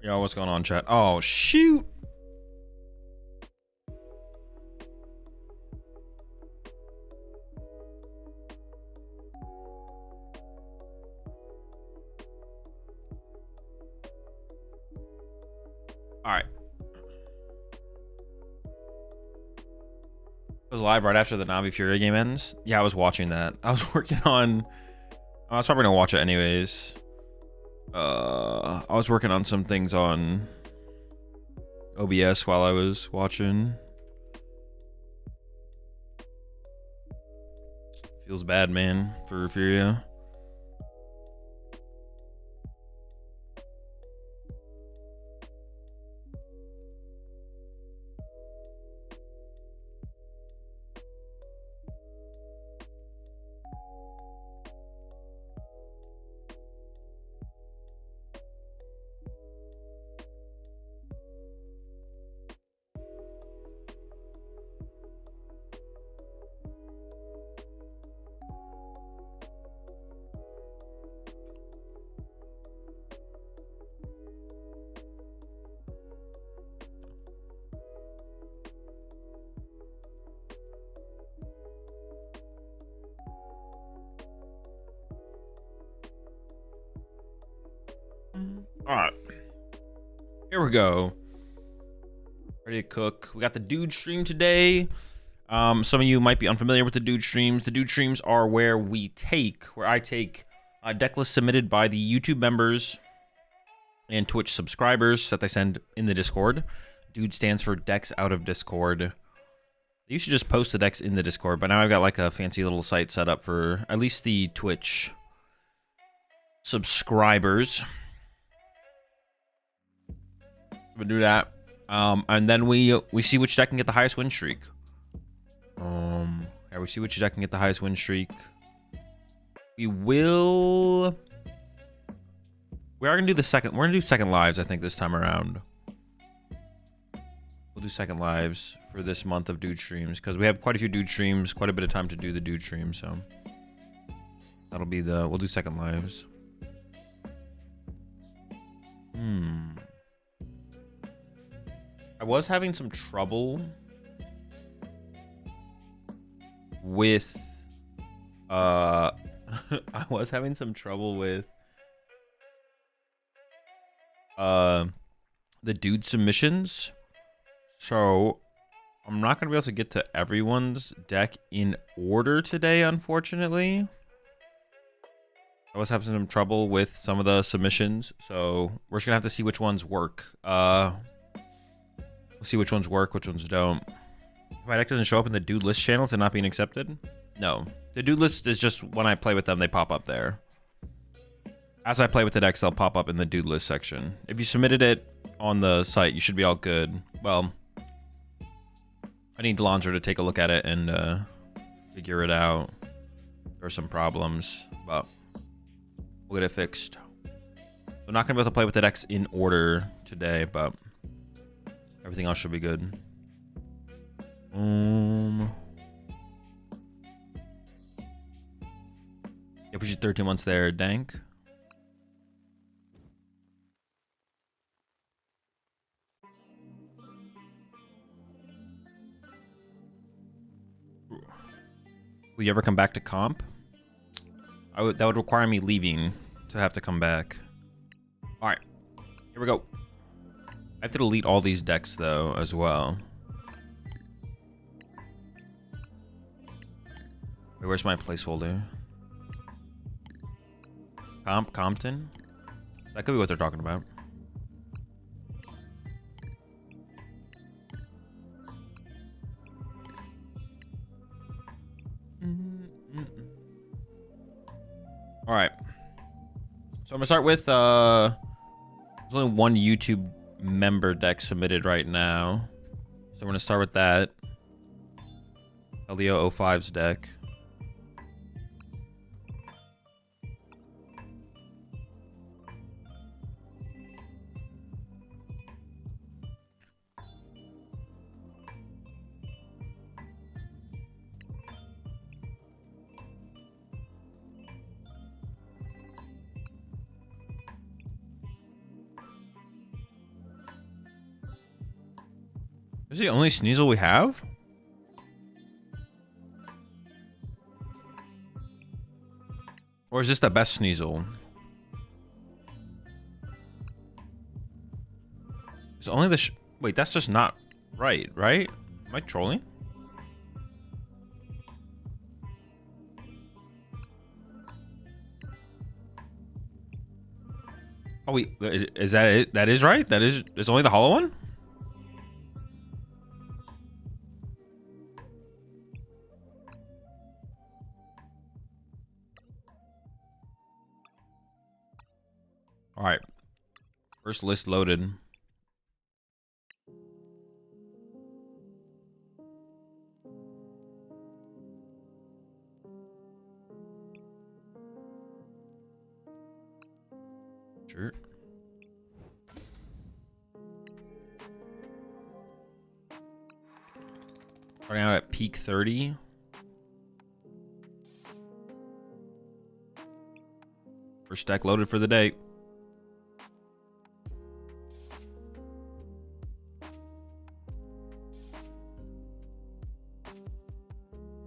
Yo, what's going on, chat? Oh, shoot! Alright. goes live right after the Navi Fury game ends. Yeah, I was watching that. I was working on... I was probably gonna watch it anyways. I was working on some things on OBS while I was watching. Feels bad, man, for Furia. All right, here we go. Ready to cook. We got the dude stream today. Some of you might be unfamiliar with the dude streams. The dude streams are where I take deck lists submitted by the YouTube members and Twitch subscribers that they send in the Discord. Dude stands for decks out of Discord. They used to just post the decks in the Discord, but now I've got like a fancy little site set up for at least the Twitch subscribers. We'll do that. And then we see which deck can get the highest win streak. Yeah, we see which deck can get the highest win streak. We are gonna do the second. We're gonna do second lives, I think, this time around. We'll do second lives for this month of dude streams because we have quite a few dude streams, quite a bit of time to do the dude stream. So that'll be we'll do second lives. I was having some trouble with I was having some trouble with the dude submissions, so I'm not gonna be able to get to everyone's deck in order today, unfortunately. I was having some trouble with some of the submissions, so we're just gonna have to see which ones work. We'll see which ones work, which ones don't. If my deck doesn't show up in the dude list channels and not being accepted? No. The dude list is just when I play with them, they pop up there. As I play with the decks, they'll pop up in the dude list section. If you submitted it on the site, you should be all good. Well, I need Delonzer to take a look at it and figure it out. There are some problems, but we'll get it fixed. I'm not going to be able to play with the decks in order today, but everything else should be good. Yeah, push you 13 months there, Dank. Will you ever come back to comp? That would require me leaving to have to come back. All right, here we go. I have to delete all these decks though as well. Wait, where's my placeholder? Compton? That could be what they're talking about. All right. So I'm gonna start with there's only one YouTube member deck submitted right now. So we're gonna start with that. Leo 05's deck. Is the only Sneasel we have? Or is this the best Sneasel? It's only the wait, that's just not right, right? Am I trolling? Oh, wait, is that it? That is right? That is, it's only the hollow one? All right. First list loaded. Sure. Starting out at peak 30. First deck loaded for the day.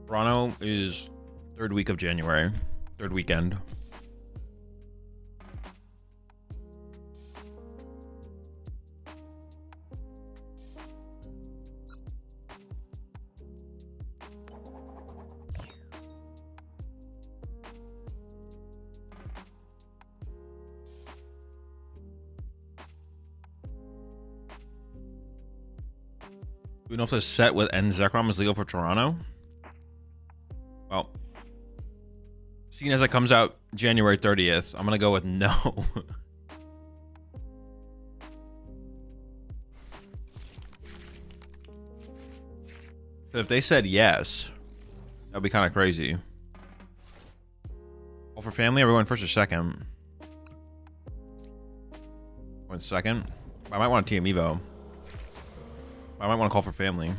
Toronto is third week of January. Third weekend. Do we know if this set with End Zekrom is legal for Toronto? Well, seeing as it comes out January 30th, I'm going to go with no. If they said yes, that would be kind of crazy. All for family? Are we going first or second? Going second? I might want a TM Evo. I might want to call for family.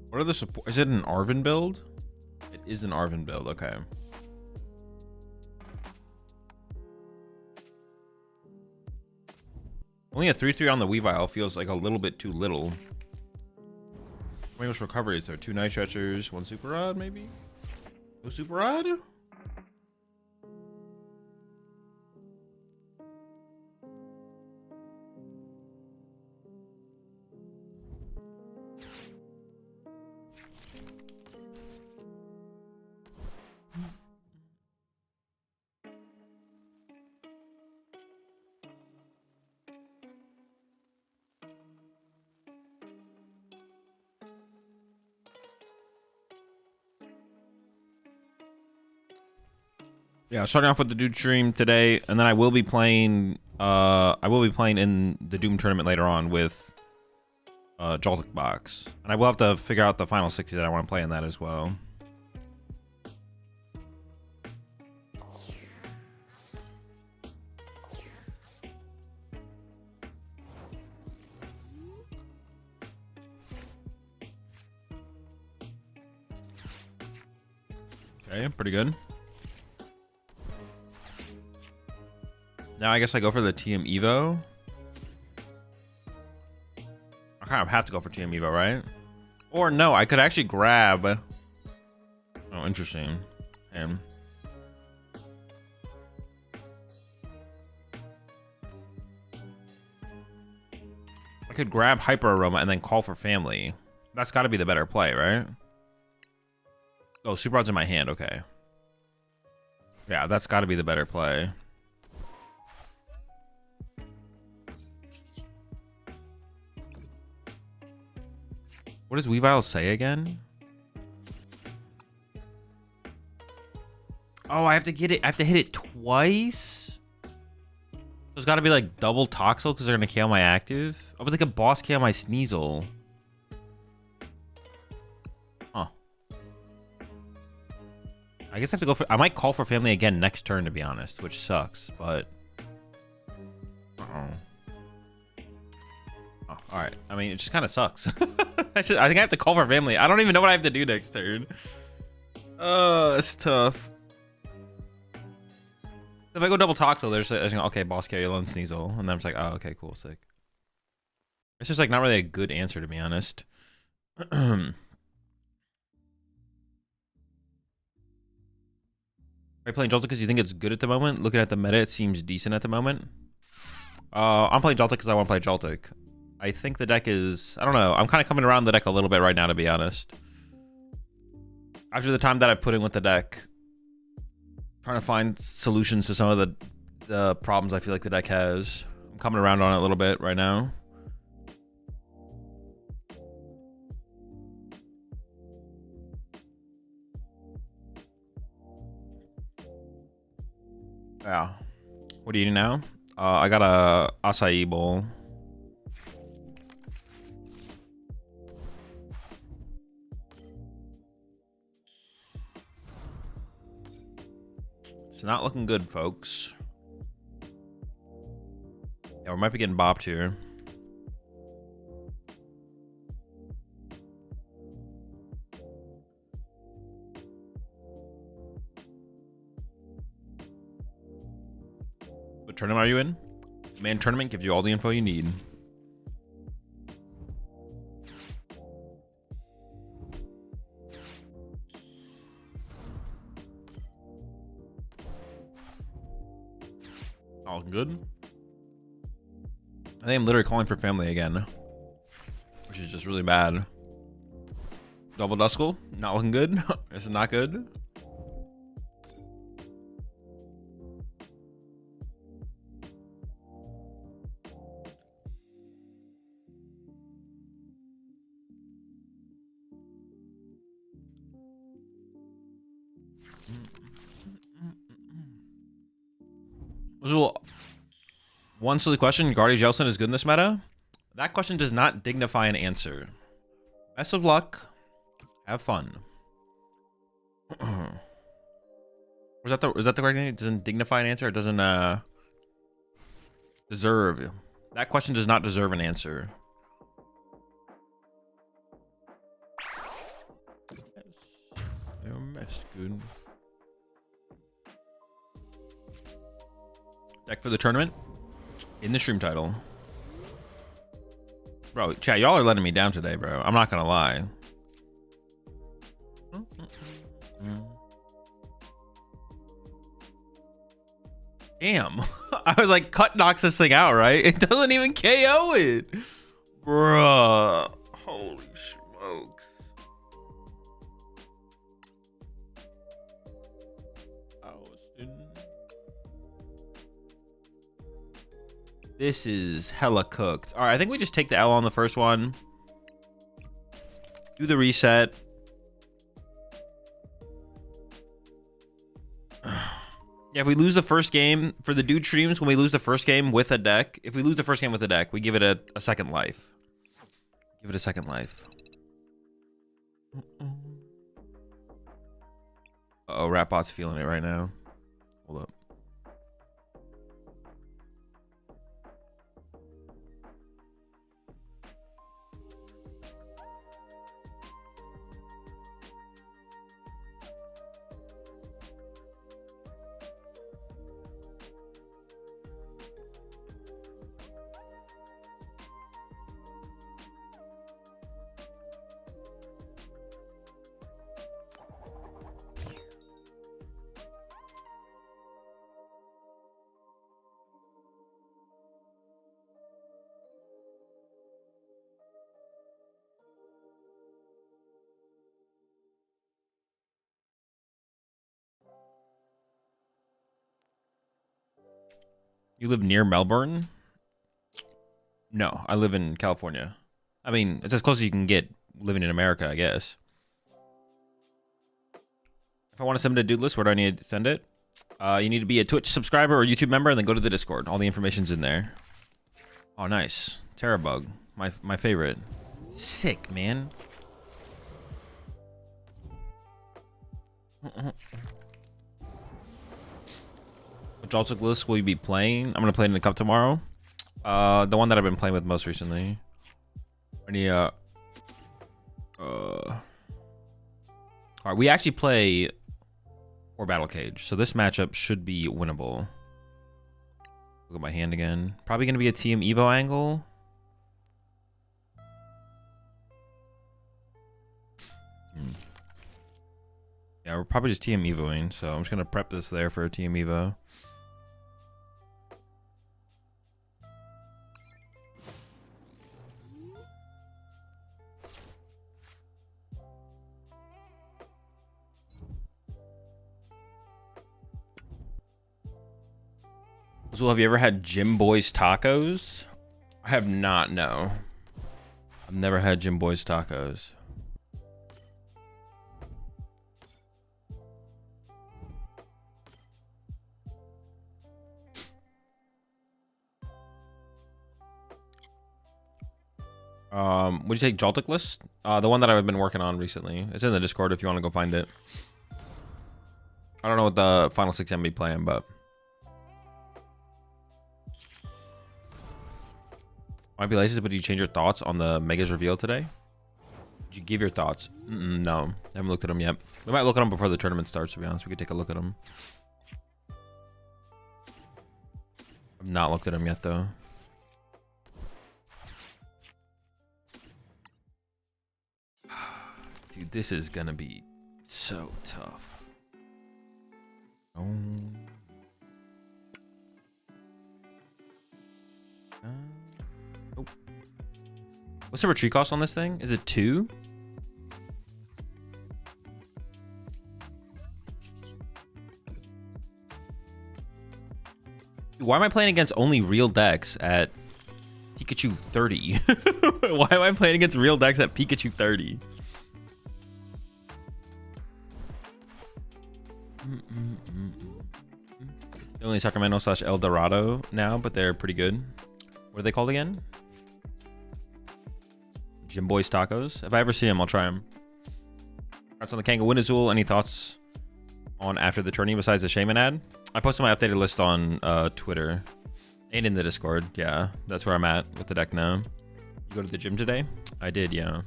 What are the support? Is it an Arvin build? It is an Arvin build. Okay. Only a 3/3 on the Weavile feels like a little bit too little. How many recovery is there? 2 Night Stretchers, 1 Super Rod, maybe? No Super Rod? Yeah, starting off with the Doom stream today, and then I will be playing. I will be playing in the Doom tournament later on with Joltik Box, and I will have to figure out the final 60 that I want to play in that as well. Okay, pretty good. Now I guess I go for the TM Evo. I kind of have to go for TM Evo, right? Or no, I could actually grab... Oh, interesting. And I could grab Hyper Aroma and then call for family. That's got to be the better play, right? Oh, Super Rod's in my hand. Okay. Yeah, that's got to be the better play. What does Weavile say again? Oh, I have to get it. I have to hit it twice? So it's got to be like double Toxel because they're going to KO my active? Oh, but they could boss KO my Sneasel. Huh. I guess I have to go for... I might call for family again next turn, to be honest, which sucks, but... Uh-oh. Oh, all right. I mean, it just kind of sucks. I think I have to call for family. I don't even know what I have to do next turn. Oh, it's tough. If I go double Toxel, there's okay, boss KO alone Sneasel, and then I'm just like, oh, okay, cool, sick. It's just like not really a good answer, to be honest. Are you playing Joltik because you think it's good at the moment? Looking at the meta, it seems decent at the moment. I'm playing Joltik because I want to play Joltik. I think the deck is... I don't know. I'm kind of coming around the deck a little bit right now, to be honest. After the time that I've put in with the deck, trying to find solutions to some of the problems I feel like the deck has. I'm coming around on it a little bit right now. Yeah. What are you eating now? I got a acai bowl. It's not looking good, folks. Yeah, we might be getting bopped here. What tournament are you in? Man, tournament gives you all the info you need. All good. I think I'm literally calling for family again, which is just really bad. Double Duskull, not looking good. This is not good. One silly question: Guardy Jelson is good in this meta? That question does not dignify an answer. Best of luck. Have fun. Is that the correct thing? It doesn't dignify an answer. It doesn't deserve. That question does not deserve an answer. Good. Deck for the tournament in the stream title. Bro, chat, y'all are letting me down today, bro. I'm not gonna lie. Damn. I was like, cut knocks this thing out, right? It doesn't even KO it. Bruh. Holy smokes. This is hella cooked. All right, I think we just take the L on the first one. Do the reset. Yeah, if we lose the first game, for the dude streams, when we lose the first game with a deck, if we lose the first game with a deck, we give it a second life. Give it a second life. Uh-oh, Ratbot's feeling it right now. Hold up. You live near Melbourne? No, I live in California. I mean, it's as close as you can get living in America, I guess. If I want to send it to Dudeless, where do I need to send it? You need to be a Twitch subscriber or YouTube member, and then go to the Discord. All the information's in there. Oh, nice. Terrabug. My favorite. Sick, man. Which Joltik list will you be playing? I'm going to play in the cup tomorrow. The one that I've been playing with most recently. Alright, we actually play for Battle Cage, so this matchup should be winnable. Look at my hand again. Probably going to be a TM Evo angle. Yeah, we're probably just TM Evoing, so I'm just going to prep this there for a TM Evo. So have you ever had Jim Boy's tacos? I have not, no. I've never had Jim Boy's tacos. Would you take Joltik list? The one that I've been working on recently. It's in the Discord if you want to go find it. I don't know what the final 6 I'm be playing, but might be lazy, but did you change your thoughts on the Megas reveal today? Did you give your thoughts? No, I haven't looked at them yet. We might look at them before the tournament starts, to be honest. We could take a look at them. I've not looked at them yet, though. Dude, this is gonna be so tough. Oh. Oh. What's the retreat cost on this thing? Is it 2? Why am I playing against only real decks at Pikachu 30? Why am I playing against real decks at Pikachu 30? They're only Sacramento / El Dorado now, but they're pretty good. What are they called again? Jim Boy's Tacos. If I ever see them, I'll try them. Congrats on the Kanga win, Azul. Any thoughts on after the tourney besides the Shaman ad? I posted my updated list on Twitter and in the Discord. Yeah, that's where I'm at with the deck now. You go to the gym today? I did, yeah.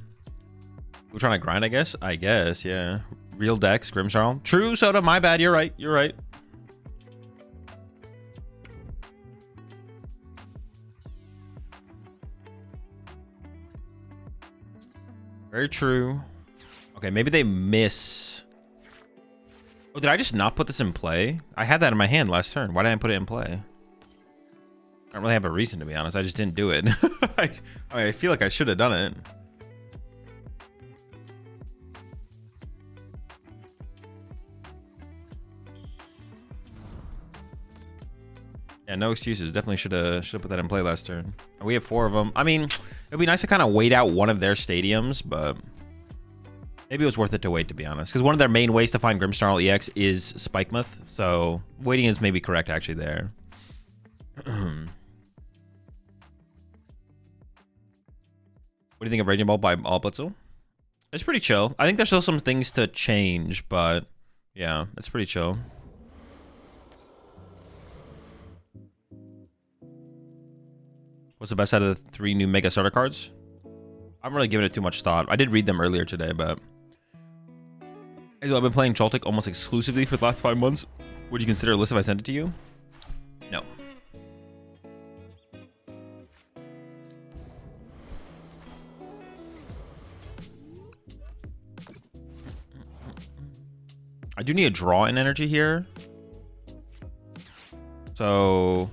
We're trying to grind, I guess? I guess, yeah. Real decks, Grimmsnarl. True, Soda, my bad. You're right. You're right. Very true. Okay, maybe they miss. Oh, did I just not put this in play? I had that in my hand last turn. Why didn't I put it in play? I don't really have a reason, to be honest. I just didn't do it. I feel like I should have done it. Yeah, no excuses. Definitely should have put that in play last turn. We have 4 of them. I mean, it'd be nice to kind of wait out one of their stadiums, but maybe it was worth it to wait, to be honest. Because one of their main ways to find Grimmsnarl EX is Spikemuth, so waiting is maybe correct actually there. What do you think of Raging Ball by All Blitzel? It's pretty chill. I think there's still some things to change, but yeah, it's pretty chill. What's the best out of the 3 new Mega Starter cards? I'm really giving it too much thought. I did read them earlier today, but I've been playing Joltik almost exclusively for the last 5 months. Would you consider a list if I sent it to you? No. I do need a draw in energy here. So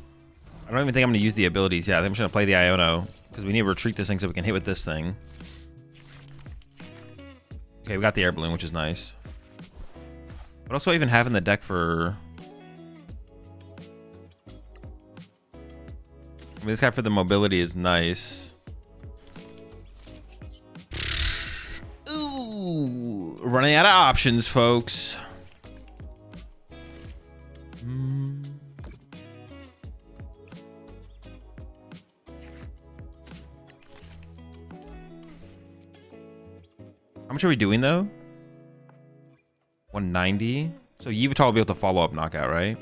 I don't even think I'm going to use the abilities. Yeah, I think I'm just going to play the Iono because we need to retreat this thing so we can hit with this thing. Okay, we got the air balloon, which is nice. What else do I even have in the deck for... I mean, this guy for the mobility is nice. Ooh, running out of options, folks. How much are we doing, though? 190. So Yveltal will be able to follow up knockout, right?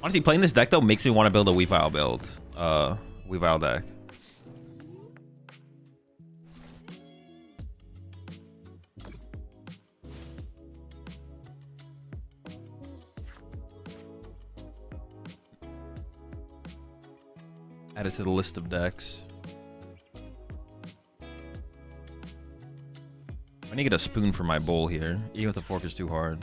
Honestly, playing this deck, though, makes me want to build a Weavile build. Weavile deck. Add it to the list of decks. I need to get a spoon for my bowl here. Eating with a fork is too hard.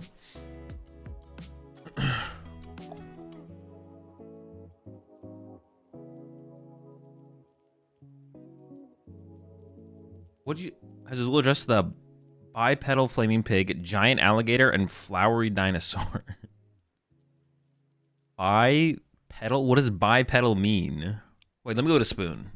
What did you... Has Azul addressed the Bipedal flaming pig, giant alligator, and flowery dinosaur. Bipedal? What does bipedal mean? Wait, let me go to spoon.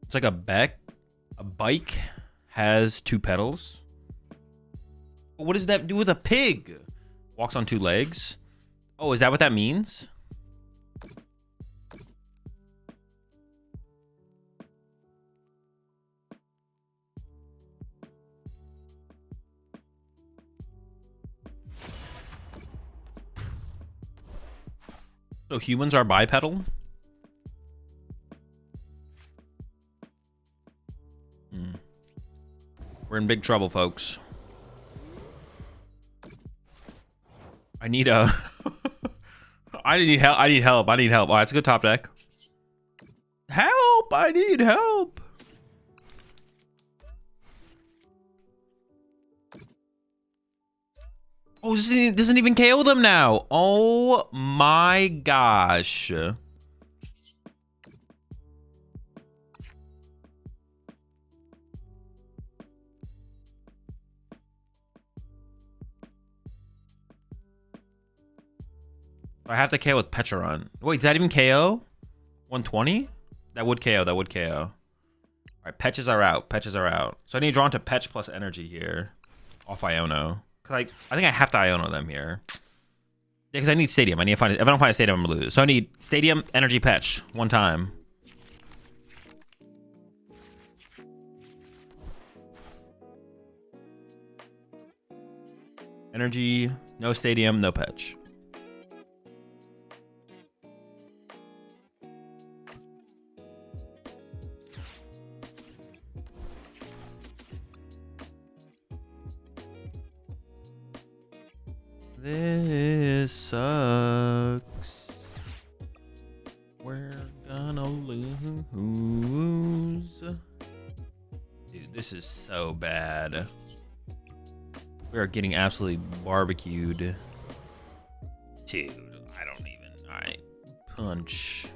It's like a bike has 2 pedals. What does that do with a pig? Walks on 2 legs. Oh, is that what that means? So humans are bipedal? We're in big trouble, folks. I need a... I need help. I need help. I need help. Oh, that's a good top deck. Help! I need help. Oh, this doesn't even KO them now. Oh my gosh. I have to KO with Pecharon. Wait, does that even KO? 120? That would KO. That would KO. All right, Petches are out. Petches are out. So I need to draw into Petch plus energy here. Off Iono. Cause I think I have to Iono them here. Yeah, because I need Stadium. I need to find it. If I don't find a Stadium, I'm gonna lose. So I need Stadium, energy, Petch. One time. Energy, no Stadium, no Petch. This sucks. We're gonna lose. Dude, this is so bad. We are getting absolutely barbecued. Dude, I don't even... Alright. Punch.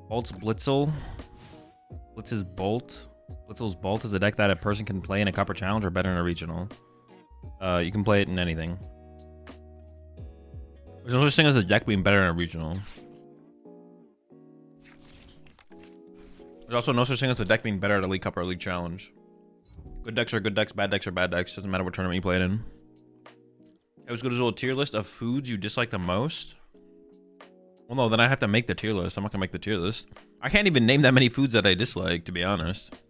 Bolt's Blitzel. Blitz's Bolt. Blitzel's Bolt is a deck that a person can play in a Copper Challenge or better in a regional. You can play it in anything. There's no such thing as a deck being better in a regional. There's also no such thing as a deck being better at a League Cup or a League Challenge. Good decks are good decks, bad decks are bad decks. Doesn't matter what tournament you play it in. It was good as a tier list of foods you dislike the most. Well, no, then I have to make the tier list. I'm not gonna make the tier list. I can't even name that many foods that I dislike, to be honest.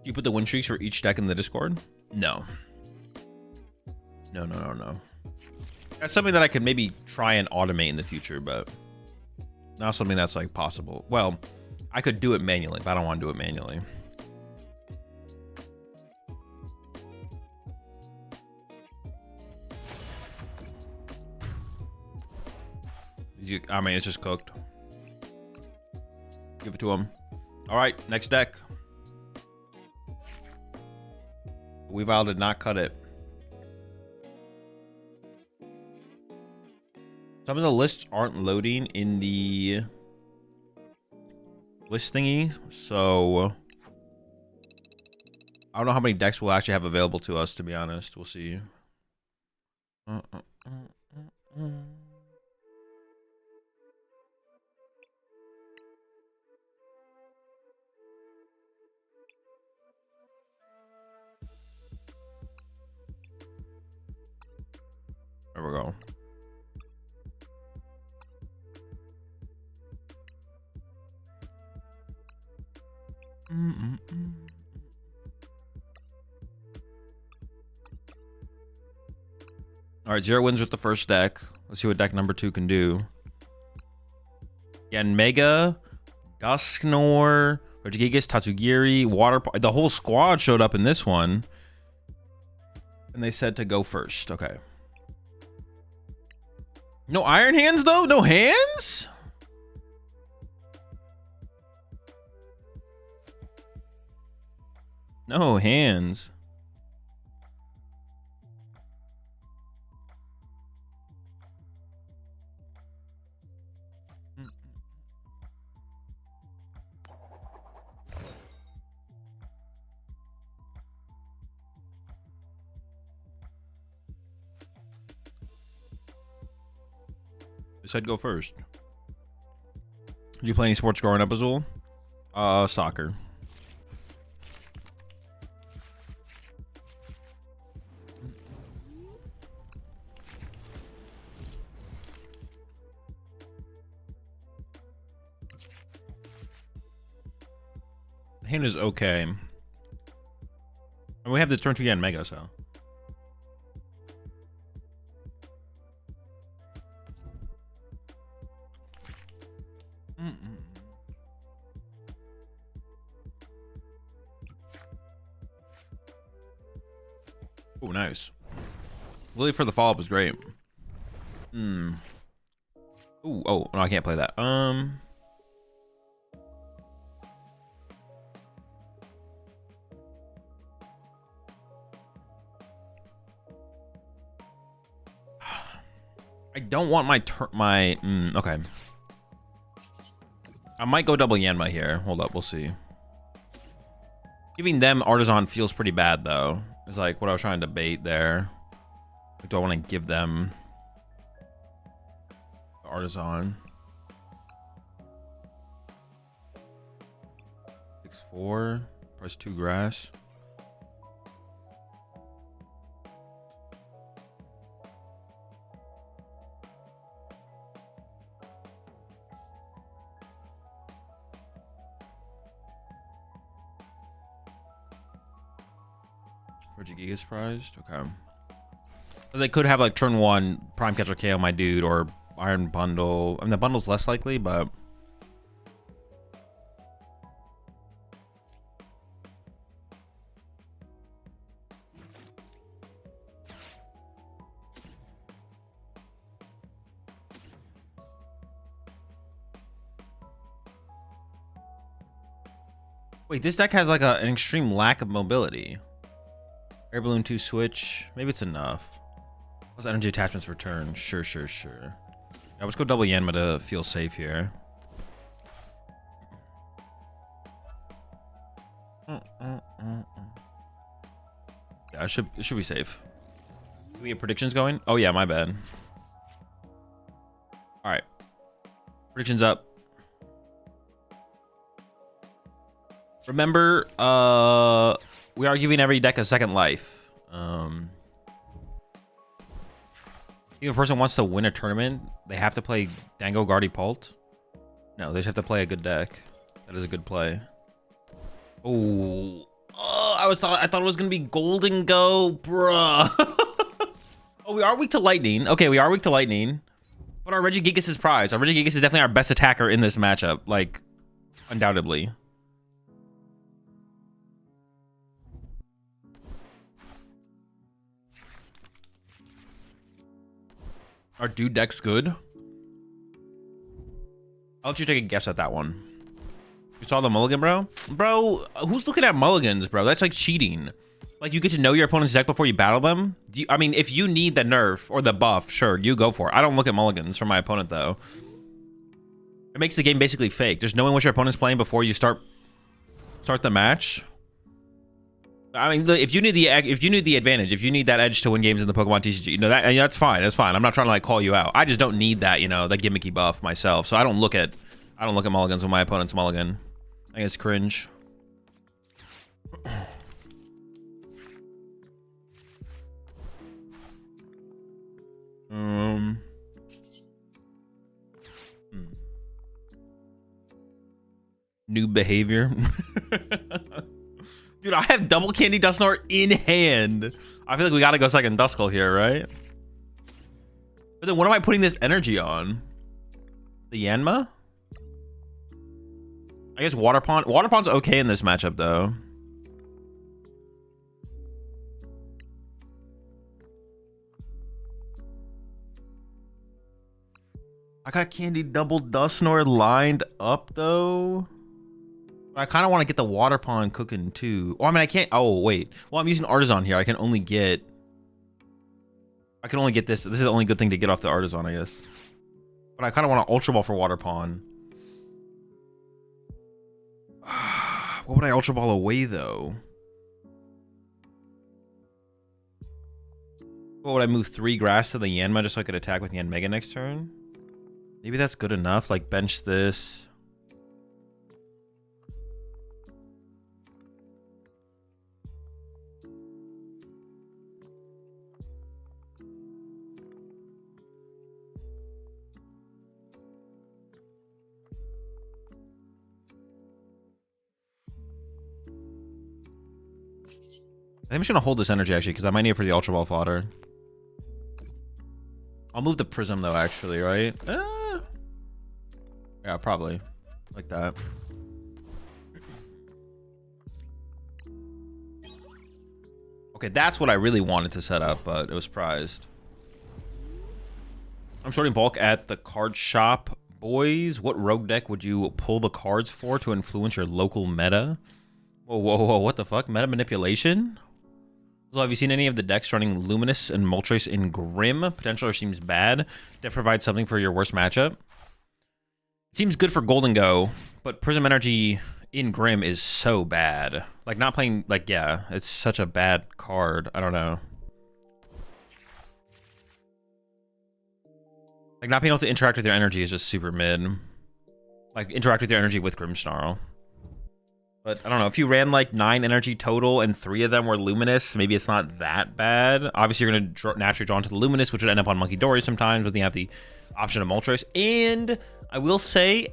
You put the win streaks for each deck in the Discord? No. No. That's something that I could maybe try and automate in the future, but not something that's like possible. Well, I could do it manually, but I don't want to do it manually. I mean, it's just cooked. Give it to him. All right, next deck. Weavile did not cut it. Some of the lists aren't loading in the list thingy, so I don't know how many decks we'll actually have available to us, to be honest. We'll see. we go. All right, 0 wins with the first deck. Let's see what deck number 2 can do. Again, Mega, Dusknoir, Regigigas, Tatsugiri, Water. The whole squad showed up in this one. And they said to go first. Okay. No Iron Hands, though? No hands? No hands. They said go first. Did you play any sports growing up, Azul? Soccer. Hand is okay. And we have the turn 2 again, Mega, so. Oh, nice. Lily for the follow-up was great. Ooh, oh, no, I can't play that. I don't want my okay. I might go double Yanma here. Hold up, we'll see. Giving them Artisan feels pretty bad, though. It's like what I was trying to debate there. Like, do I want to give them the Artisan? 6-4. Price 2 grass. Giga's prized. Okay. They could have like turn 1 Prime Catcher KO my dude or Iron Bundle. I mean, the bundle's less likely, but wait, this deck has like an extreme lack of mobility. Air Balloon 2 switch. Maybe it's enough. Plus energy attachments for turn. Sure. Yeah, let's go double Yanma to feel safe here. Yeah, it should be safe. Can we get predictions going? Oh yeah, my bad. Alright. Predictions up. Remember, we are giving every deck a second life. If a person wants to win a tournament, they have to play Dango Guardy Pult. No, they just have to play a good deck. That is a good play. Oh, I thought it was gonna be Golden Go, bruh. Oh, we are weak to lightning. Okay, we are weak to lightning. But our Regigigas is prize. Our Regigigas is definitely our best attacker in this matchup, like undoubtedly. Our dude deck's good. I'll let you take a guess at that one. You saw the mulligan, bro? Bro, who's looking at mulligans, bro? That's like cheating. Like, you get to know your opponent's deck before you battle them? I mean, if you need the nerf or the buff, sure, you go for it. I don't look at mulligans for my opponent, though. It makes the game basically fake. Just knowing what your opponent's playing before you start the match. I mean, if you need the advantage, if you need that edge to win games in the Pokemon TCG, you know, that's fine. That's fine. I'm not trying to like call you out. I just don't need that, you know, that gimmicky buff myself. So I don't look at mulligans when my opponent's mulligan. I think it's cringe. Hmm. New behavior. Dude, I have double Candy Dusknoir in hand. I feel like we gotta go second Duskull here, right? But then what am I putting this energy on? The Yanma? I guess Water Pond. Water Pond's okay in this matchup, though. I got Candy double Dusknoir lined up, though. But I kind of want to get the Water Pond cooking, too. Oh, I mean, I can't. Oh, wait. Well, I'm using Artisan here. I can only get this. This is the only good thing to get off the Artisan, I guess. But I kind of want to Ultra Ball for Water Pond. What would I Ultra Ball away, though? What would I move 3 grass to the Yanma just so I could attack with Yanmega next turn? Maybe that's good enough. Like, bench this. I think I'm just gonna hold this energy actually, because I might need it for the Ultra Ball fodder. I'll move the Prism though, actually, right? Yeah, probably. Like that. Okay, that's what I really wanted to set up, but it was prized. I'm shorting bulk at the card shop. Boys, what rogue deck would you pull the cards for to influence your local meta? Whoa, whoa, whoa, what the fuck? Meta manipulation? So have you seen any of the decks running Luminous and Moltres in Grim? Potential seems bad. Deck provides something for your worst matchup. It seems good for Golden Go, but Prism Energy in Grim is so bad. Like, not playing, like, yeah, it's such a bad card. I don't know. Like, not being able to interact with your energy is just super mid. Like, interact with your energy with Grimmsnarl. But, I don't know, if you ran, like, 9 energy total and 3 of them were Luminous, maybe it's not that bad. Obviously, you're going to naturally draw into the Luminous, which would end up on Monkey Dory sometimes, but then you have the option of Moltres. And I will say,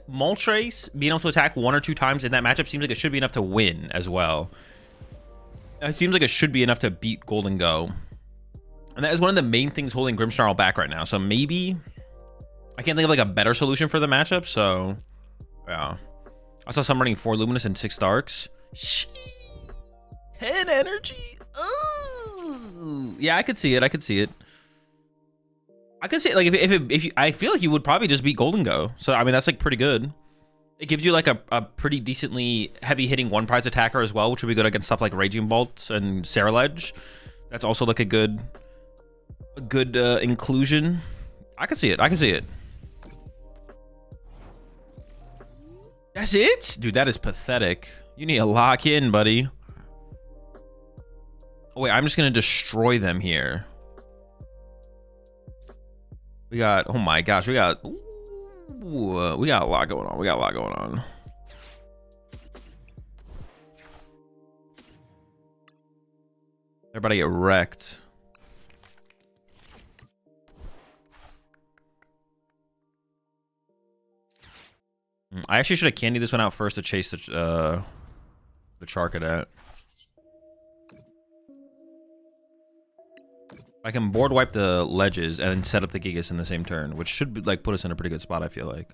Moltres being able to attack 1 or 2 times in that matchup seems like it should be enough to win as well. It seems like it should be enough to beat Golden Go. And that is one of the main things holding Grimmsnarl back right now. So maybe I can't think of like a better solution for the matchup. So yeah, I saw some running 4 Luminous and 6 Darks. 10 energy. Ooh. Yeah, I could see it. I could see it. I could see it. Like if you, I feel like you would probably just beat Golden Go. So I mean that's like pretty good. It gives you like a pretty decently heavy hitting 1 prize attacker as well, which would be good against stuff like Raging Bolts and Saraledge. That's also like a good inclusion. I can see it. I can see it. That's it? Dude, that is pathetic. You need to lock in, buddy. Oh, wait, I'm just going to destroy them here. We got, oh my gosh, we got, ooh, we got a lot going on. We got a lot going on. Everybody get wrecked. I actually should have candied this one out first to chase the Charcadet. I can board wipe the ledges and then set up the Gigas in the same turn, which should be, like put us in a pretty good spot, I feel like.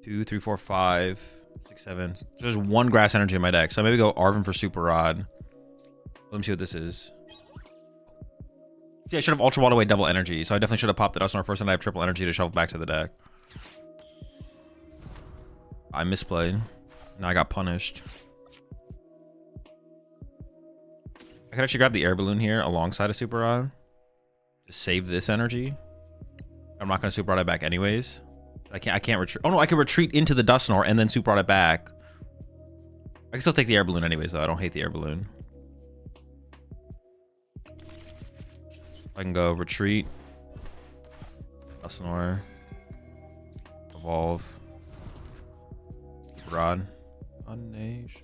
Two, three, four, 5, 6, 7. So there's 1 grass energy in my deck. So maybe go Arvin for Super Rod. Let me see what this is. See, I should have Ultra Balled away double energy. So I definitely should have popped the Dusknoir first, and I have triple energy to shuffle back to the deck. I misplayed. Now I got punished. I could actually grab the Air Balloon here alongside a Super Rod to save this energy. I'm not going to Super Rod it back anyways. I can't retreat. Oh no, I can retreat into the Dusknoir and then Super Rod it back. I can still take the Air Balloon anyways, though. I don't hate the Air Balloon. I can go retreat. Dusknoir. Evolve. Rod. Nation.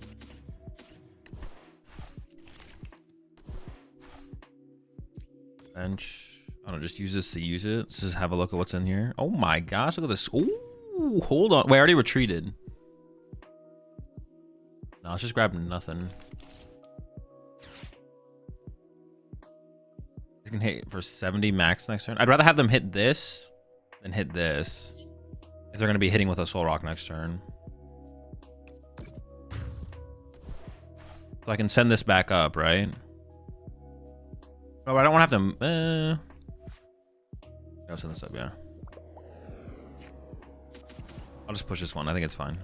Bench. I don't know, just use this to use it. Let's just have a look at what's in here. Oh my gosh, look at this. Ooh, hold on. Wait, I already retreated. No, let's just grab nothing. He's gonna hit for 70 max next turn. I'd rather have them hit this than hit this. If they're gonna be hitting with a Soul Rock next turn. So I can send this back up, right? Oh, I don't want to have to... I'll send this up, yeah. I'll just push this one. I think it's fine.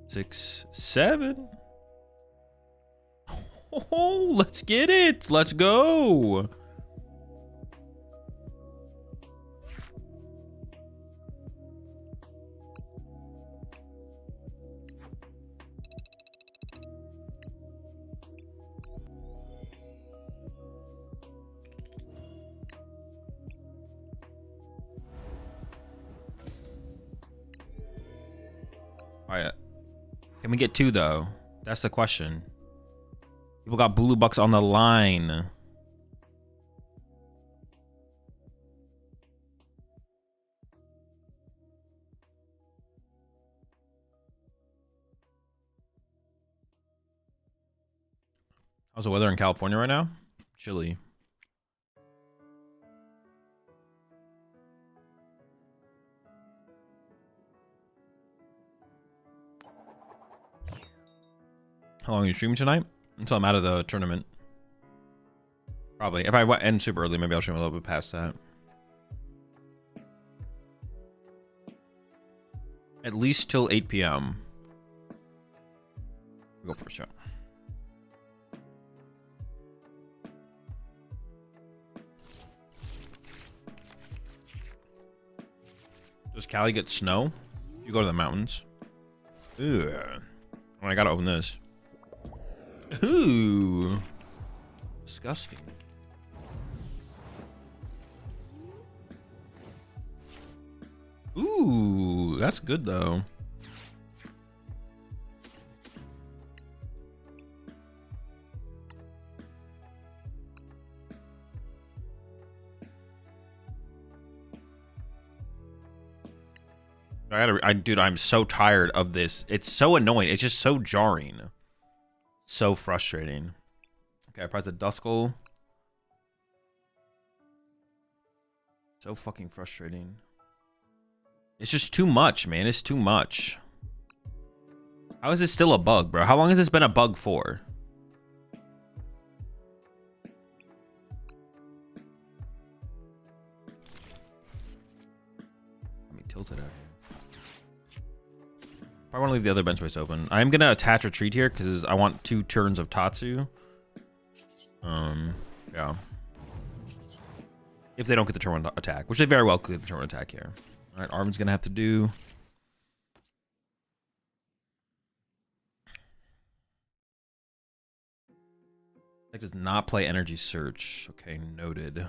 6, 7. Oh, let's get it. Let's go. Alright. Can we get 2 though? That's the question. People got Bulu Bucks on the line. How's the weather in California right now? Chilly. How long are you streaming tonight? Until I'm out of the tournament. Probably. If I end super early, maybe I'll stream a little bit past that. At least till 8 p.m. Go for a show. Does Cali get snow? You go to the mountains. Ugh. Oh, I gotta open this. Ooh. Disgusting. Ooh, that's good though. Dude, I'm so tired of this. It's so annoying. It's just so jarring. So frustrating. Okay, I press a Duskull. So fucking frustrating. It's just too much, man. It's too much. How is this still a bug, bro? How long has this been a bug for? Let me tilt it out here. I want to leave the other bench space open. I'm gonna attach retreat here because I want 2 turns of Tatsu. Yeah. If they don't get the turn 1 attack, which they very well could get the turn 1 attack here. All right, Armin's gonna have to do. Deck does not play Energy Search. Okay, noted.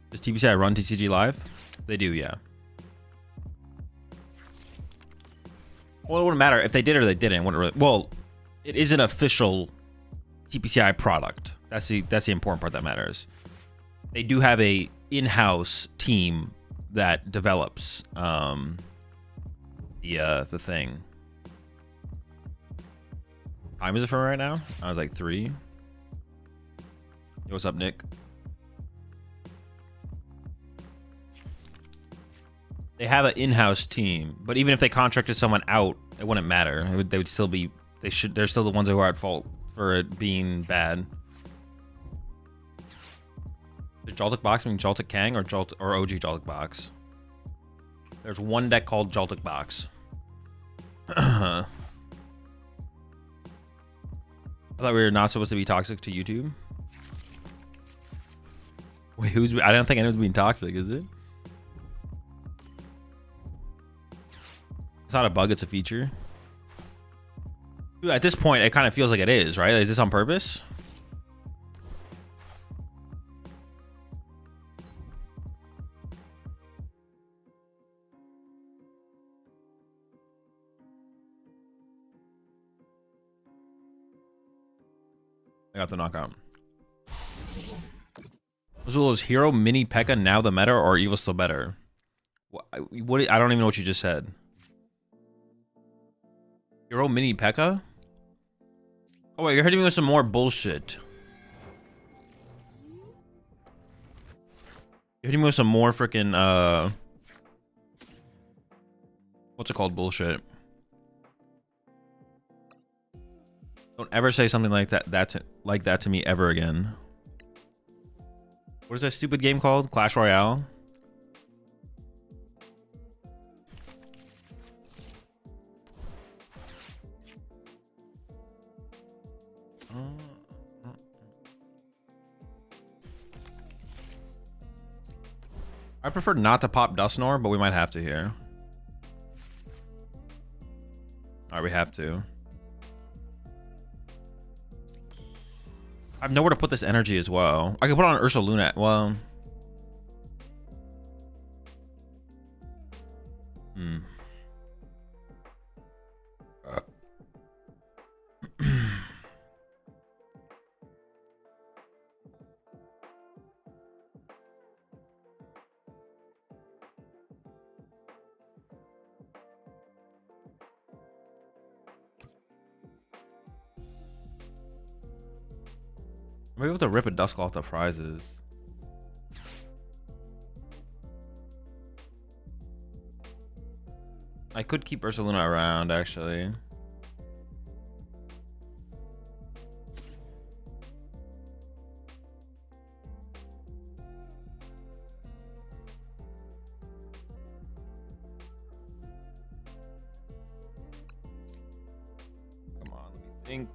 Does TBCI run TCG live? They do, yeah. Well, it wouldn't matter if they did or they didn't. It wouldn't really, well, it is an official TPCI product. That's the important part that matters. They do have a in-house team that develops the thing. Time is it for right now? I was like 3. Yo, what's up, Nick? They have an in-house team, but even if they contracted someone out, it wouldn't matter. They would still be. They're still the ones who are at fault for it being bad. Does Joltik Box mean Joltik Kang or OG Joltik Box? There's one deck called Joltik Box. I thought we were not supposed to be toxic to YouTube. Wait, I don't think anyone's being toxic, is it? It's not a bug, it's a feature. Dude, at this point, it kind of feels like it is, right? Is this on purpose? I got the knockout. Azul, is Hero Mini P.E.K.K.A now the meta, or Evil still better? What? I don't even know what you just said. Hero Mini P.E.K.K.A? Oh wait, you're hitting me with some more bullshit. You're hitting me with some more freaking what's it called? Bullshit. Don't ever say something like that to me ever again. What is that stupid game called? Clash Royale? I prefer not to pop Dusknoir, but we might have to here. Alright, we have to. I have nowhere to put this energy as well. I could put on Ursaluna. Well... Maybe able to rip a Dusk off the prizes. I could keep Ursaluna around, actually. Come on, let me think.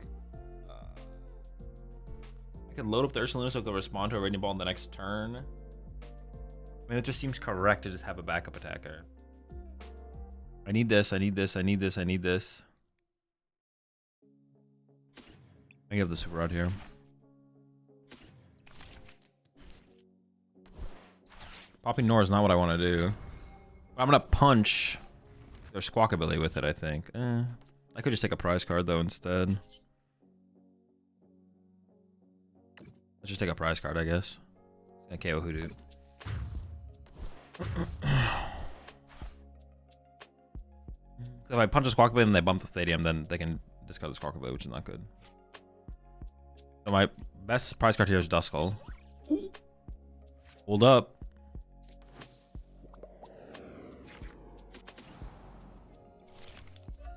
I can load up the Ursaluna so it can respond to a Raging Ball in the next turn. I mean, it just seems correct to just have a backup attacker. I need this, I need this, I need this, I need this. I have the Super Rod here. Popping Nor is not what I want to do. I'm going to punch their Squawk ability with it, I think. I could just take a prize card, though, instead. Let's just take a prize card, I guess. And KO Hoodoo. If I punch a Squawk ability and they bump the stadium, then they can discard the Squawk ability, which is not good. So my best prize card here is Duskull. Hold up.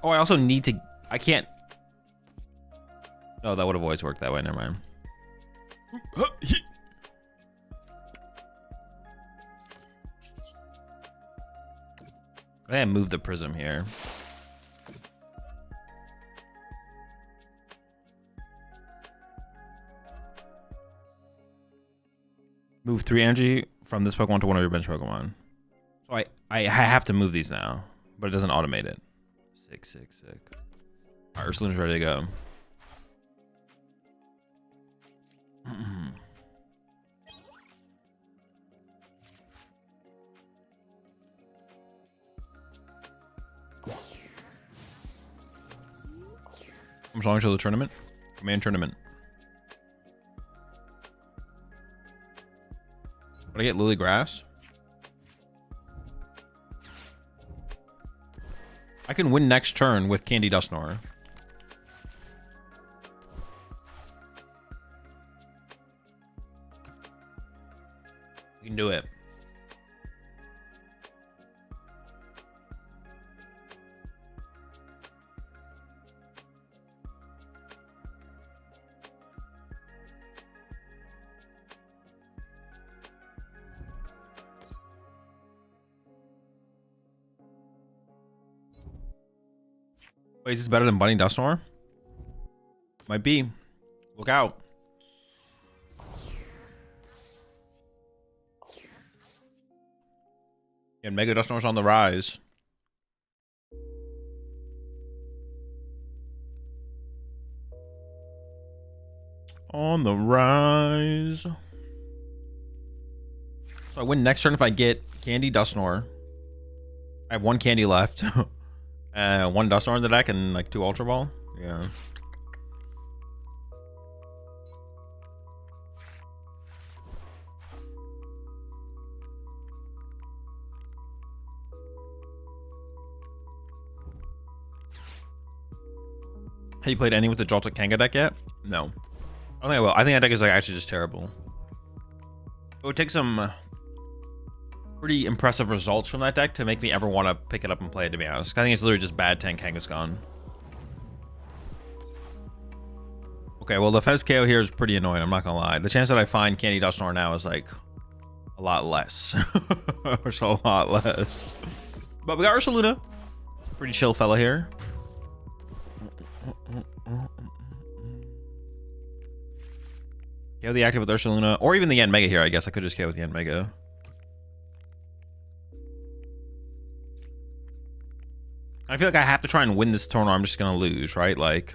Oh, I also need to... I can't... No, that would have always worked that way. Never mind. I think I moved the Prism here. Move 3 energy from this Pokemon to one of your bench Pokemon. So I have to move these now, but it doesn't automate it. Sick. Alright, Ursaluna's ready to go. I'm showing to the tournament. Command tournament. Would I get Lily Grass? I can win next turn with Candy Dusknoir. We can do it. Wait, is this better than Bunny Dusknoir? Might be. Look out. And Mega Dusknoir's on the rise. On the rise. So I win next turn if I get Candy Dusknoir. I have 1 candy left. 1 Dusknoir in the deck and like 2 Ultra Ball. Yeah. Have you played any with the Joltik Kanga deck yet? No. I don't think I will. I think that deck is like actually just terrible. It would take some pretty impressive results from that deck to make me ever want to pick it up and play it, to be honest. I think it's literally just bad 10 Kangaskhan. Okay, well the Fez KO here is pretty annoying, I'm not gonna lie. The chance that I find Candy Dusknoir now is like a lot less. It's a lot less. But we got Ursaluna. Pretty chill fella here. KO the active with Ursaluna, or even the Yen Mega here. I guess I could just KO with the Yen Mega. I feel like I have to try and win this turn or I'm just gonna lose, right? Like,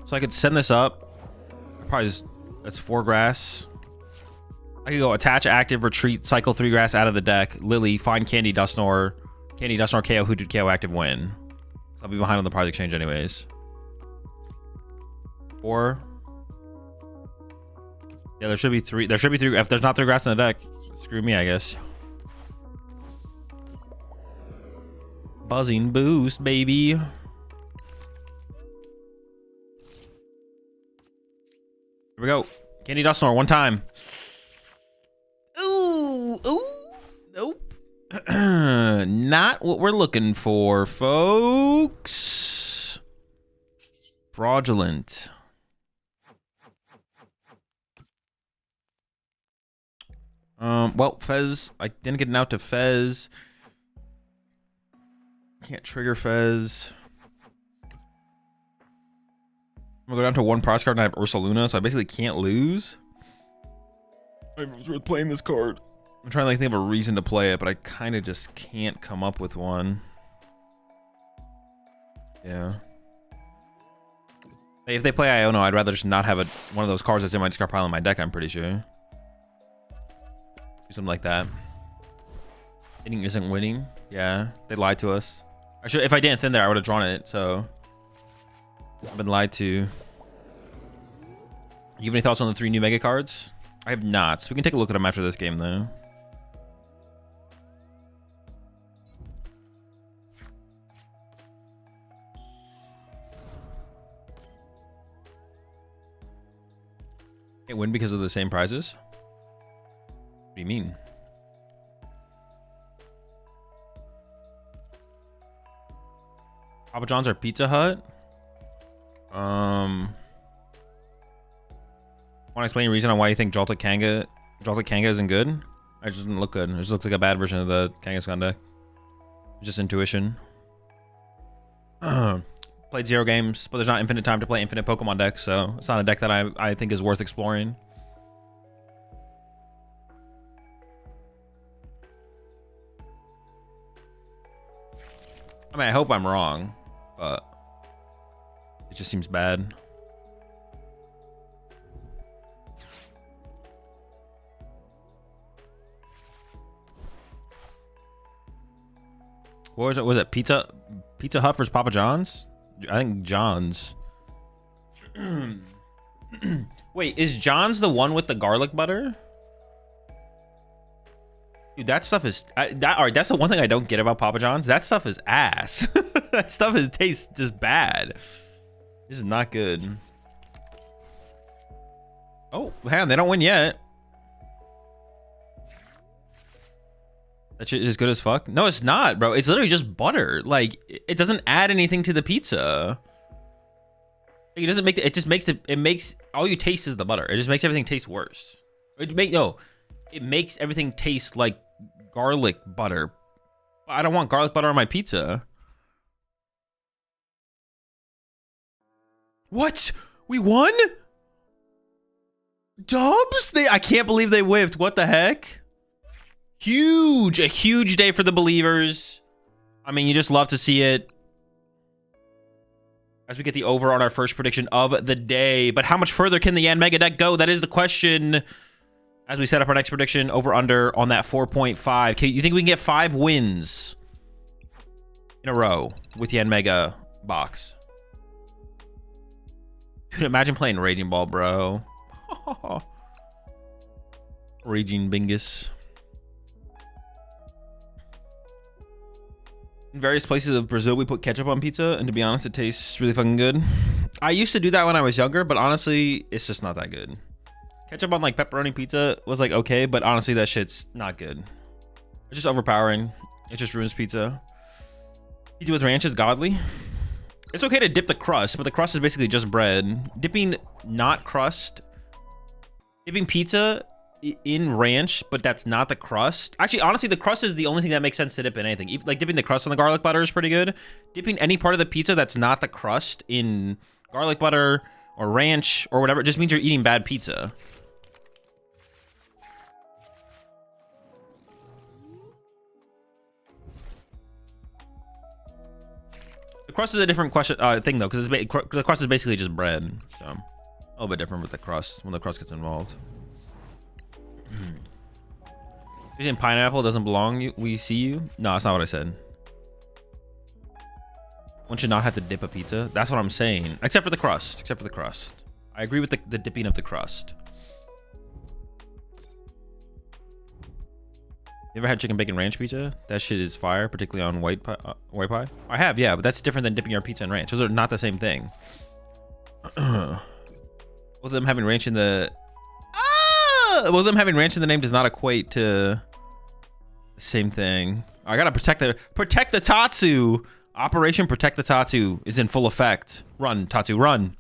so I could send this up. Probably just, that's 4 grass. I could go attach active, retreat, cycle 3 grass out of the deck, Lily, find Candy Dusknoir, KO, who did KO active, win. I'll be behind on the prize exchange anyways. Or yeah, there should be 3. There should be 3. If there's not 3 grass in the deck, screw me, I guess. Buzzing boost, baby. Here we go. Candy Dusknoir, 1 time. Ooh, nope. Not what we're looking for, folks. Fraudulent. Well, Fez, I didn't get an out to Fez. Can't trigger Fez. I'm gonna go down to 1 prize card and I have Ursaluna, so I basically can't lose. I was worth playing this card. I'm trying to like think of a reason to play it, but I kind of just can't come up with one. Yeah. Hey, if they play Iono, I'd rather just not have one of those cards that's in my discard pile in my deck, I'm pretty sure. Do something like that. Hitting isn't winning. Yeah, they lied to us. I should, if I didn't thin there, I would have drawn it, so I've been lied to. You have any thoughts on the 3 new mega cards? I have not, so we can take a look at them after this game, though. Can't win because of the same prizes? What do you mean? Papa John's or Pizza Hut? Want to explain the reason on why you think Joltik Kanga isn't good? It just doesn't look good. It just looks like a bad version of the Kangaskhan deck. Just intuition. Played 0 games, but there's not infinite time to play infinite Pokemon decks, so it's not a deck that I think is worth exploring. I mean, I hope I'm wrong, but it just seems bad. What was it? Was it Pizza Hut versus Papa John's? I think John's. Wait, is John's the one with the garlic butter? Dude, that stuff is all right. That's the one thing I don't get about Papa John's. That stuff is ass. That stuff tastes just bad. This is not good. Oh, hang on, they don't win yet. That shit is good as fuck. No, it's not, bro. It's literally just butter. Like, it doesn't add anything to the pizza. It doesn't make it just makes it makes all you taste is the butter. It just makes everything taste worse. It makes everything taste like garlic butter. I don't want garlic butter on my pizza. What? We won? Dubs? I can't believe they whipped. What the heck? Huge. A huge day for the believers. I mean, you just love to see it. As we get the over on our first prediction of the day. But how much further can the Yan Mega deck go? That is the question. As we set up our next prediction, over under on that 4.5. You think we can get 5 wins in a row with Yan Mega box? Dude, imagine playing Raging Ball, bro. Raging Bingus. In various places of Brazil, we put ketchup on pizza, and to be honest, it tastes really fucking good. I used to do that when I was younger, but honestly, it's just not that good. Ketchup on like pepperoni pizza was like okay, but honestly, that shit's not good. It's just overpowering. It just ruins pizza. Pizza with ranch is godly. It's okay to dip the crust, but the crust is basically just bread. Dipping not crust. Dipping pizza in ranch, but that's not the crust. Actually, honestly, the crust is the only thing that makes sense to dip in anything. Like dipping the crust on the garlic butter is pretty good. Dipping any part of the pizza that's not the crust in garlic butter or ranch or whatever, it just means you're eating bad pizza. The crust is a different thing though, because the crust is basically just bread. So a little bit different with the crust when the crust gets involved. You're saying pineapple doesn't belong? We see you? No, that's not what I said. One should not have to dip a pizza. That's what I'm saying. Except for the crust. Except for the crust. I agree with the dipping of the crust. You ever had chicken bacon ranch pizza? That shit is fire, particularly on white pie. I have, yeah, but that's different than dipping your pizza in ranch. Those are not the same thing. Both of them having ranch in the name does not equate to the same thing. I gotta protect the Tatsu. Operation Protect the Tatsu is in full effect. Run, Tatsu, run.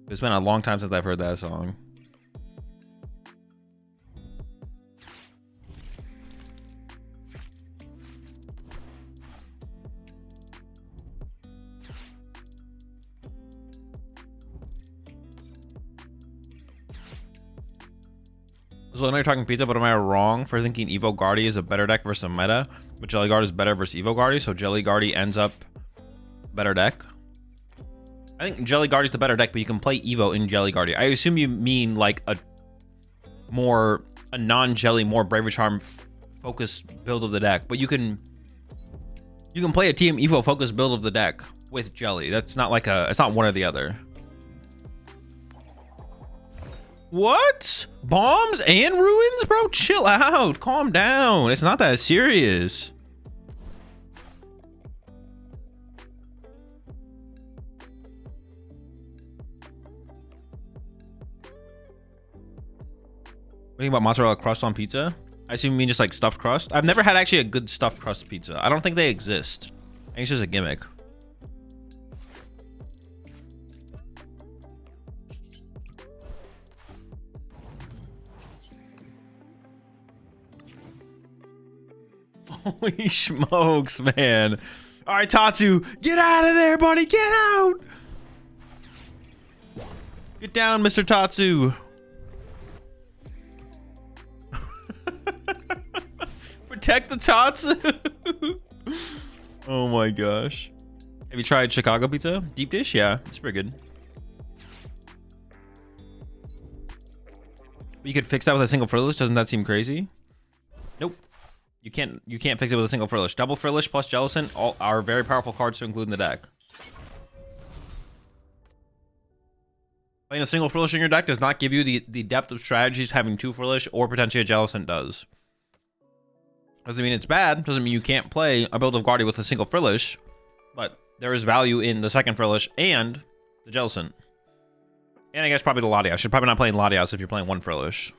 It's been a long time since I've heard that song. So I know you're talking pizza, but am I wrong for thinking Evo Guardi is a better deck versus a meta, but Jelly Guard is better versus Evo Guardi, so Jelly Guardi ends up better deck? I think Jelly Guardi is the better deck, but you can play Evo in Jelly Guardi. I assume you mean like a non-Jelly, more Bravery Charm focused build of the deck, but you can play a Team Evo focused build of the deck with Jelly. That's not like it's not one or the other. What? Bombs and ruins, bro? Chill out. Calm down. It's not that serious. What do you think about mozzarella crust on pizza? I assume you mean just like stuffed crust. I've never had actually a good stuffed crust pizza. I don't think they exist. I think it's just a gimmick. Holy smokes, man. All right, Tatsu, get out of there, buddy. Get out. Get down, Mr. Tatsu. Protect the Tatsu. Oh my gosh. Have you tried Chicago pizza? Deep dish? Yeah, it's pretty good. You could fix that with a single frillish. Doesn't that seem crazy? Nope. You can't fix it with a single frillish. Double frillish plus Jellicent all are very powerful cards to include in the deck. Playing a single frillish in your deck does not give you the depth of strategies having two frillish or potentially a Jellicent does. Doesn't mean it's bad. Doesn't mean you can't play a build of Guardi with a single frillish, but there is value in the second frillish and the Jellicent. And I guess probably the Latias. You're probably not playing Latias if you're playing one frillish.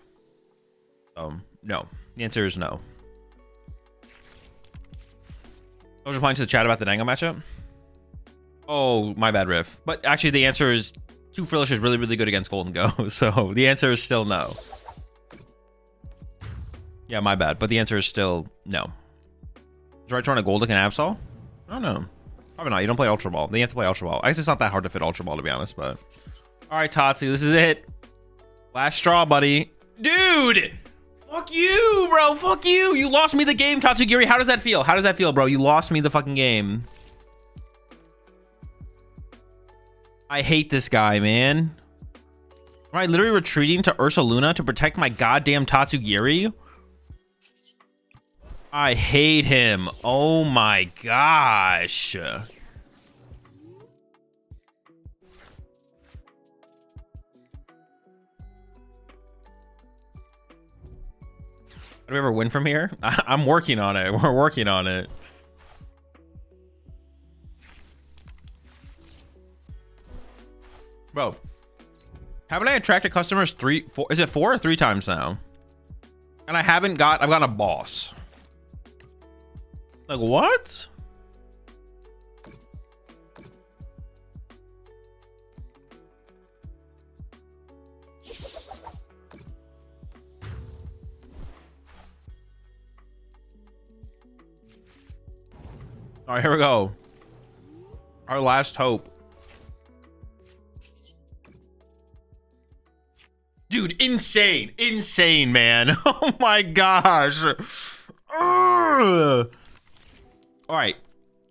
No. The answer is no. I was replying to the chat about the Dango matchup. Oh, my bad, Riff. But actually, the answer is 2 Frillish is really, really good against Golden Go. So the answer is still no. Yeah, my bad. But the answer is still no. Is right turn a Goldic and Absol? I don't know. Probably not. You don't play Ultra Ball. Then you have to play Ultra Ball. I guess it's not that hard to fit Ultra Ball, to be honest. But all right, Tatsu, this is it. Last straw, buddy. Dude! Fuck you, bro. Fuck you. You lost me the game, Tatsugiri. How does that feel? How does that feel, bro? You lost me the fucking game. I hate this guy, man. Am I literally retreating to Ursa Luna to protect my goddamn Tatsugiri? I hate him. Oh my gosh. Do we ever win from here? I'm working on it. We're working on it. Bro, haven't I attracted customers 4, is it 4 or 3 times now? And I've got a boss. Like, what? All right, here we go. Our last hope. Dude, insane. Insane, man. Oh my gosh. Ugh. All right.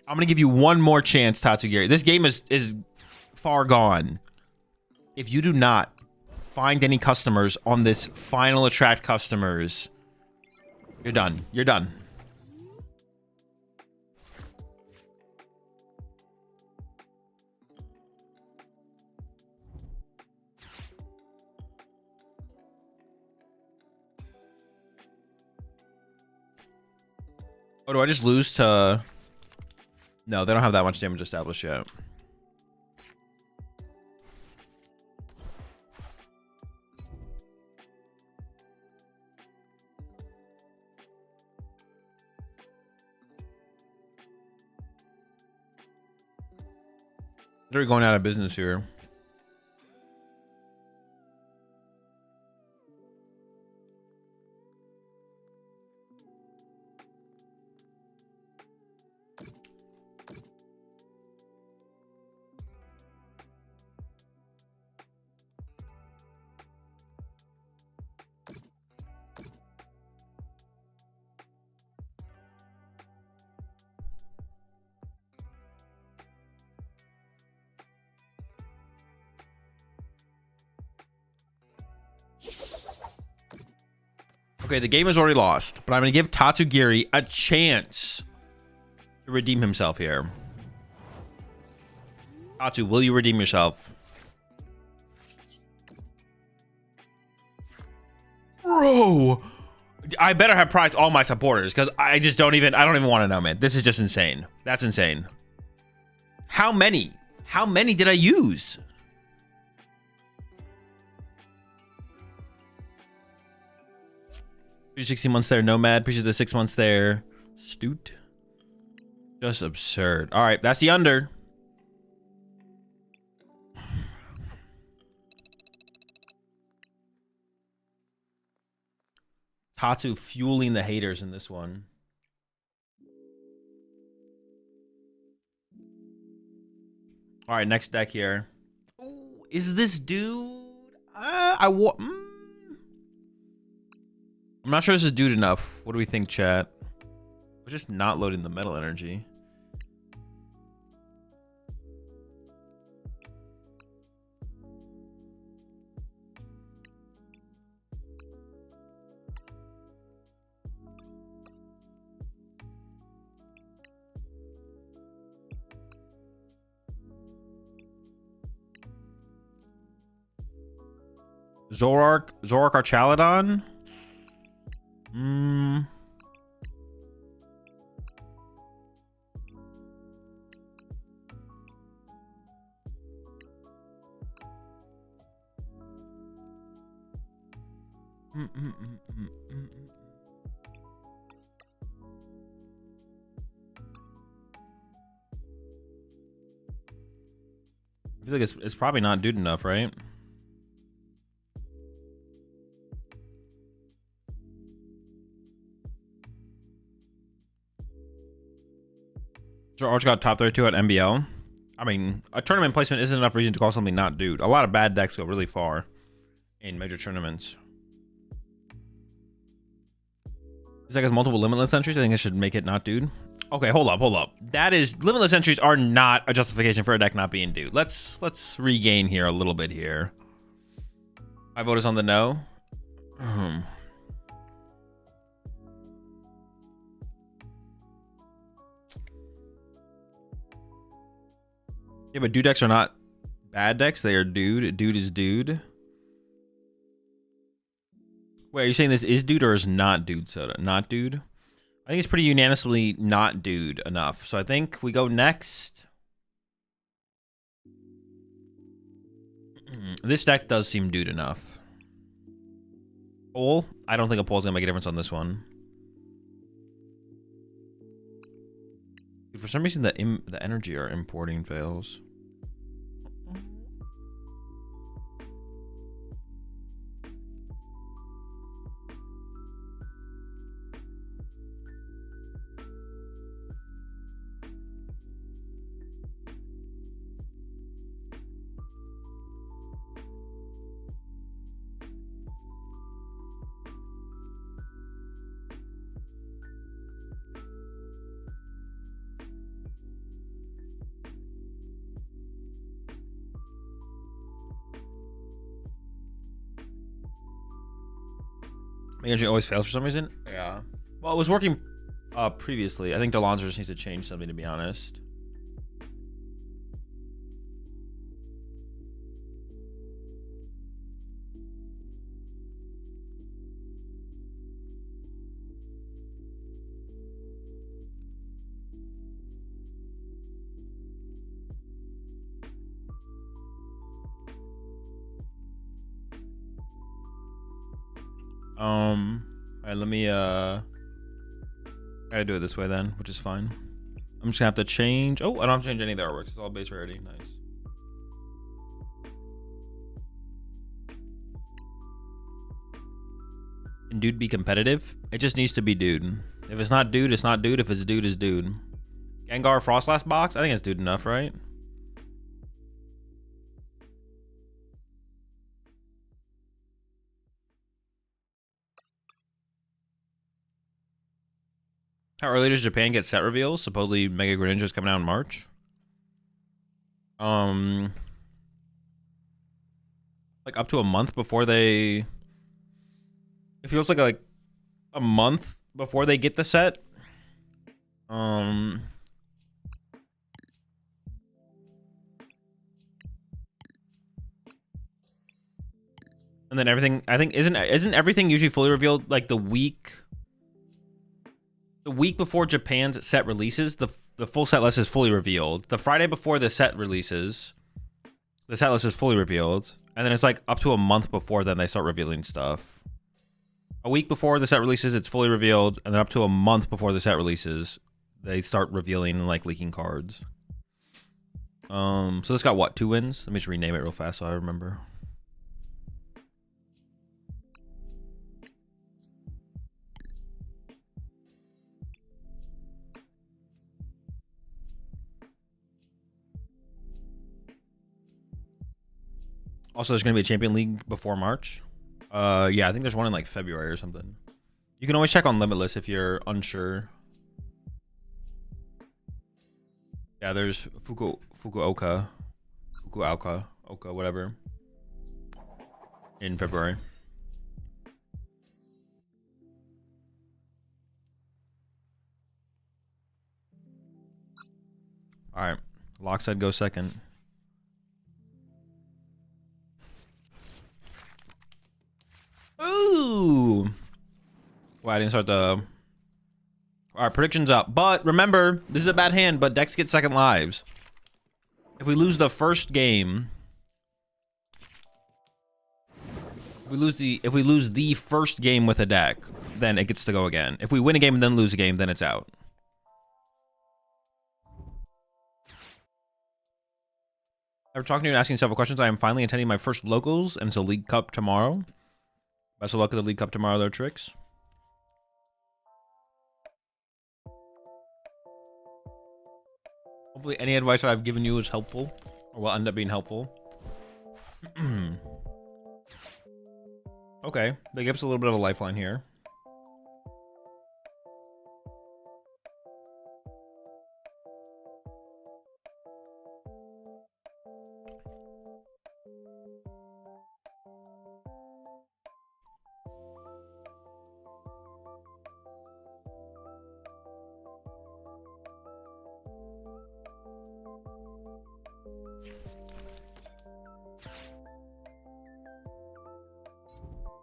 I'm going to give you one more chance, Tatsugiri. This game is far gone. If you do not find any customers on this final attract customers, you're done. You're done. Oh, do I just lose to... No, they don't have that much damage established yet. They're going out of business here. Okay, the game is already lost, but I'm going to give Tatsugiri a chance to redeem himself here. Tatsu, will you redeem yourself? Bro, I better have prized all my supporters because I don't even want to know, man. This is just insane. That's insane. How many? How many did I use? 16 months there, Nomad. Appreciate the 6 months there. Stoot. Just absurd. All right, that's the under. Tatsu fueling the haters in this one. All right, next deck here. Ooh, is this dude? I'm not sure this is dude enough. What do we think, chat? We're just not loading the metal energy. Zoroark Archaladon? feel like it's probably not dude enough, right? Arch got top 32 at MBL. I mean, a tournament placement isn't enough reason to call something not dude. A lot of bad decks go really far in major tournaments. This deck has multiple limitless entries. I think I should make it not dude. Okay, hold up. That is, limitless entries are not a justification for a deck not being dude. Let's regain here a little bit here. My vote is on the no. Yeah, but dude decks are not bad decks. They are dude. Dude is dude. Wait, are you saying this is dude or is not dude soda? Not dude? I think it's pretty unanimously not dude enough. So I think we go next. This deck does seem dude enough. Pole? I don't think a pole's gonna make a difference on this one. For some reason, the energy or importing fails. Energy always fails for some reason. Yeah. Well, it was working previously. I think Delonzo just needs to change something, to be honest. Alright, let me gotta do it this way then, which is fine. I'm just gonna have to change. Oh, I don't have to change any of the artworks. It's all base rarity. Nice. Can dude be competitive? It just needs to be dude. If it's not dude, it's not dude. If it's dude, it's dude. Gengar Frostlast box? I think it's dude enough, right? How early does Japan get set reveals? Supposedly Mega Greninja is coming out in March. Like up to a month before they... It feels like a month before they get the set. And then everything, I think, isn't everything usually fully revealed like the week before Japan's set releases? The full set list is fully revealed. The Friday before the set releases, the set list is fully revealed, and then it's like up to a month before then they start revealing stuff. A week before the set releases, it's fully revealed, and then up to a month before the set releases, they start revealing and like leaking cards. So this got what, 2 wins? Let me just rename it real fast so I remember. Also, there's going to be a Champion League before March. Yeah, I think there's one in like February or something. You can always check on Limitless if you're unsure. Yeah, there's Fukuoka, whatever, in February. All right, Lock said go second. Ooh. Well, I didn't start the... All right, predictions up. But remember, this is a bad hand, but decks get second lives. If we lose the first game... If we lose the first game with a deck, then it gets to go again. If we win a game and then lose a game, then it's out. After talking to you and asking several questions, I am finally attending my first locals, and it's a League Cup tomorrow. Best of luck at the League Cup tomorrow, though, Tricks. Hopefully any advice I've given you is helpful, or will end up being helpful. Okay, they give us a little bit of a lifeline here.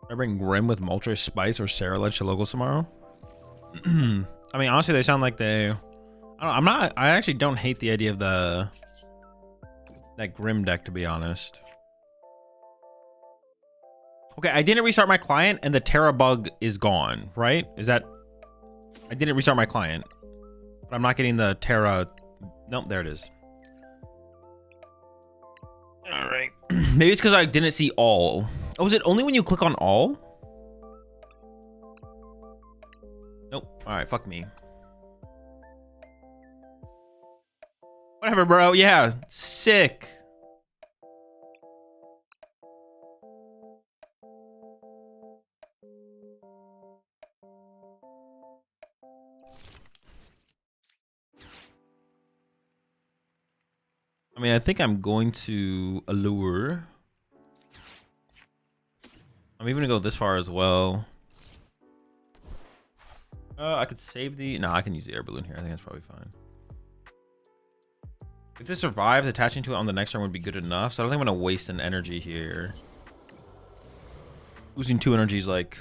I bring Grim with Moltres, Spice, or Saraledge to locals tomorrow. I mean, honestly, they sound like they. I actually don't hate the idea of that Grim deck, to be honest. Okay, I didn't restart my client, and the Terra bug is gone. Right? Is that? I didn't restart my client, but I'm not getting the Terra. Nope, there it is. All right. Maybe it's because I didn't see all. Oh, is it only when you click on all? Nope. All right, fuck me. Whatever, bro. Yeah, sick. I mean, I think I'm going to allure. I'm even gonna go this far as well. I could save the. No, I can use the air balloon here. I think that's probably fine. If this survives, attaching to it on the next turn would be good enough. So I don't think I'm gonna waste an energy here. Losing 2 energy is like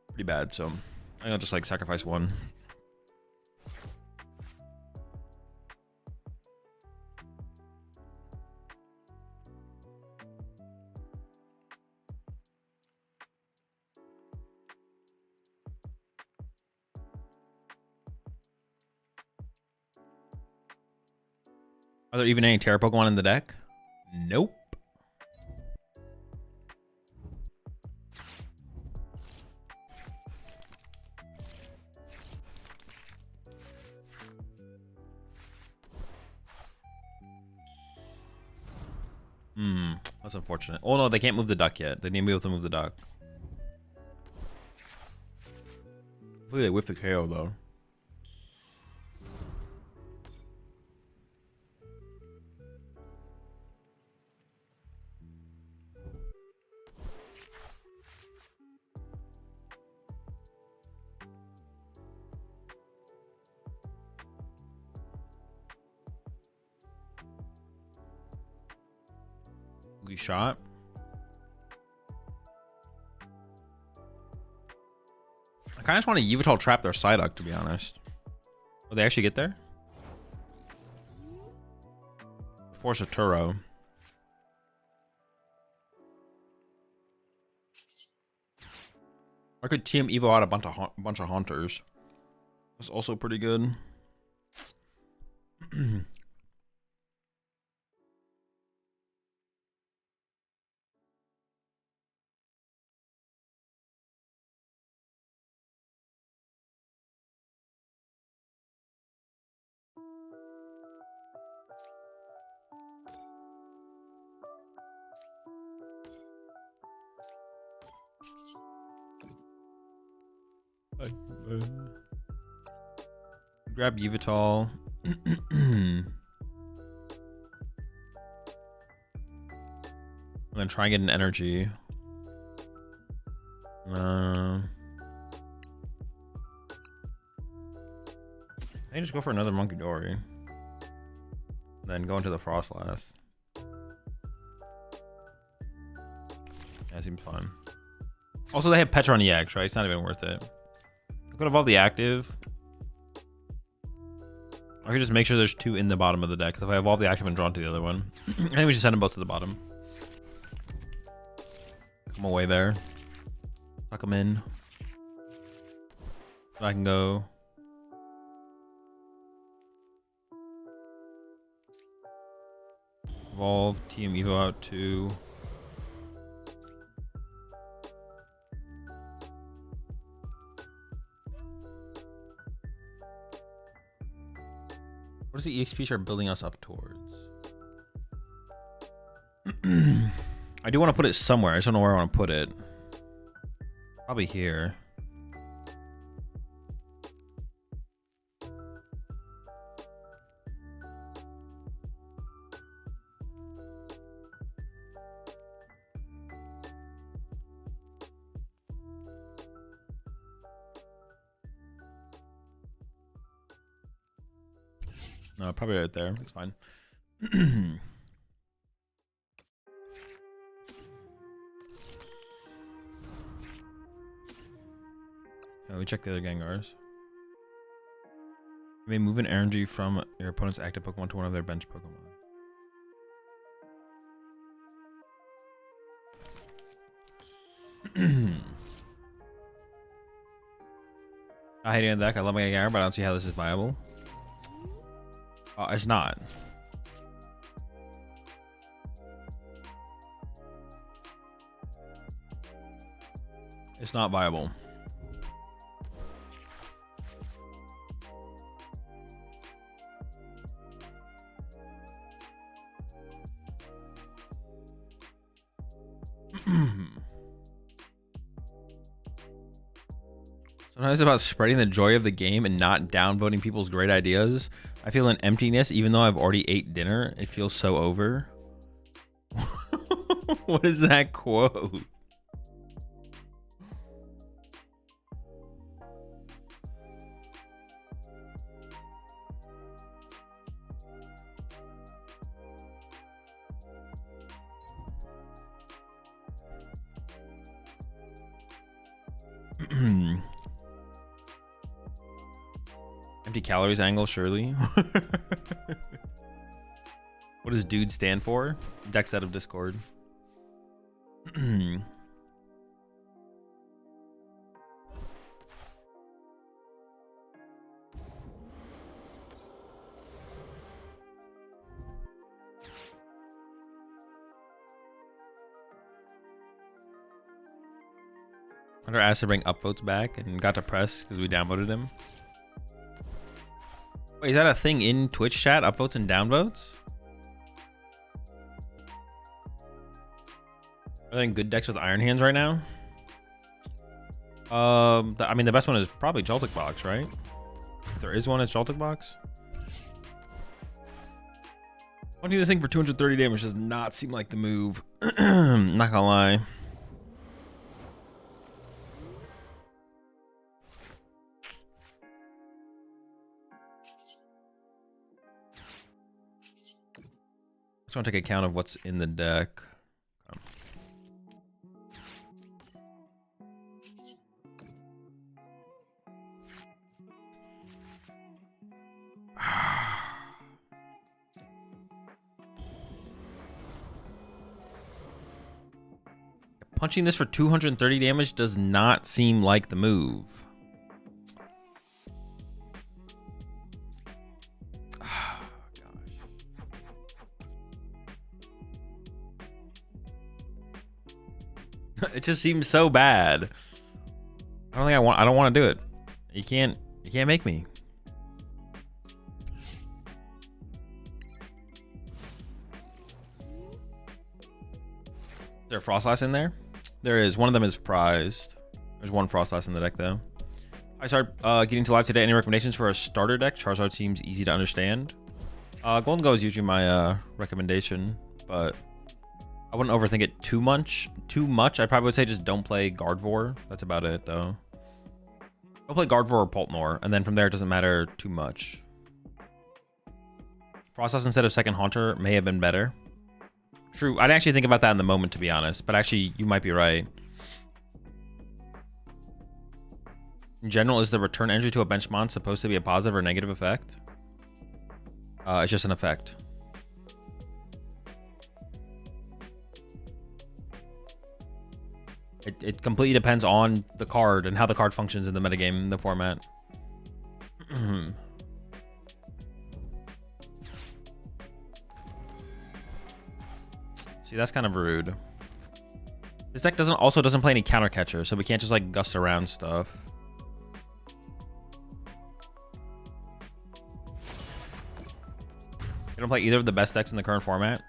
pretty bad. So I think I'll just like sacrifice 1. Are there even any Terra Pokemon in the deck? Nope. That's unfortunate. Oh no, they can't move the duck yet. They need to be able to move the duck. Hopefully they whiff the KO though. Shot. I kind of just want to Yveltal trap their Psyduck, to be honest. Will they actually get there? Force a Turo. I could TM Evo out a bunch of Haunters. That's also pretty good. Grab Yveltal. And then try and get an energy. I think just go for another Monkey Dory. Then go into the Frostlass. That seems fine. Also, they have Petron EX, right? It's not even worth it. I could evolve the active. I could just make sure there's 2 in the bottom of the deck. If I evolve the active and draw to the other one, I think we should send them both to the bottom. Come away there. Tuck them in. So I can go. Evolve, TM Evo out 2. What is the EXP chart building us up towards? I do want to put it somewhere. I just don't know where I want to put it. Probably here. No, probably right there. It's fine. Let me check the other Gengars. You may move an energy from your opponent's active Pokemon to one of their bench Pokemon. Not hating on the deck. I love my Gengar, but I don't see how this is viable. It's not. It's not viable. Sometimes it's about spreading the joy of the game and not downvoting people's great ideas. I feel an emptiness even though I've already ate dinner. It feels so over. What is that quote? Empty calories angle, surely. What does dude stand for? Dex out of Discord. Hunter asked to bring upvotes back and got depressed because we downvoted him. Wait, is that a thing in Twitch chat? Upvotes and downvotes? Are they in good decks with Iron Hands right now? I mean, the best one is probably Joltik Box, right? If there is one, it's Joltik Box. Punching this thing for 230 damage does not seem like the move. Not gonna lie. Just want to take account of what's in the deck. Punching this for 230 damage does not seem like the move. It just seems so bad. I don't want to do it. You can't make me. Is there a Frostlass in there? There is. One of them is prized. There's one Frostlass in the deck though. I started getting to live today. Any recommendations for a starter deck? Charizard seems easy to understand. Golden Go is usually my recommendation, but I wouldn't overthink it too much. I probably would say just don't play Gardevoir. That's about it, though. Don't play Gardevoir or Poltnor, and then from there it doesn't matter too much. Frostlass instead of second Haunter may have been better. True. I'd actually think about that in the moment, to be honest. But actually, you might be right. In general, is the return energy to a bench mon supposed to be a positive or negative effect? It's just an effect. It completely depends on the card and how the card functions in the metagame, in the format. See, that's kind of rude. This deck doesn't play any counter catcher, so we can't just like gust around stuff. You don't play either of the best decks in the current format.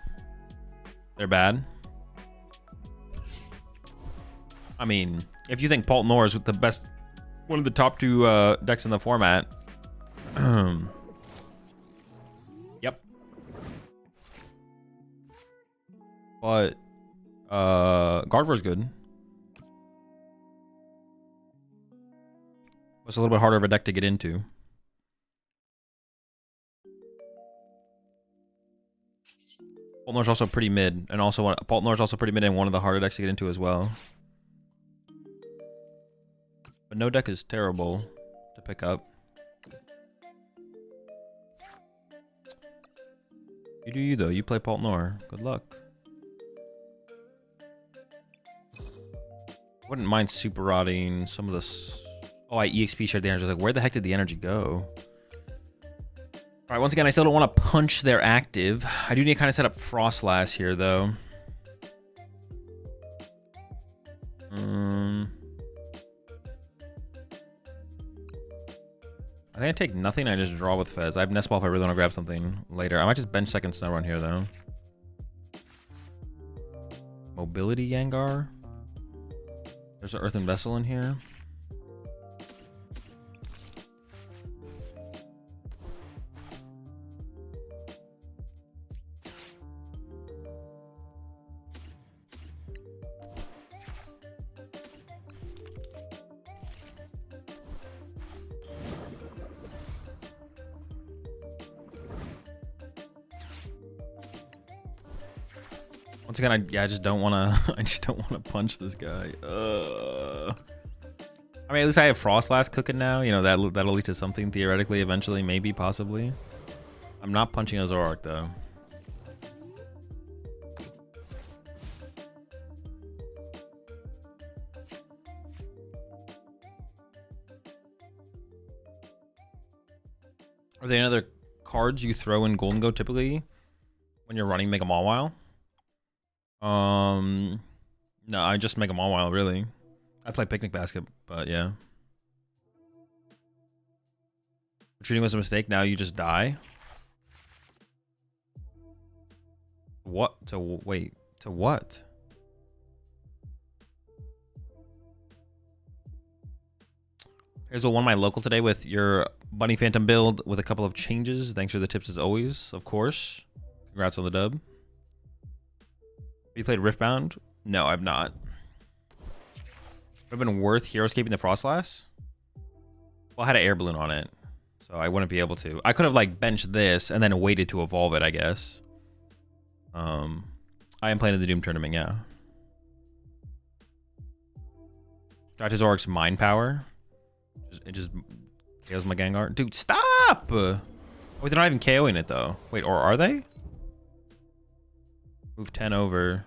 They're bad. I mean, if you think Palt Nor is the best, one of the top 2 decks in the format. Yep. But Gardevoir's good. It's a little bit harder of a deck to get into. Palt Nor's also pretty mid, and also Palt Nor's also pretty mid and one of the harder decks to get into as well. But no deck is terrible to pick up. You do you though. You play Palt Nor. Good luck. Wouldn't mind super rotting some of this. Oh, I EXP shared the energy. I was like, where the heck did the energy go? All right, once again, I still don't want to punch their active. I do need to kind of set up Frostlass here, though. I think I take nothing. I just draw with Fez. I have Nest Ball if I really want to grab something later. I might just bench second Snow Run here, though. Mobility Gengar. There's an Earthen Vessel in here. Once again, I just don't want to. I just don't want to punch this guy. I mean, at least I have Frostlass cooking now. You know that'll lead to something theoretically, eventually, maybe, possibly. I'm not punching a Zoroark though. Are there any other cards you throw in Golden Go typically when you're running Mega Mawile? No, I just make them all wild, really. I play Picnic Basket, but yeah. Retreating was a mistake, now you just die? What? Wait, to what? Here's one of my local today with your Bunny Phantom build with a couple of changes. Thanks for the tips as always, of course. Congrats on the dub. Have you played Riftbound? No, I've not. Would have been worth Heroescaping the Frostlass? Well, I had an air balloon on it, so I wouldn't be able to. I could have like benched this and then waited to evolve it, I guess. I am playing in the Doom tournament, yeah. Zoroark's Mind Power. It just KOs my Gengar. Dude, stop! Wait, they're not even KOing it though. Wait, or are they? Move 10 over.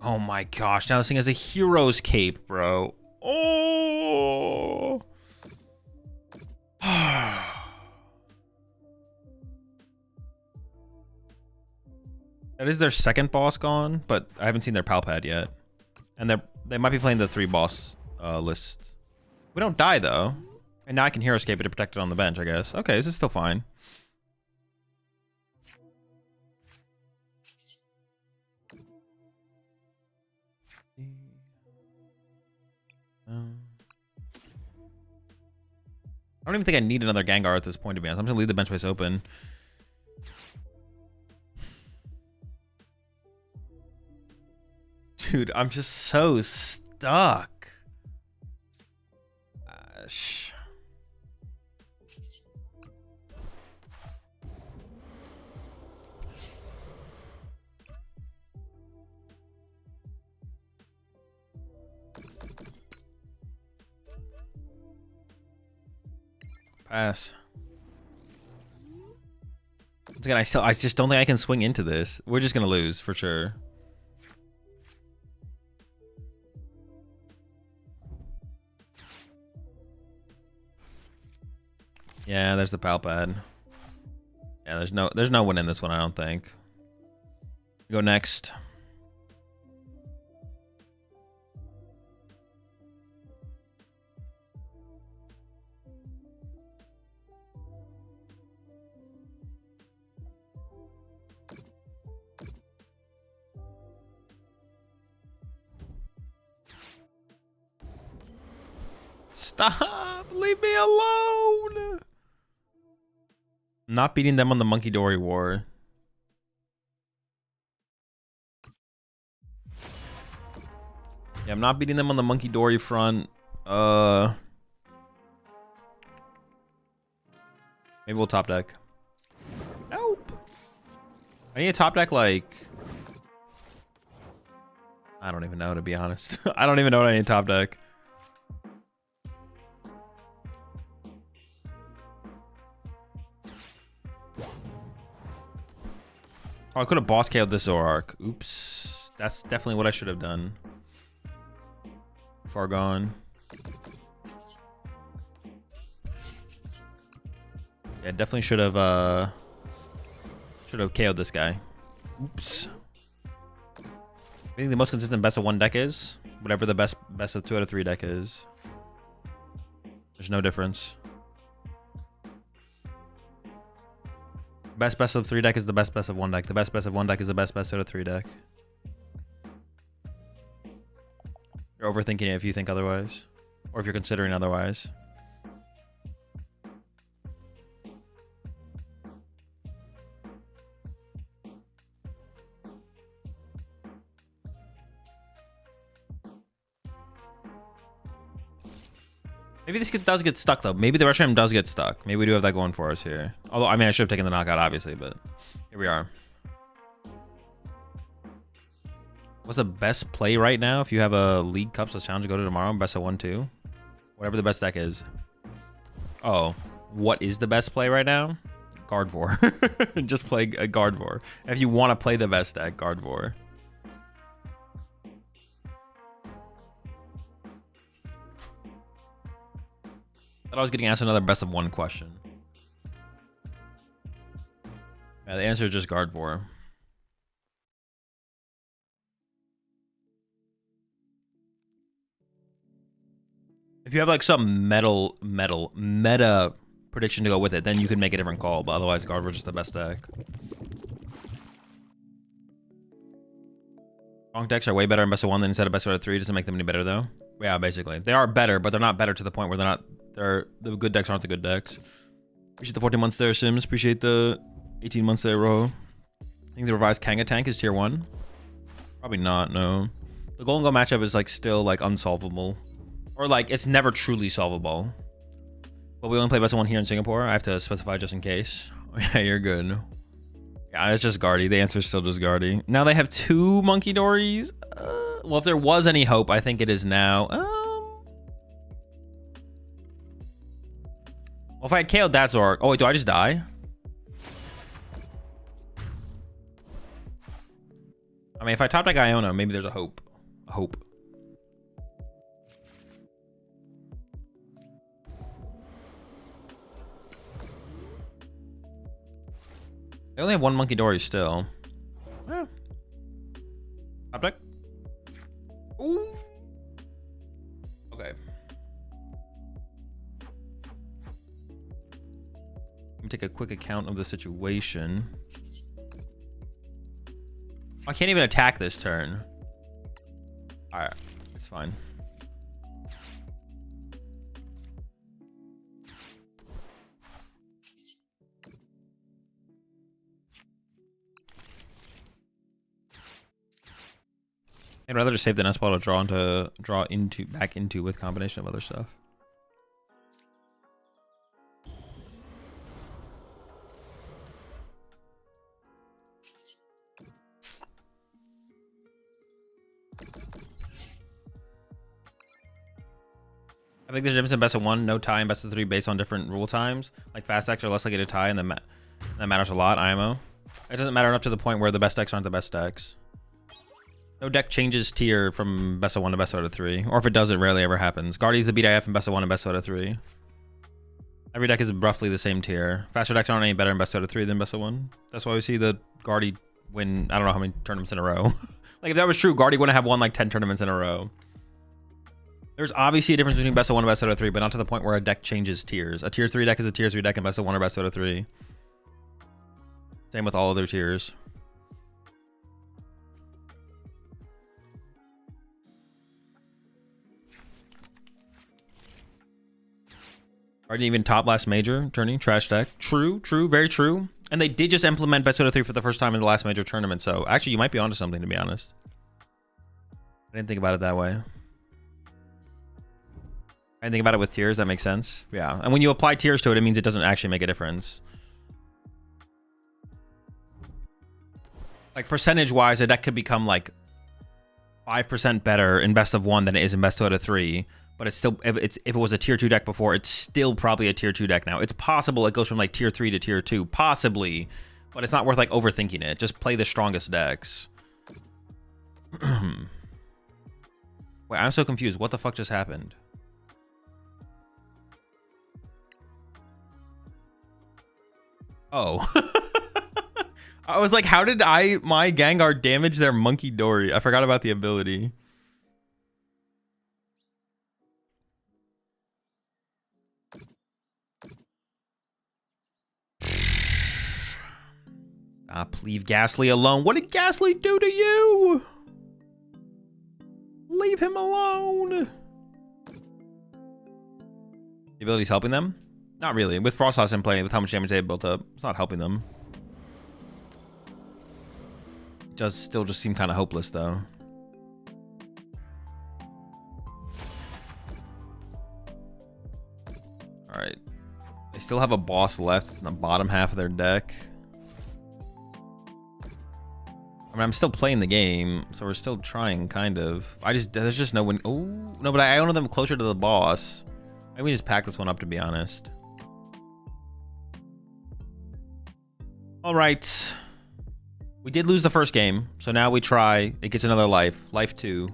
Oh my gosh, now this thing has a Hero's Cape, bro. Oh! That is their second boss gone, but I haven't seen their pal pad yet. And they might be playing the 3 boss list. We don't die though. And now I can Heroescape it to protect it on the bench, I guess. Okay, this is still fine. I don't even think I need another Gengar at this point, to be honest. I'm just gonna leave the bench space open. Dude, I'm just so stuck. Pass. Once again, I just don't think I can swing into this. We're just gonna lose for sure. Yeah, there's the pal pad. Yeah, there's no win in this one, I don't think. Go next. Stop! Leave me alone! I'm not beating them on the Monkey Dory War. Yeah, I'm not beating them on the Monkey Dory front. Maybe we'll top deck. Nope. I need a top deck like... I don't even know, to be honest. I don't even know what I need top deck. Oh, I could have boss KO'd this Zoroark. Oops. That's definitely what I should have done. Far gone. Yeah, definitely should have KO'd this guy. Oops. I think the most consistent best of 1 deck is whatever the best of 2 out of 3 deck is. There's no difference. Best of 3 deck is the best of 1 deck. The best of 1 deck is the best out of 3 deck. You're overthinking it if you think otherwise, or if you're considering otherwise. Maybe this does get stuck, though. Maybe the Reshiram does get stuck. Maybe we do have that going for us here. Although, I mean, I should have taken the knockout, obviously, but here we are. What's the best play right now? If you have a League Cups, let's challenge to go to tomorrow. Best of 1, 2. Whatever the best deck is. Oh, what is the best play right now? Gardevoir. Just play a Gardevoir. If you want to play the best deck, Gardevoir. I thought I was getting asked another best of 1 question. Yeah, the answer is just Gardevoir. If you have like some meta prediction to go with it, then you can make a different call. But otherwise, Gardevoir is just the best deck. Strong decks are way better in best of 1 than instead of best out of 3. Doesn't make them any better though. Yeah, basically they are better, but they're not better to the point where they're not. The good decks aren't the good decks. Appreciate the 14 months there, Sims. Appreciate the 18 months there, Ro. I think the revised Kanga tank is tier 1. Probably not. No. The Golden Go matchup is like still like unsolvable. Or like it's never truly solvable. But we only play best of 1 here in Singapore. I have to specify just in case. Yeah, you're good. Yeah, it's just Guardy. The answer is still just Guardy. Now they have 2 Monkey Dories. Well, if there was any hope, I think it is now. Well, if I had KO'd that Zoroark. Oh wait, do I just die? I mean, if I top deck Iona, maybe there's a hope. A hope. I only have 1 Monkey Dory still. Yeah. Top deck. Ooh. Okay. Let me take a quick account of the situation. I can't even attack this turn. Alright, it's fine. I'd rather just save the Nest Ball to draw back into with combination of other stuff. I think there's a difference in best of 1, no tie, and best of 3 based on different rule times. Like fast decks are less likely to tie, and that matters a lot. IMO. It doesn't matter enough to the point where the best decks aren't the best decks. No deck changes tier from best of 1 to best out of 3. Or if it does, it rarely ever happens. Guardy's the beat IF in best of 1 and best out of 3. Every deck is roughly the same tier. Faster decks aren't any better in best out of 3 than best of 1. That's why we see the Guardy win, I don't know how many tournaments in a row. Like, if that was true, Guardy wouldn't have won like 10 tournaments in a row. There's obviously a difference between best of 1 and best of 3, but not to the point where a deck changes tiers. A tier 3 deck is a tier 3 deck, and best of 1 or best of 3. Same with all other tiers. Already even top last major tourney, trash deck. True, very true. And they did just implement best of 3 for the first time in the last major tournament, so actually you might be onto something, to be honest. I didn't think about it that way. I didn't think about it with tiers. That makes sense. Yeah, and when you apply tiers to it, it means it doesn't actually make a difference. Like, percentage-wise, a deck could become like 5% better in best of 1 than it is in best of 3. But it's still, if it was a tier 2 deck before, it's still probably a tier 2 deck now. It's possible it goes from like tier 3 to tier 2, possibly, but it's not worth like overthinking it. Just play the strongest decks. Wait, I'm so confused. What the fuck just happened? Oh. I was like, how did my Gengar damage their Monkey Dory? I forgot about the ability. Stop, leave Ghastly alone. What did Ghastly do to you? Leave him alone. The ability's helping them? Not really. With Frosthouse in play, with how much damage they built up, it's not helping them. It does still just seem kind of hopeless, though. Alright. They still have a boss left in the bottom half of their deck. I mean, I'm still playing the game, so we're still trying, kind of. There's just no one. Oh, no, but I own them closer to the boss. Maybe we just pack this one up, to be honest. All right. We did lose the first game, so now we try. It gets another life. Life 2.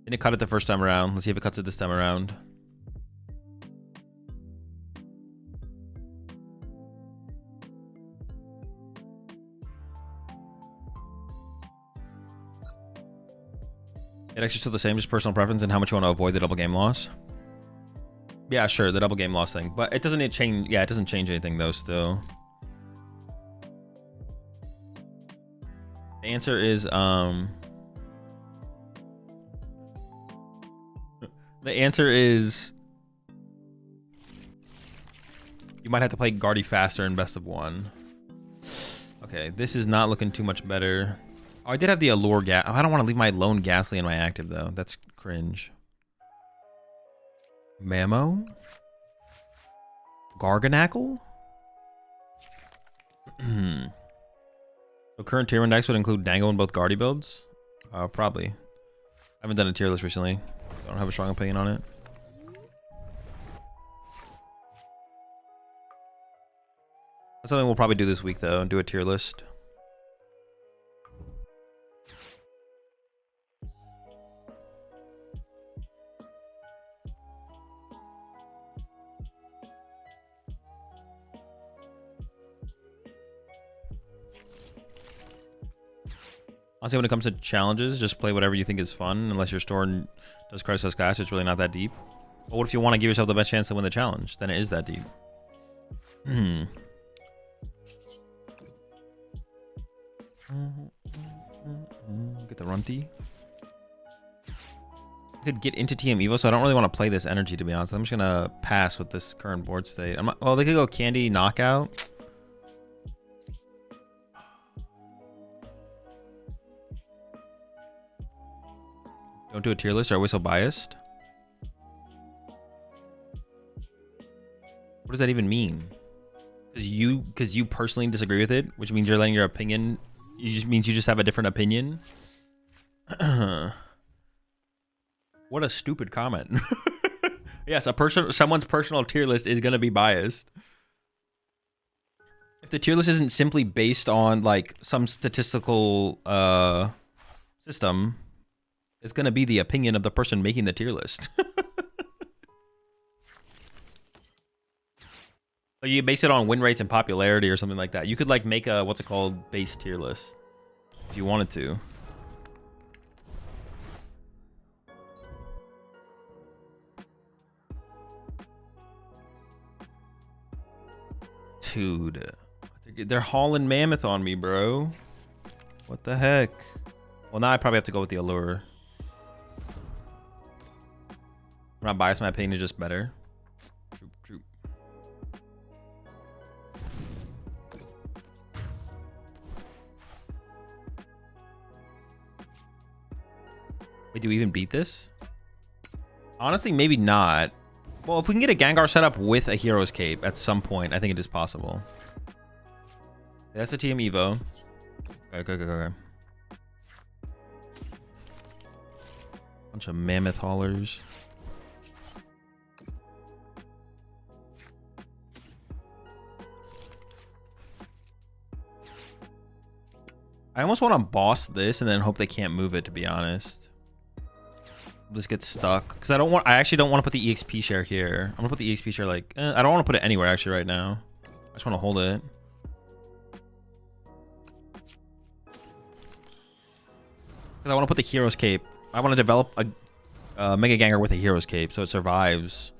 Didn't cut it the first time around. Let's see if it cuts it this time around. It actually still the same, just personal preference and how much you want to avoid the double game loss. Yeah, sure, the double game loss thing, but it doesn't change. Yeah, it doesn't change anything though. Still, the answer is the answer is you might have to play Guardy faster in best of 1. Okay, this is not looking too much better. Oh, I did have the Allure Gas. Oh, I don't want to leave my lone Ghastly in my active, though. That's cringe. Mamo? Garganackle? So current tier 1 decks would include Dango in both Guardy builds? Probably. I haven't done a tier list recently. I don't have a strong opinion on it. That's something we'll probably do this week, though. Do a tier list. Honestly, when it comes to challenges, just play whatever you think is fun. Unless your store does Crisis Clash, it's really not that deep. But what if you want to give yourself the best chance to win the challenge? Then it is that deep. Get the Runty. I could get into TM Evo, so I don't really want to play this energy, to be honest. I'm just gonna pass with this current board state. I'm not, oh, they could go Candy Knockout. Don't do a tier list. Are we so biased? What does that even mean? Because you personally disagree with it, which means you're letting your opinion. It just means you just have a different opinion. What a stupid comment. Yes, someone's personal tier list is gonna be biased. If the tier list isn't simply based on like some statistical system, it's gonna be the opinion of the person making the tier list. Like you base it on win rates and popularity or something like that. You could like make a what's it called base tier list if you wanted to. Dude, they're hauling mammoth on me, bro. What the heck? Well, now I probably have to go with the allure. I'm not biased, my opinion is just better. Troop. Wait, do we even beat this? Honestly, maybe not. Well, if we can get a Gengar setup with a Hero's Cape at some point, I think it is possible. That's the TM Evo. Okay. Bunch of mammoth haulers. I almost want to boss this and then hope they can't move it, to be honest. This gets stuck because I actually don't want to put the EXP share here. I'm gonna put the EXP share like I don't want to put it anywhere actually right now. I just want to hold it. Because I want to put the Hero's Cape. I want to develop a Mega Gengar with a Hero's Cape so it survives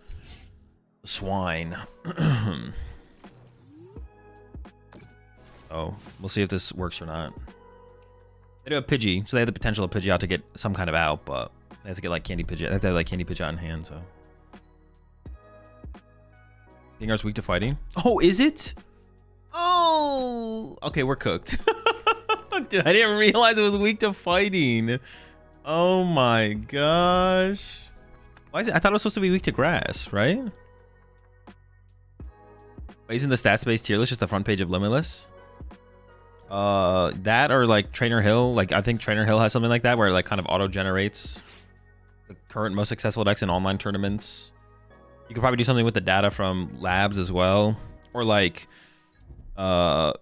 the swine. Oh, we'll see if this works or not. They do have Pidgey, so they have the potential of Pidgeot to get some kind of out, but they have to get like Candy Pidgeot. They have to have like Candy Pidgeot in hand, so. Gengar's weak to fighting. Oh, is it? Oh, okay, we're cooked. Dude, I didn't realize it was weak to fighting. Oh my gosh. Why is it? I thought it was supposed to be weak to grass, right? Wait, isn't the stats-based tier list just the front page of Limitless? That or like Trainer Hill. Like I think Trainer Hill has something like that where it like kind of auto-generates the current most successful decks in online tournaments. You could probably do something with the data from labs as well. Or like Omni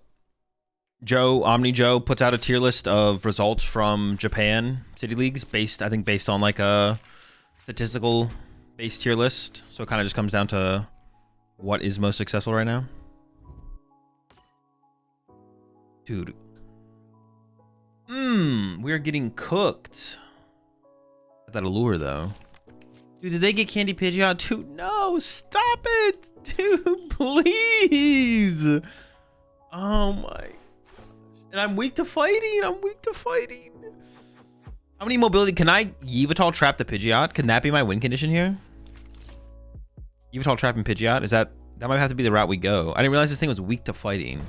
Joe puts out a tier list of results from Japan City Leagues based on like a statistical based tier list. So it kind of just comes down to what is most successful right now. Dude. We're getting cooked. That allure though. Dude, did they get Candy Pidgeot too? No, stop it. Dude, please. Oh my. And I'm weak to fighting. How many mobility can I Yveltal trap the Pidgeot? Can that be my win condition here? Yveltal trapping Pidgeot? Is that might have to be the route we go. I didn't realize this thing was weak to fighting.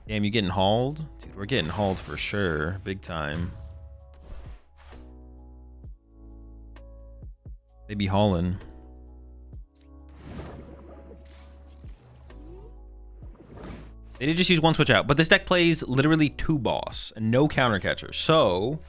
Damn, you getting hauled? Dude, we're getting hauled for sure. Big time. They be hauling. They did just use one switch out, but this deck plays literally 2 boss and no counter catcher. So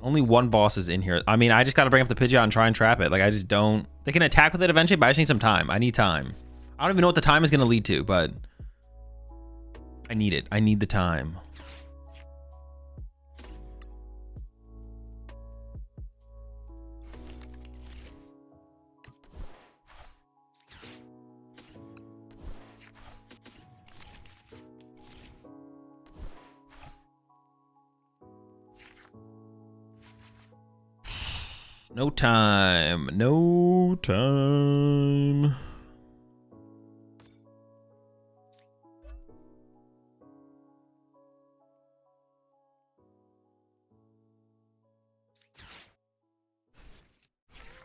only 1 boss is in here. I mean, I just got to bring up the Pidgeot and try and trap it. Like, I just don't... They can attack with it eventually, but I just need some time. I need time. I don't even know what the time is going to lead to, but I need it. I need the time. No time. No time.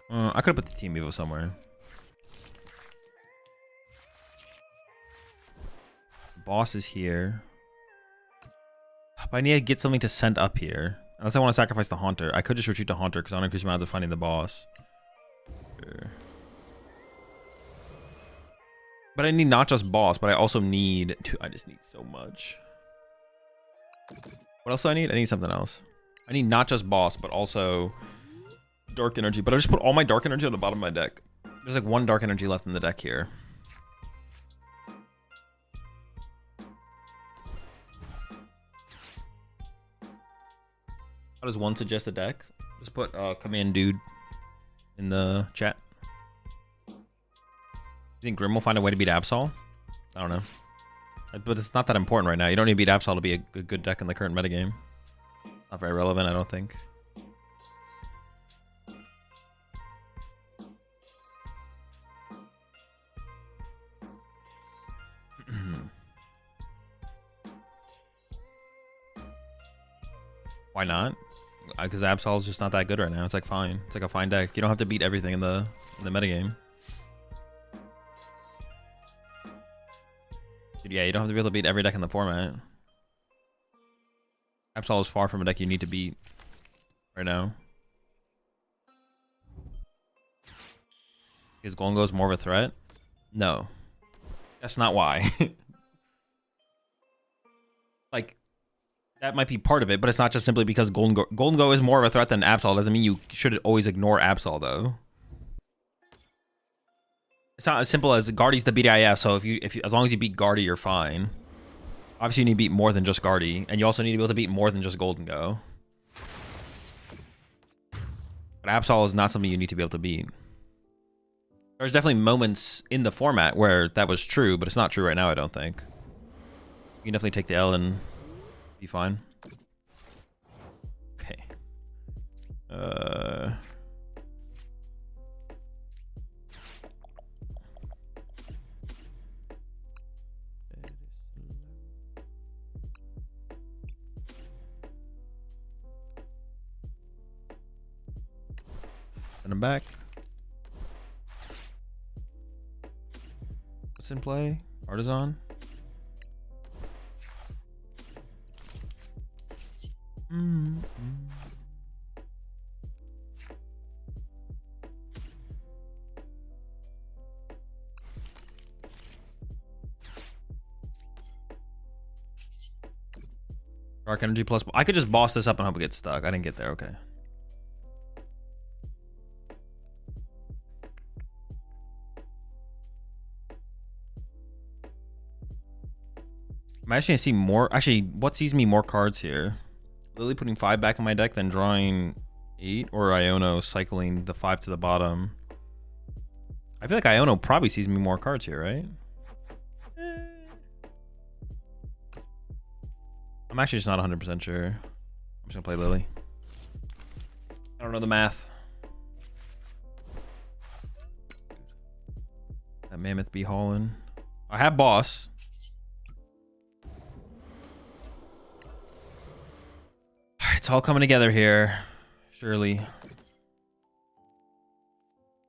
I could have put the Team Evo somewhere. Boss is here. But I need to get something to send up here. Unless I want to sacrifice the Haunter. I could just retreat to Haunter because I want to increase my odds of finding the boss. Sure. But I need not just boss, but I also need... Dude, I just need so much. What else do I need? I need something else. I need not just boss, but also dark energy. But I just put all my dark energy on the bottom of my deck. There's like 1 dark energy left in the deck here. How does one suggest a deck? Just put command dude in the chat. You think Grim will find a way to beat Absol? I don't know. But it's not that important right now. You don't need to beat Absol to be a good deck in the current metagame. Not very relevant, I don't think. Why not? Because Absol's just not that good right now. It's like fine. It's like a fine deck. You don't have to beat everything in the metagame. Dude, yeah, you don't have to be able to beat every deck in the format. Absol is far from a deck you need to beat right now. Is Golden more of a threat? No. That's not why. Like, that might be part of it, but it's not just simply because Golden Go is more of a threat than Absol. Doesn't mean you should always ignore Absol, though. It's not as simple as Guardy's the BDIF, so if you as long as you beat Guardy, you're fine. Obviously, you need to beat more than just Guardy, and you also need to be able to beat more than just Golden Go. But Absol is not something you need to be able to beat. There's definitely moments in the format where that was true, but it's not true right now, I don't think. You can definitely take the L and be fine. Okay. Send him back. What's in play? Artisan. Dark Energy plus. I could just boss this up and hope it gets stuck. I didn't get there. Okay. I'm actually gonna see more. Actually, what sees me more cards here? Lily putting 5 back in my deck, then drawing 8, or Iono cycling the 5 to the bottom. I feel like Iono probably sees me more cards here, right? I'm actually just not 100% sure. I'm just gonna play Lily. I don't know the math. That Mammoth be hauling. I have boss. Alright, it's all coming together here. Surely.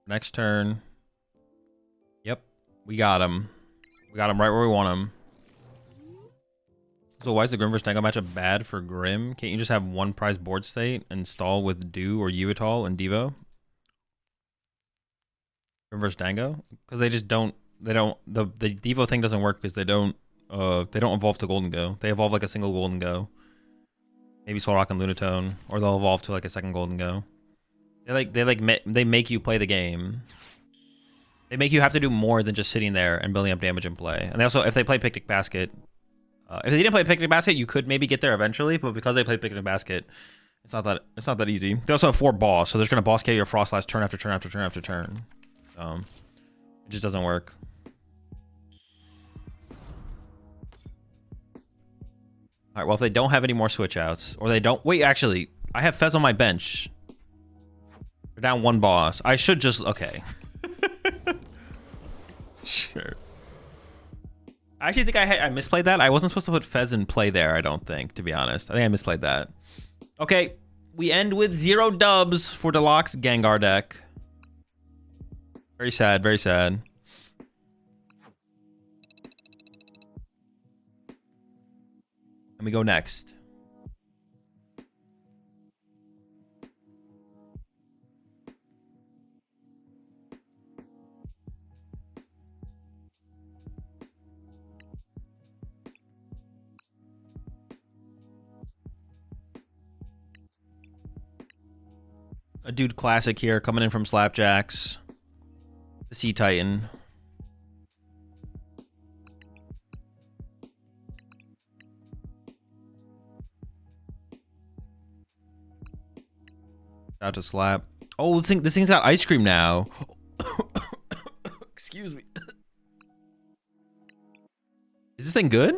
Next turn. Yep. We got him. We got him right where we want him. So why is the Grim vs. Dango matchup bad for Grim? Can't you just have one prize board state and stall with Dew or Uatol and Devo? Grim vs. Dango? Because they just don't. They don't. The Devo thing doesn't work because they don't evolve to Golden Go. They evolve like a single Golden Go. Maybe Solrock and Lunatone, or they'll evolve to like a second Golden Go. They make you play the game. They make you have to do more than just sitting there and building up damage in play. And they also, if they play Picnic Basket, if they didn't play Picnic Basket, you could maybe get there eventually. But because they play Picnic Basket, it's not that easy. They also have 4 boss, so they're just gonna boss KO your Frostlass turn after turn after turn after turn. It just doesn't work. All right, well, if they don't have any more switch outs, or they don't... Wait, actually, I have Fez on my bench. They're down 1 boss. I should just... Okay. Sure. I actually think I misplayed that. I wasn't supposed to put Fez in play there, I don't think, to be honest. I think I misplayed that. Okay, we end with 0 dubs for Deluxe Gengar deck. Very sad, very sad. And we go next. A dude classic here coming in from Slapjacks. The Sea Titan. Out to slap. Oh, this thing's got ice cream now. Excuse me. Is this thing good?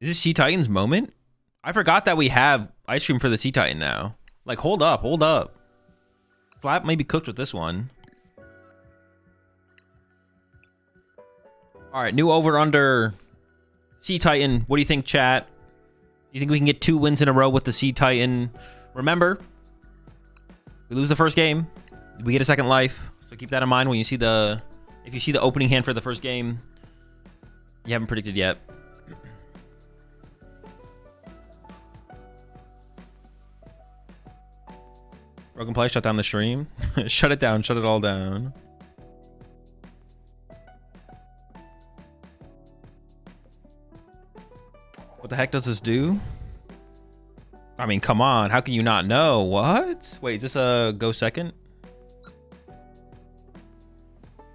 Is this Sea Titan's moment? I forgot that we have ice cream for the Sea Titan now. Like, hold up, hold up. Slap may be cooked with this one. All right, new over-under Sea Titan. What do you think, chat? Do you think we can get 2 wins in a row with the Sea Titan? Remember, we lose the first game, we get a second life. So keep that in mind when you see the... If you see the opening hand for the first game, you haven't predicted yet. Broken play, shut down the stream. Shut it down, shut it all down. What the heck does this do? I mean, come on, how can you not know? What? Wait, is this a go second? How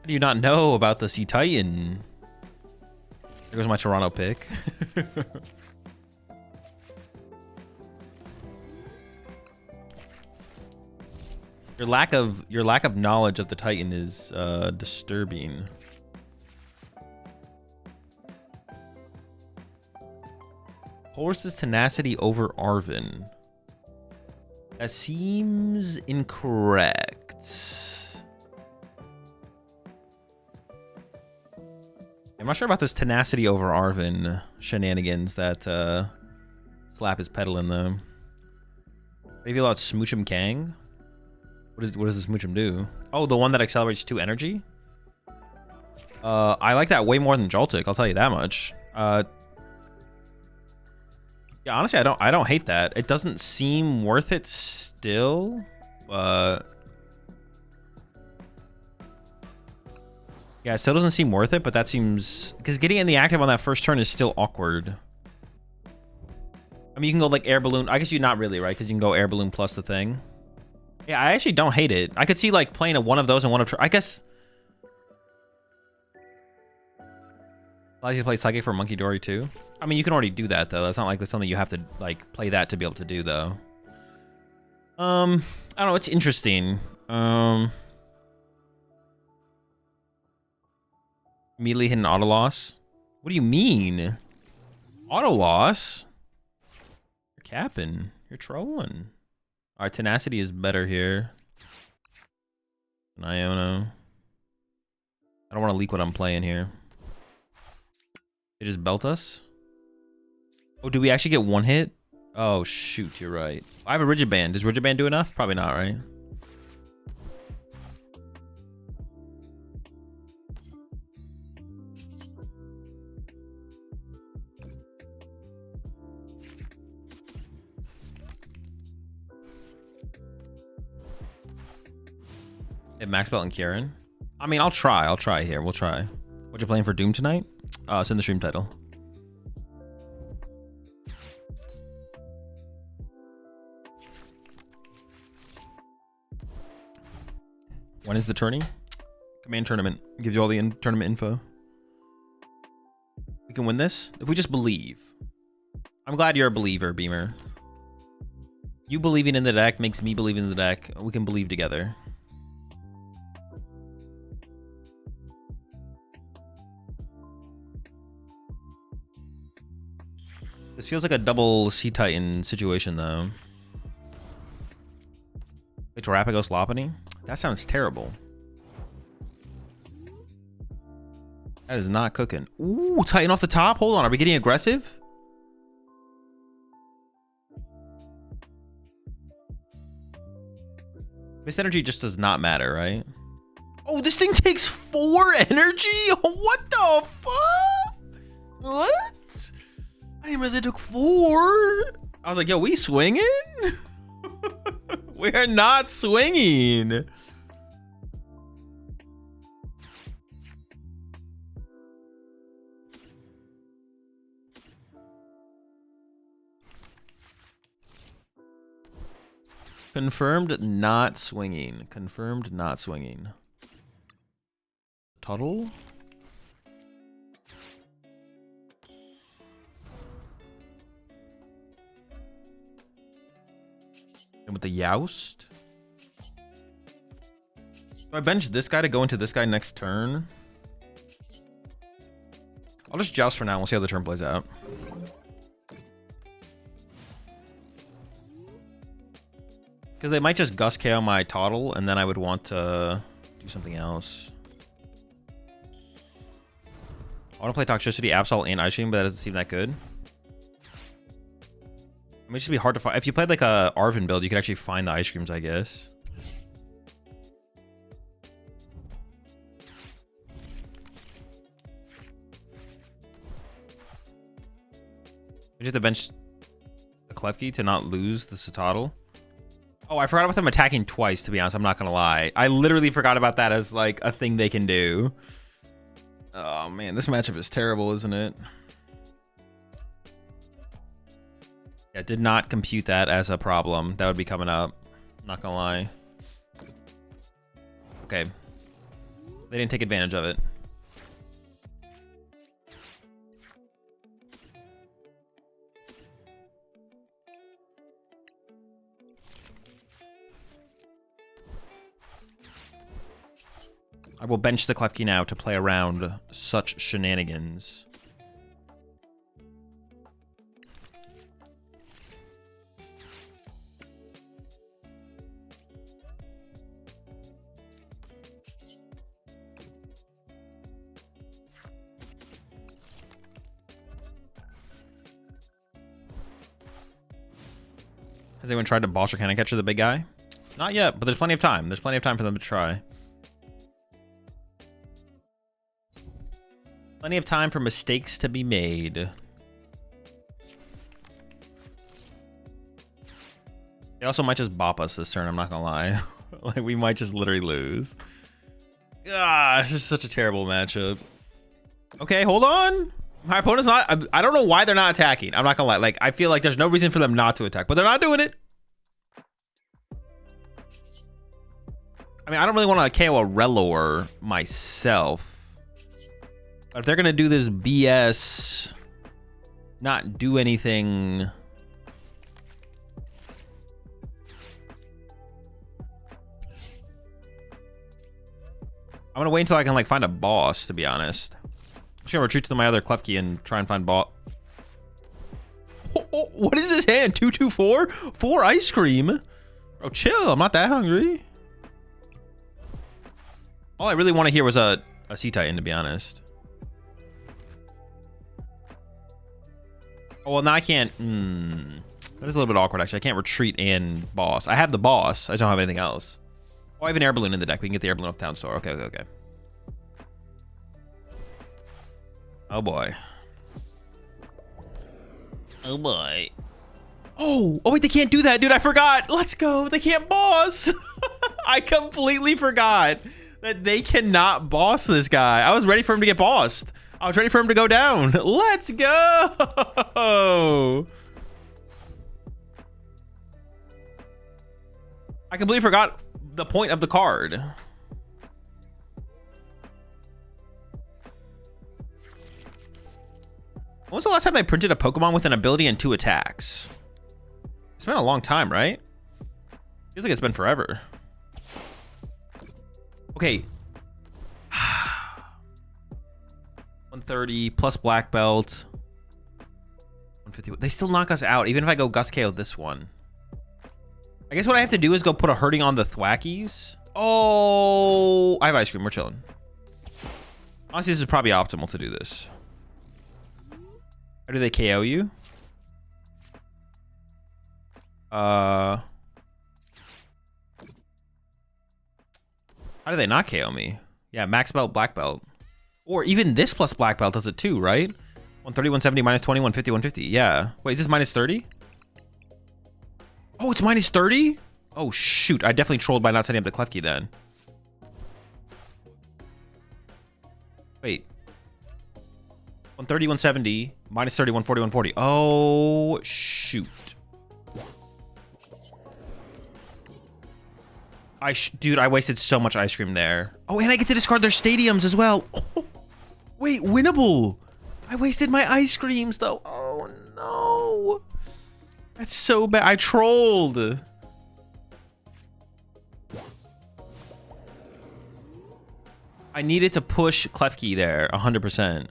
do you not know about the Sea Titan? There goes my Toronto pick. Your lack of knowledge of the Titan is disturbing. Horse's tenacity over Arvin. That seems incorrect. I'm not sure about this tenacity over Arvin shenanigans that Slap is peddling though. What do you feel about Smoochum Kang? What does this Smoochum do? Oh, the one that accelerates 2 energy? I like that way more than Joltik, I'll tell you that much. Yeah, honestly, I don't hate that. It doesn't seem worth it still, but yeah, it still doesn't seem worth it, but that seems... Because getting in the active on that first turn is still awkward. I mean, you can go like air balloon. I guess you're not really, right? Because you can go air balloon plus the thing. Yeah, I actually don't hate it. I could see like playing one of those and one of... I guess... Allows you to play Psychic for Monkey Dory too. I mean, you can already do that though. That's not like that's something you have to like play that to be able to do though. I don't know. It's interesting. Immediately hit an auto loss. What do you mean? Auto loss? You're capping. You're trolling. Our tenacity is better here. An Iono. I don't want to leak what I'm playing here. They just belt us? Oh, do we actually get 1 hit? Oh, shoot, you're right. I have a Rigid Band. Does Rigid Band do enough? Probably not, right? Hey, Max Belt and Kieran. I mean, I'll try here. We'll try. What you playing for Doom tonight? It's in the stream title. When is the tourney? Command tournament. Gives you all the tournament info. We can win this if we just believe. I'm glad you're a believer, Beamer. You believing in the deck makes me believe in the deck. We can believe together. This feels like a double Sea Titan situation, though. Wait, Terapagos Lopunny? That sounds terrible. That is not cooking. Ooh, Titan off the top? Hold on, are we getting aggressive? This energy just does not matter, right? Oh, this thing takes 4 energy? What the fuck? What? I didn't realize it took 4. I was like, yo, we swinging? We're not swinging. Confirmed not swinging. Confirmed not swinging. Tuttle? And with the Youst. Do I bench this guy to go into this guy next turn? I'll just Joust for now. We'll see how the turn plays out. Because they might just Gust KO my Toddle, and then I would want to do something else. I want to play Toxicity, Absol, and Ice Cream, but that doesn't seem that good. It might just be hard to find. If you played like a Arvin build, you could actually find the Ice Creams, I guess. You have to bench the Klefki to not lose the Citadel. Oh, I forgot about them attacking twice, to be honest. I'm not going to lie. I literally forgot about that as like a thing they can do. Oh, man. This matchup is terrible, isn't it? Yeah, did not compute that as a problem. That would be coming up. Not going to lie. Okay. They didn't take advantage of it. I will bench the Klefki now to play around such shenanigans. Has anyone tried to boss or cannon catcher the big guy? Not yet, but there's plenty of time. There's plenty of time for them to try. Plenty of time for mistakes to be made. They also might just bop us this turn, I'm not gonna lie. Like, we might just literally lose. Ah, it's just such a terrible matchup. Okay, hold on. My opponent's not... I don't know why they're not attacking. I'm not gonna lie. Like, I feel like there's no reason for them not to attack, but they're not doing it. I mean, I don't really want to KO a Relor myself. But if they're going to do this BS, not do anything... I'm going to wait until I can, like, find a boss, to be honest. I'm just going to retreat to my other Klefki and try and find boss. Oh, what is this hand? 2-2-4? 4 ice cream? Bro, chill. I'm not that hungry. All I really want to hear was a C-Titan, to be honest. Oh, well, now I can't... That is a little bit awkward, actually. I can't retreat and boss. I have the boss. I just don't have anything else. Oh, I have an air balloon in the deck. We can get the air balloon off the town store. Okay, okay, okay. Oh, boy. Oh, boy. Oh, wait, they can't do that, dude. I forgot. Let's go. They can't boss. I completely forgot that they cannot boss this guy. I was ready for him to get bossed. I was ready for him to go down. Let's go. I completely forgot the point of the card. When was the last time I printed a Pokemon with an ability and 2 attacks? It's been a long time, right? Feels like it's been forever. Okay. 130 plus black belt. 150. They still knock us out, even if I go Gust KO this one. I guess what I have to do is go put a hurting on the Thwackies. Oh, I have ice cream. We're chilling. Honestly, this is probably optimal to do this. How do they KO you? How do they not KO me? Yeah, max belt, black belt. Or even this plus black belt does it too, right? 130, 170, minus 20, 150, 150. Yeah. Wait, is this minus 30? Oh, it's minus 30? Oh, shoot. I definitely trolled by not setting up the Klefki then. Wait. 130, 170, minus 30, 140, 140. Oh, shoot. Dude, I wasted so much ice cream there. Oh, and I get to discard their stadiums as well. Oh, wait, winnable. I wasted my ice creams, though. Oh, no. That's so bad. I trolled. I needed to push Klefki there 100%.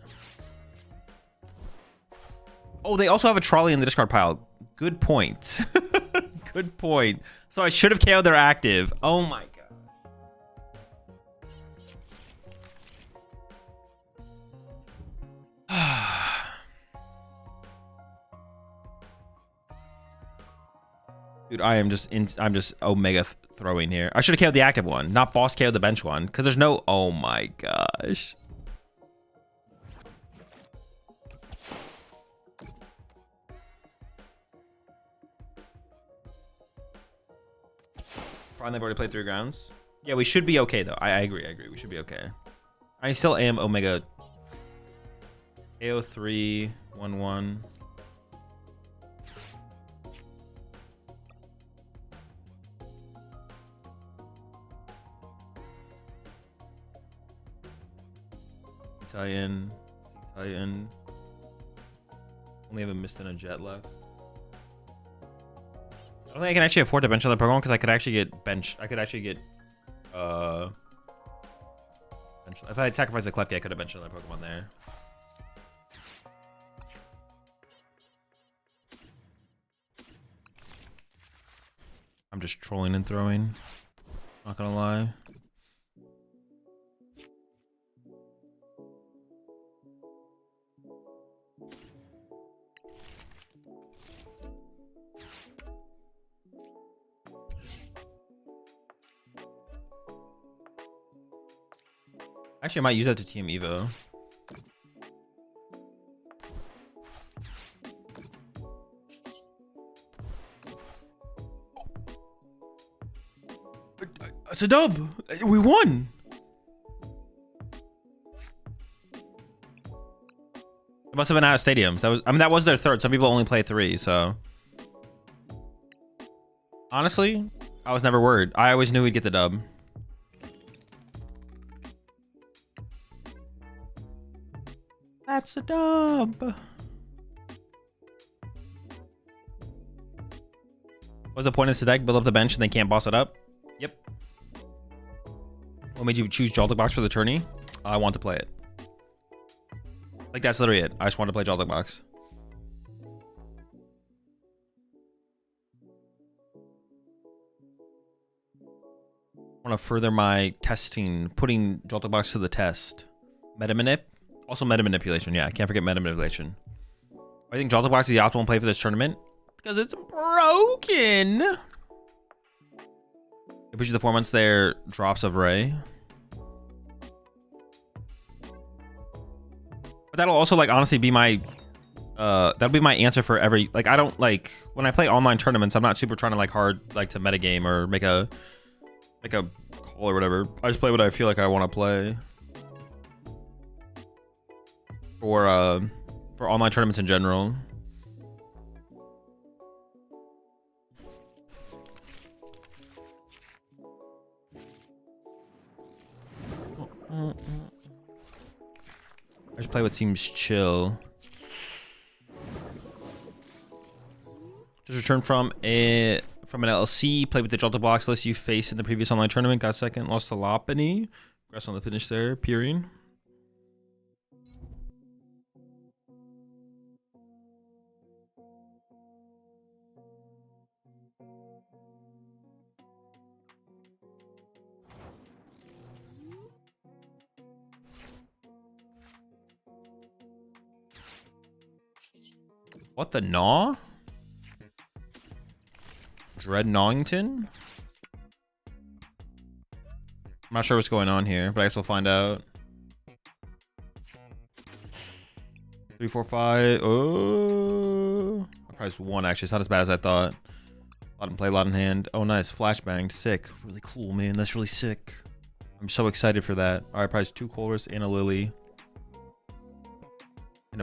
Oh, they also have a trolley in the discard pile. Good point. Good point. So I should have KO'd their active. Oh my god. Dude, I'm just Omega throwing here. I should have KO'd the active one, not boss KO'd the bench one, because there's no. Oh my gosh. Fine, they've already played 3 grounds. Yeah, we should be okay though. I agree. We should be okay. I still am Omega. AO3 1-1. Italian. Only have a mist and a jet left. I don't think I can actually afford to bench on the Pokemon because I could actually get bench. I could actually get bench. If I had sacrificed the Klefki, I could have benched another Pokemon there. I'm just trolling and throwing. Not gonna lie. Actually, I might use that to team Evo. It's a dub. We won. It must have been out of stadiums. That was their third. Some people only play 3, so. Honestly, I was never worried. I always knew we'd get the dub. That's a dub. What's the point of this deck? Build up the bench and they can't boss it up? Yep. What made you choose Joltik Box for the tourney? I want to play it. Like, that's literally it. I just want to play Joltik Box. I want to further my testing, putting Joltik Box to the test. Meta Manip. Also meta manipulation. Yeah, I can't forget meta manipulation. I think Joltik Box is the optimal play for this tournament because it's broken. It puts you the 4 months there. Drops of Ray. But that'll also, like, honestly be my that'll be my answer for every, like, I don't, like, when I play online tournaments, I'm not super trying to, like, hard, like, to metagame or make a call or whatever. I just play what I feel like I want to play. For online tournaments in general. I just play what seems chill. Just returned from an LLC. Played with the Joltik Box list you faced in the previous online tournament. Got second. Lost to Lopunny. Congrats on the finish there. Peering. What the gnaw? Dread Gnawington? I'm not sure what's going on here, but I guess we'll find out. 3, 4, 5. Oh, I priced 1 actually. It's not as bad as I thought. A lot in play, a lot in hand. Oh, nice. Flashbang. Sick. Really cool, man. That's really sick. I'm so excited for that. All right, priced 2 Colress and a Lily. And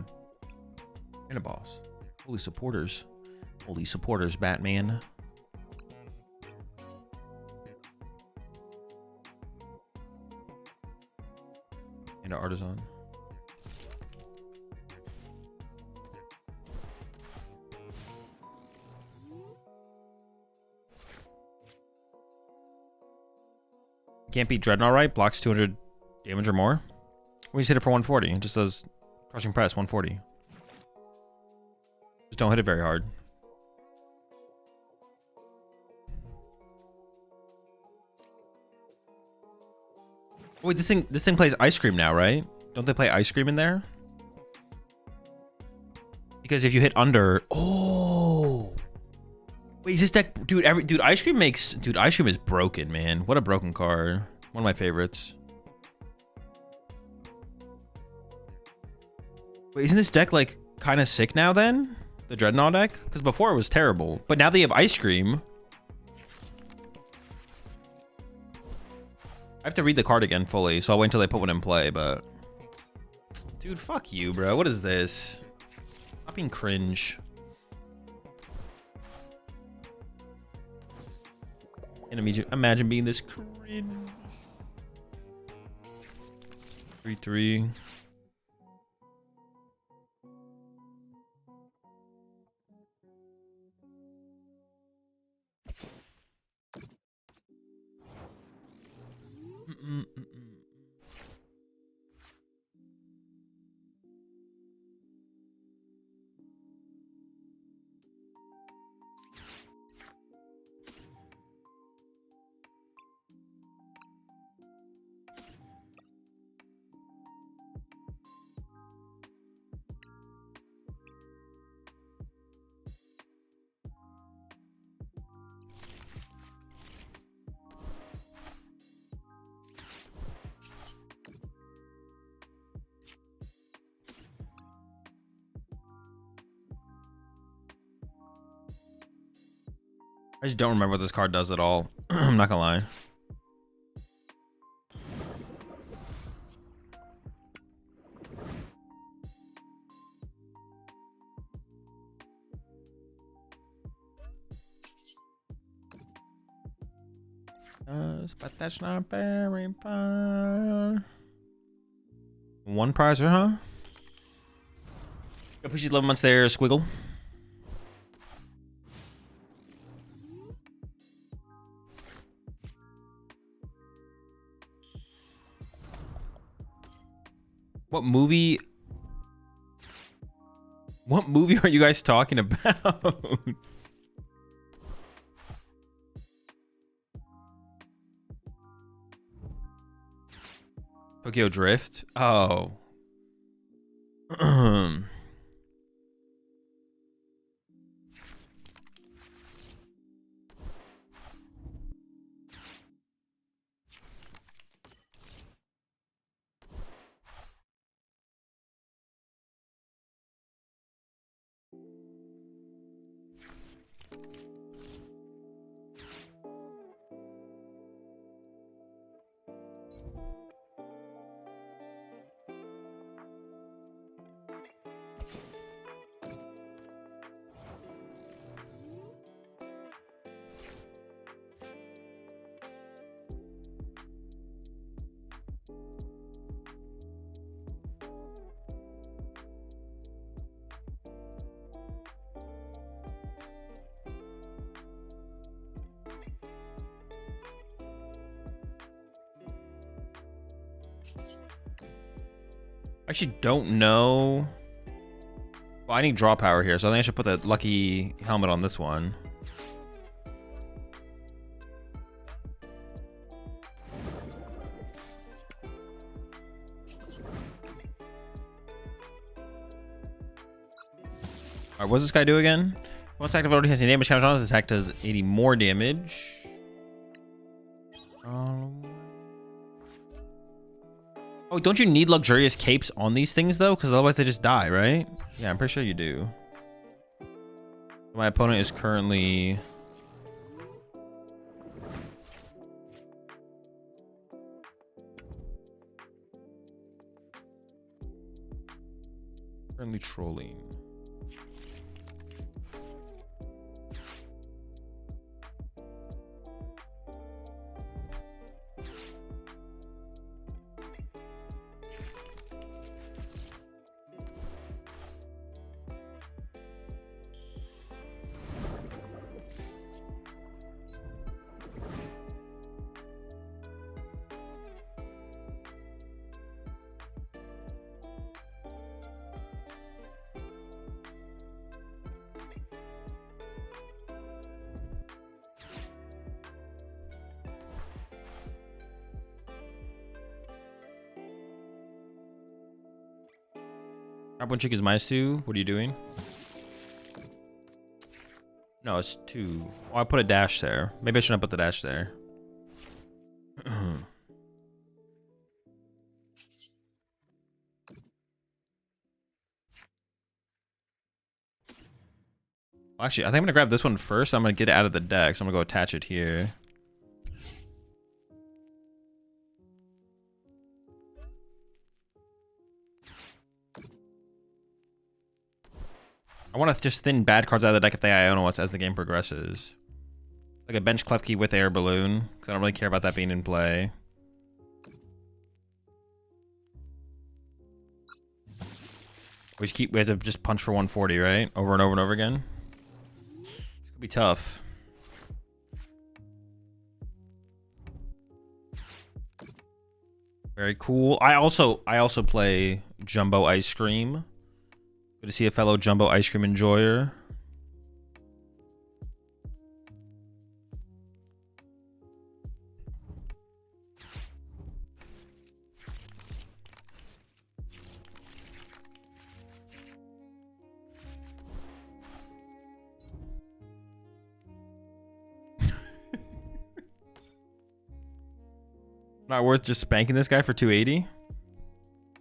a boss. Holy supporters. Holy supporters, Batman. And an Artisan. Can't beat Dreadnought, right? Blocks 200 damage or more. We just hit it for 140. It just does crushing press 140. Just don't hit it very hard. Wait, this thing plays ice cream now, right? Don't they play ice cream in there? Because if you hit under, oh, wait, is this deck, dude? Ice cream is broken, man. What a broken card. One of my favorites. Wait, isn't this deck like kind of sick now then? The Dreadnought deck? Because before it was terrible, but now they have ice cream. I have to read the card again fully, so I'll wait until they put one in play, but... Dude, fuck you, bro. What is this? Stop being cringe. And imagine being this cringe. 3-3. I just don't remember what this card does at all. I'm not gonna lie. But that's not very fun. One prizer, huh? Appreciate 11 months there, Squiggle. What movie are you guys talking about? Tokyo Drift? Oh. I actually don't know. Well, I need draw power here, so I think I should put the lucky helmet on this one. Alright, what does this guy do again? Once active already has any damage count on this attack does 80 more damage. Oh, don't you need luxurious capes on these things though? Because otherwise they just die, right? Yeah, I'm pretty sure you do. My opponent is currently... trolling. Grab 1 chick is -2. What are you doing? No, it's 2. Oh, I put a dash there. Maybe I shouldn't have put the dash there. Actually, I think I'm gonna grab this one first. I'm gonna get it out of the deck, so I'm gonna go attach it here. I want to just thin bad cards out of the deck if they Iono us as the game progresses. Like a bench Klefki with Air Balloon, because I don't really care about that being in play. We have to just punch for 140, right? Over and over and over again. It's gonna be tough. Very cool. I also play Jumbo Ice Cream. Good to see a fellow Jumbo Ice Cream enjoyer. Not worth just spanking this guy for 280?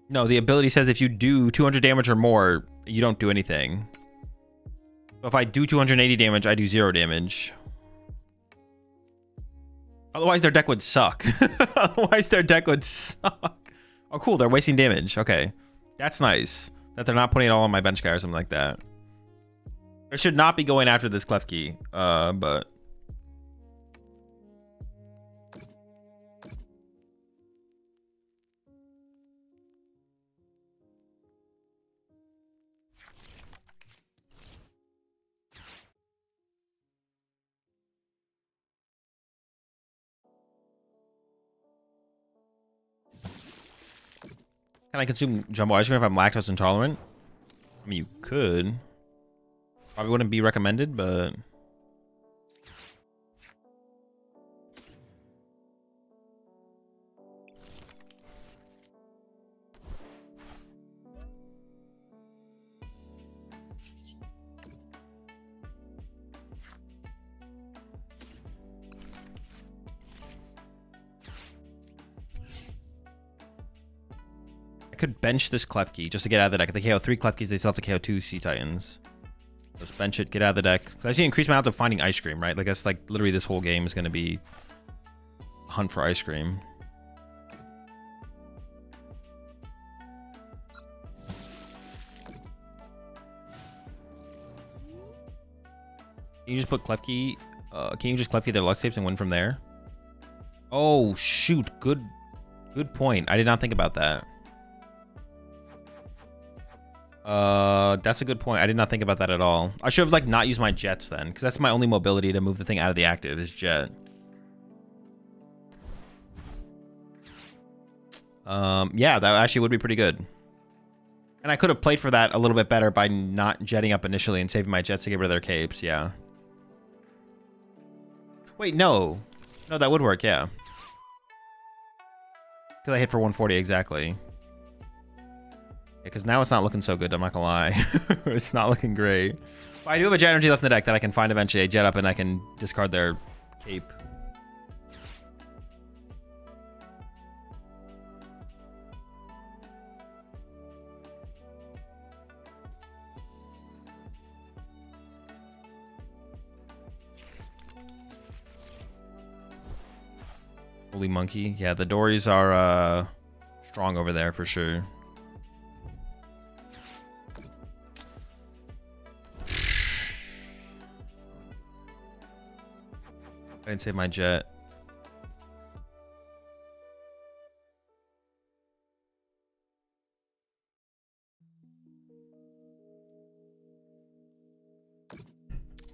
No, the ability says if you do 200 damage or more, you don't do anything. So if I do 280 damage, I do 0 damage. Otherwise, their deck would suck. Otherwise, their deck would suck. Oh, cool. They're wasting damage. Okay. That's nice. That they're not putting it all on my bench guy or something like that. I should not be going after this Klefki, but... Can I consume Jumbo Ice Cream if I'm lactose intolerant? I mean, you could. Probably wouldn't be recommended, but... I could bench this Klefki just to get out of the deck. If they KO 3 Klefkis, they still have to KO 2 Sea Titans. Just bench it, get out of the deck. Because I see increased amounts of finding ice cream, right? Like, that's like literally this whole game is going to be hunt for ice cream. Can you just put Klefki? Can you just Klefki their luck tapes and win from there? Oh, shoot. Good point. I did not think about that. That's a good point. I did not think about that at all. I should have like not used my jets then, because that's my only mobility to move the thing out of the active is jet. Yeah, that actually would be pretty good. And I could have played for that a little bit better by not jetting up initially and saving my jets to get rid of their capes. Yeah. Wait, no. No, that would work. Yeah. Because I hit for 140 exactly. Because now it's not looking so good, I'm not gonna lie. It's not looking great. But I do have a jet energy left in the deck that I can find eventually. I jet up and I can discard their cape. Holy monkey. Yeah, the Dories are strong over there for sure. I didn't save my jet.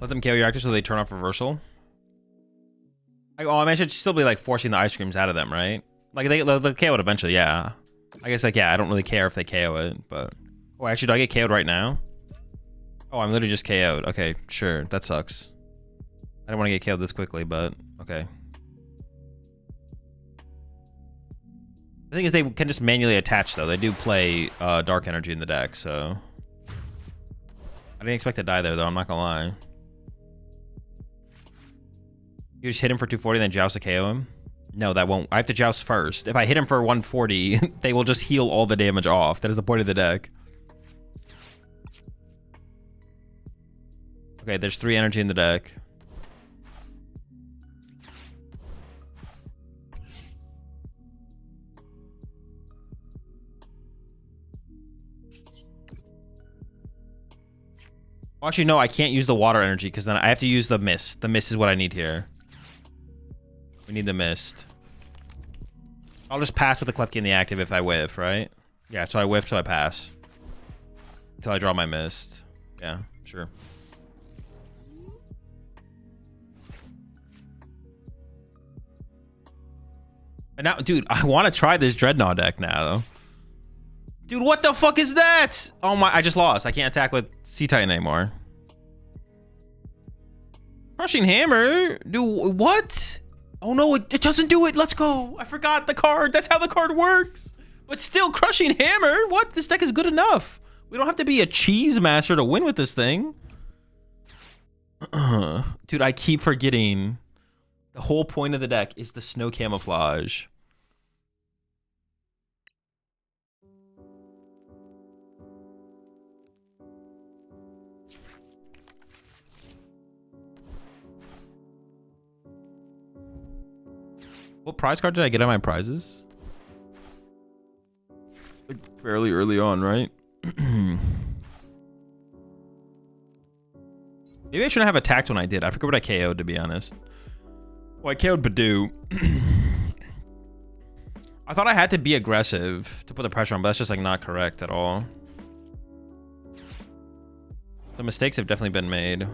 Let them KO your actors so they turn off reversal. Like, oh, I mean, I should still be like forcing the ice creams out of them, right? Like they'll KO it eventually, yeah. I guess like, yeah, I don't really care if they KO it, but... Oh, actually, do I get KO'd right now? Oh, I'm literally just KO'd. Okay, sure, that sucks. I don't want to get KO'd this quickly, but okay. The thing is, they can just manually attach, though. They do play Dark Energy in the deck, so... I didn't expect to die there, though. I'm not gonna lie. You just hit him for 240 and then joust to KO him? No, that won't. I have to joust first. If I hit him for 140, they will just heal all the damage off. That is the point of the deck. Okay, there's 3 energy in the deck. Well, actually, no, I can't use the water energy because then I have to use the mist. The mist is what I need here. We need the mist. I'll just pass with the Klefki in the active if I whiff, right? Yeah, so I whiff, so I pass. Until I draw my mist. Yeah, sure. And now, dude, I want to try this Dreadnought deck now. Dude, what the fuck is that? Oh my, I just lost. I can't attack with Sea Titan anymore. Crushing Hammer? Dude, what? Oh no, it doesn't do it. Let's go. I forgot the card. That's how the card works. But still, Crushing Hammer? What? This deck is good enough. We don't have to be a cheese master to win with this thing. Dude, I keep forgetting. The whole point of the deck is the snow camouflage. What prize card did I get on my prizes? Like fairly early on, right? Maybe I shouldn't have attacked when I did. I forget what I KO'd, to be honest. Well, I KO'd Badoo. I thought I had to be aggressive to put the pressure on, but that's just like not correct at all. The mistakes have definitely been made.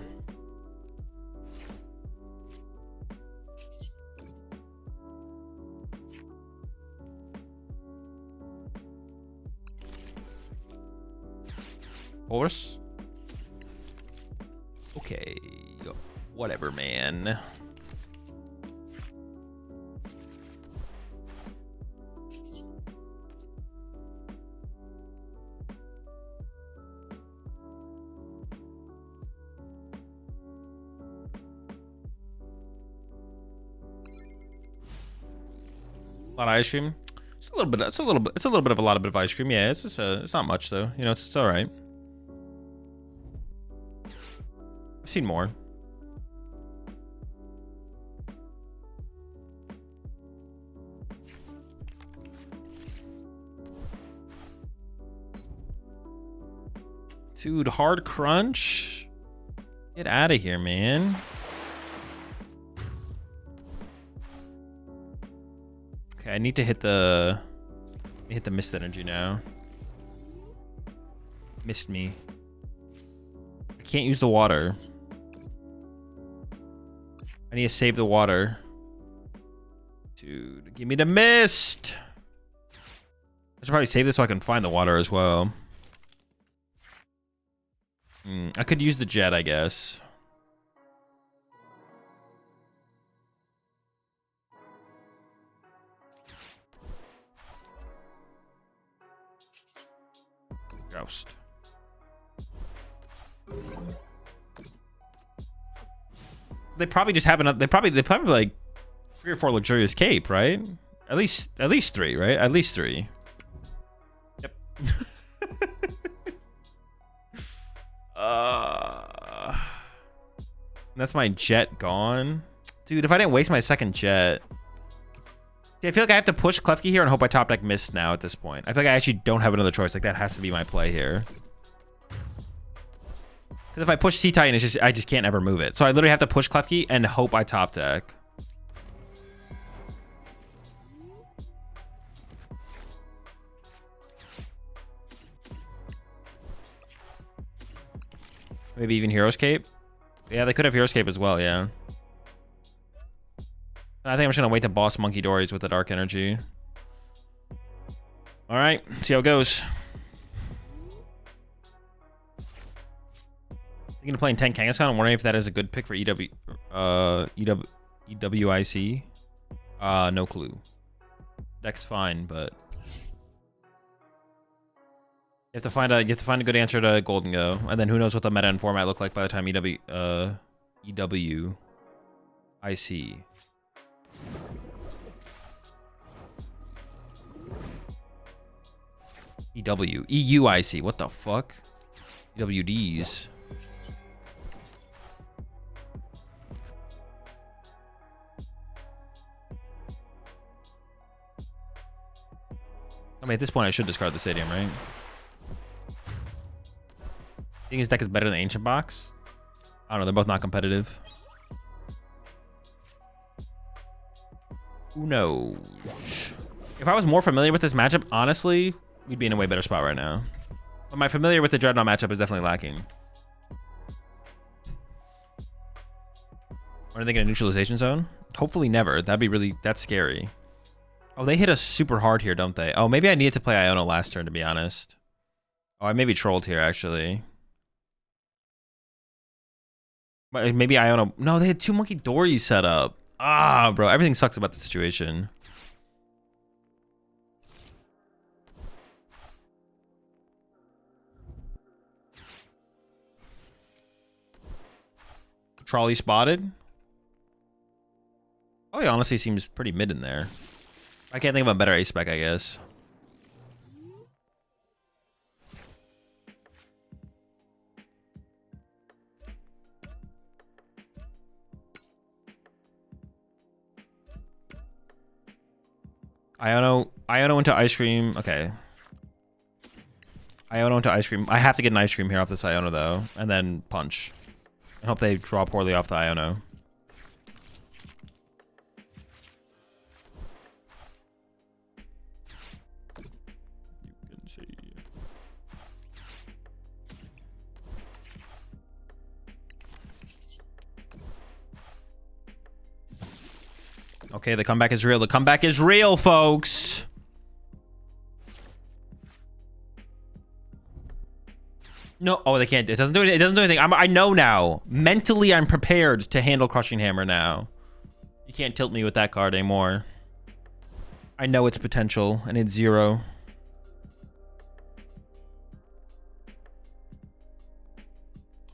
Horse? Okay. Whatever, man. A lot of ice cream. It's a little bit. It's a little bit. It's a little bit of a lot of ice cream. Yeah, it's just it's not much though. You know, it's all right. I've seen more. Dude, hard crunch. Get out of here, man. Okay, I need to hit the mist energy now. Missed me. I can't use the water. I need to save the water. Dude, give me the mist. I should probably save this so I can find the water as well. I could use the jet, I guess. Ghost. They probably just have enough. They probably like 3 or 4 luxurious cape, right? At least 3, right? At least 3. Yep. That's my jet gone. Dude, if I didn't waste my second jet. See, I feel like I have to push Klefki here and hope I top deck mist now at this point. I feel like I actually don't have another choice. Like, that has to be my play here. Because if I push Sea Titan, I just can't ever move it. So I literally have to push Klefki and hope I top deck. Maybe even Hero's Cape? Yeah, they could have Hero's Cape as well, yeah. I think I'm just going to wait to boss Monkey Dories with the Dark Energy. Alright, see how it goes. Thinking of playing 10 Kangaskhan. I'm wondering if that is a good pick for EWIC. No clue. Deck's fine, but You have to find a good answer to Golden Go, and then who knows what the meta and format look like by the time EW IC. EUIC. What the fuck? EWDs. I mean, at this point, I should discard the stadium, right? Think his deck is better than Ancient Box? I don't know. They're both not competitive. Who knows? If I was more familiar with this matchup, honestly, we'd be in a way better spot right now. But my familiar with the Dreadnought matchup is definitely lacking. Are they in a neutralization zone? Hopefully never. That'd be really... That's scary. Oh, they hit us super hard here, don't they? Oh, maybe I needed to play Iono last turn, to be honest. Oh, I maybe trolled here, actually. But maybe Iono... No, they had 2 Monkey Dories set up. Ah, bro. Everything sucks about the situation. Trolley spotted. Trolley honestly seems pretty mid in there. I can't think of a better ace spec, I guess. Iono into Ice Cream. Okay. Iono into Ice Cream. I have to get an Ice Cream here off this Iono, though. And then punch. And hope they draw poorly off the Iono. You can see. Okay, the comeback is real. The comeback is real, folks. No, oh, they can't. It doesn't do anything. It doesn't do anything. I know now. Mentally, I'm prepared to handle Crushing Hammer now. You can't tilt me with that card anymore. I know its potential, and it's 0.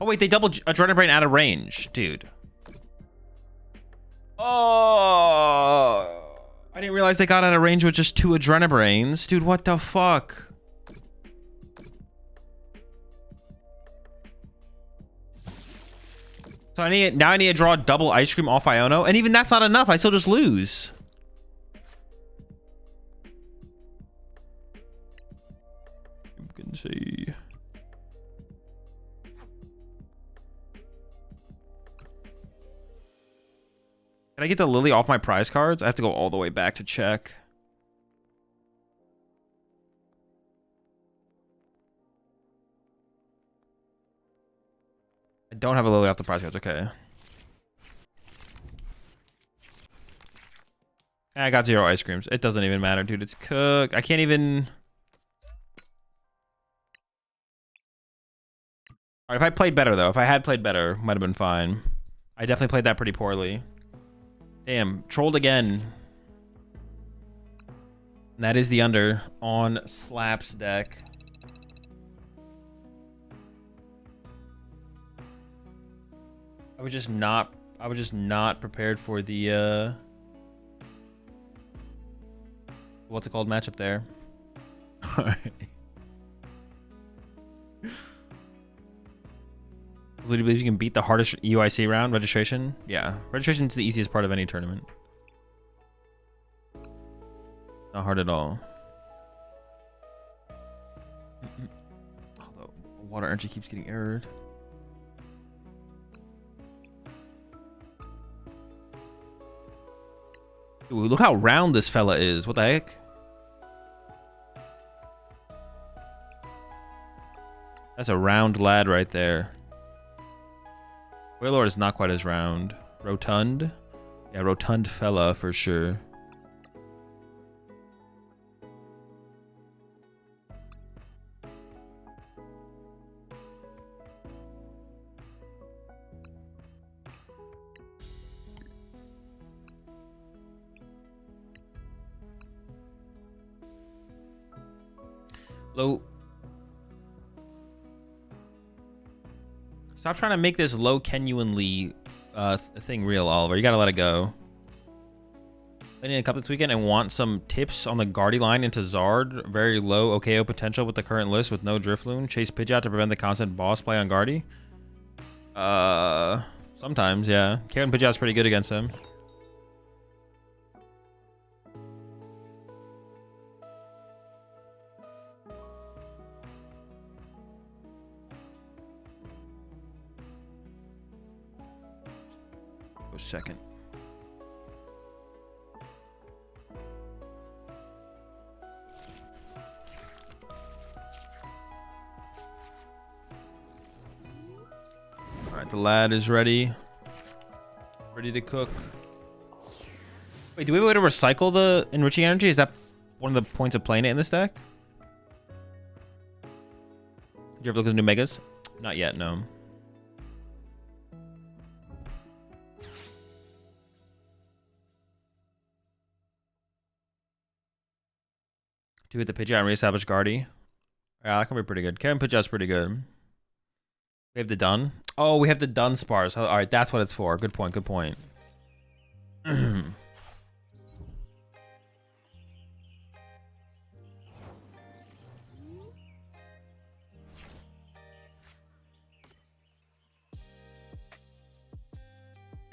Oh wait, they double Adrenaline Brain out of range, dude. Oh, I didn't realize they got out of range with just 2 Adrenaline Brains, dude. What the fuck? So I need to draw double Ice Cream off Iono, and even that's not enough. I still just lose. You can see. Can I get the Lily off my prize cards? I have to go all the way back to check. I don't have a Lily off the prize cards. Okay. I got 0 ice creams. It doesn't even matter, dude. It's cooked. I can't even... Alright, if I played better, though. If I had played better, might have been fine. I definitely played that pretty poorly. Damn. Trolled again. And that is the under on Slap's deck. I was just not prepared for the what's it called matchup there. Alright. Do you believe you can beat the hardest UIC round registration? Yeah. Registration is the easiest part of any tournament. Not hard at all. Although water energy keeps getting errored. Ooh, look how round this fella is. What the heck? That's a round lad right there. Wailord is not quite as round. Rotund? Yeah, rotund fella for sure. Stop trying to make this low genuinely thing real, Oliver. You gotta let it go. Playing a cup this weekend and want some tips on the Guardy line into Zard. Very low OKO potential with the current list with no Drifloon. Chase Pidgeot to prevent the constant boss play on Guardy. Sometimes, yeah. Karen Pidgeot's pretty good against him. Go second. Alright, the lad is ready. Ready to cook. Wait, do we have a way to recycle the enriching energy? Is that one of the points of playing it in this deck? Did you ever look at the new megas? Not yet, no. To hit the Pidgeot and reestablish Guardy. Yeah, that can be pretty good. Kevin Pidgeot's pretty good. We have the done. Oh, we have the done spars. All right, that's what it's for. Good point. Good point.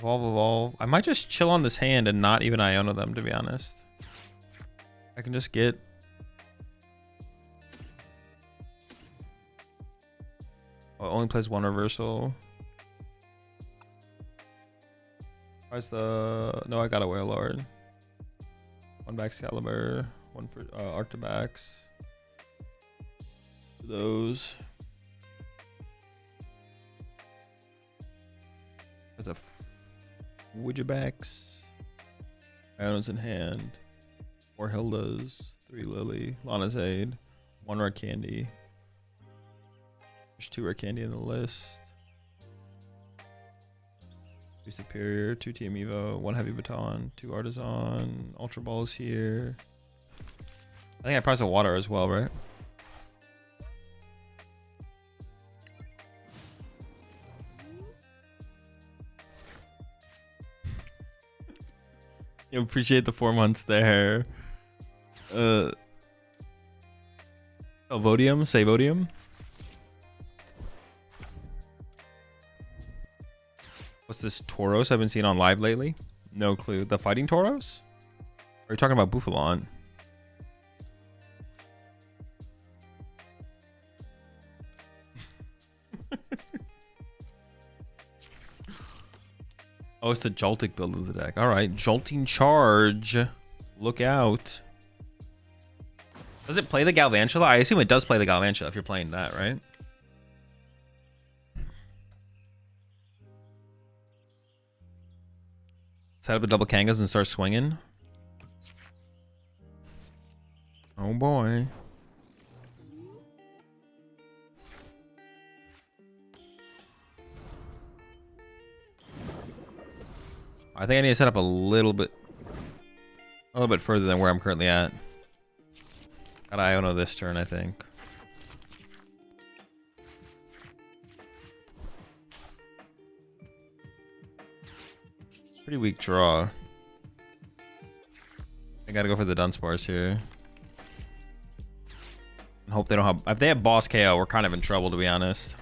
Evolve. I might just chill on this hand and not even Iona them, to be honest. I can just get... Oh, it only plays one reversal. Why's the... No, I got a Wailord. One back Excalibur. One for Arctibax. Those. There's a Widgebax. Ionos in hand. 4 Hildas. 3 Lily. Lana's Aid. 1 Rare Candy. There's 2 Rare Candy in the list. 2 Superior. 2 Team Evo. 1 Heavy Baton. 2 Artisan. Ultra Balls here. I think I priced a water as well, right? You appreciate the 4 months there. Vodium, say Vodium. What's this Tauros I've been seeing on live lately? No clue. The fighting Tauros? Or are you talking about Bouffalon? Oh, it's the Joltik build of the deck. All right, Jolting Charge. Look out. Does it play the Galvantula? I assume it does play the Galvantula if you're playing that, right? Set up a double Kangas and start swinging. Oh boy. I think I need to set up a little bit further than where I'm currently at. Got Iona this turn, I think. Pretty weak draw. I gotta go for the Dunsparce here. And hope they don't have... If they have Boss KO, we're kind of in trouble, to be honest.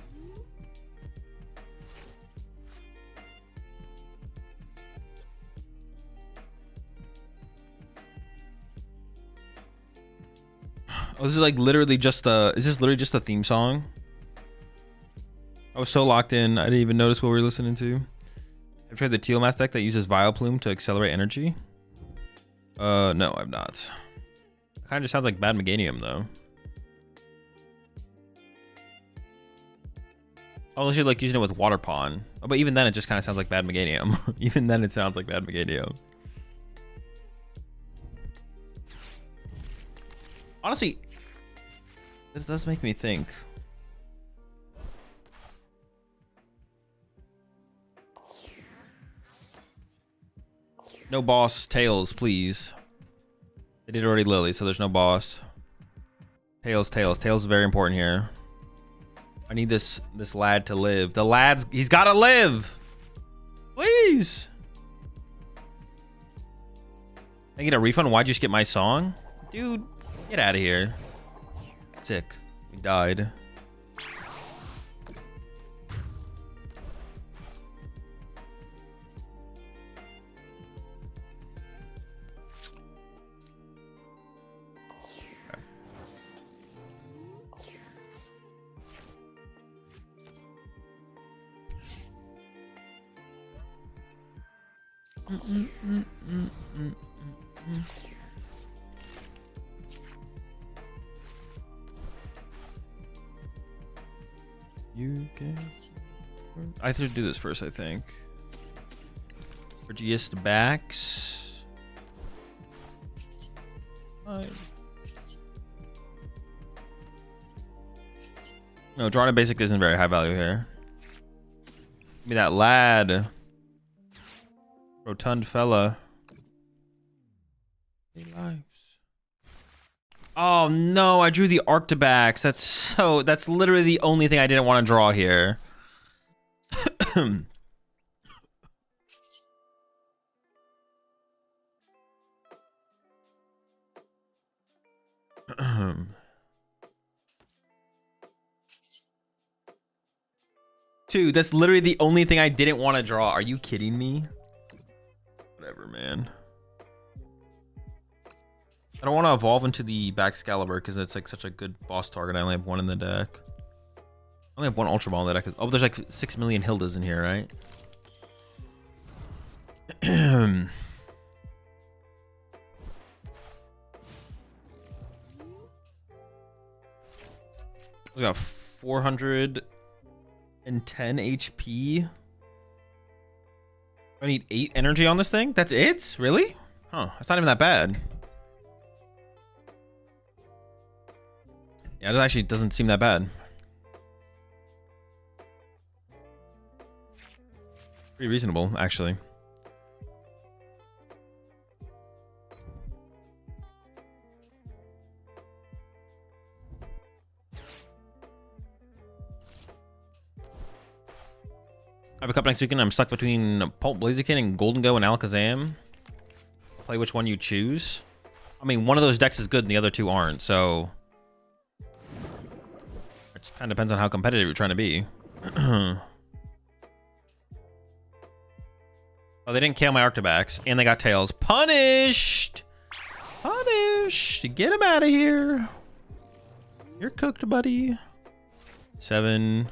Oh, this is like literally just the... Is this literally just the theme song? I was so locked in, I didn't even notice what we were listening to. Have you tried the Tealmass deck that uses Vileplume to accelerate energy? No, I've not. It kind of just sounds like Bad Meganium, though. Unless you're like using it with Water Pawn. Oh, but even then, it just kind of sounds like Bad Meganium. Even then, it sounds like Bad Meganium. Honestly, it does make me think. No boss Tails, please. They did already Lily, so there's no boss. Tails. Tails is very important here. I need this lad to live. He's gotta live. Please. Can I get a refund? Why'd you skip my song? Dude, get out of here. Sick. We died. You can. I have to do this first, I think. Regiest backs. No, drawing a basic isn't very high value here. Give me that lad. Rotund fella. He lives. Oh no, I drew the Arctibax. That's literally the only thing I didn't want to draw here. Dude, that's literally the only thing I didn't want to draw. Are you kidding me? Whatever, man. I don't want to evolve into the Baxcalibur because it's like such a good boss target. I only have one in the deck. I only have one Ultra Ball in the deck. Oh, there's like 6 million Hildas in here, right? We got 410 HP. I need 8 energy on this thing? That's it? Really? Huh, that's not even that bad. Yeah, it actually doesn't seem that bad. Pretty reasonable, actually. I have a cup next weekend. I'm stuck between Pulp Blaziken and Golden Go and Alakazam. Play which one you choose. I mean, one of those decks is good and the other two aren't, so... It just kind of depends on how competitive you're trying to be. Oh, they didn't KO my Arctibax, and they got Tails. Punished! Punished! Get him out of here! You're cooked, buddy. 7...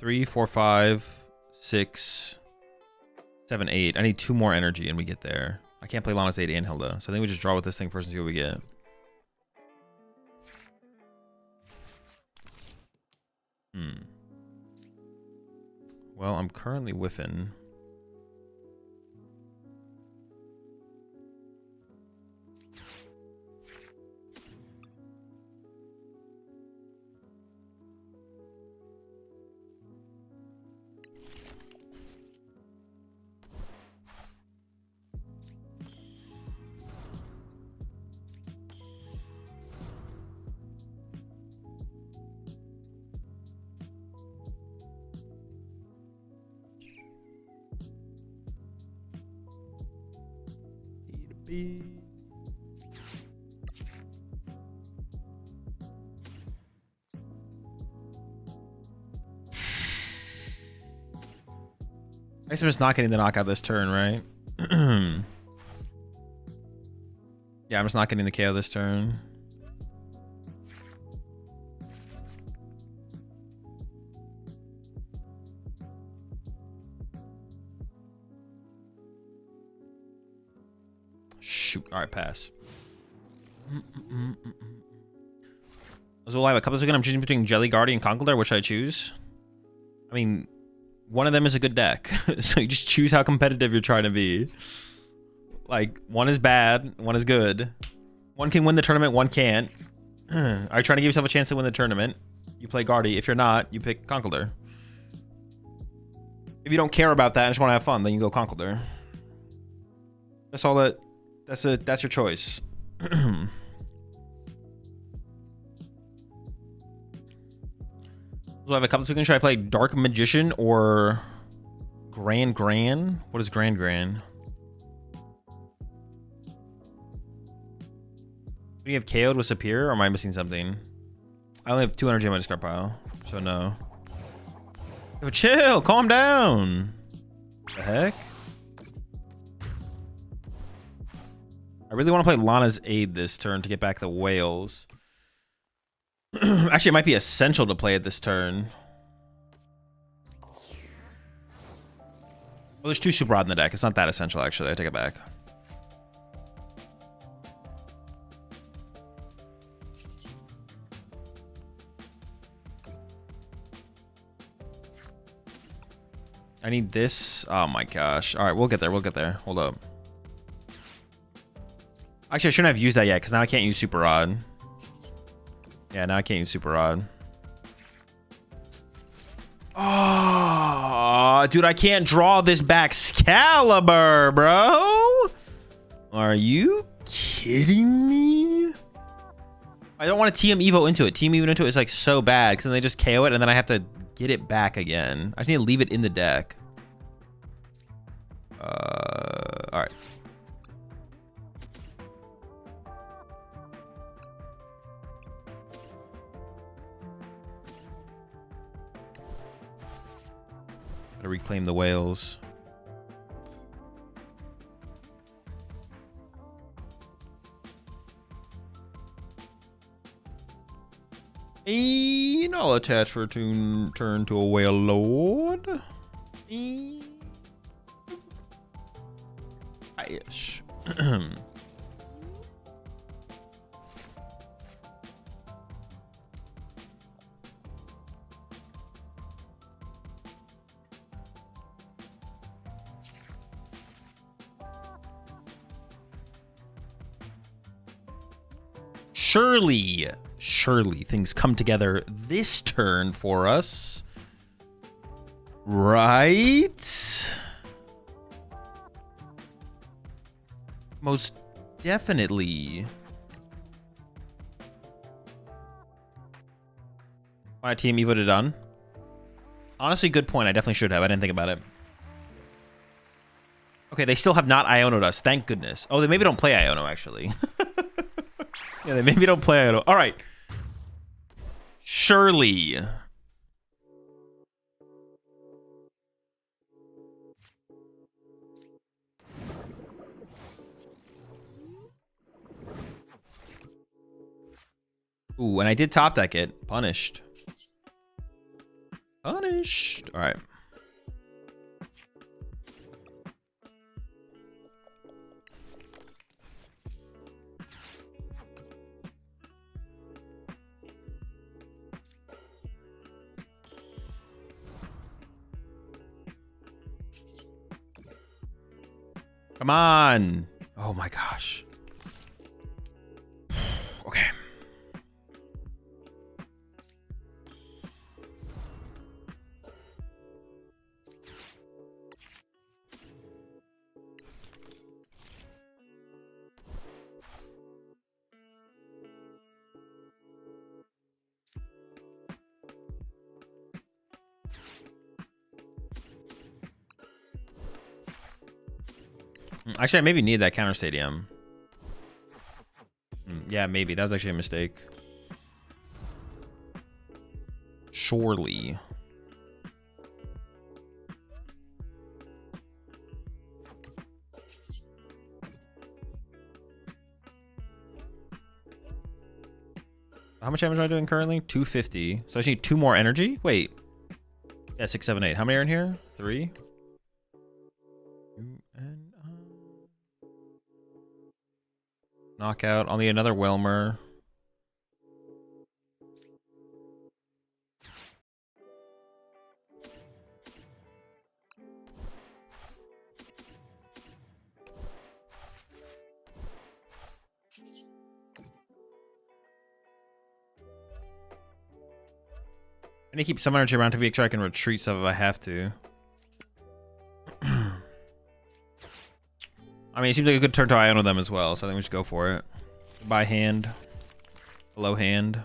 3, 4, 5, 6, 7, 8. I need 2 more energy and we get there. I can't play Lana's 8 and Hilda, so I think we just draw with this thing first and see what we get. Well, I'm currently whiffing. I guess I'm just not getting the knockout this turn, right? Yeah, I'm just not getting the KO this turn. Shoot. All right, pass. So I have a couple of seconds. I'm choosing between Jelly Guardian and Conkeldurr. Which should I choose? I mean, one of them is a good deck. So you just choose how competitive you're trying to be. Like, one is bad, one is good. One can win the tournament, one can't. Are you trying to give yourself a chance to win the tournament? You play Guardy. If you're not, you pick Conkeldurr. If you don't care about that and just want to have fun, then you go Conkeldurr. That's all that... That's your choice. So I have a couple of. Should I play Dark Magician or Grand? What is Grand? Do you have KO'd with Superior, or am I missing something? I only have 2 energy in my discard pile, so no. Yo, chill, calm down. What the heck? I really want to play Lana's Aid this turn to get back the whales. Actually, it might be essential to play it this turn. Well, there's 2 Super Rod in the deck. It's not that essential, actually. I take it back. I need this. Oh my gosh. All right, we'll get there. Hold up. Actually, I shouldn't have used that yet because now I can't use Super Rod. Yeah, now I can't use Super Rod. Oh, dude, I can't draw this back Excalibur, bro. Are you kidding me? I don't want to TM Evo into it. TM Evo into it is like so bad because then they just KO it and then I have to get it back again. I just need to leave it in the deck. All right. Gotta reclaim the whales. And I'll attach for a turn to a whale lord. Ish. Surely things come together this turn for us. Right? Most definitely. Want a team Evo to done? Honestly, good point. I definitely should have. I didn't think about it. Okay, they still have not Iono'd us. Thank goodness. Oh, they maybe don't play Iono, actually. Yeah, they maybe don't play Iono. All right. Surely. Ooh, and I did top deck it. Punished. Punished. All right. Come on. Oh my gosh. Okay. Actually, I maybe need that counter stadium. Yeah, maybe. That was actually a mistake. Surely. How much damage am I doing currently? 250. So I just need 2 more energy? Wait. Yeah, 6, 7, 8. How many are in here? 3. Knockout. I'll need another Whelmer. I need to keep some energy around to make sure I can retreat stuff if I have to. I mean, it seems like a good turn to Iono them as well, so I think we should go for it. By hand. Below hand.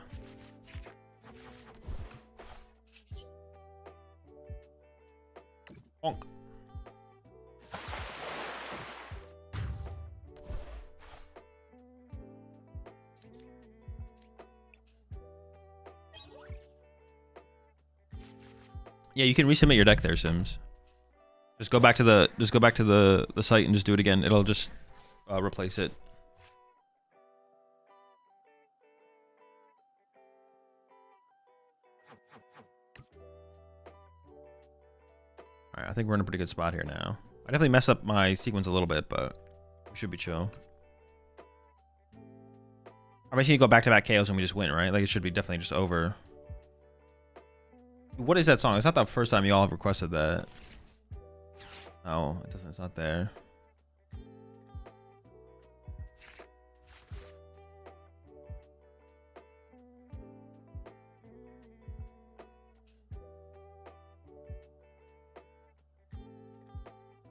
Yeah, you can resubmit your deck there, Sims. Just go back to the site and just do it again. It'll just replace it. All right, I think we're in a pretty good spot here now. I definitely messed up my sequence a little bit, but we should be chill. I mean, you go back-to-back KOs and we just win, right? Like, it should be definitely just over. What is that song? It's not the first time you all have requested that. No, it doesn't. It's not there.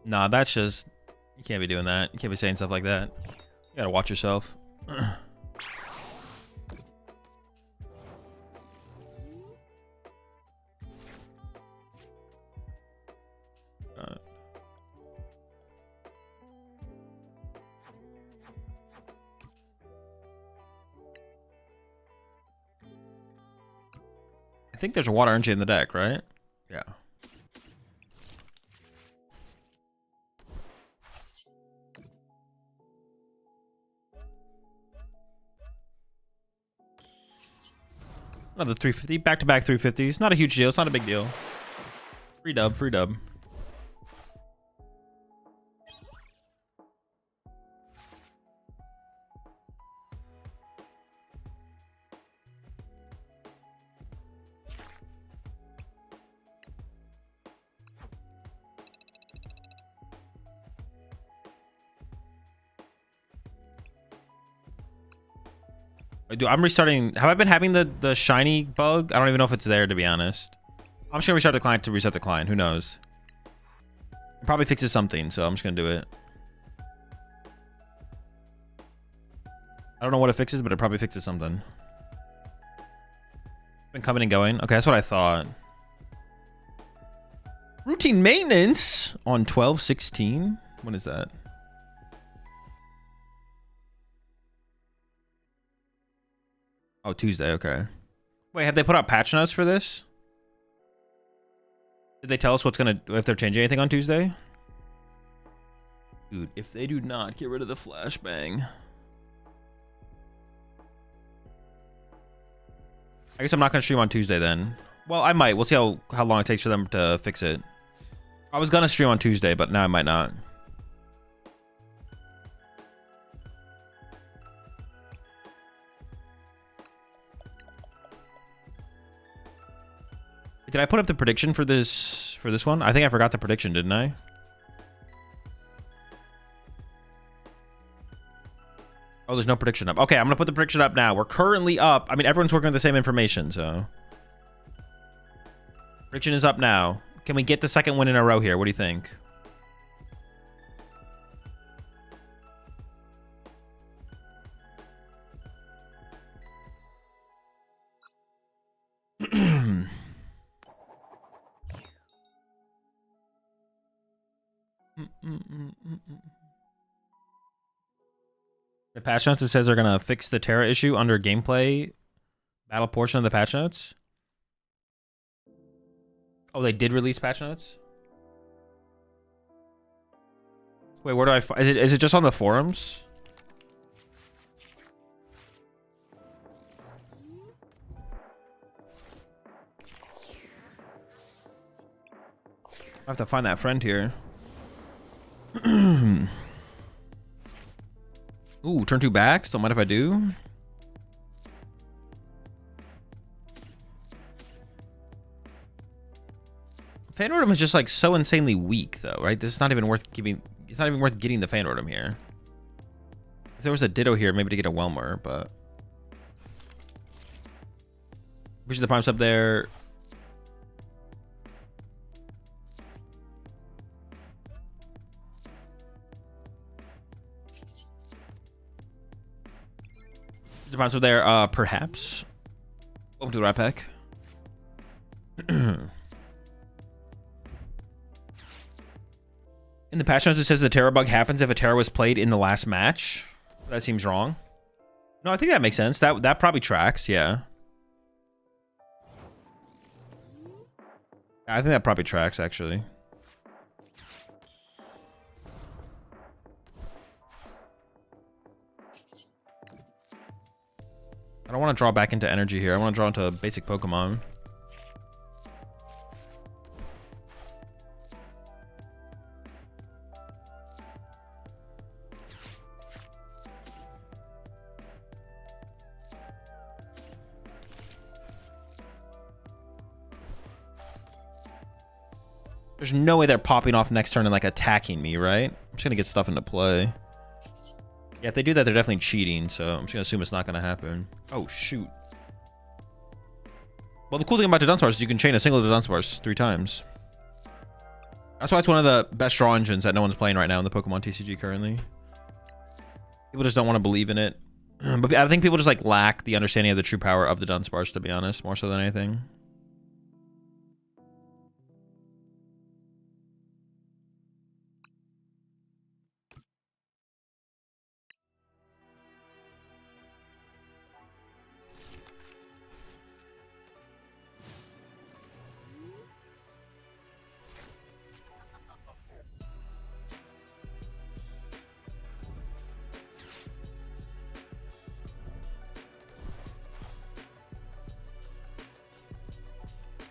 Nah, that's just... You can't be doing that. You can't be saying stuff like that. You gotta watch yourself. I think there's a water energy in the deck, right? Yeah. Another 350, back-to-back 350s. Not a huge deal. It's not a big deal. Free dub, free dub. Dude, I'm restarting. Have I been having the shiny bug? I don't even know if it's there, to be honest. I'm just gonna restart the client to reset the client. Who knows? It probably fixes something, so I'm just gonna do it. I don't know what it fixes, but it probably fixes something. Been coming and going. Okay, that's what I thought. Routine maintenance on 12/16. When is that? Oh, Tuesday, okay. Wait, have they put out patch notes for this? Did they tell us if they're changing anything on Tuesday? Dude, if they do not, get rid of the flashbang. I guess I'm not gonna stream on Tuesday then. Well, I might. We'll see how long it takes for them to fix it. I was gonna stream on Tuesday, but now I might not. Did I put up the prediction for this one? I think I forgot the prediction, didn't I? Oh, there's no prediction up. Okay, I'm gonna put the prediction up now. We're currently up. I mean, everyone's working with the same information, so. Prediction is up now. Can we get the second win in a row here? What do you think? The patch notes, it says they're gonna fix the Terra issue under gameplay battle portion of the patch notes. Oh, they did release patch notes? Wait, where do I find is it just on the forums? I have to find that friend here. Ooh, turn 2 backs. Don't mind if I do. Fan Rotom is just like so insanely weak, though, right? This is not even worth giving. It's not even worth getting the Fan Rotom here. If there was a Ditto here, maybe to get a Whelmer, but push the Prime Sub there. The Prime Sub there, perhaps. Welcome to the Rat Pack. In the patch notes, it says the Terra bug happens if a Terra was played in the last match. That seems wrong. No, I think that makes sense. That probably tracks, yeah. I think that probably tracks, actually. I don't want to draw back into energy here. I want to draw into basic Pokemon. There's no way they're popping off next turn and like attacking me, right? I'm just gonna get stuff into play. Yeah, if they do that, they're definitely cheating, so I'm just gonna assume it's not gonna happen. Oh, shoot. Well, the cool thing about the Dunsparce is you can chain a single to Dunsparce 3 times. That's why it's one of the best draw engines that no one's playing right now in the Pokemon TCG currently. People just don't want to believe in it. But I think people just like lack the understanding of the true power of the Dunsparce, to be honest, more so than anything.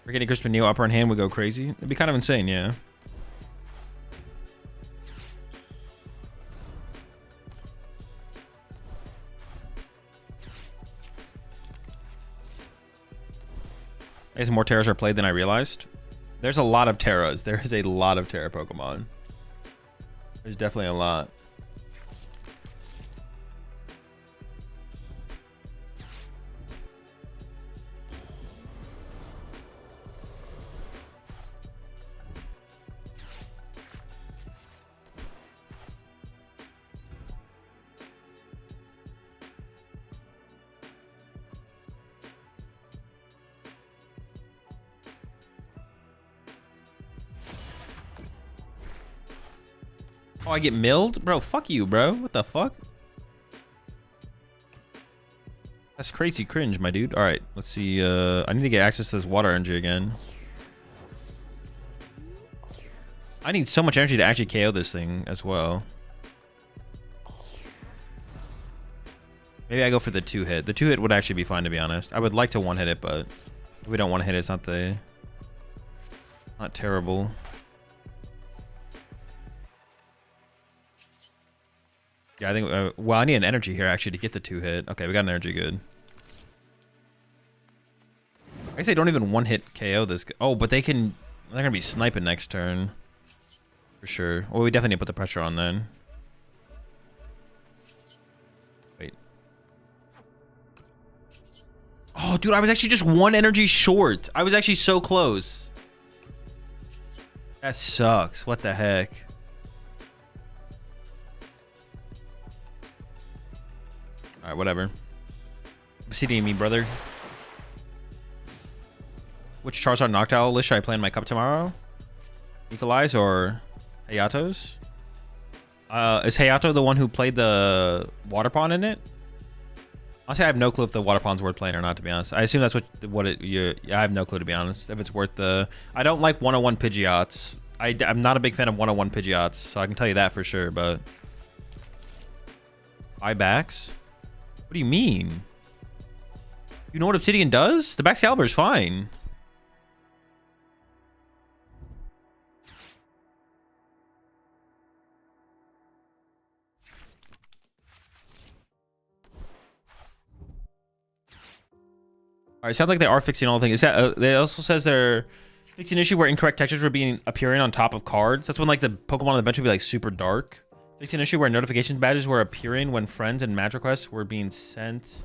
We're getting Crispin Neo upper in hand would go crazy. It'd be kind of insane, yeah. I guess more Terras are played than I realized. There's a lot of Terras. There is a lot of Terra Pokemon. There's definitely a lot. Oh, I get milled? Bro, fuck you, bro. What the fuck? That's crazy cringe, my dude. All right, let's see. I need to get access to this water energy again. I need so much energy to actually KO this thing as well. Maybe I go for the 2-hit. The 2-hit would actually be fine, to be honest. I would like to 1-hit it, but if we don't 1-hit it, it's not terrible. Yeah, I think, well, I need an energy here, actually, to get the 2-hit. Okay, we got an energy, good. I guess they don't even 1-hit KO this. Oh, but they're going to be sniping next turn. For sure. Well, we definitely need to put the pressure on then. Wait. Oh, dude, I was actually just 1 energy short. I was actually so close. That sucks. What the heck? Alright, whatever. Obsidian me, brother. Which Charizard Noctowl list should I play in my cup tomorrow? Nikolai's or Hayato's? Is Hayato the one who played the Water Pond in it? Honestly, I have no clue if the Water Pond's worth playing or not, to be honest. I assume that's I have no clue, to be honest. If it's worth the... I don't like 101 Pidgeots. I'm not a big fan of 101 Pidgeots, so I can tell you that for sure, but... Buybacks? What do you mean? You know what Obsidian does? The Baxcalibur is fine. All right, sounds like they are fixing all the things. Is that, they also says they're fixing an issue where incorrect textures were appearing on top of cards. That's when like the Pokemon on the bench would be like super dark. Fixing an issue where notification badges were appearing when friends and match requests were being sent.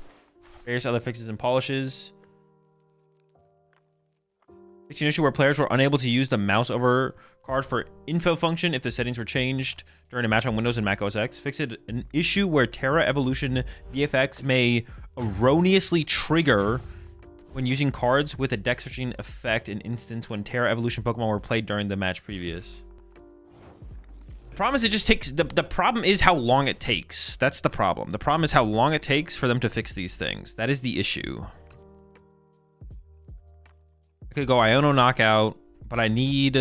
Various other fixes and polishes. Fixing an issue where players were unable to use the mouse over card for info function if the settings were changed during a match on Windows and Mac OS X. Fixed an issue where Terra Evolution VFX may erroneously trigger when using cards with a deck searching effect in instance when Terra Evolution Pokemon were played during the match previous. The problem is it just takes... The problem is how long it takes. That's the problem. The problem is how long it takes for them to fix these things. That is the issue. I could go Iono Knockout, But I need...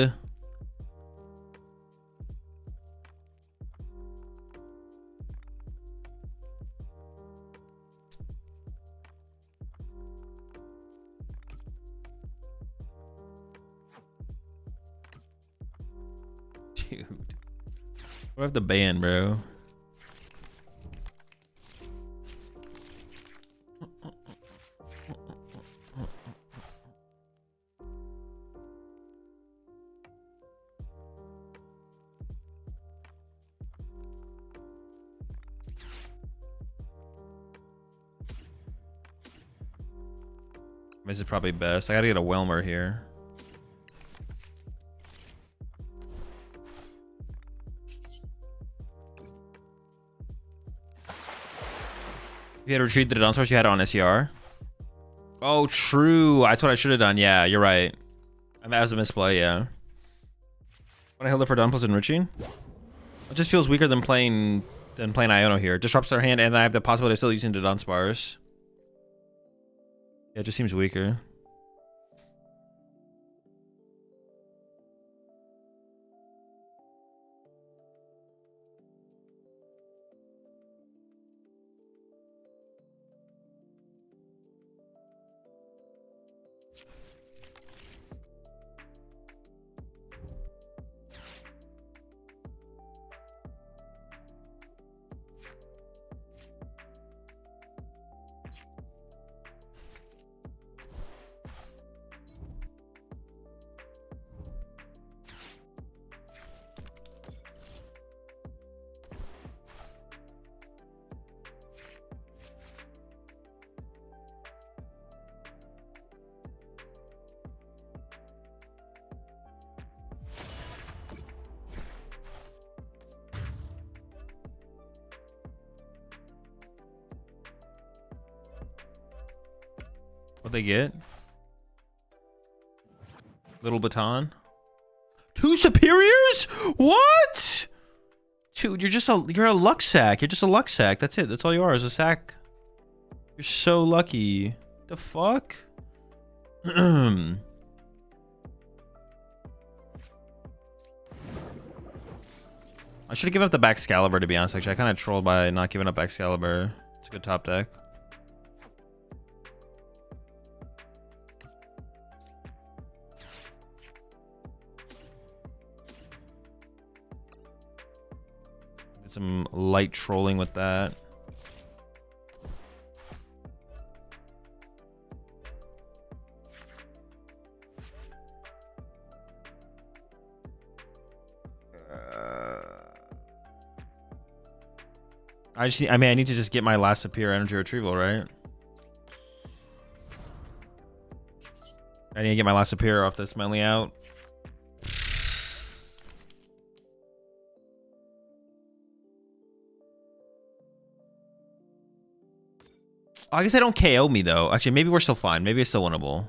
Dude. What have the ban, bro? This is probably best. I gotta get a Whelmer here. You had retrieved the Dunsparce you had on SER? Oh, true. That's what I should have done. Yeah, you're right. That was a misplay, yeah. When I held it for Dunples enriching? It just feels weaker than playing Iono here. Disrupts their hand, and I have the possibility of still using the Dunsparce. Yeah, it just seems weaker. What'd they get? Little baton. 2 superiors? What? Dude, you're a luck sack. You're just a luck sack. That's it. That's all you are, is a sack. You're so lucky. The fuck? I should have given up the Baxcalibur, to be honest. Actually, I kind of trolled by not giving up Baxcalibur. It's a good top deck. Did some light trolling with that. I mean, I need to just get my last superior energy retrieval, right? I need to get my last superior off this mainly out. I guess they don't KO me though. Actually, maybe we're still fine. Maybe it's still winnable.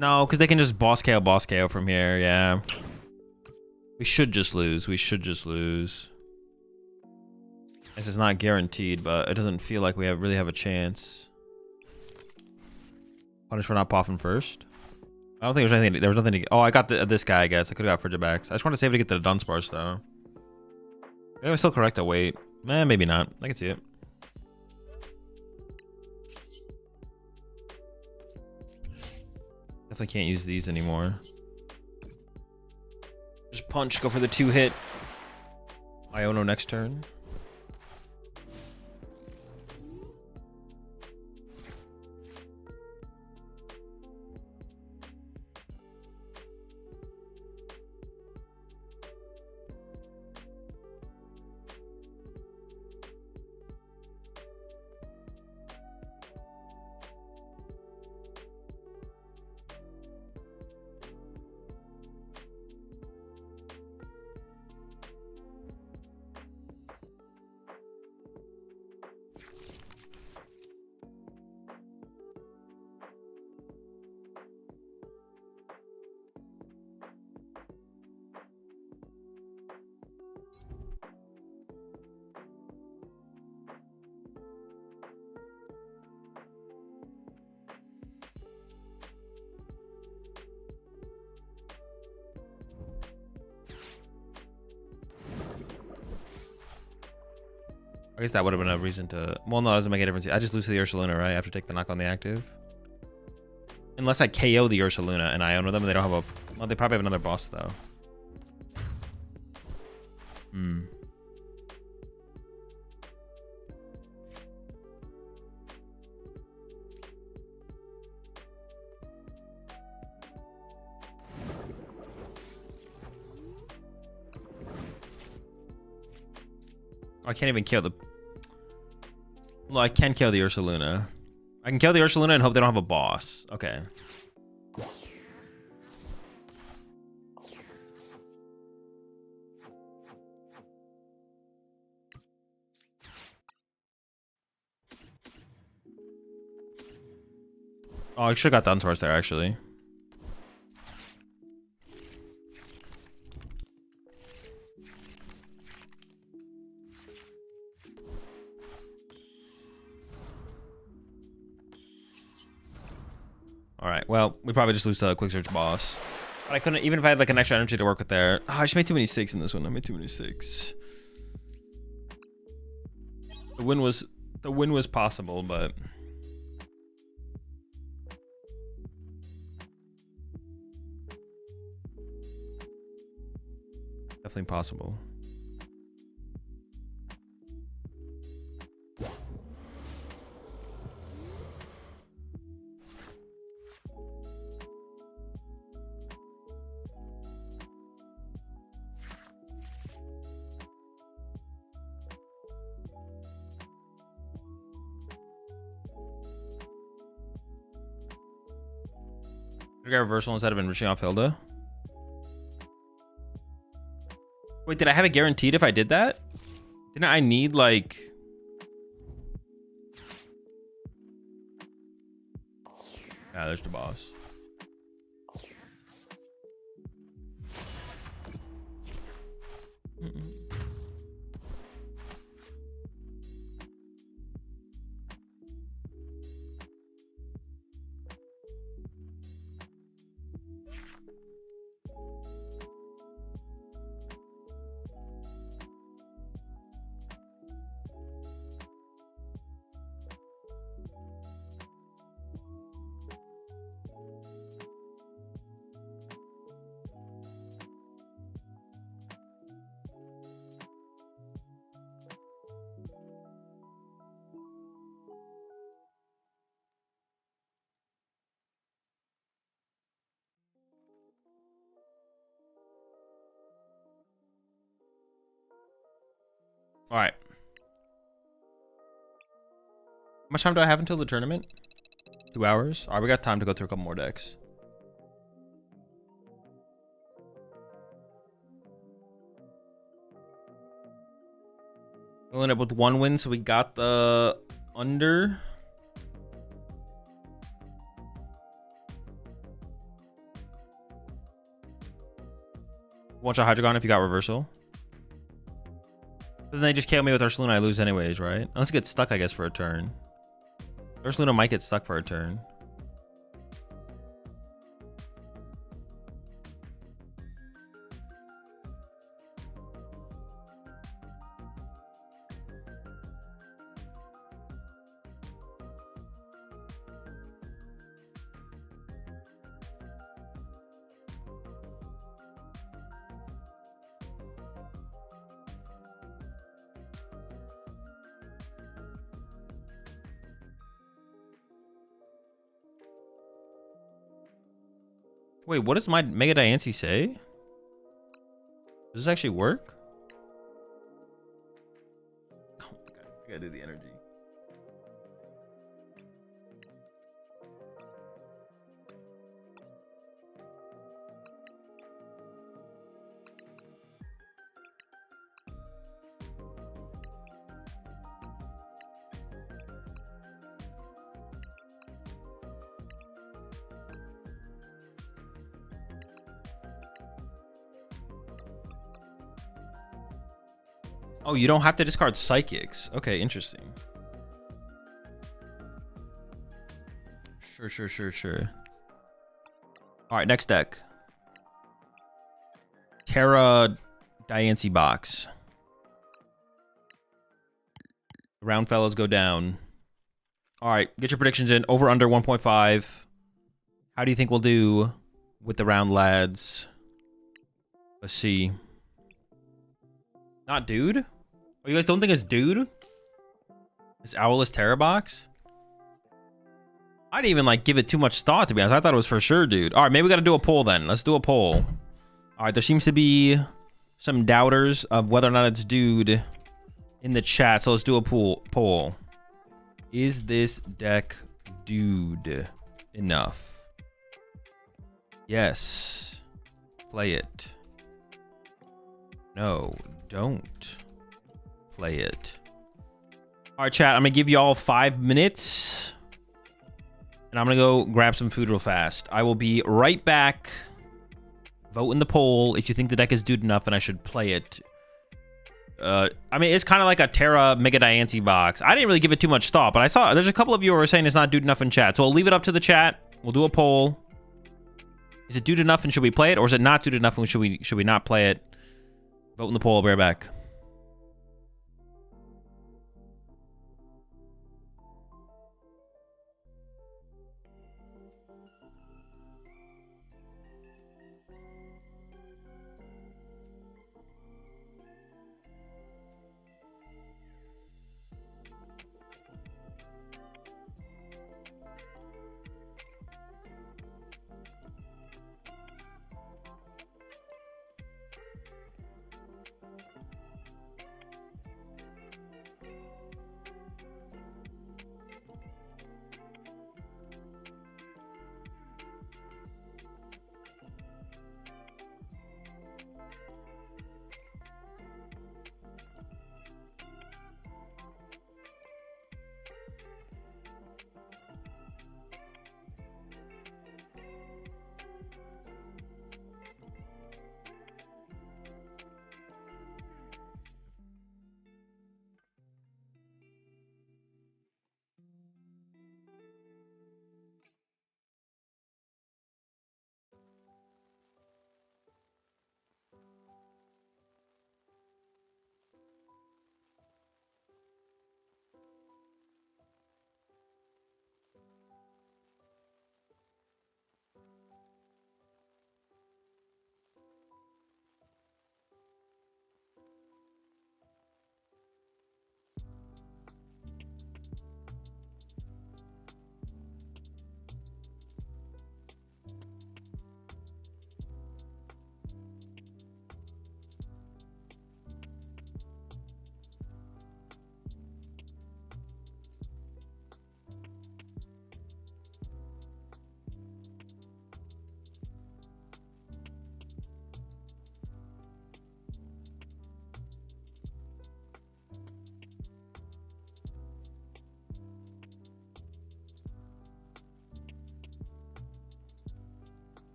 No, because they can just boss KO from here. Yeah. We should just lose. We should just lose. This is not guaranteed, but it doesn't feel like we really have a chance. Punish for not popping first. I don't think there's anything. There was nothing to get. Oh, I got this guy, I guess. I could have got Frigibax. I just want to save to get the Dunsparce, though. Maybe I'm still correct to wait. Maybe not. I can see it. Definitely can't use these anymore. Just punch, go for the 2-hit. Iono next turn. I guess that would have been a reason to... Well, no, it doesn't make a difference. I just lose to the Ursaluna, right? I have to take the knock on the active. Unless I KO the Ursaluna and I own them and they don't have a... Well, they probably have another boss, though. Hmm. I can't even kill the... Well, I can kill the Ursaluna. I can kill the Ursaluna and hope they don't have a boss. Okay. Oh, I should have got the Unsource there, actually. Alright, well, we probably just lose to a quick search boss. But I couldn't, even if I had like an extra energy to work with there. Oh, I just made too many 6 in this one. I made too many 6. The win was possible, but definitely possible. I got reversal instead of enriching off Hilda. Wait, did I have it guaranteed if I did that? Didn't I need like... Ah, there's the boss. All right. How much time do I have until the tournament? 2 hours. All right, we got time to go through a couple more decks. We'll end up with 1 win, so we got the under. One shot Hydreigon if you got reversal. But then they just KO me with Ursaluna, I lose anyways, right? Unless it gets stuck, I guess, for a turn. Ursaluna might get stuck for a turn. Wait, what does my Mega Diancie say? Does this actually work? Oh my god, I gotta do the energy. Oh, you don't have to discard psychics. Okay, interesting. Sure. All right, next deck. Terra Diancie Box. The round fellows go down. All right, get your predictions in. Over, under 1.5. How do you think we'll do with the round lads? Let's see. Not dude? Oh, you guys don't think it's dude? This Owless Terror box? I didn't even like give it too much thought, to be honest. I thought it was for sure dude. All right, maybe we got to do a poll then. Let's do a poll. All right, there seems to be some doubters of whether or not it's dude in the chat. So let's do a poll. Is this deck dude enough? Yes. Play it. No, don't play it. All right, chat, I'm going to give you all 5 minutes. And I'm going to go grab some food real fast. I will be right back. Vote in the poll if you think the deck is dude enough and I should play it. I mean, it's kind of like a Terra Mega Diancie box. I didn't really give it too much thought, but I saw there's a couple of you who are saying it's not dude enough in chat. So we'll leave it up to the chat. We'll do a poll. Is it dude enough and should we play it? Or is it not dude enough and should we not play it? Vote in the poll. I'll be right back.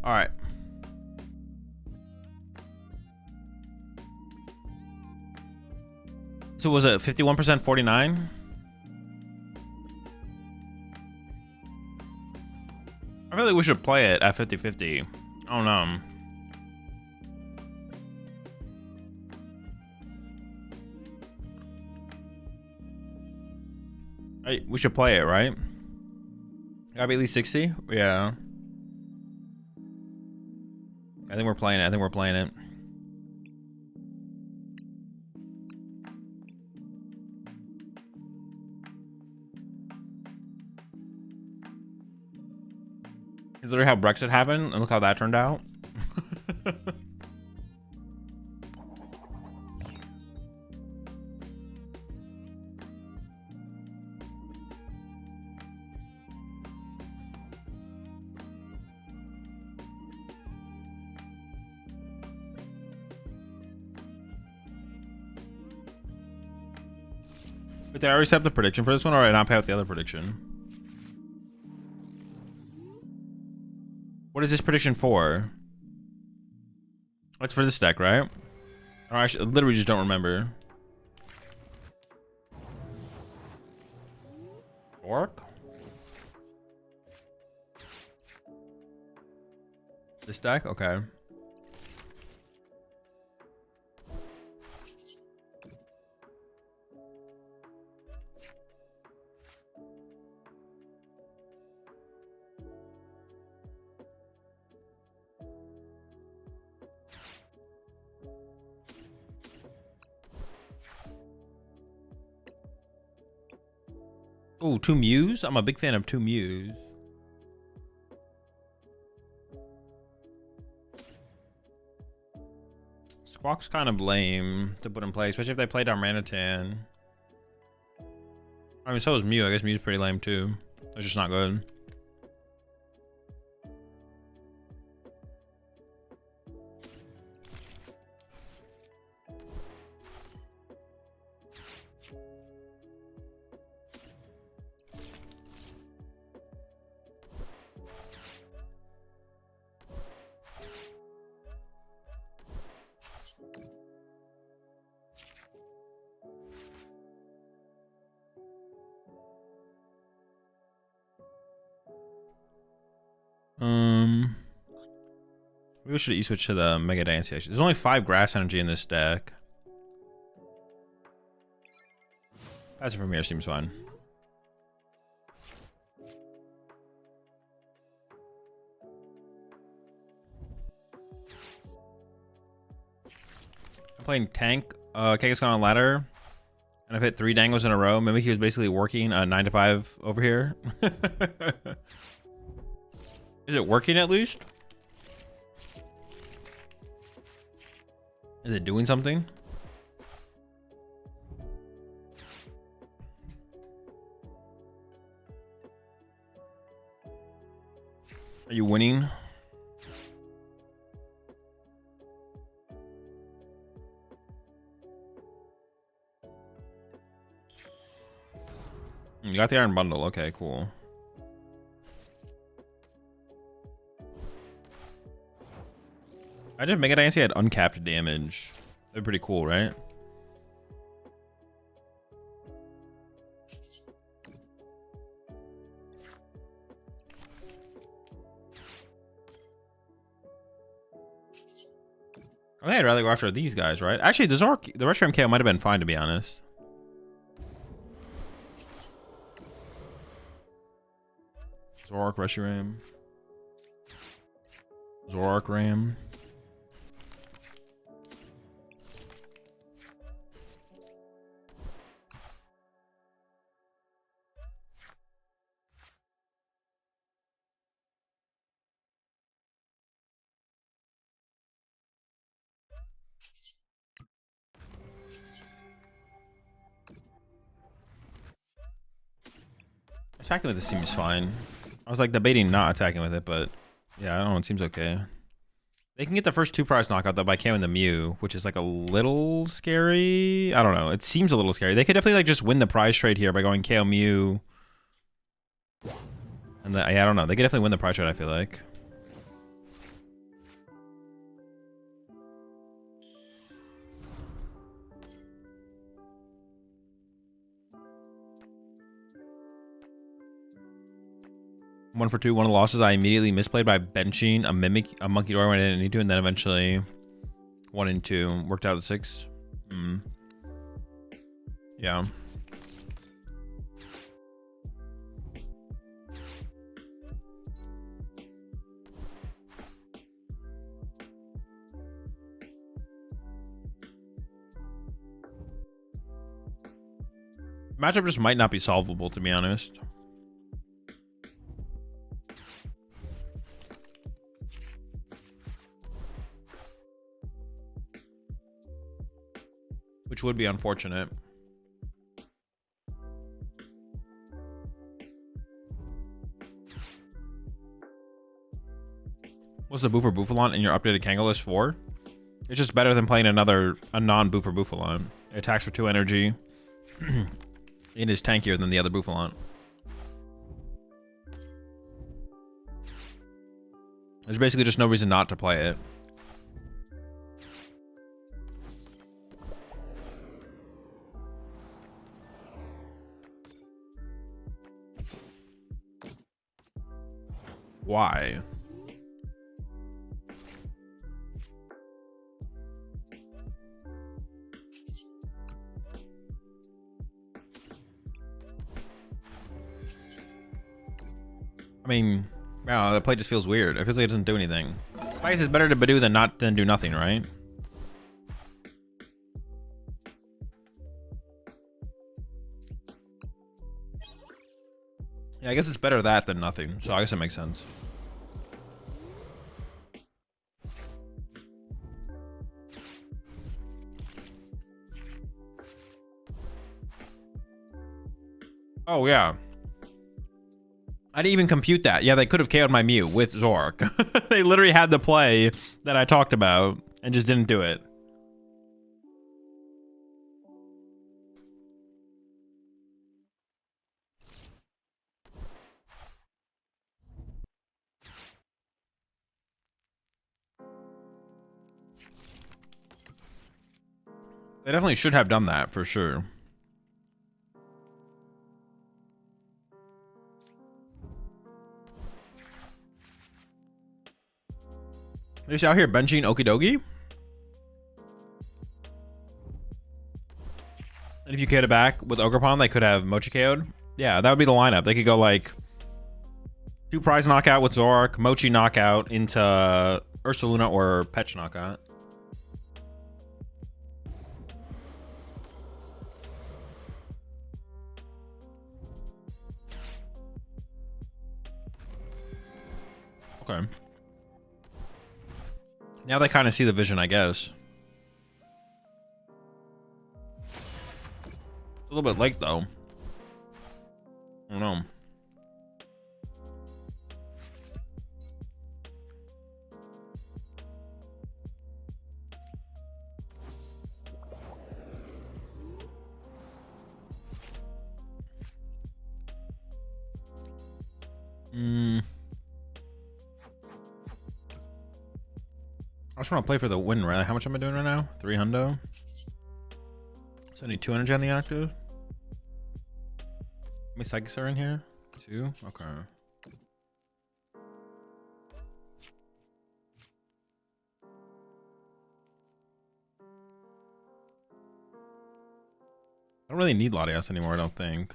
All right. So was it 51%, 49? I feel like we should play it at 50-50. I don't know. We should play it, right? Gotta be at least 60? Yeah. I think we're playing it. Is literally how Brexit happened, and look how that turned out. But did I already set up the prediction for this one, or did I not pay out the other prediction? What is this prediction for? It's for this deck, right? Or I literally just don't remember. Orc? This deck? Okay. Oh, 2 Mews? I'm a big fan of 2 Mews. Squawk's kind of lame to put in play, especially if they play down Ranatan. I mean, so is Mew. I guess Mew's pretty lame too. It's just not good. Maybe we should e-switch to the Mega Dance. There's only 5 grass energy in this deck. Passive Premier seems fine. I'm playing tank. Kega's gone on ladder. And I've hit 3 dangles in a row. Maybe he was basically working 9 to 5 over here. Is it working at least? Is it doing something? Are you winning? You got the iron bundle. Okay, cool. I did Mega Dance. He had uncapped damage. They're pretty cool, right? I think I'd rather go after these guys, right? Actually, the Reshiram KO might have been fine, to be honest. Zorak Reshiram. Zorak Ram. Attacking with this seems fine. I was like debating not attacking with it, but yeah, I don't know. It seems okay. They can get the first 2 prize knockout though by KOing the Mew, which is like a little scary. I don't know. It seems a little scary. They could definitely like just win the prize trade here by going KO Mew. And yeah, I don't know. They could definitely win the prize trade, I feel like. 1 for 2. One of the losses I immediately misplayed by benching a monkey door when I didn't need to, and then eventually 1 and 2 worked out at 6. Yeah. Matchup just might not be solvable, to be honest. Which would be unfortunate. What's the Boofer Bouffalant in your updated Kango list for? It's just better than playing a non-Boofer Bouffalant. It attacks for 2 energy. It is tankier than the other Bouffalant. There's basically just no reason not to play it. Why? I mean, wow, the play just feels weird. It feels like it doesn't do anything. I guess it's better to Badoo than do nothing, right? Yeah, I guess it's better that than nothing. So I guess it makes sense. Oh, yeah. I didn't even compute that. Yeah, they could have KO'd my Mew with Zork. They literally had the play that I talked about and just didn't do it. They definitely should have done that for sure. They're just out here benching Okidogi. And if you KO'd it back with Ogerpon, they could have Mochi KO'd. Yeah, that would be the lineup. They could go like 2 prize knockout with Zorak, Mochi knockout into Ursaluna or Petch knockout. Okay. Now they kind of see the vision, I guess. A little bit late, though. I don't know. I just want to play for the win, right? How much am I doing right now? 300. So I need 2 energy on the active. How many psychics are in here? 2? Okay. I don't really need Latias anymore, I don't think.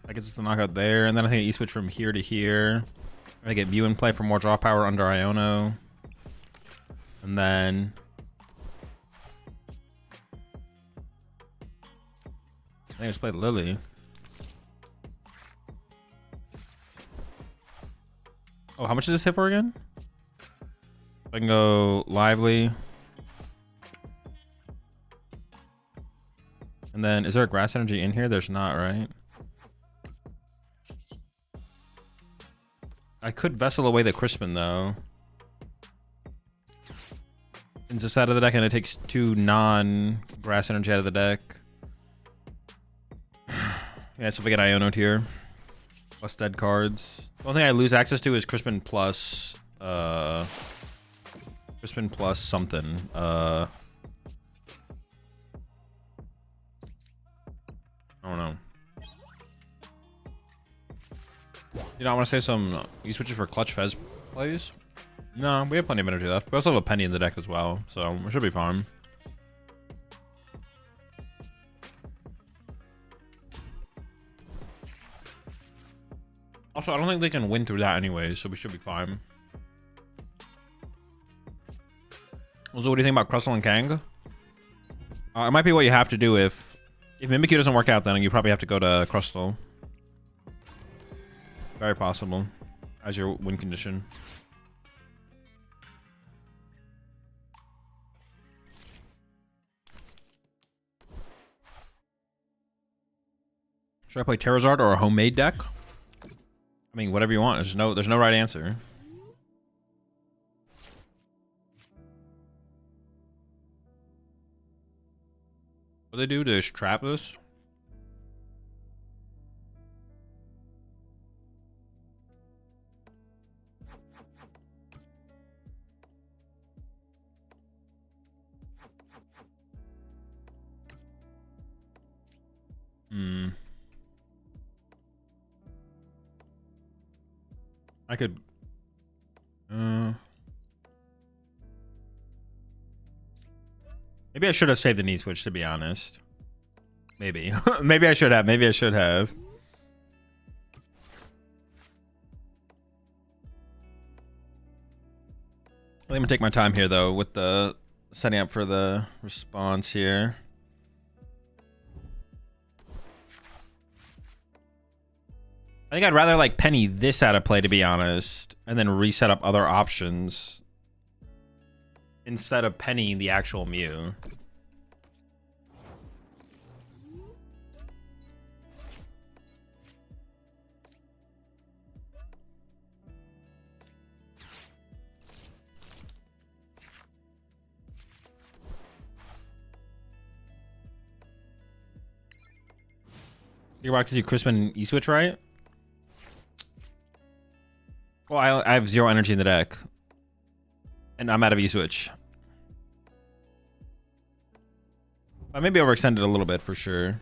I guess it's a knockout there, and then I think I E-switch from here to here. I get Mew in play for more draw power under Iono. And then... I think I just played Lily. Oh, how much does this hit for again? I can go lively. And then, is there a grass energy in here? There's not, right? I could vessel away the Crispin, though. It's this out of the deck, and it takes 2 non-grass energy out of the deck. Yeah, so if I get Ionoed here. Plus dead cards. The only thing I lose access to is Crispin plus... Crispin plus something. I don't know. You know, I want to say some E-switches for Clutch Fez plays. No, we have plenty of energy left. We also have a penny in the deck as well, so we should be fine. Also, I don't think they can win through that anyway, so we should be fine. Also, what do you think about Crustle and Kang? It might be what you have to do if Mimikyu doesn't work out, then you probably have to go to Crustle. Very possible. As your win condition. Should I play Terrazard or a homemade deck? I mean, whatever you want. There's no right answer. What do they do to trap this? I could... Maybe I should have saved the knee switch, to be honest. Maybe. Maybe I should have. Maybe I should have. I'm gonna take my time here, though, with the setting up for the response here. I think I'd rather like penny this out of play, to be honest, and then reset up other options instead of pennying the actual Mew. Your box is you Crispin E-switch, right? Well, I have 0 energy in the deck. And I'm out of E-switch. I maybe overextended a little bit for sure.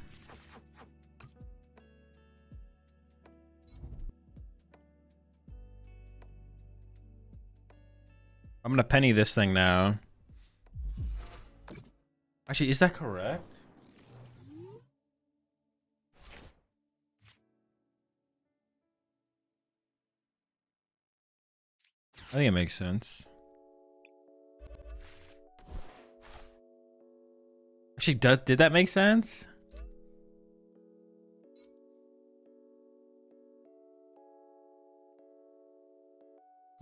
I'm gonna penny this thing now. Actually, is that correct? I think it makes sense. Actually, did that make sense?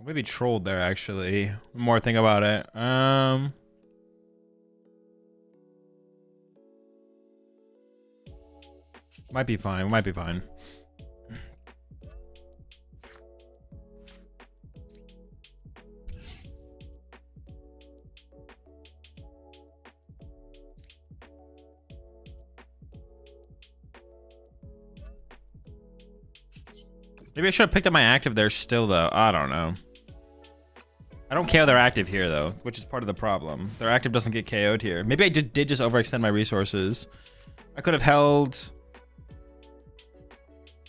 I maybe trolled there, actually. More think about it. Might be fine. Might be fine. Maybe I should have picked up my active there still, though. I don't know. I don't KO their active here, though, which is part of the problem. Their active doesn't get KO'd here. Maybe I did just overextend my resources. I could have held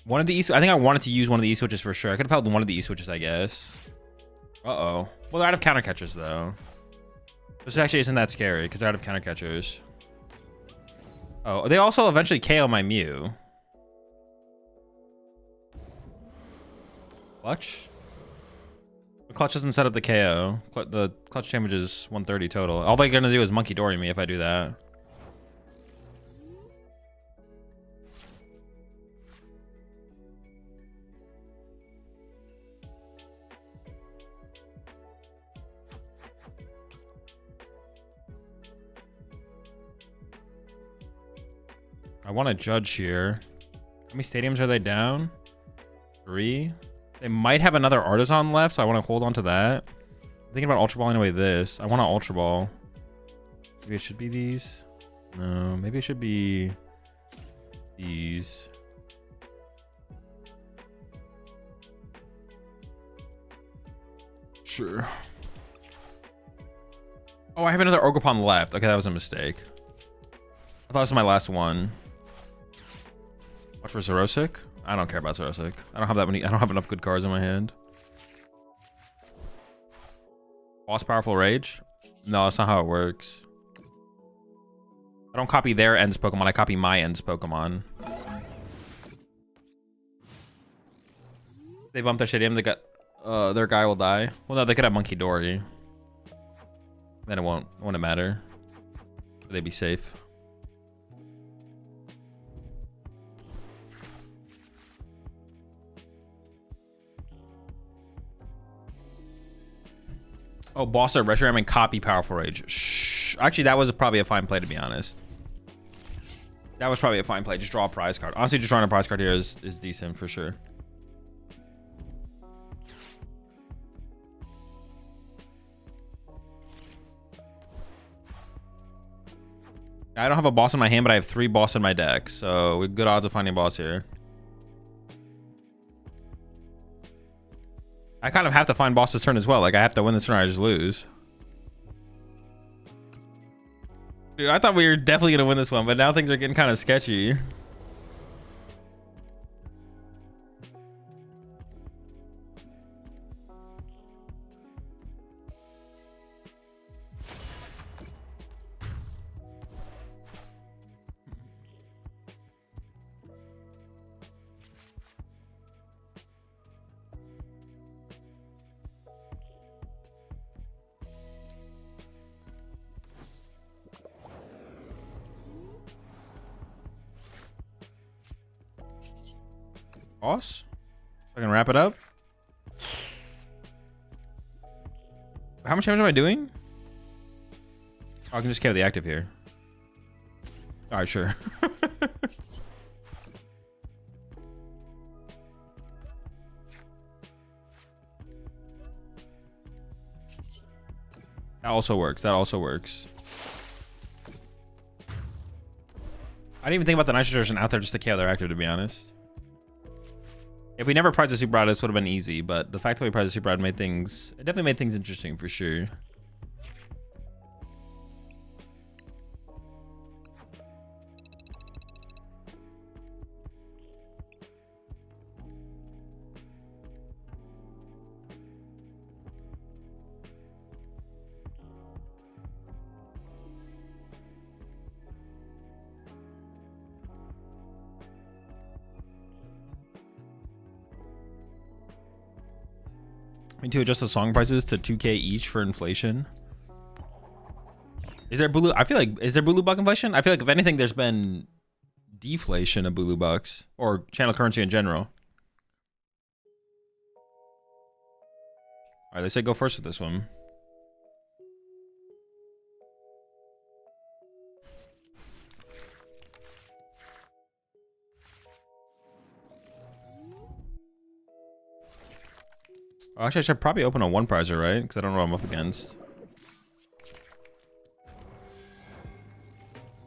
one of the E-switches. I think I wanted to use one of the E-switches for sure. I could have held one of the E-switches, I guess. Uh-oh. Well, they're out of counter catchers, though. This actually isn't that scary, because they're out of counter catchers. Oh, they also eventually KO my Mew. Clutch? The clutch doesn't set up the KO. The clutch damage is 130 total. All they're gonna do is monkey dory me if I do that. I want to judge here. How many stadiums are they down? 3. They might have another Artisan left, so I want to hold on to that. I'm thinking about Ultra Ball anyway. This. I want to Ultra Ball. Maybe it should be these. No, maybe it should be these. Sure. Oh, I have another Ogerpon left. Okay, that was a mistake. I thought this was my last one. Watch for Zerosic. I don't care about Zerosic. I don't have that many. I don't have enough good cards in my hand. Boss Powerful Rage? No, that's not how it works. I don't copy their ends Pokemon. I copy my ends Pokemon. They bump their stadium. They got their guy will die. Well, no, they could have Monkey Dory. Then it won't matter. They'd be safe. Oh, boss or Reshiram and copy Powerful Rage. Shh. Actually, that was probably a fine play, to be honest. That was probably a fine play. Just draw a prize card. Honestly, just drawing a prize card here is decent for sure. I don't have a boss in my hand, but I have 3 boss in my deck. So we have good odds of finding a boss here. I kind of have to find boss this turn as well. Like, I have to win this turn or I just lose. Dude, I thought we were definitely going to win this one, but now things are getting kind of sketchy. Boss? So I can wrap it up. How much damage am I doing? Oh, I can just KO the active here. Alright, sure. That also works. That also works. I didn't even think about the nitrogen out there just to KO their active, to be honest. If we never prized a super out, this would have been easy, but the fact that we prized a super out made things, it definitely made things interesting for sure. We need to adjust the song prices to 2K each for inflation. Is there Bulu? I feel like, is there Bulu Buck inflation? I feel like if anything, there's been deflation of Bulu Bucks or channel currency in general. All right, they say go first with this one. Actually, I should probably open a 1-prizer, right? Because I don't know what I'm up against.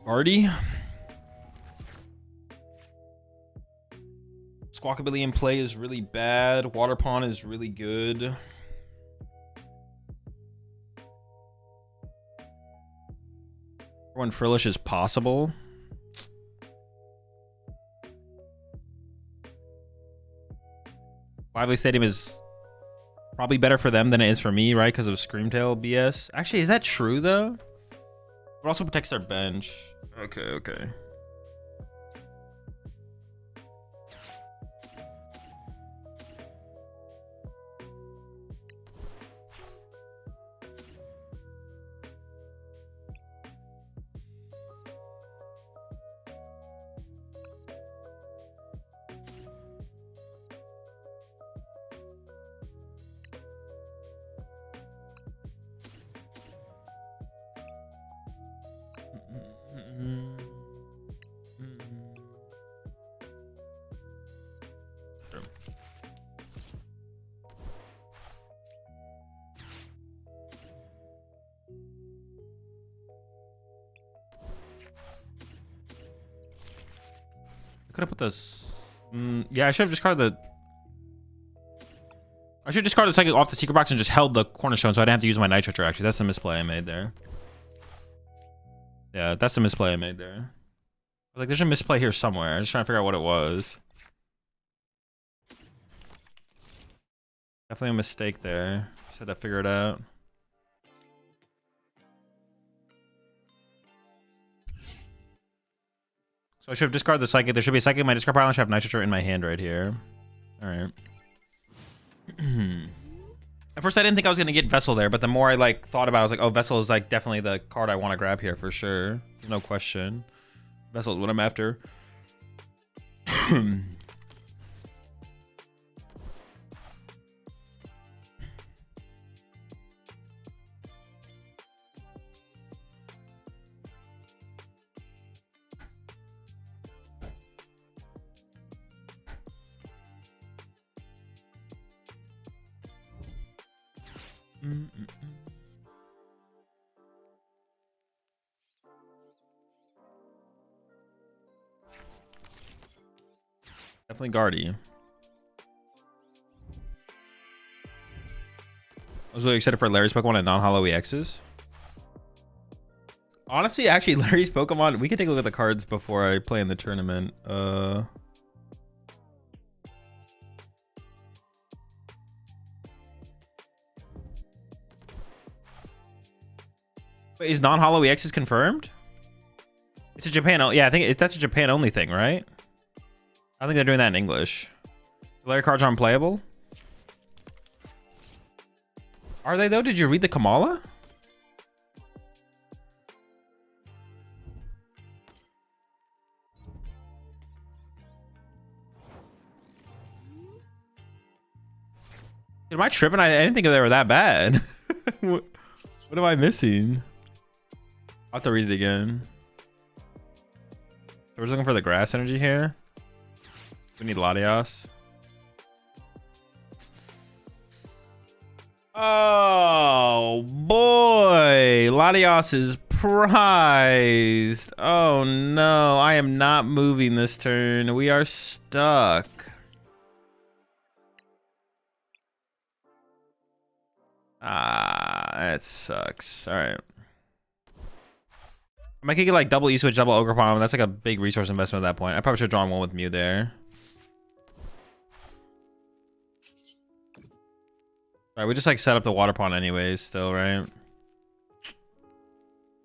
Artie? Squawkabilly in play is really bad. Water Pawn is really good. When Frillish is possible. Lively Stadium is probably better for them than it is for me, right? Because of Screamtail BS. Actually, is that true, though? It also protects their bench. Okay, okay. could have put this. Yeah, I should have discarded the. I should discard the psychic off the secret box and just held the cornerstone so I didn't have to use my nitro trigger. Actually, that's the misplay I made there. Yeah, that's the misplay I made there. Like, there's a misplay here somewhere. I'm just trying to figure out what it was. Definitely a mistake there. Just had to figure it out. So I should have discarded the psychic. There should be a psychic in my discard pile. I should have nitro in my hand right here. All right. At first, I didn't think I was gonna get Vessel there, but the more I like thought about it, I was like, oh, Vessel is like definitely the card I want to grab here for sure. There's no question. Vessel is what I'm after. Definitely Guardy. I was really excited for Larry's Pokemon and non-hollow EXs. Honestly, actually, Larry's Pokemon, we can take a look at the cards before I play in the tournament. Wait, is non-hollow EXs confirmed? It's a Japan. Yeah, I think that's a Japan only thing, right? I think they're doing that in English. Larry cards are unplayable. Are they though? Did you read the Kamala? Am I tripping? I didn't think they were that bad. What am I missing? I'll have to read it again. So we're just looking for the grass energy here. We need Latios. Oh boy, Latios is prized. Oh no, I am not moving this turn. We are stuck. Ah, that sucks. All right. I might get like double E-Switch, double Ogre Palm. That's like a big resource investment at that point. I probably should have drawn one with Mew there. All right, we just like set up the water pond anyways still, right?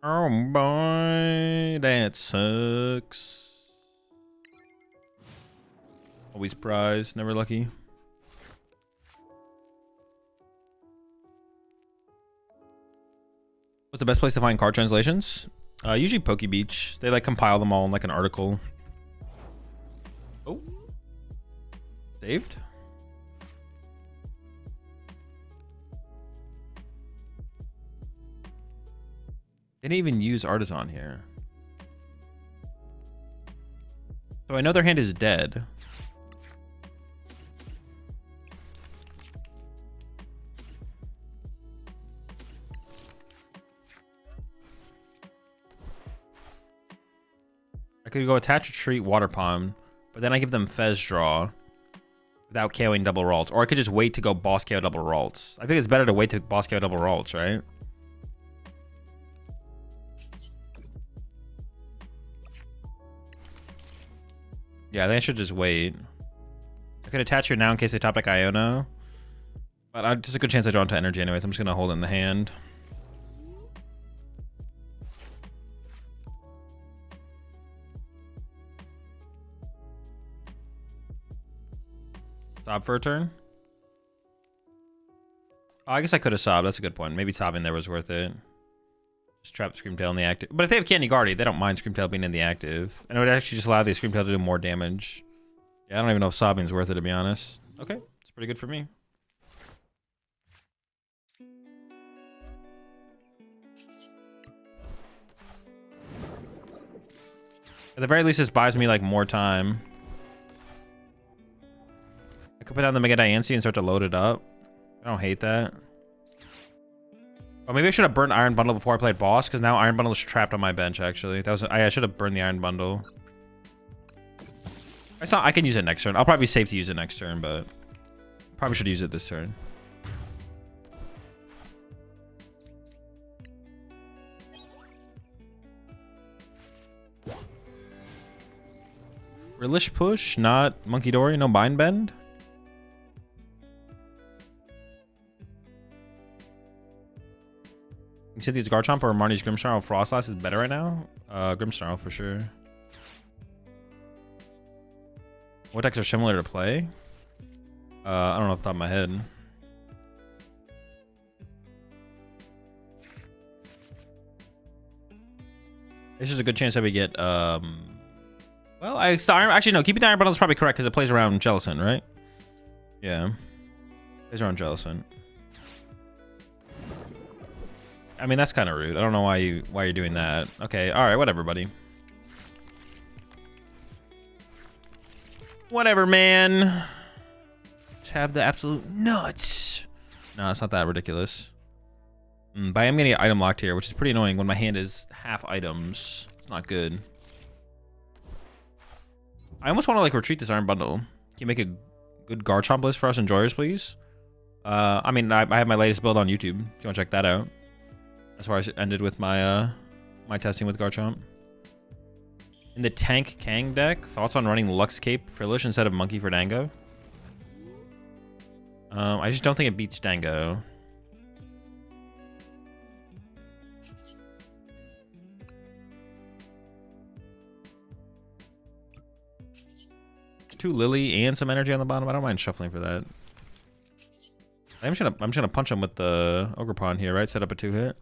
Oh boy, that sucks. Always prized, never lucky. What's the best place to find card translations? Usually Poke Beach. They like compile them all in like an article. Oh. Saved? They didn't even use Artisan here. So I know their hand is dead. I could go attach a treat, water palm, but then I give them Fez draw without KOing double Ralts. Or I could just wait to go boss KO double Ralts. I think it's better to wait to boss KO double Ralts, right? Yeah, I think I should just wait. I could attach here now in case they top deck Iono. But there's a good chance I draw into energy anyways. I'm just going to hold it in the hand. Sob for a turn? Oh, I guess I could have sobbed. That's a good point. Maybe sobbing there was worth it. Just trap Screamtail in the active. But if they have Candy Guardy, they don't mind Screamtail being in the active. And it would actually just allow the Screamtail to do more damage. Yeah, I don't even know if sobbing's worth it, to be honest. Okay, it's pretty good for me. At the very least, this buys me like more time. I could put down the Mega Diancie and start to load it up. I don't hate that. Oh, maybe I should have burned Iron Bundle before I played boss, because now Iron Bundle is trapped on my bench, actually. I should have burned the Iron Bundle. It's not. I can use it next turn. I'll probably be safe to use it next turn, but probably should use it this turn. Relish push, not Monkey Dory, no Bind Bend. Cynthia's Garchomp or Marnie's Grimmsnarl Frostlass is better right now? Grimmsnarl for sure. What decks are similar to play? I don't know off the top of my head. This is a good chance that we get, well, actually no, keeping the Iron Bundle is probably correct because it plays around Jellicent, right? Yeah. Plays around Jellicent. I mean, that's kind of rude. I don't know why you're doing that. Okay, all right, whatever, buddy. Whatever, man. Just have the absolute nuts. No, it's not that ridiculous. But I am getting an item locked here, which is pretty annoying when my hand is half items. It's not good. I almost want to like retreat this Iron Bundle. Can you make a good Garchomp list for us enjoyers, please? I mean, I have my latest build on YouTube. If you want to check that out. That's where I ended with my my testing with Garchomp. In the Tank Kang deck, thoughts on running Lux Cape Frillish instead of Monkey for Dango? I just don't think it beats Dango. Two Lily and some energy on the bottom. I don't mind shuffling for that. I'm just gonna punch him with the Ogerpon here, right? Set up a 2-hit.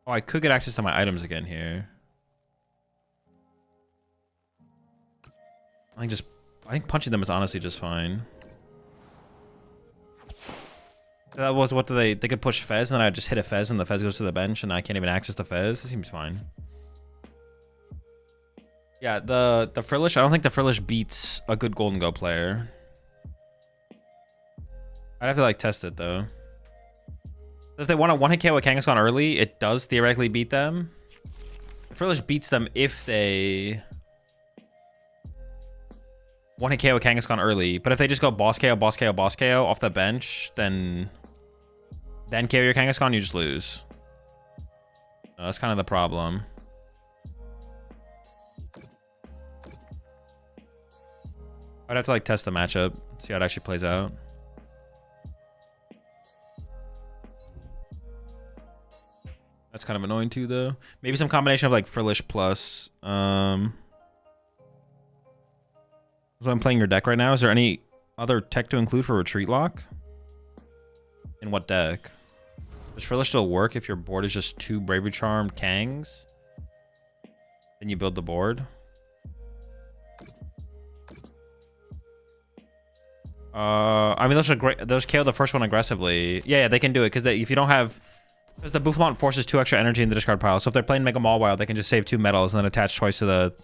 Oh, I could get access to my items again here. I think punching them is honestly just fine. That was what they could push Fez and then I just hit a Fez and the Fez goes to the bench and I can't even access the Fez. It seems fine. Yeah, the Frillish, I don't think the Frillish beats a good Golden Go player. I'd have to like test it though. If they want a one-hit KO with Kangaskhan early, it does theoretically beat them. The Frillish beats them if they one-hit KO with Kangaskhan early, but if they just go boss KO, boss KO, boss KO off the bench, then KO your Kangaskhan, you just lose. That's kind of the problem. I'd have to like test the matchup, see how it actually plays out. That's kind of annoying too, though. Maybe some combination of like Frillish plus. So I'm playing your deck right now. Is there any other tech to include for Retreat Lock? In what deck? Does Frillish still work if your board is just 2 Bravery Charmed Kangs? Then you build the board. I mean, those are great. Those KO the first one aggressively. Yeah, they can do it because if you don't have. Because the Bouffalant forces 2 extra energy in the discard pile. So if they're playing Mega Mawile, they can just save 2 metals and then attach twice to the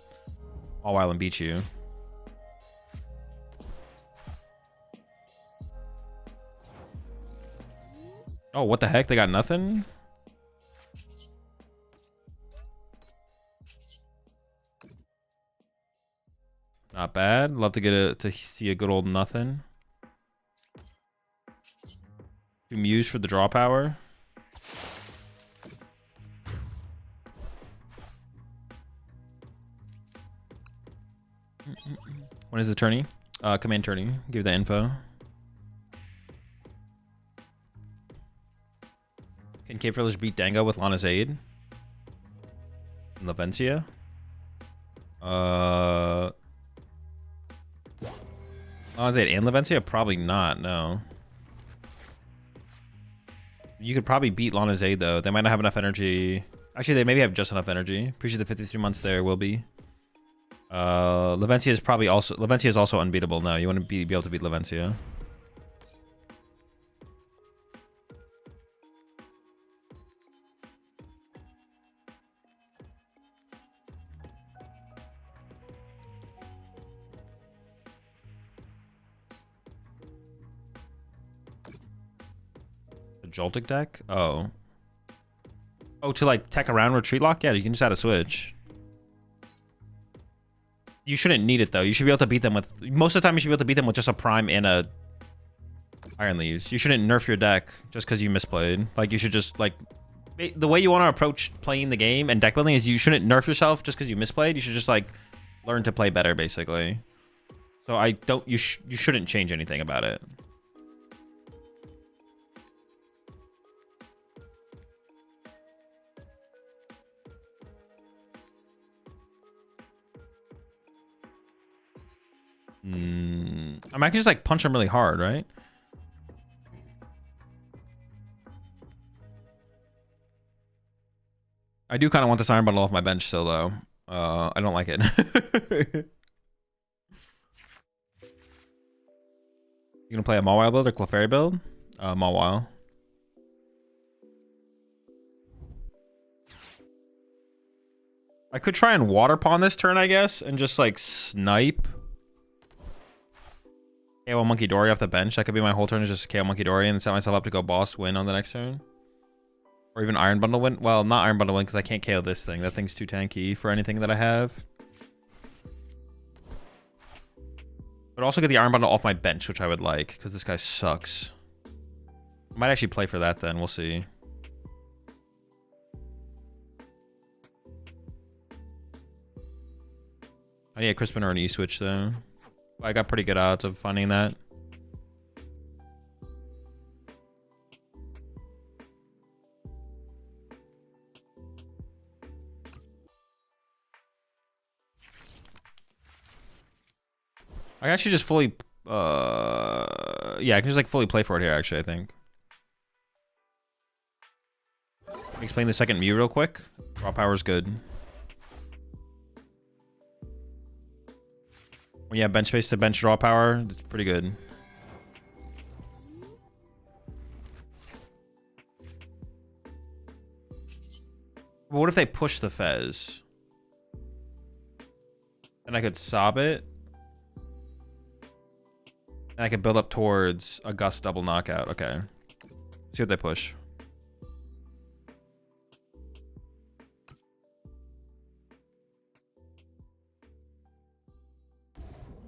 Mawile and beat you. Oh, what the heck? They got nothing? Not bad. Love to get to see a good old nothing. 2 Muse for the draw power. When is the tourney? Command tourney. Give the info. Can Cape Frillish beat Dango with Lana's Aid? And Lavencia? Lana's Aid and Lavencia? Probably not, no. You could probably beat Lana's Aid, though. They might not have enough energy. Actually, they maybe have just enough energy. Appreciate the 53 months there, will be. Lavencia is probably also... Lavencia is also unbeatable. No, you want to be able to beat Lavencia. The Joltik deck? Oh. Oh, to like tech around retreat lock? Yeah, you can just add a switch. You shouldn't need it though. You should be able to beat them with, most of the time you should be able to beat them with just a prime and a Iron Leaves. You shouldn't nerf your deck just because you misplayed. Like you should just like, the way you want to approach playing the game and deck building is you shouldn't nerf yourself just because you misplayed. You should just like learn to play better basically. So I don't, you shouldn't change anything about it. I mean, I can just like punch him really hard, right? I do kind of want this Iron Bundle off my bench still, though. I don't like it. You gonna play a Mawile build or Clefairy build? Mawile. I could try and Water Pond this turn, I guess, and just like snipe. KO Monkey Dory off the bench. That could be my whole turn, is just KO Monkey Dory and set myself up to go boss win on the next turn. Or even Iron Bundle win. Well, not Iron Bundle win because I can't KO this thing. That thing's too tanky for anything that I have. But also get the Iron Bundle off my bench, which I would like, because this guy sucks. Might actually play for that then. We'll see. I need a Crispin or an E-Switch, though. I got pretty good odds of finding that. I can actually just fully, yeah, I can just like fully play for it here, actually, I think. Explain the second Mew real quick. Raw power is good. When you have bench space to bench draw power, it's pretty good. But what if they push the Fez? And I could sob it. And I could build up towards a Gust double knockout. Okay. See what they push.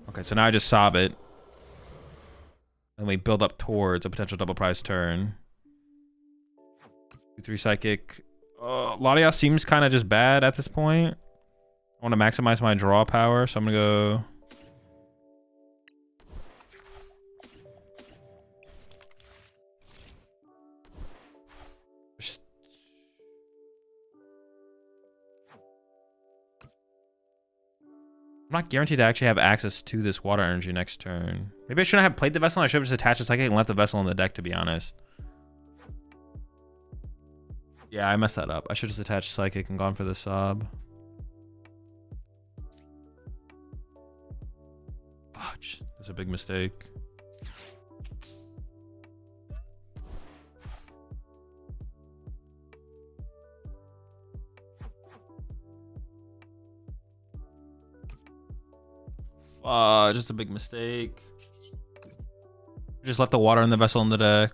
Okay, so now I just sob it. And we build up towards a potential double prize turn. 2-3 Psychic. Latias seems kind of just bad at this point. I want to maximize my draw power, so I'm going to go... I'm not guaranteed to actually have access to this water energy next turn. Maybe I shouldn't have played the vessel. I should have just attached the Psychic and left the vessel in the deck, to be honest. Yeah, I messed that up. I should just attach Psychic and gone for the Sob. Fudge. That's a big mistake. Just a big mistake. Just left the water in the vessel in the deck.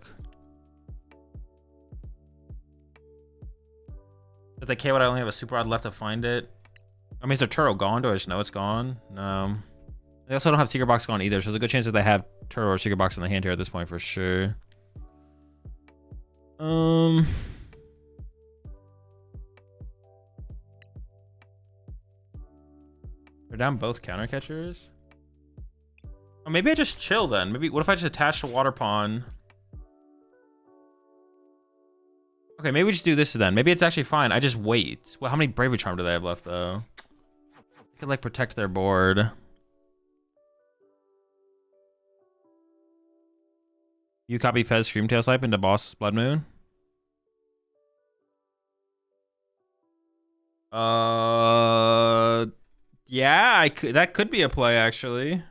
If they KO'd, I only have a super odd left to find it. I mean, is their Turo gone? Do I just know it's gone? No. They also don't have Secret Box gone either, so there's a good chance that they have Turo or Secret Box in the hand here at this point for sure. They're down both counter catchers. Oh, maybe I just chill then. Maybe, what if I just attach the Water Pond? Okay, maybe we just do this then. Maybe it's actually fine. I just wait. Well, how many Bravery Charm do they have left, though? I could, like, protect their board. You copy Fez Screamtail Snipe into Boss Blood Moon? Yeah, that could be a play, actually.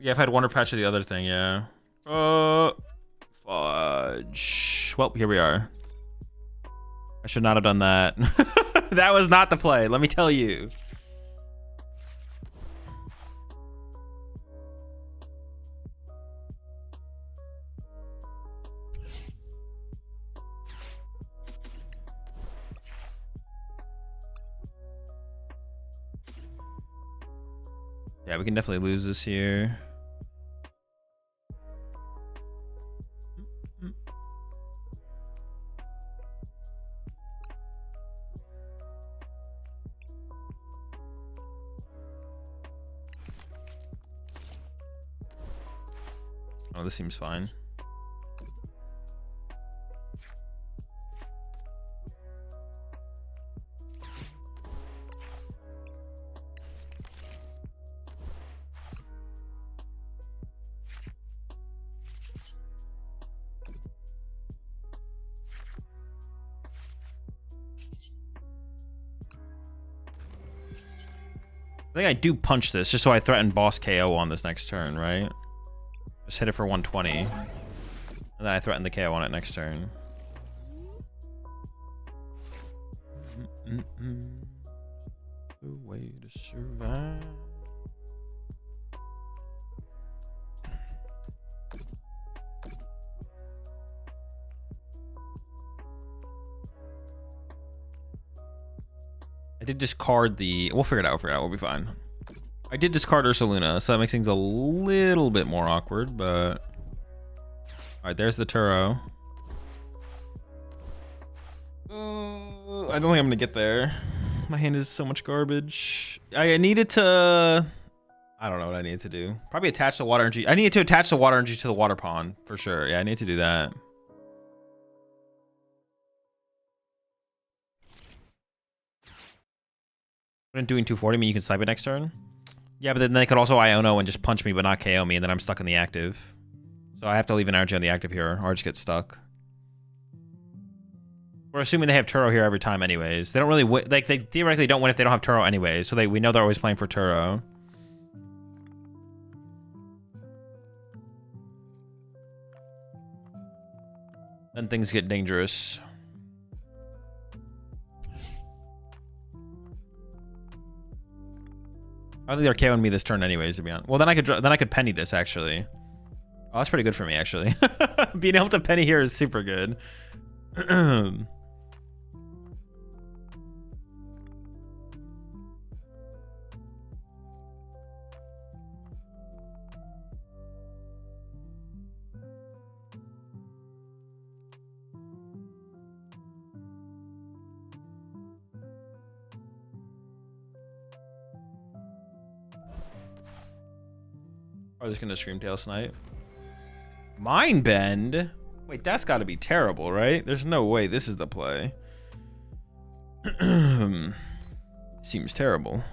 Yeah, if I had Wonder Patch of the other thing, yeah. Fudge. Well, here we are. I should not have done that. That was not the play, let me tell you. Yeah, we can definitely lose this here. Oh, this seems fine. I think I do punch this just so I threaten boss KO on this next turn, right? Just hit it for 120. And then I threaten the KO on it next turn. The way to survive. I did discard the... We'll figure it out, we'll be fine. I did discard Ursaluna, so that makes things a little bit more awkward, but... Alright, there's the Turo. I don't think I'm gonna get there. My hand is so much garbage. I needed to... I don't know what I needed to do. Probably attach the water energy. I needed to attach the water energy to the water pond, for sure. Yeah, I need to do that. When doing 240, I mean you can snipe it next turn. Yeah, but then they could also Iono and just punch me but not KO me, and then I'm stuck in the active. So I have to leave an energy on the active here, or I just get stuck. We're assuming they have Turo here every time anyways. They don't really win, like, they theoretically don't win if they don't have Turo anyways, so we know they're always playing for Turo. Then things get dangerous. I don't think they're KOing me this turn anyways, to be honest. Well, then I could penny this, actually. Oh, that's pretty good for me, actually. Being able to penny here is super good. Probably just gonna Scream Tail Snipe. Mind Bend? Wait, that's gotta be terrible, right? There's no way this is the play. Seems terrible.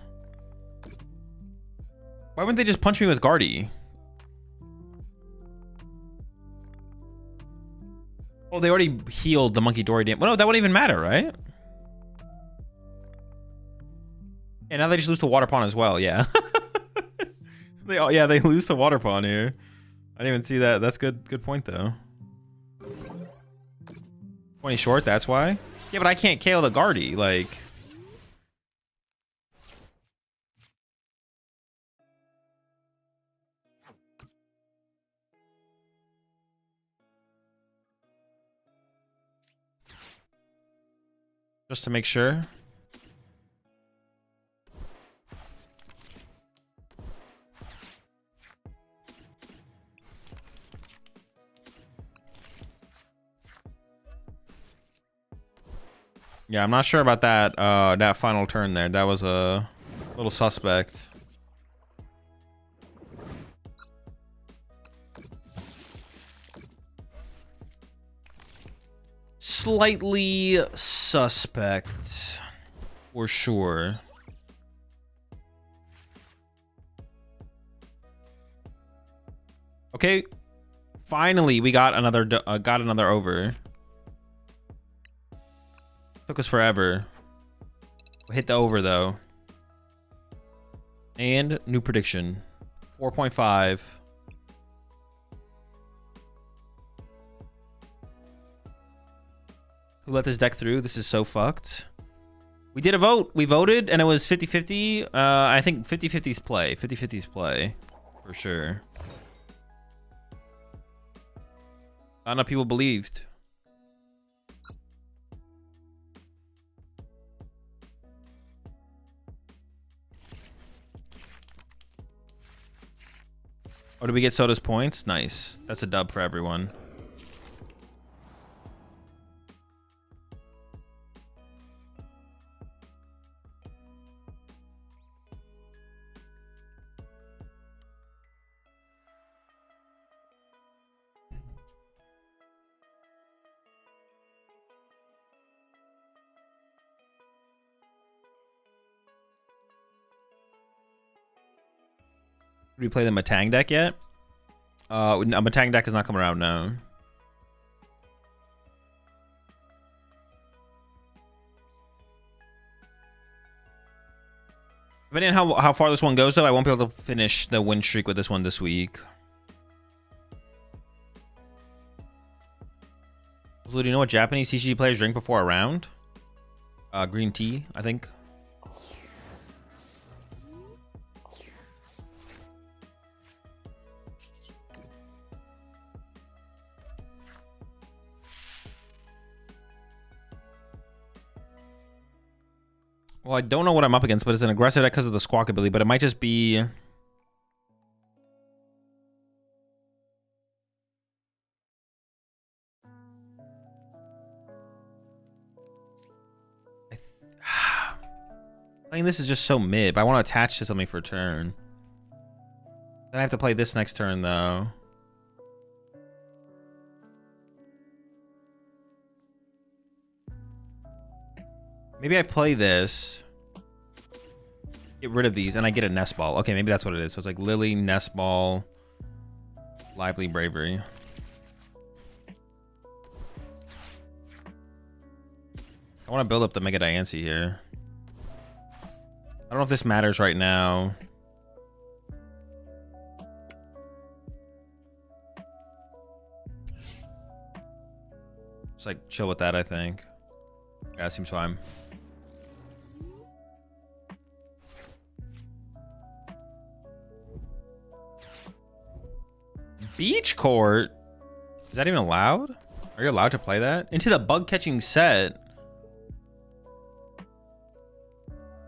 Why wouldn't they just punch me with Guardy? Oh, they already healed the Monkey Dory damage. Well, no, that wouldn't even matter, right? Yeah, now they just lose to Water Pond as well, yeah. They lose to Water Pond here. I didn't even see that. That's good point though. 20 short, that's why? Yeah, but I can't KO the Guardy, like. Just to make sure. Yeah, I'm not sure about that that final turn there. That was a little suspect. Slightly suspect, for sure. Okay, finally we got another over. Took us forever. We'll hit the over though. And new prediction. 4.5. Who let this deck through? This is so fucked. We did a vote. We voted, and it was 50-50. I think 50-50's play. 50-50's play. For sure. Not enough people believed. Oh, did we get Soda's points? Nice. That's a dub for everyone. Did we play the Matang deck yet? A Matang deck has not come around now. Depending on how far this one goes, though, I won't be able to finish the win streak with this one this week. So, do you know what Japanese TCG players drink before a round? Green tea, I think. Well, I don't know what I'm up against, but it's an aggressive deck because of the squawk ability, but it might just be... Playing this is just so mid, but I want to attach to something for a turn. Then I have to play this next turn, though. Maybe I play this, get rid of these, and I get a Nest Ball. Okay, maybe that's what it is. So it's like Lily, Nest Ball, Lively Bravery. I want to build up the Mega Diancie here. I don't know if this matters right now. Just like chill with that, I think. Yeah, it seems fine. Beach Court? Is that even allowed? Are you allowed to play that? Into the bug catching set.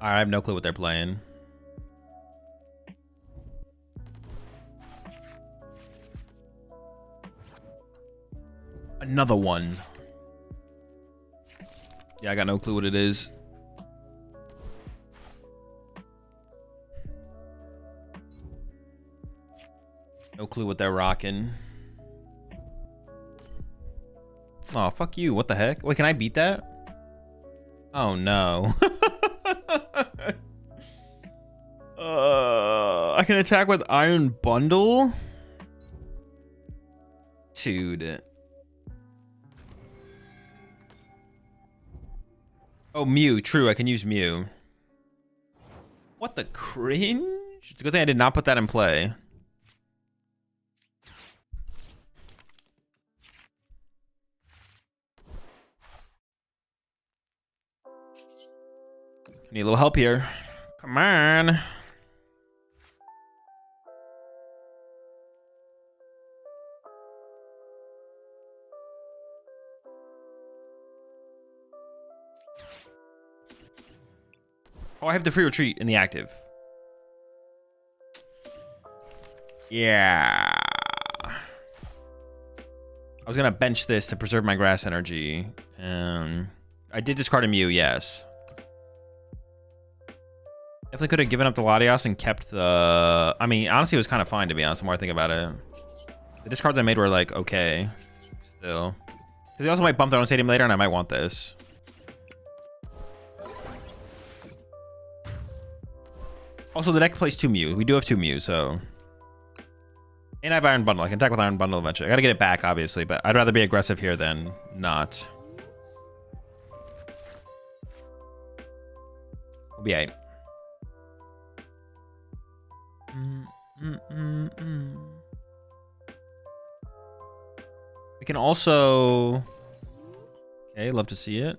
Alright, I have no clue what they're playing. Another one. Yeah, I got no clue what it is. No clue what they're rocking. Oh, fuck you. What the heck? Wait, can I beat that? Oh, no. I can attack with Iron Bundle? Dude. Oh, Mew. True, I can use Mew. What the cringe? It's a good thing I did not put that in play. Need a little help here. Come on. Oh, I have the free retreat in the active. Yeah. I was gonna bench this to preserve my grass energy. I did discard a Mew, yes. Definitely could have given up the Latios and kept the... I mean, honestly, it was kind of fine, to be honest, the more I think about it. The discards I made were, like, okay. Still. Because they also might bump their own stadium later, and I might want this. Also, the deck plays 2 Mew. We do have 2 Mew, so... And I have Iron Bundle. I can attack with Iron Bundle eventually. I gotta get it back, obviously, but I'd rather be aggressive here than not. We'll be 8. We can also... Okay, love to see it.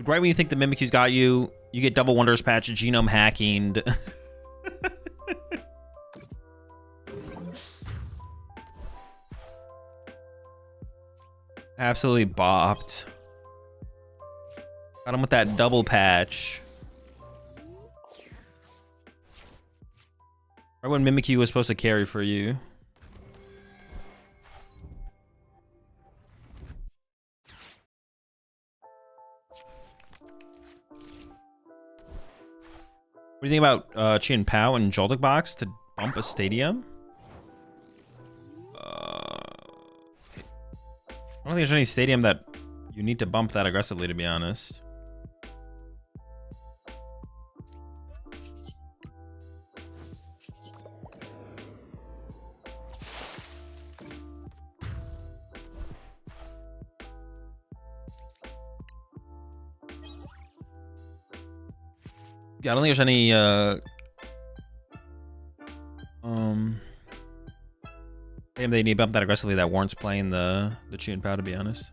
Right when you think the Mimikyu's got you, you get double Wonders Patch, genome hacking. Absolutely bopped. Got him with that double patch. Right when Mimikyu was supposed to carry for you. What do you think about Chien Pao and Joltik Box to bump a stadium? I don't think there's any stadium that you need to bump that aggressively, to be honest. Yeah, I don't think there's any stadium they need to bump that aggressively that warrants playing the Chien Pao, to be honest.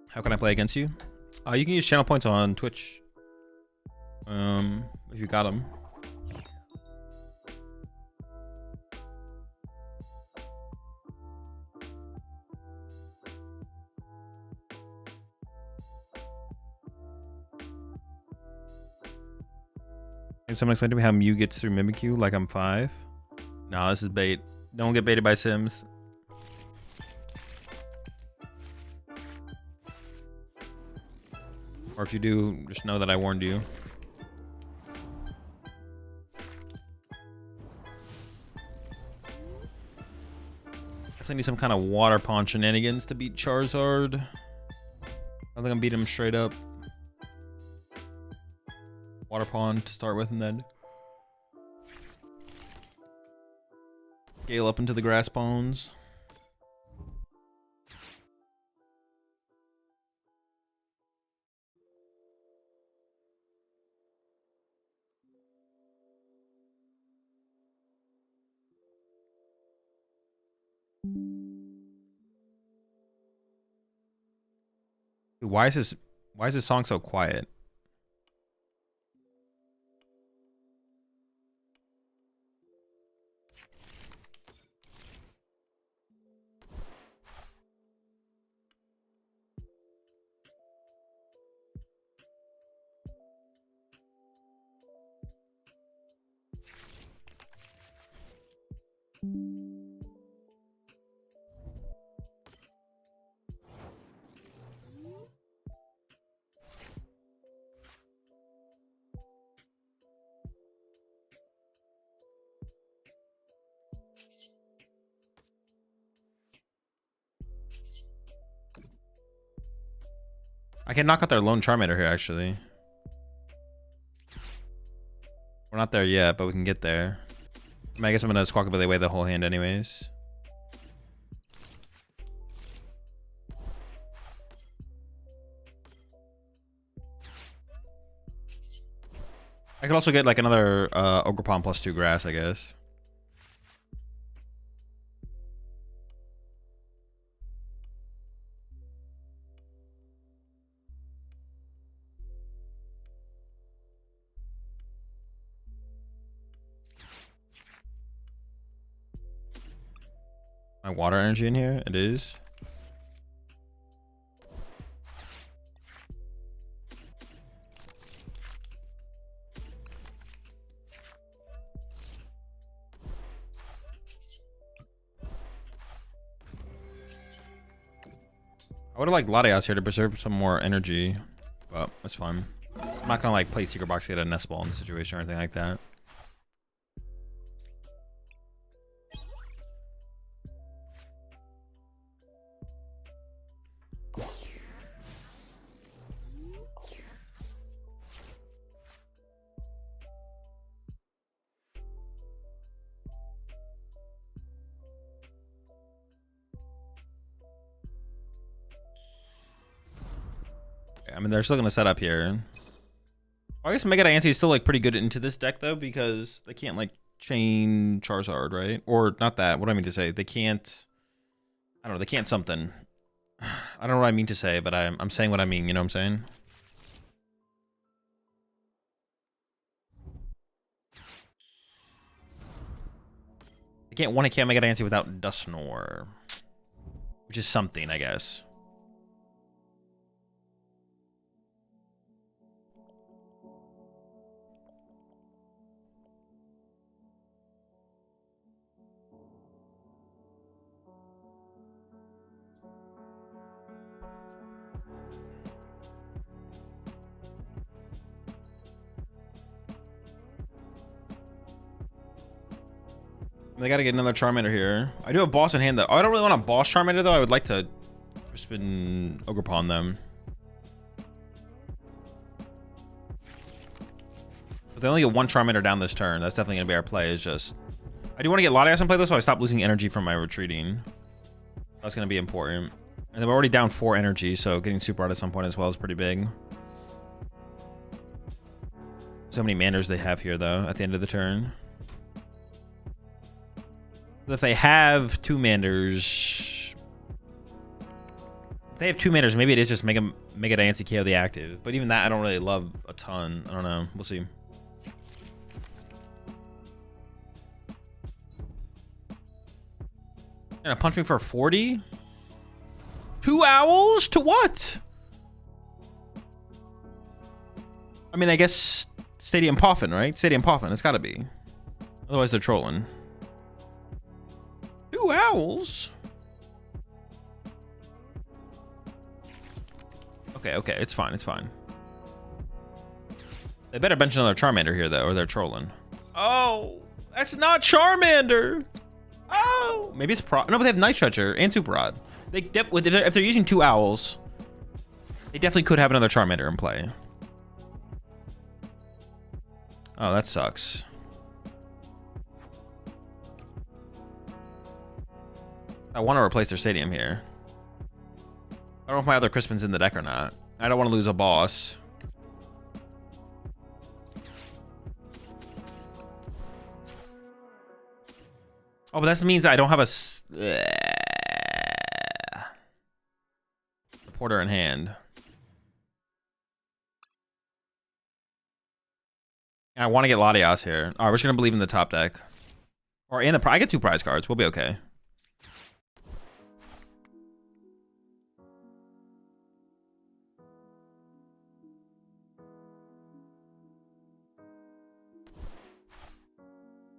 How can I play against you? You can use channel points on Twitch. If you got them. Can someone explain to me how Mew gets through Mimikyu like I'm 5? Nah, this is bait. Don't get baited by Sims. Or if you do, just know that I warned you. Definitely need some kind of water pond shenanigans to beat Charizard. I think I'm beating him straight up. Water pond to start with, and then scale up into the grass ponds. Dude, why is this song so quiet? I can knock out their lone Charmander here, actually. We're not there yet, but we can get there. I guess I'm gonna Squawkabilly away the whole hand anyways. I could also get like another Ogerpon +2 grass, I guess. My water energy in here? It is. I would have liked Latias here to preserve some more energy, but that's fine. I'm not gonna like play Secret Box to get a Nest Ball in the situation or anything like that. I mean, they're still gonna set up here. Well, I guess Mega Diancie is still like pretty good into this deck though, because they can't like chain Charizard, right? Or not that. What do I mean to say? They can't. I don't know. They can't something. I don't know what I mean to say, but I'm saying what I mean. You know what I'm saying? I can't Mega Diancie without Dusknoir, which is something, I guess. They gotta get another Charmander here. I do have boss in hand though. Oh, I don't really want a boss Charmander though. I would like to spin Ogerpon them. But they only get one Charmander down this turn. That's definitely gonna be our play. Is just I do want to get Latias in play though, so I stop losing energy from my retreating. That's gonna be important. And then we're already down 4 energy, so getting Super Art at some point as well is pretty big. So many Manders they have here though at the end of the turn. If they have 2 Manders, if they have 2 Manders, maybe it is just Mega Diancie KO the active. But even that, I don't really love a ton. I don't know. We'll see. And punch me for 40? 2 owls? To what? I mean, I guess Stadium Poffin, right? Stadium Poffin. It's gotta be. Otherwise, they're trolling. 2 owls? Okay, okay. It's fine. It's fine. They better bench another Charmander here, though, or they're trolling. Oh, that's not Charmander. Oh, maybe it's No, but they have Night Stretcher and Super Rod. If they're using 2 owls, they definitely could have another Charmander in play. Oh, that sucks. I want to replace their stadium here. I don't know if my other Crispin's in the deck or not. I don't want to lose a boss. Oh, but that means I don't have a Porter in hand. And I want to get Latias here. All right, we're just gonna believe in the top deck, or in the. I get 2 prize cards. We'll be okay.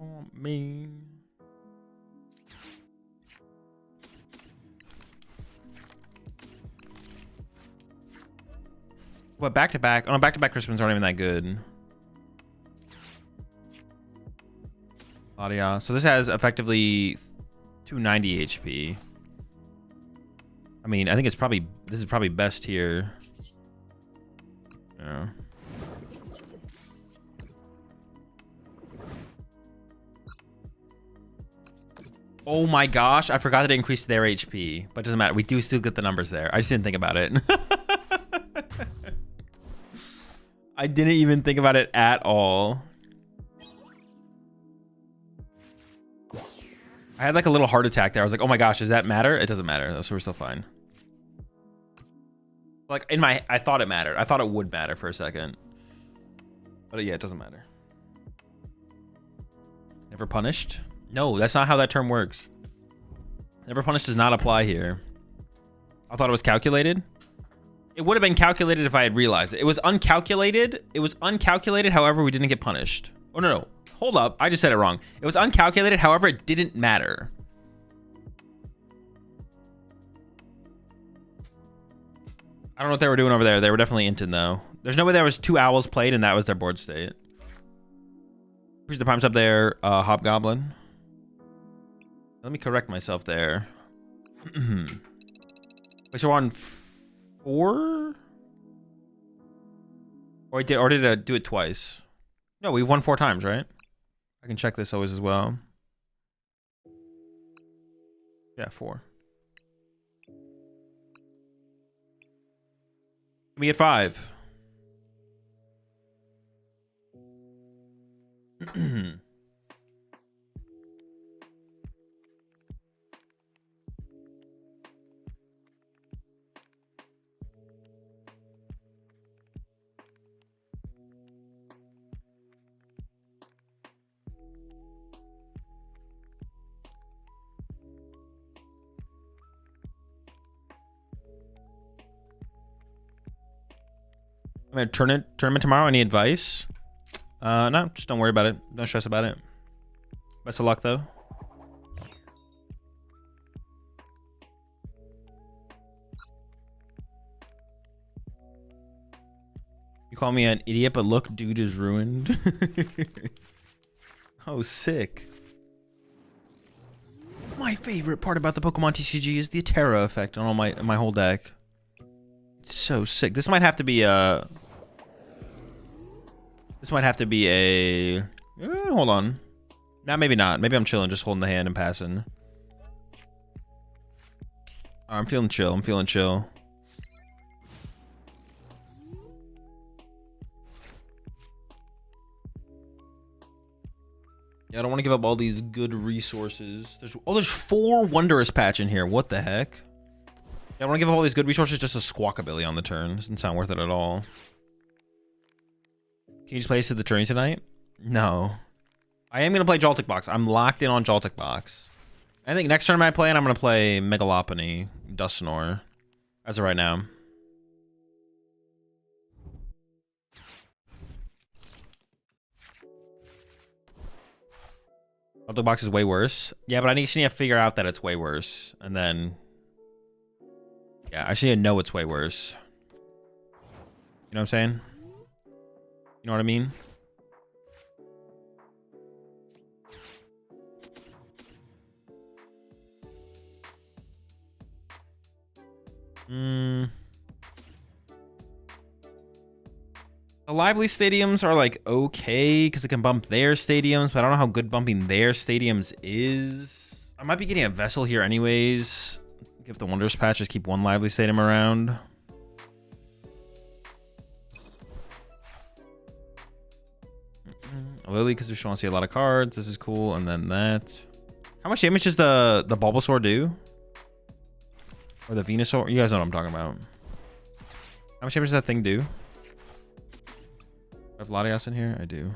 Oh, me. What, back to back? Oh, no, back to back Crispins aren't even that good. Latias. So this has effectively 290 HP. I mean, I think it's probably this is probably best here. Yeah. Oh my gosh, I forgot that it increased their HP, but it doesn't matter. We do still get the numbers there. I just didn't think about it. I didn't even think about it at all. I had like a little heart attack there. I was like, oh my gosh, does that matter? It doesn't matter, so we're still fine. Like in my, I thought it mattered. I thought it would matter for a second. But yeah, it doesn't matter. Never punished? No, that's not how that term works. Never punished does not apply here. I thought it was calculated. It would have been calculated if I had realized it. It was uncalculated. It was uncalculated, however, we didn't get punished. Oh, no, no. Hold up. I just said it wrong. It was uncalculated, however, it didn't matter. I don't know what they were doing over there. They were definitely inting, though. There's no way there was 2 owls played, and that was their board state. Who's the primes up there? Hobgoblin. Let me correct myself there. Wait, so we're on 4? Or did I do it twice? No, we've won 4 times, right? I can check this always as well. Yeah, 4. We get 5. I'm gonna tournament tomorrow. Any advice? No, just don't worry about it. Don't stress about it. Best of luck though. You call me an idiot, but look, dude is ruined. Oh, sick. My favorite part about the PokemonTCG is the Terra effect on all my whole deck. It's so sick. This might have to be a. This might have to be a. Hold on. Nah, maybe not. Maybe I'm chilling, just holding the hand and passing. I'm feeling chill. I'm feeling chill. Yeah, I don't want to give up all these good resources. There's 4 Wondrous Patch in here. What the heck? Yeah, I want to give up all these good resources just a Squawkabilly on the turn. Doesn't sound worth it at all. Can you just play us to the tourney tonight? No. I am going to play Joltik Box. I'm locked in on Joltik Box. I think next tournament I play, and I'm going to play Megalopony, Dusknoir, as of right now. Joltik Box is way worse. Yeah, but I just need to figure out that it's way worse. And then... yeah, I just need to know it's way worse. You know what I'm saying? You know what I mean? The lively stadiums are like okay because it can bump their stadiums, but I don't know how good bumping their stadiums is. I might be getting a vessel here anyways. Give the Wondrous Patch, just keep 1 lively stadium around. A Lily, because we just want to see a lot of cards. This is cool. And then that. How much damage does the Bulbasaur do? Or the Venusaur? You guys know what I'm talking about. How much damage does that thing do? I have Latias in here? I do.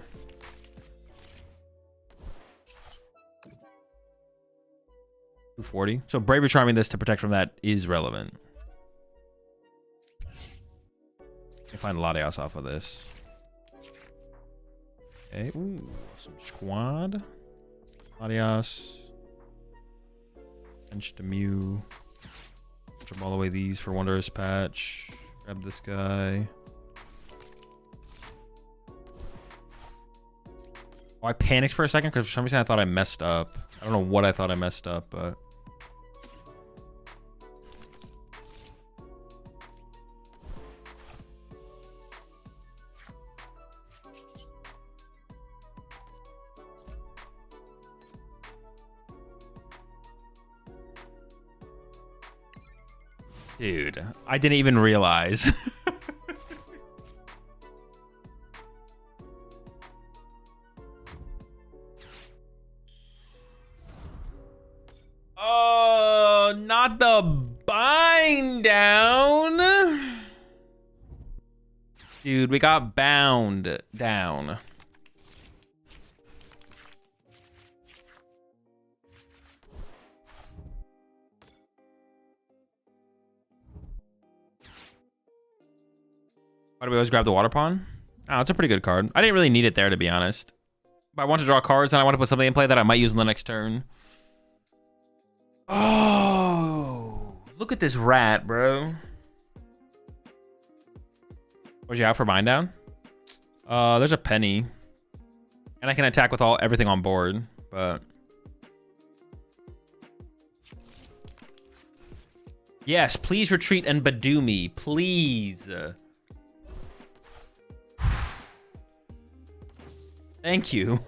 $240. So Bravery Charming this to protect from that is relevant. I can find Latias off of this. Okay, ooh, some squad. Latias. Bench to Mew. Jump all the way these for Wondrous Patch. Grab this guy. Oh, I panicked for a second because for some reason I thought I messed up. I don't know what I thought I messed up, but... dude, I didn't even realize. Oh, not the bind down. Dude, we got bound down. Why do we always grab the Water Pawn? Oh, it's a pretty good card. I didn't really need it there, to be honest. But I want to draw cards and I want to put something in play that I might use in the next turn. Oh, look at this rat, bro. Was you out for bind down? There's a penny. And I can attack with everything on board, but... yes, please retreat and Badoo me, please. Thank you.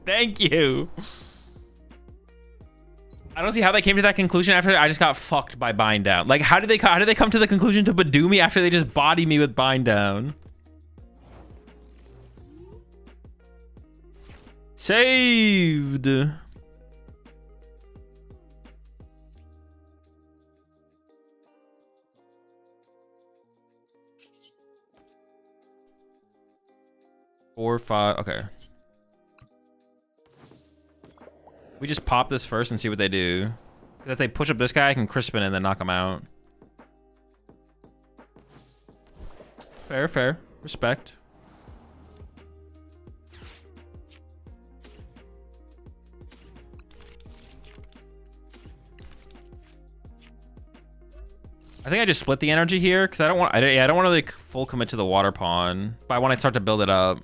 Thank you. I don't see how they came to that conclusion after I just got fucked by Bind Down. Like, how did they come to the conclusion to Badoo me after they just body me with Bind Down? Saved. Four, five. Okay. We just pop this first and see what they do. If they push up this guy, I can Crispin and then knock him out. Fair, fair. Respect. I think I just split the energy here because I don't want to like full commit to the water pawn, but I want to start to build it up.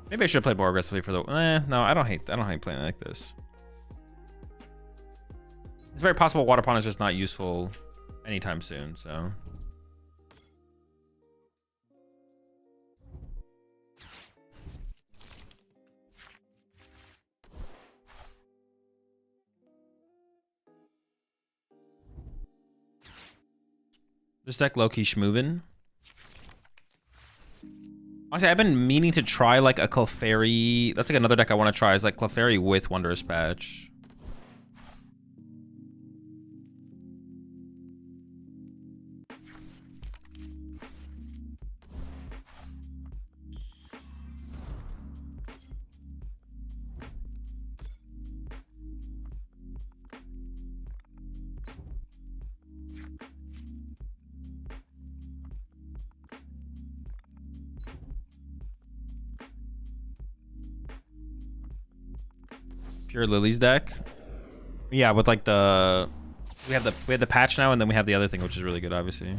Maybe I should play more aggressively for the. No, I don't hate playing like this. It's very possible water pawn is just not useful anytime soon. So. This deck low-key schmoovin'. Honestly, I've been meaning to try like a Clefairy. That's like another deck I want to try is like Clefairy with Wondrous Patch. Pure Lily's deck. Yeah, with like the we have the patch now, and then we have the other thing, which is really good, obviously.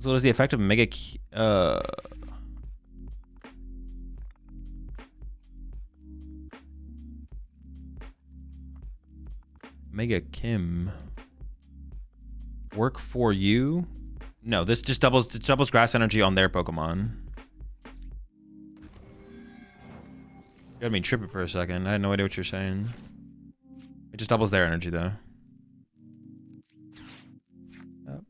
So what is the effect of Mega Mega Kim? Work for you? No, this just doubles grass energy on their Pokemon. You had me tripping for a second. I had no idea what you're saying. It just doubles their energy, though. Yep.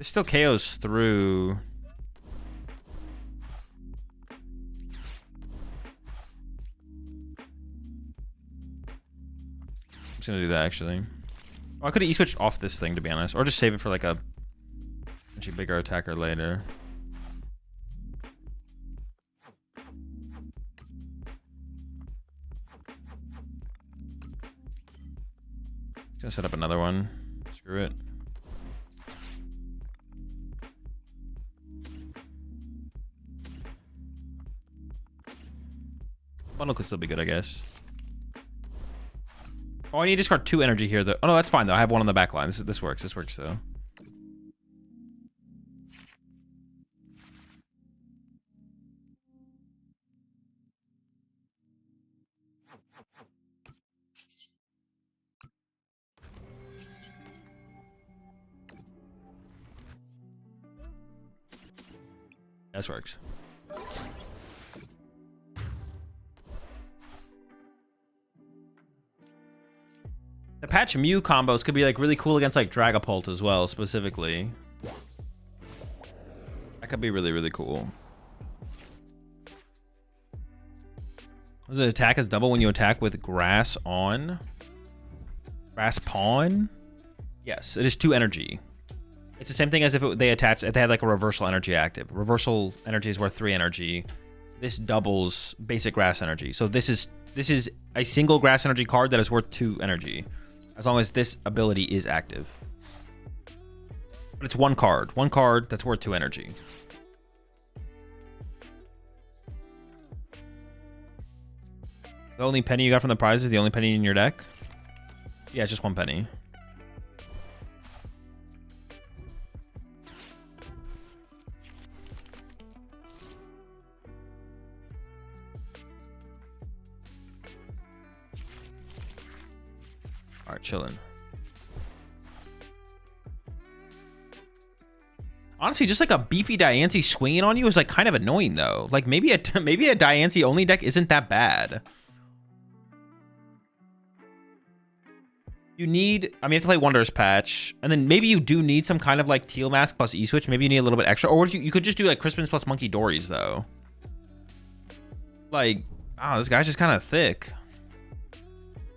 It still KOs through. I'm just gonna do that, actually. Oh, I could have E-switched off this thing, to be honest. Or just save it for, like, a bigger attacker later. Just gonna set up another one. Screw it. Bundle could still be good, I guess. Oh, I need to discard 2 energy here, though. Oh, no, that's fine, though. I have 1 on the back line. This works. This works, though. This works. The Patch Mew combos could be like really cool against like Dragapult as well, specifically. That could be really, really cool. Does it attack as double when you attack with Grass on? Grass Pawn? Yes, it is 2 energy. It's the same thing as if they had like a reversal energy active. Reversal energy is worth 3 energy. This doubles basic grass energy. So this is a single grass energy card that is worth 2 energy, as long as this ability is active. But it's one card that's worth 2 energy. The only penny you got from the prize is the only penny in your deck? Yeah, it's just 1 penny. All right, chilling. Honestly, just like a beefy Diancie swinging on you is like kind of annoying though. Like maybe a Diancie only deck isn't that bad. You need, I mean, you have to play Wonders Patch, and then maybe you do need some kind of like Teal Mask plus E-Switch. Maybe you need a little bit extra, or if you could just do like Crispins plus Monkey Dories though. Like, oh, this guy's just kind of thick.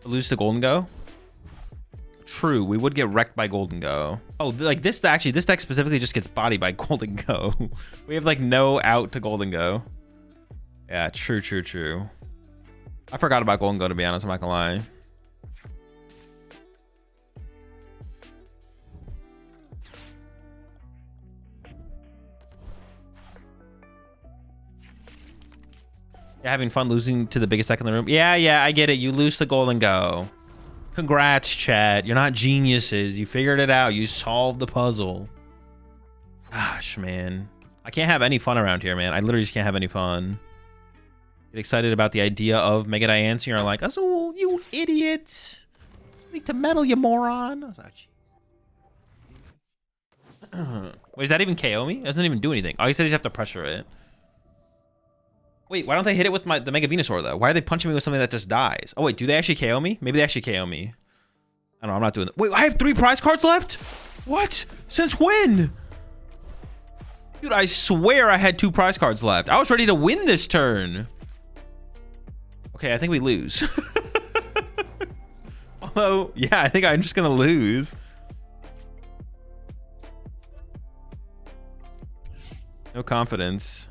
Lose to Golden Go. True, we would get wrecked by Golden Go. Oh, like this deck specifically just gets bodied by Golden Go. We have like no out to Golden Go. Yeah, true. I forgot about Golden Go, to be honest, I'm not gonna lie. Yeah, having fun losing to the biggest deck in the room. Yeah, I get it. You lose to Golden Go. Congrats, chat. You're not geniuses. You figured it out. You solved the puzzle. Gosh, man. I can't have any fun around here, man. I literally just can't have any fun. Get excited about the idea of Mega Diancie. You're like, Azul, you idiot. Need to meddle, you moron. I was like, wait, does that even KO me? It doesn't even do anything. Oh, he said you have to pressure it. Wait, why don't they hit it with the Mega Venusaur, though? Why are they punching me with something that just dies? Oh, wait, do they actually KO me? Maybe they actually KO me. I don't know, I'm not doing that. Wait, I have 3 prize cards left? What? Since when? Dude, I swear I had 2 prize cards left. I was ready to win this turn. Okay, I think we lose. Although, yeah, I think I'm just going to lose. No confidence.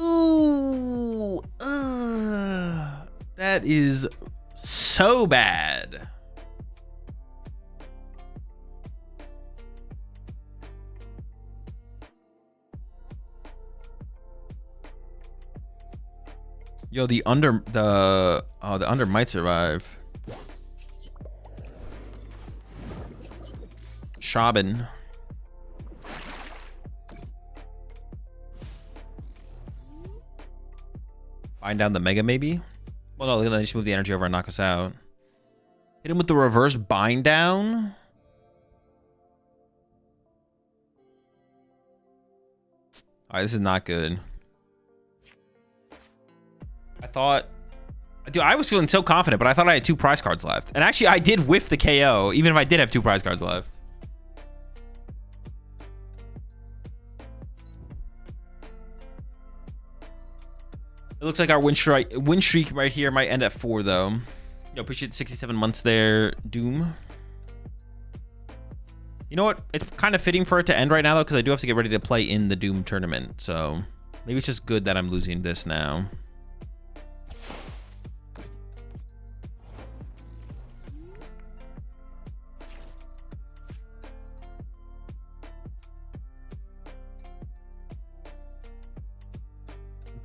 Ooh, that is so bad. Yo, the under might survive. Shabin. Bind down the Mega, maybe? Well, no, then just move the energy over and knock us out. Hit him with the reverse bind down. All right, this is not good. I thought... Dude, I was feeling so confident, but I thought I had 2 prize cards left. And actually, I did whiff the KO, even if I did have 2 prize cards left. It looks like our win streak right here might end at 4, though. Yo, appreciate the 67 months there, Doom. You know what? It's kind of fitting for it to end right now, though, because I do have to get ready to play in the Doom tournament. So maybe it's just good that I'm losing this now.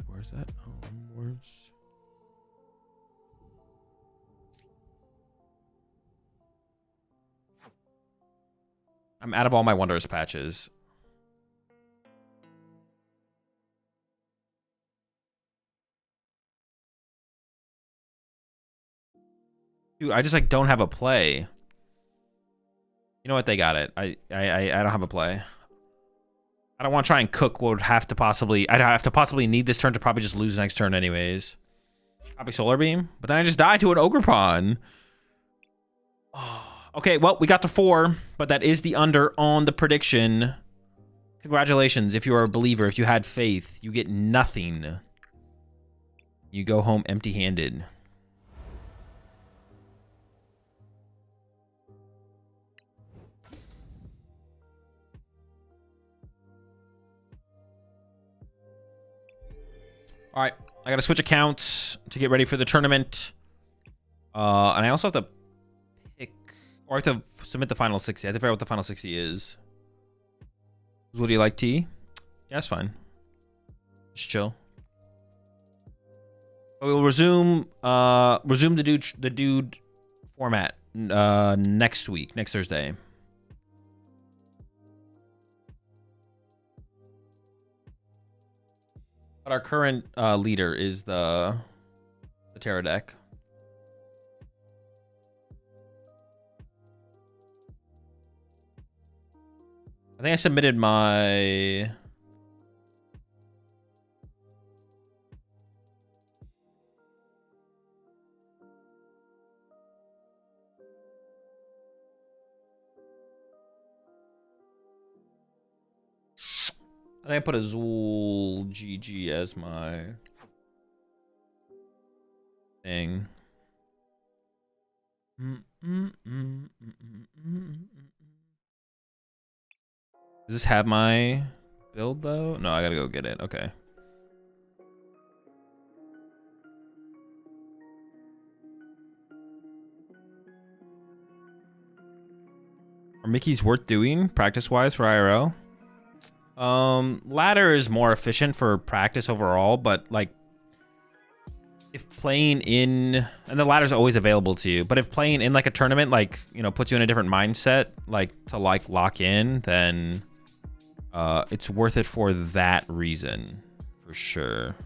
Where's that? Oh, onwards. I'm out of all my Wonders patches. Dude, I just like don't have a play. You know what? They got it. I don't have a play. I don't want to try and cook what would have to possibly... I'd have to possibly need this turn to probably just lose next turn anyways. Copy Solar Beam. But then I just died to an Ogerpon. Oh. Okay, well, we got to 4, but that is the under on the prediction. Congratulations, if you are a believer, if you had faith, you get nothing. You go home empty-handed. All right, I got to switch accounts to get ready for the tournament. And I also have to pick, or I have to submit the final 60. I have to figure out what the final 60 is. What do you like, T? Yeah, that's fine. Just chill. But we'll resume the dude format next week, next Thursday. But our current leader is the Terra deck. I think I submitted my... I think I put AzulGG as my thing. Does this have my build though? No, I gotta go get it. Okay. Are Mickey's worth doing practice-wise for IRL? Ladder is more efficient for practice overall, but like if playing in, and the ladder's always available to you, but if playing in like a tournament, like, you know, puts you in a different mindset, like to like lock in, then it's worth it for that reason, for sure.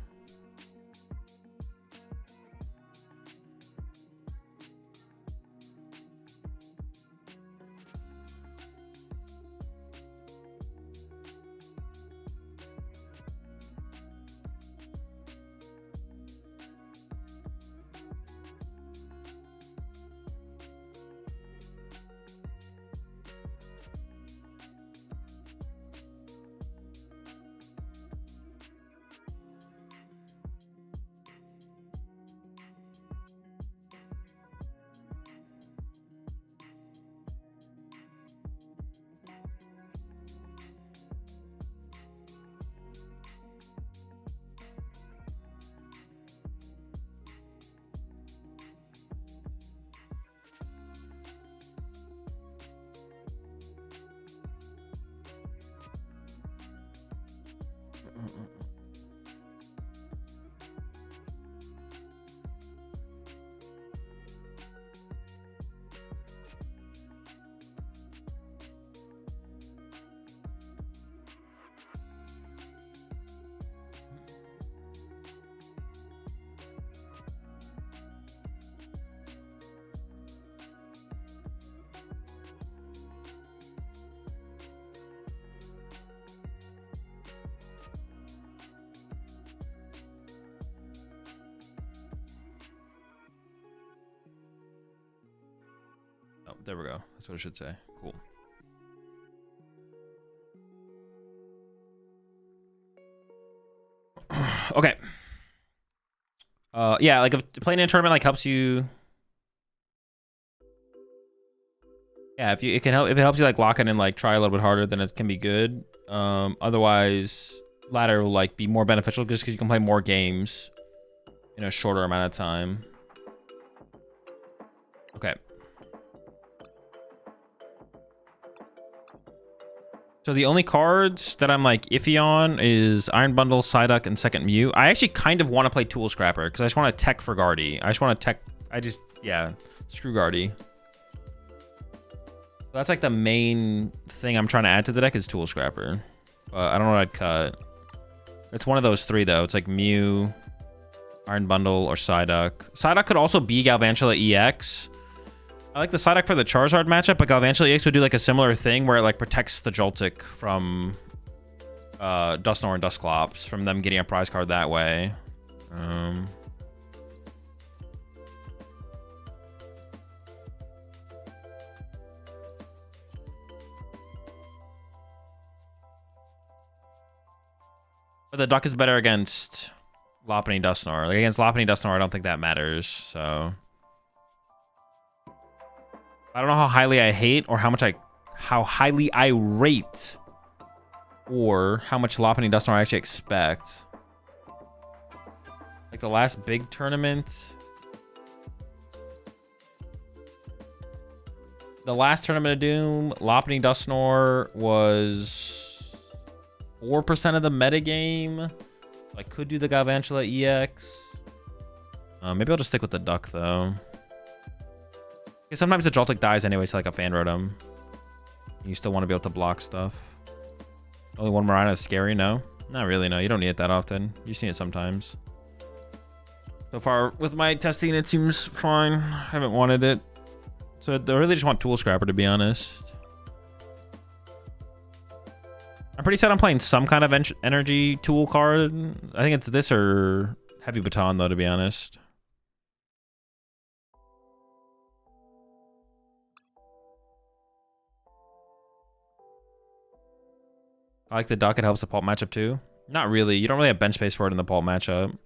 Oh, there we go. That's what I should say. Cool. Okay. Yeah, like if playing in a tournament like helps you. Yeah, if it helps you like lock it in, like try a little bit harder, then it can be good. Otherwise, ladder will like be more beneficial just because you can play more games in a shorter amount of time. Okay. So the only cards that I'm like iffy on is Iron Bundle, Psyduck, and Second Mew. I actually kind of want to play Tool Scrapper because I just want to tech for Guardy. Yeah, screw Guardy. So that's like the main thing I'm trying to add to the deck is Tool Scrapper. I don't know what I'd cut. It's one of those three though. It's like Mew, Iron Bundle, or Psyduck. Psyduck could also be Galvantula EX. I like the Psyduck for the Charizard matchup, but Galvantula EX would do like a similar thing where it like protects the Joltik from Dusknoir and Dusclops from them getting a prize card that way. But the Duck is better against Lopunny Dusknoir. Like against Lopunny Dusknoir, I don't think that matters, so... I don't know how highly I hate or how highly I rate or how much Lopunny Dusknoir I actually expect. Like the last big tournament. The last tournament of Doom, Lopunny Dusknoir was 4% of the metagame. I could do the Galvantula EX. Maybe I'll just stick with the Duck though. Because sometimes the Joltik dies anyway, so like a Fan Rotom. You still want to be able to block stuff. Only one Marina is scary, no? Not really, no. You don't need it that often. You just need it sometimes. So far, with my testing, it seems fine. I haven't wanted it. So I really just want Tool Scrapper, to be honest. I'm pretty set on playing some kind of energy tool card. I think it's this or Heavy Baton, though, to be honest. I like the duck. It helps the pulp matchup, too. Not really. You don't really have bench space for it in the pulp matchup.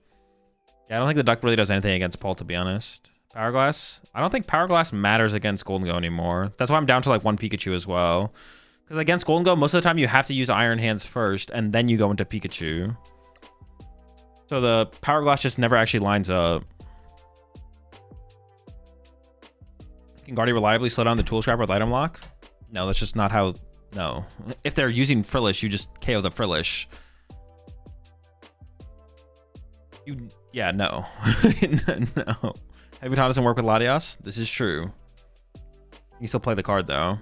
Yeah, I don't think the duck really does anything against pulp, to be honest. Power Glass? I don't think Power Glass matters against Golden Go anymore. That's why I'm down to like one Pikachu as well. Because against Golden Go, most of the time you have to use Iron Hands first, and then you go into Pikachu. So the Power Glass just never actually lines up. Can Guardy reliably slow down the Tool Scrapper with Item Lock? No, that's just not how... No. If they're using Frillish, you just KO the Frillish. Yeah, no. No. Heavy Baton doesn't work with Latias? This is true. You can still play the card, though.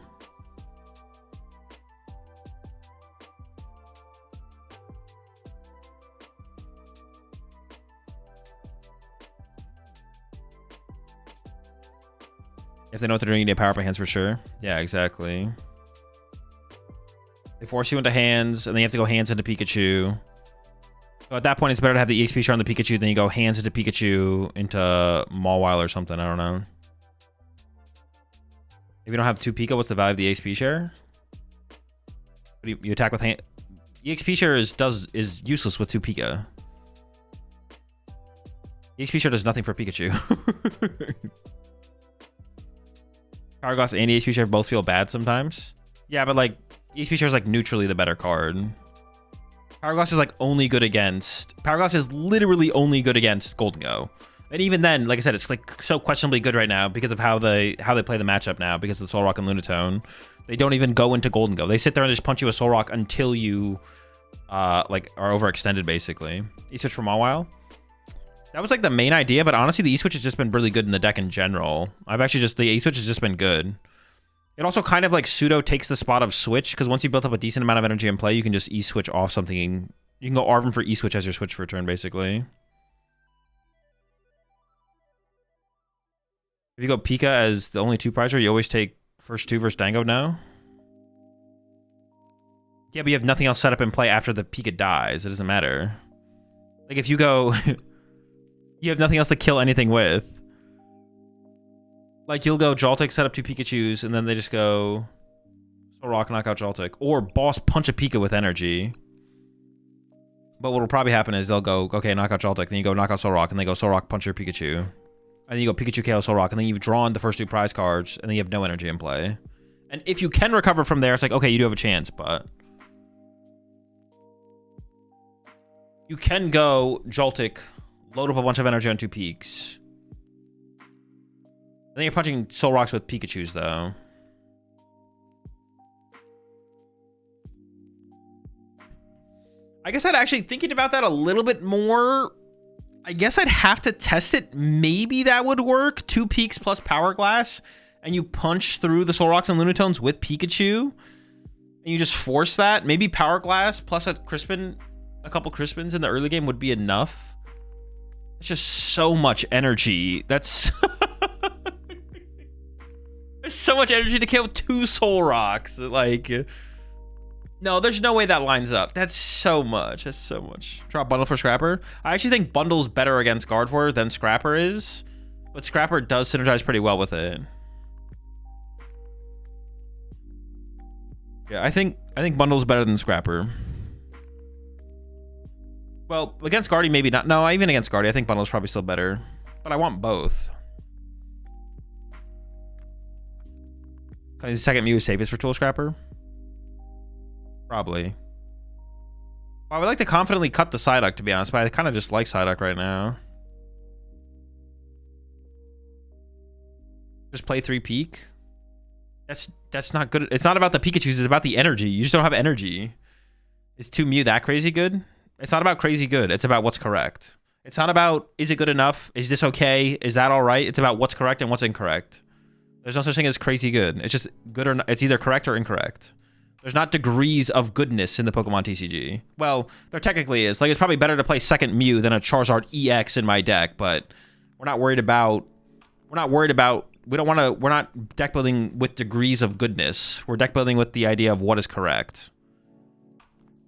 If they know what they're doing, you need Power Up Hands for sure. Yeah, exactly. They force you into hands, and then you have to go hands into Pikachu. So at that point, it's better to have the EXP share on the Pikachu than you go hands into Pikachu into Mawile or something. I don't know. If you don't have 2 Pika, what's the value of the EXP share? You attack with hand. EXP share is useless with 2 Pika. EXP share does nothing for Pikachu. Power Glass and EXP share both feel bad sometimes. Yeah, but like EXP share is like neutrally the better card. Power Glass is like only good against... Power Glass is literally only good against Golden Go. And even then, like I said, it's like so questionably good right now because of how they play the matchup now because of the Soul Rock and Lunatone. They don't even go into Golden Go. They sit there and just punch you a Soul Rock until you like are overextended basically. E-Switch for Mawile. That was like the main idea, but honestly the E-Switch has just been really good in the deck in general. The E-Switch has just been good. It also kind of like pseudo takes the spot of Switch, because once you built up a decent amount of energy in play, you can just E-Switch off something. You can go Arvin for E-Switch as your switch for a turn, basically. If you go Pika as the only 2 prizer, you always take first 2 versus Dango now? Yeah, but you have nothing else set up in play after the Pika dies. It doesn't matter. Like, if you go... you have nothing else to kill anything with. Like, you'll go Joltik, set up 2 Pikachus, and then they just go Soul Rock, knock out Joltik. Or Boss punch a Pika with energy. But what will probably happen is they'll go, okay, knock out Joltik, then you go knock out Soul Rock, and they go Soul Rock, punch your Pikachu. And then you go Pikachu, KO, Soul Rock, and then you've drawn the first 2 prize cards, and then you have no energy in play. And if you can recover from there, it's like, okay, you do have a chance, but... You can go Joltik, load up a bunch of energy on 2 peaks. Then you're punching Soul Rocks with Pikachus, though. I guess I'd actually, thinking about that a little bit more, I guess I'd have to test it. Maybe that would work. 2 peaks plus Power Glass, and you punch through the Soul Rocks and Lunatones with Pikachu, and you just force that. Maybe Power Glass plus a Crispin, a couple Crispins in the early game would be enough. It's just so much energy. That's... There's so much energy to kill 2 Soul Rocks. Like, no, there's no way that lines up. That's so much. That's so much. Drop Bundle for Scrapper. I actually think Bundle's better against Gardevoir than Scrapper is, but Scrapper does synergize pretty well with it. Yeah, I think Bundle's better than Scrapper. Well, against Guardy, maybe not. No, even against Guardy, I think Bundle's probably still better, but I want both. Is the second Mew safest for Tool Scrapper? Probably. Well, I would like to confidently cut the Psyduck, to be honest, but I kind of just like Psyduck right now. Just play 3 peak. That's not good. It's not about the Pikachus, it's about the energy. You just don't have energy. Is 2 Mew that crazy good? It's not about crazy good. It's about what's correct. It's not about, is it good enough? Is this okay? Is that all right? It's about what's correct and what's incorrect. There's no such thing as crazy good. It's just good or not. It's either correct or incorrect. There's not degrees of goodness in the Pokemon TCG. Well, there technically is. Like, it's probably better to play second Mew than a Charizard EX in my deck, but we're not worried about... We don't want to... We're not deck building with degrees of goodness. We're deck building with the idea of what is correct.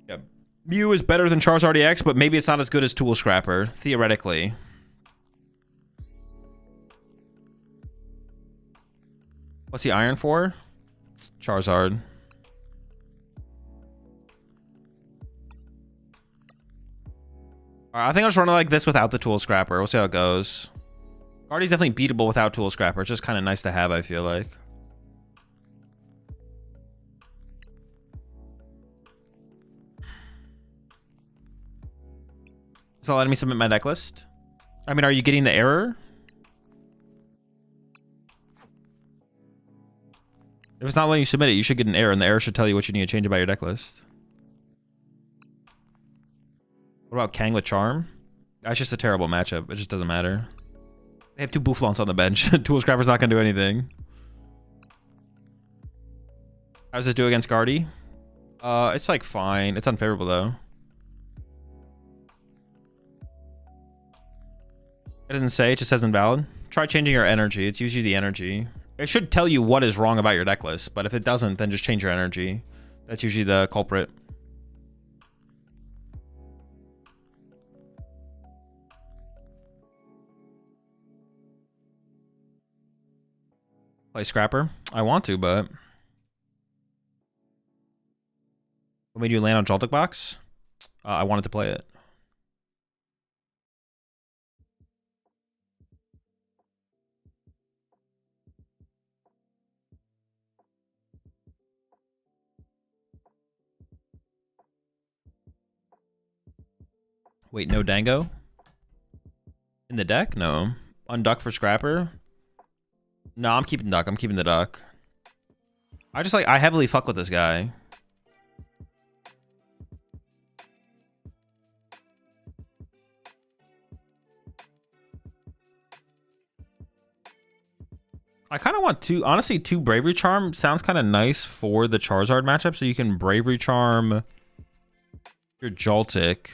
Yeah. Mew is better than Charizard EX, but maybe it's not as good as Tool Scrapper, theoretically. What's the iron for? Charizard. I think I'll just run it like this without the Tool Scrapper. We'll see how it goes. Guardian's definitely beatable without Tool Scrapper. It's just kind of nice to have, I feel like. So letting me submit my deck list. I mean, are you getting the error? If it's not letting you submit it, you should get an error, and the error should tell you what you need to change about your deck list. What about Kang with Charm? That's just a terrible matchup. It just doesn't matter. They have 2 Bouffalant on the bench. Tool Scrapper's not going to do anything. How does this do against Guardy? It's like fine. It's unfavorable though. It doesn't say. It just says invalid. Try changing your energy. It's usually the energy. It should tell you what is wrong about your deck list, but if it doesn't, then just change your energy. That's usually the culprit. Play Scrapper? I want to, but... What made you land on Joltik Box? I wanted to play it. Wait, no Dango? In the deck? No. Unduck for Scrapper? No, I'm keeping Duck. I'm keeping the Duck. I heavily fuck with this guy. I kind of want two, honestly, 2 Bravery Charm sounds kind of nice for the Charizard matchup. So you can Bravery Charm your Joltik.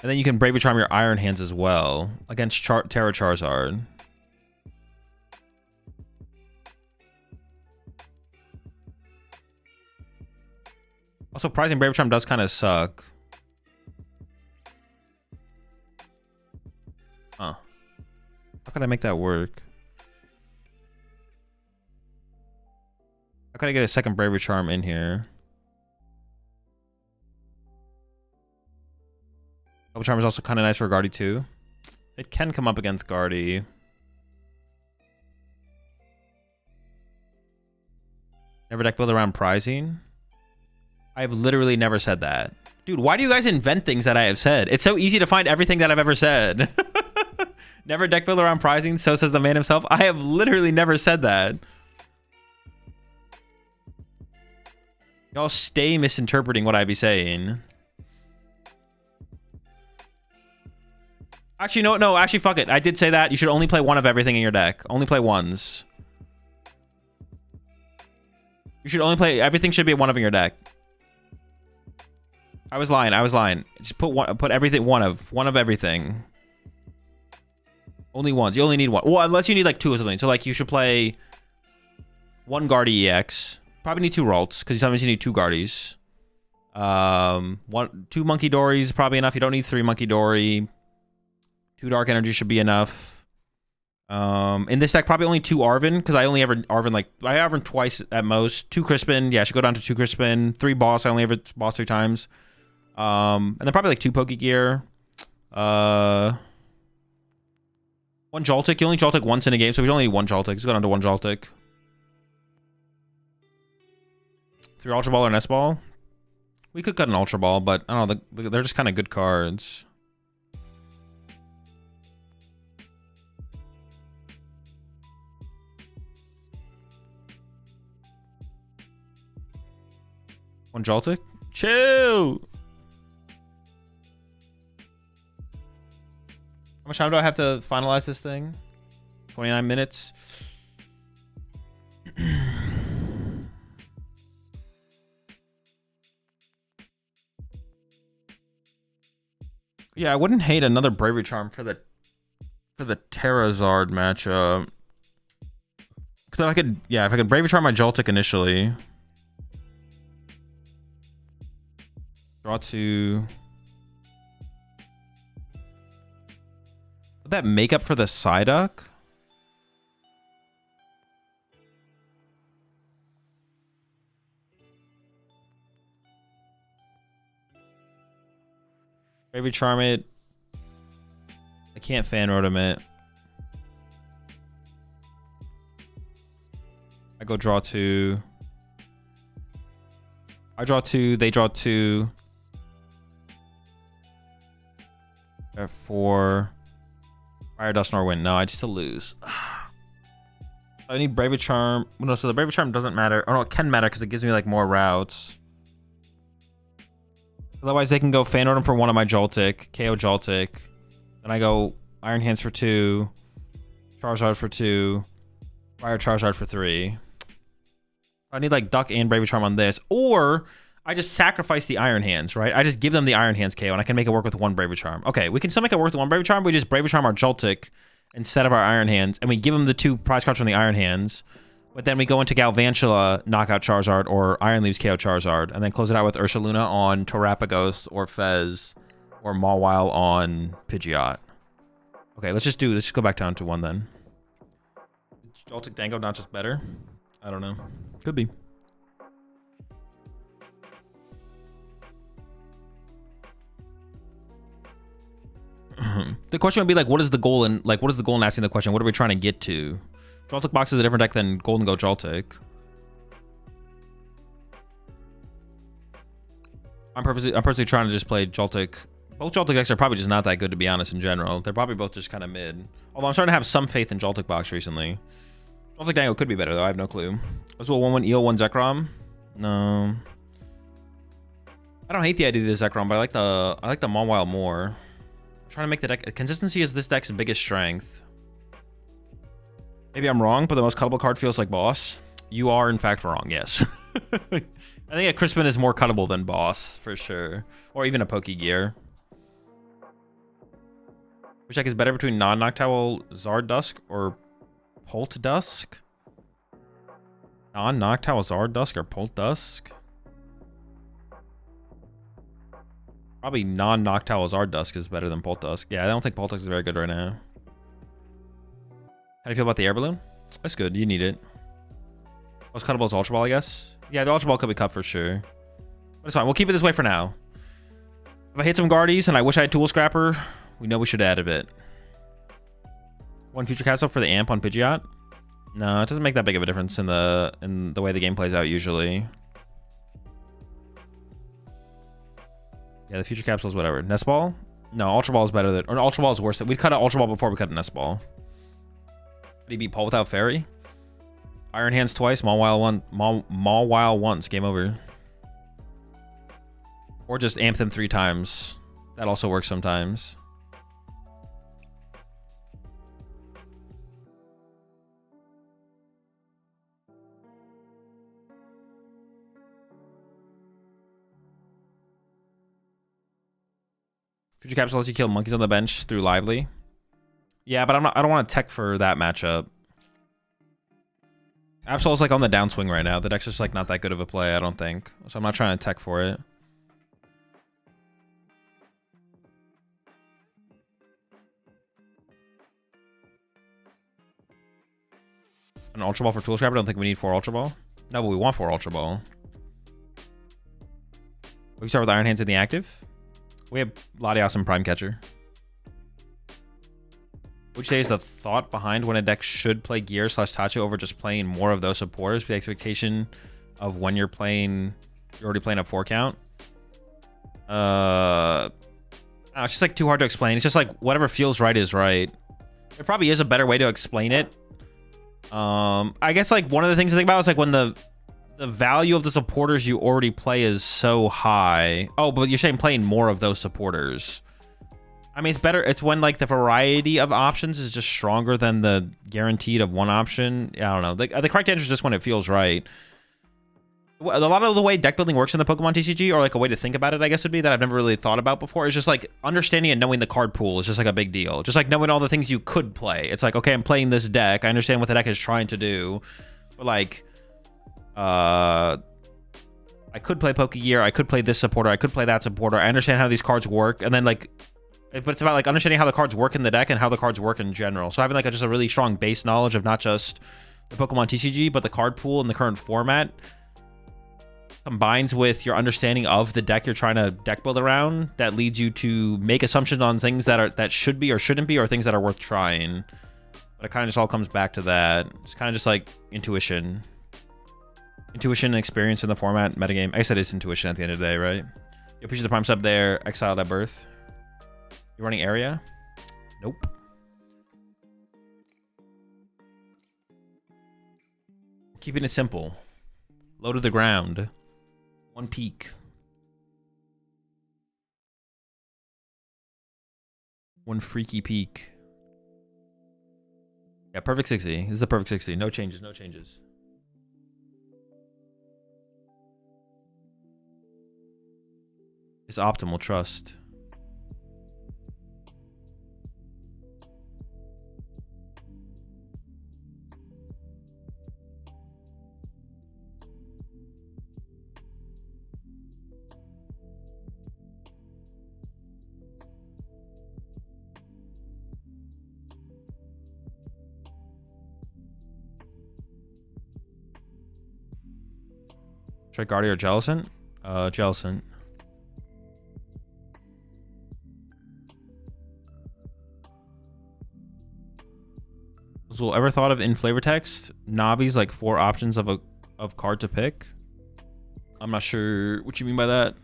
And then you can Bravery Charm your Iron Hands as well against Terra Charizard. Also, Prizing Bravery Charm does kind of suck. Huh. How could I make that work? How could I get a second Bravery Charm in here? Double Charm is also kind of nice for Guardy too. It can come up against Guardy. Never deck build around Prizing? I've literally never said that. Dude, why do you guys invent things that I have said? It's so easy to find everything that I've ever said. Never deck build around Prizing, so says the man himself. I have literally never said that. Y'all stay misinterpreting what I be saying. Actually, no, actually, fuck it. I did say that. You should only play 1 of everything in your deck. Only play 1s. You should only play... Everything should be 1 of in your deck. I was lying. Just put everything... One of everything. Only 1s. You only need 1. Well, unless you need, like, 2 or something. So, like, you should play 1 Guardy EX. Probably need 2 Ralts, because sometimes you need 2 Guardies. 2 Monkey Dories, probably enough. You don't need 3 Monkey Dory. 2 Dark Energy should be enough. In this deck, probably only 2 Arven, because I only ever Arven, like, I Arven twice at most. 2 Crispin. Yeah, I should go down to 2 Crispin. 3 Boss. I only ever Boss 3 times. And then probably, like, 2 Pokegear. 1 Joltik. You only Joltik once in a game, so we only need 1 Joltik. Let's go down to 1 Joltik. 3 Ultra Ball or Nest Ball. We could cut an Ultra Ball, but I don't know. They're just kind of good cards. One Joltik? Chill! How much time do I have to finalize this thing? 29 minutes. Yeah, I wouldn't hate another Bravery Charm for the Terrazard matchup. Cause if I could Bravery Charm my Joltik initially. Draw 2. Would that make up for the Psyduck? Bravery Charm it. I can't Fan Rotom it. I go draw 2. I draw 2. They draw 2. 4. Fire Dust nor win. No, I just lose. I need Bravery Charm. No, so the Bravery Charm doesn't matter. Oh no, it can matter because it gives me like more routes. Otherwise, they can go Fan Rotom for one of my Joltik, KO Joltik. Then I go Iron Hands for 2, Charizard for 2, Fire Charizard for 3. I need like Duck and Bravery Charm on this, or I just sacrifice the Iron Hands, right? I just give them the Iron Hands KO, and I can make it work with one Bravery Charm. Okay, we can still make it work with one Bravery Charm. We just Bravery Charm our Joltik instead of our Iron Hands, and we give them the 2 prize cards from the Iron Hands. But then we go into Galvantula, knockout Charizard, or Iron Leaves KO Charizard, and then close it out with Ursaluna on Terrapagos or Fez, or Mawile on Pidgeot. Okay, let's just go back down to 1 then. Joltik Dango not just better? I don't know. Could be. The question would be like, what is the goal in asking the question? What are we trying to get to? Joltik Box is a different deck than Golden Go Joltik. I'm personally trying to just play Joltik. Both Joltik decks are probably just not that good, to be honest, in general. They're probably both just kind of mid. Although I'm starting to have some faith in Joltik Box recently. Joltik Dango could be better, though. I have no clue. Azul 1-1 Eel 1 Zekrom. No. I don't hate the idea of the Zekrom, but I like the Mawile more. I'm trying to make the deck... Consistency is this deck's biggest strength. Maybe I'm wrong, but the most cuttable card feels like Boss. You are, in fact, wrong, yes. I think a Crispin is more cuttable than Boss, for sure. Or even a Pokegear. Which deck is better between non-Noctowl Zardusk or Poltdusk? Non-Noctowl Zardusk or Poltdusk? Probably non-Noctowl Zardusk is better than Poltdusk. Yeah, I don't think Poltdusk is very good right now. How do you feel about the air balloon? That's good. You need it. Most cuttable is Ultra Ball, I guess. Yeah, the Ultra Ball could be cut for sure. But it's fine. We'll keep it this way for now. If I hit some Guardies and I wish I had Tool Scrapper, we know we should add a bit. 1 Future Castle for the Amp on Pidgeot? No, it doesn't make that big of a difference in the way the game plays out usually. Yeah, the Future Capsule is whatever. Nest Ball? No, Ultra Ball is better than... Or Ultra Ball is worse. We'd cut an Ultra Ball before we cut a Nest Ball. Did he beat Paul without Fairy? Iron Hands twice, Mawile once. Game over. Or just amp them 3 times. That also works sometimes. Future Capsule lets you kill monkeys on the bench through Lively. Yeah, but I don't want to tech for that matchup. Absol's like on the downswing right now. The deck's just like not that good of a play, I don't think. So I'm not trying to tech for it. An Ultra Ball for Tool Scrapper? I don't think we need 4 Ultra Ball. No, but we want 4 Ultra Ball. We start with Iron Hands in the active. We have Latias and Prime Catcher. Which say is the thought behind when a deck should play Gear / Tacho over just playing more of those supporters with the expectation of when you're already playing a 4 count? It's just like too hard to explain. It's just like whatever feels right is right. There probably is a better way to explain it. I guess like one of the things to think about is like when the value of the supporters you already play is so high. Oh, but you're saying playing more of those supporters. I mean, it's better. It's when like the variety of options is just stronger than the guaranteed of one option. Yeah, I don't know. The correct answer is just when it feels right. A lot of the way deck building works in the Pokemon TCG, or like a way to think about it, I guess would be that I've never really thought about before, is just like understanding and knowing the card pool is just like a big deal. Just like knowing all the things you could play. It's like, okay, I'm playing this deck. I understand what the deck is trying to do. But like, I could play Pokegear. I could play this supporter. I could play that supporter. I understand how these cards work. And then like, but it's about like understanding how the cards work in the deck and how the cards work in general. So having like just a really strong base knowledge of not just the Pokemon TCG, but the card pool and the current format combines with your understanding of the deck you're trying to deck build around, that leads you to make assumptions on things that should be or shouldn't be, or things that are worth trying. But it kind of just all comes back to that. It's kind of just like intuition and experience in the format metagame. I guess that is intuition at the end of the day, right? You appreciate the prime sub there. Exiled at birth. You running area? Nope. Keeping it simple. Low to the ground. One peak. One freaky peak. Yeah, perfect 60. This is a perfect 60. No changes, no changes. It's optimal, trust. Tricardia or Jellicent? Jellicent. Azul, ever thought of in flavor text Navi's like 4 options of card to pick? I'm not sure what you mean by that.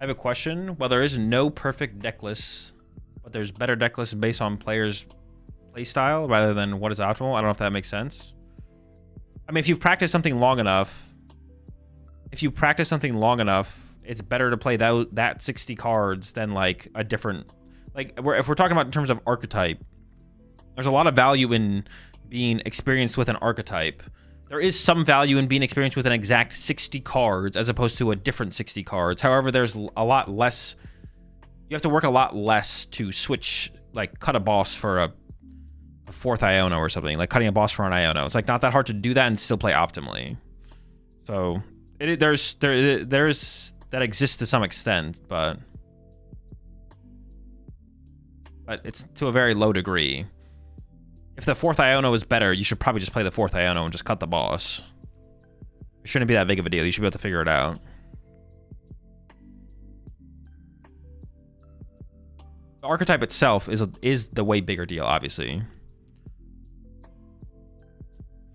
I have a question. Well, there is no perfect deck list, but there's better deck lists based on players' play style rather than what is optimal. I don't know if that makes sense. I mean, if you've practiced something long enough, it's better to play that 60 cards than like a different, like if we're talking about in terms of archetype, there's a lot of value in being experienced with an archetype. There is some value in being experienced with an exact 60 cards as opposed to a different 60 cards. However, there's a lot less, you have to work a lot less to switch, like cut a boss for a 4th Iono or something, like cutting a boss for an Iono. It's like not that hard to do that and still play optimally. So there's that exists to some extent, but it's to a very low degree. If the 4th Iono is better, you should probably just play the 4th Iono and just cut the boss. It shouldn't be that big of a deal. You should be able to figure it out. The archetype itself is the way bigger deal, obviously.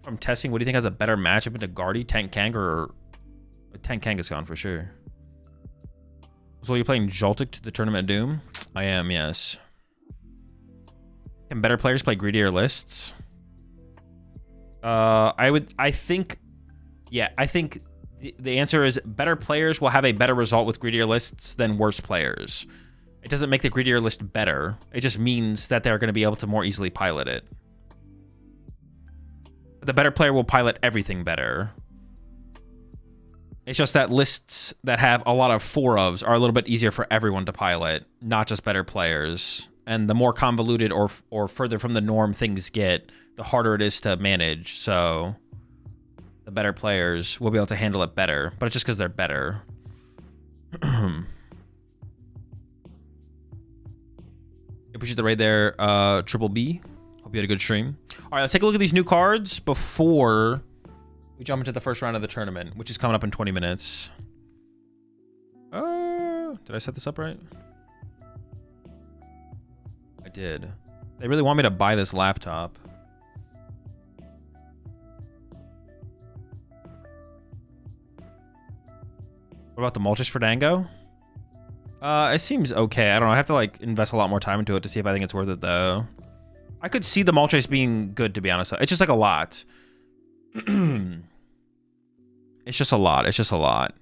From testing, what do you think has a better matchup into Guardy, Tank Kang, or Tank Kangaskhan for sure? So you're playing Joltik to the Tournament of Doom? I am, yes. Can better players play greedier lists? I think the answer is better players will have a better result with greedier lists than worse players. It doesn't make the greedier list better. It just means that they're going to be able to more easily pilot it. The better player will pilot everything better. It's just that lists that have a lot of 4-ofs are a little bit easier for everyone to pilot, not just better players. And the more convoluted or further from the norm things get, the harder it is to manage. So the better players will be able to handle it better, but it's just because they're better. Appreciate the raid there, Triple B. Hope you had a good stream. All right, let's take a look at these new cards before we jump into the first round of the tournament, which is coming up in 20 minutes. Did I set this up right? I did. They really want me to buy this laptop. What about the Moltres for Dango? It seems okay. I don't know. I have to like invest a lot more time into it to see if I think it's worth it though. I could see the Moltres being good, to be honest. It's just like a lot. It's just a lot. It's just a lot.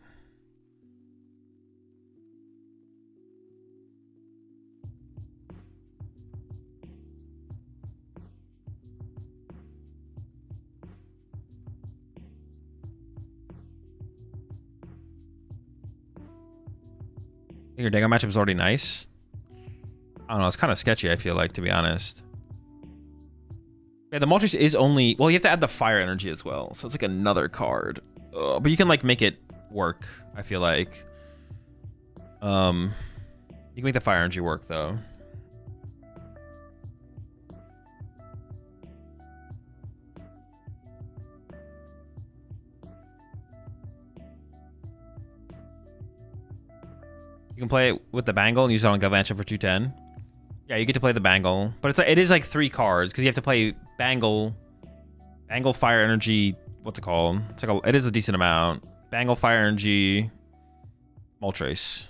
Your Dango matchup is already nice. I don't know. It's kind of sketchy, I feel like, to be honest. Yeah, the Moltres is only... Well, you have to add the fire energy as well. So it's like another card. But you can, like, make it work, I feel like. You can make the fire energy work, though. You can play it with the Bangle and use it on Galvantula for 210. Yeah, you get to play the Bangle, but it's like, it is like 3 cards because you have to play Bangle, Fire Energy. What's it called? It's like it is a decent amount. Bangle, Fire Energy, Moltres.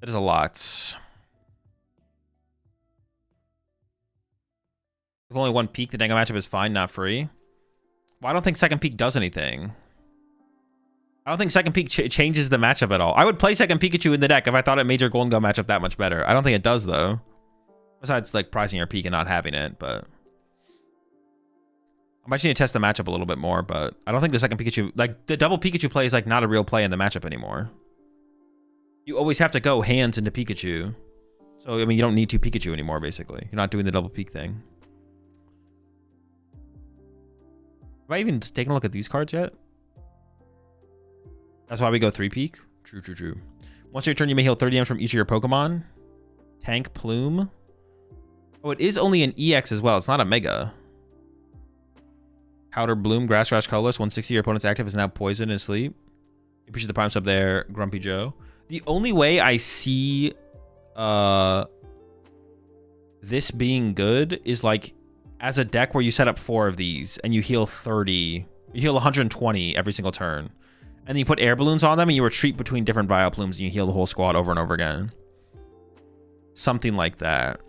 That is a lot. With only 1 peak, the Dango matchup is fine, not free. Well, I don't think second peak does anything. I don't think second peak changes the matchup at all. I would play second Pikachu in the deck if I thought it made your Golden Gun matchup that much better. I don't think it does, though. Besides, like, pricing your peak and not having it, but... I might need to test the matchup a little bit more, but I don't think the second Pikachu... Like, the double Pikachu play is, like, not a real play in the matchup anymore. You always have to go hands into Pikachu. So, I mean, you don't need 2 Pikachu anymore, basically. You're not doing the double peak thing. Have I even taken a look at these cards yet? That's why we go 3 peak. True, true, true. Once your turn, you may heal 30 damage from each of your Pokemon. Tank Plume. Oh, it is only an EX as well. It's not a Mega. Powder Bloom, Grass Rash, Colorless. 160, your opponent's active is now poisoned and asleep. You appreciate the Prime sub there, Grumpy Joe. The only way I see this being good is like as a deck where you set up 4 of these and you heal 30. You heal 120 every single turn. And then you put air balloons on them and you retreat between different Vileplumes and you heal the whole squad over and over again. Something like that.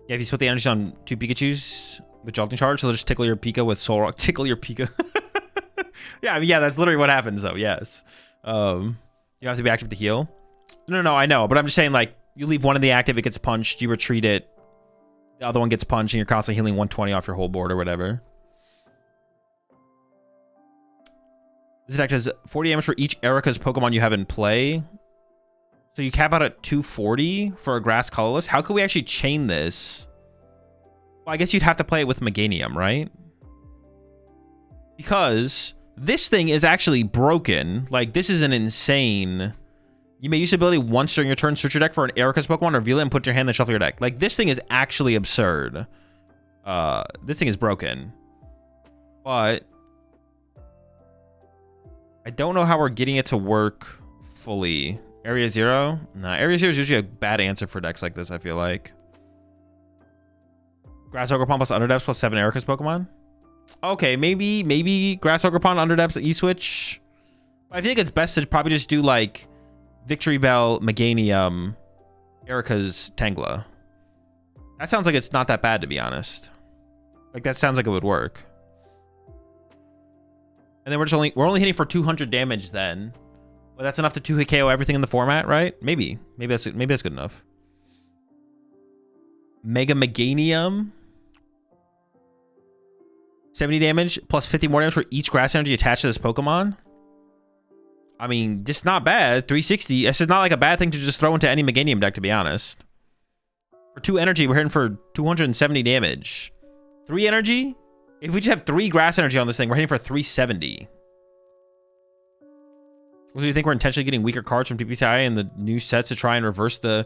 Yeah, if you split the energy on 2 Pikachus with Jolting Charge, so they'll just tickle your Pika with Soul Rock. Tickle your Pika. Yeah, I mean, yeah, that's literally what happens, though. Yes. You have to be active to heal. No, I know. But I'm just saying, like, you leave one in the active, it gets punched, you retreat it. The other one gets punched, and you're constantly healing 120 off your whole board or whatever. This deck has 40 damage for each Erica's Pokemon you have in play. So you cap out at 240 for a Grass Colorless. How could we actually chain this? Well, I guess you'd have to play it with Meganium, right? Because this thing is actually broken. Like, this is an insane... You may use the ability once during your turn, search your deck for an Erica's Pokemon, reveal it, and put your hand in the shuffle your deck. Like, this thing is actually absurd. This thing is broken. But... I don't know how we're getting it to work fully. Area 0? Nah, Area 0 is usually a bad answer for decks like this, I feel like. Grass Ogerpon plus Underdepths plus 7 Erica's Pokemon? Okay, maybe Grass Ogerpon, Underdepths, E-Switch. I think it's best to probably just do, like, Victory Bell, Meganium, Erica's Tangela. That sounds like it's not that bad, to be honest. Like, that sounds like it would work. And then we're only hitting for 200 damage then. But that's enough to 2-hit KO everything in the format, right? Maybe that's good enough. Mega Meganium. 70 damage plus 50 more damage for each grass energy attached to this Pokemon. I mean, just not bad. 360. This is not like a bad thing to just throw into any Meganium deck, to be honest. For 2 energy, we're hitting for 270 damage. 3 energy? If we just have 3 grass energy on this thing, we're hitting for 370. Do you think we're intentionally getting weaker cards from TPCI and the new sets to try and reverse a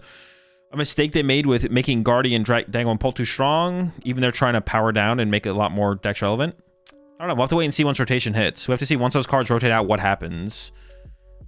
mistake they made with making Guardian, Dango, and Pult too strong? Even they're trying to power down and make it a lot more dex relevant. I don't know. We'll have to wait and see once rotation hits. We have to see once those cards rotate out what happens.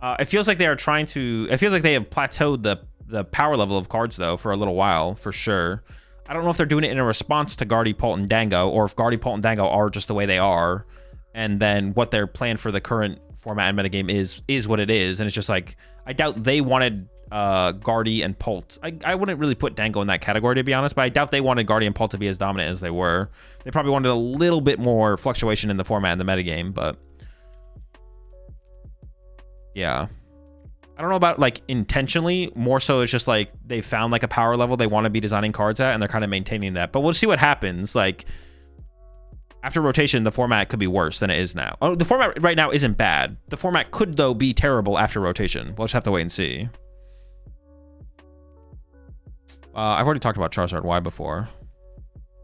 It feels like they are trying to... It feels like they have plateaued the power level of cards, though, for a little while, for sure. I don't know if they're doing it in a response to Guardy, Pult, and Dango, or if Guardy, Pult, and Dango are just the way they are, and then what their plan for the current format and metagame is what it is. And it's just like, I doubt they wanted Guardy and Pult. I wouldn't really put Dango in that category, to be honest, but I doubt they wanted Guardy and Pult to be as dominant as they were. They probably wanted a little bit more fluctuation in the format and the metagame, but yeah. I don't know about like intentionally, more so it's just like they found like a power level they want to be designing cards at and they're kind of maintaining that. But we'll see what happens. Like, After rotation, the format could be worse than it is now. Oh, the format right now isn't bad. The format could, though, be terrible after rotation. We'll just have to wait and see. I've already talked about Charizard Y before.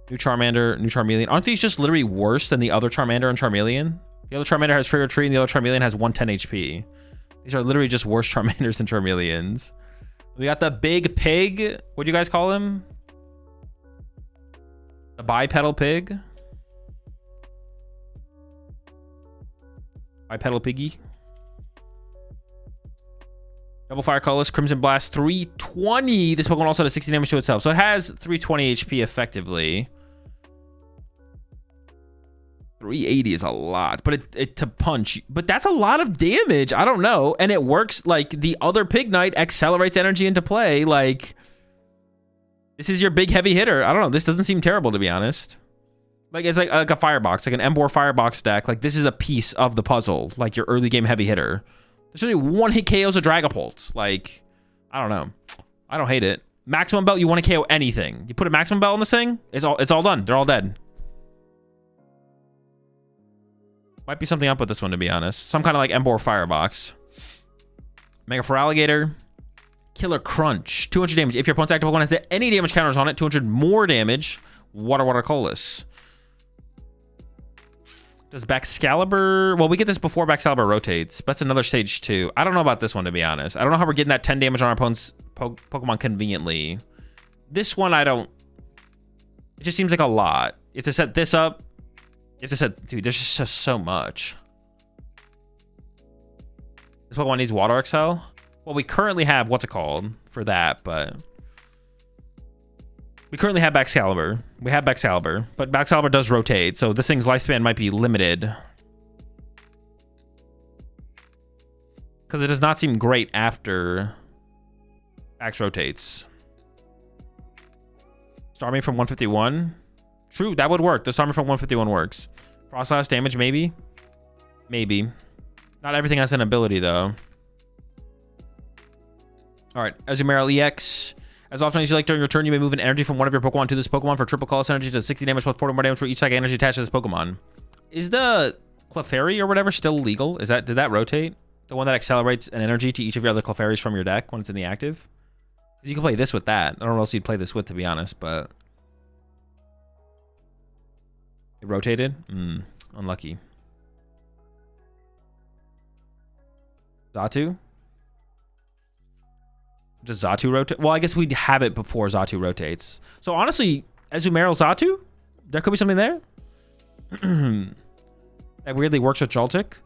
New Charmander, new Charmeleon. Aren't these just literally worse than the other Charmander and Charmeleon? The other Charmander has Free Retreat, and the other Charmeleon has 110 HP. These are literally just worse Charmanders and Charmeleons. We got the big pig. What do you guys call him? The bipedal pig. Bipedal piggy. Double Fire Colorless, Crimson Blast, 320. This Pokemon also does 60 damage to itself. So it has 320 HP effectively. 380 is a lot, but it to punch. But that's a lot of damage. I don't know. And it works like the other Pig Knight accelerates energy into play. Like, this is your big heavy hitter. I don't know. This doesn't seem terrible, to be honest. Like, it's like a Firebox, like an Emboar Firebox deck. Like, this is a piece of the puzzle, like your early game heavy hitter. There's only one hit KOs a Dragapult. Like, I don't know. I don't hate it. Maximum Belt, you want to KO anything. You put a Maximum Belt on this thing, it's all done. They're all dead. Might be something up with this one, to be honest. Some kind of like Emboar Firebox. Mega Feraligatr. Killer Crunch. 200 damage. If your opponent's active Pokemon has any damage counters on it, 200 more damage. Water Colorless. Does Baxcalibur... Well, we get this before Baxcalibur rotates. But that's another stage 2. I don't know about this one, to be honest. I don't know how we're getting that 10 damage on our opponent's Pokemon conveniently. This one, I don't... It just seems like a lot. You have to set this up. You have to set... Dude, there's just so much. This Pokemon needs Water Excel. Well, we currently have... What's it called? For that, but... We currently have Baxcalibur. We have Baxcalibur, but Baxcalibur does rotate, so this thing's lifespan might be limited. Because it does not seem great after Bax rotates. Starmie from 151. True, that would work. The Starmie from 151 works. Frostlass damage, maybe? Maybe. Not everything has an ability, though. Alright, Azumarill EX. As often as you like during your turn, you may move an energy from one of your Pokemon to this Pokemon for triple colorless energy to 60 damage plus 40 more damage for each psychic energy attached to this Pokemon. Is the Clefairy or whatever still legal? Did that rotate? The one that accelerates an energy to each of your other Clefairies from your deck when it's in the active? You can play this with that. I don't know what else you'd play this with, to be honest, but... It rotated? Unlucky. Xatu? Does Xatu rotate? Well, I guess we'd have it before Xatu rotates. So honestly, Azumarill Xatu? There could be something there? That weirdly works with Joltik.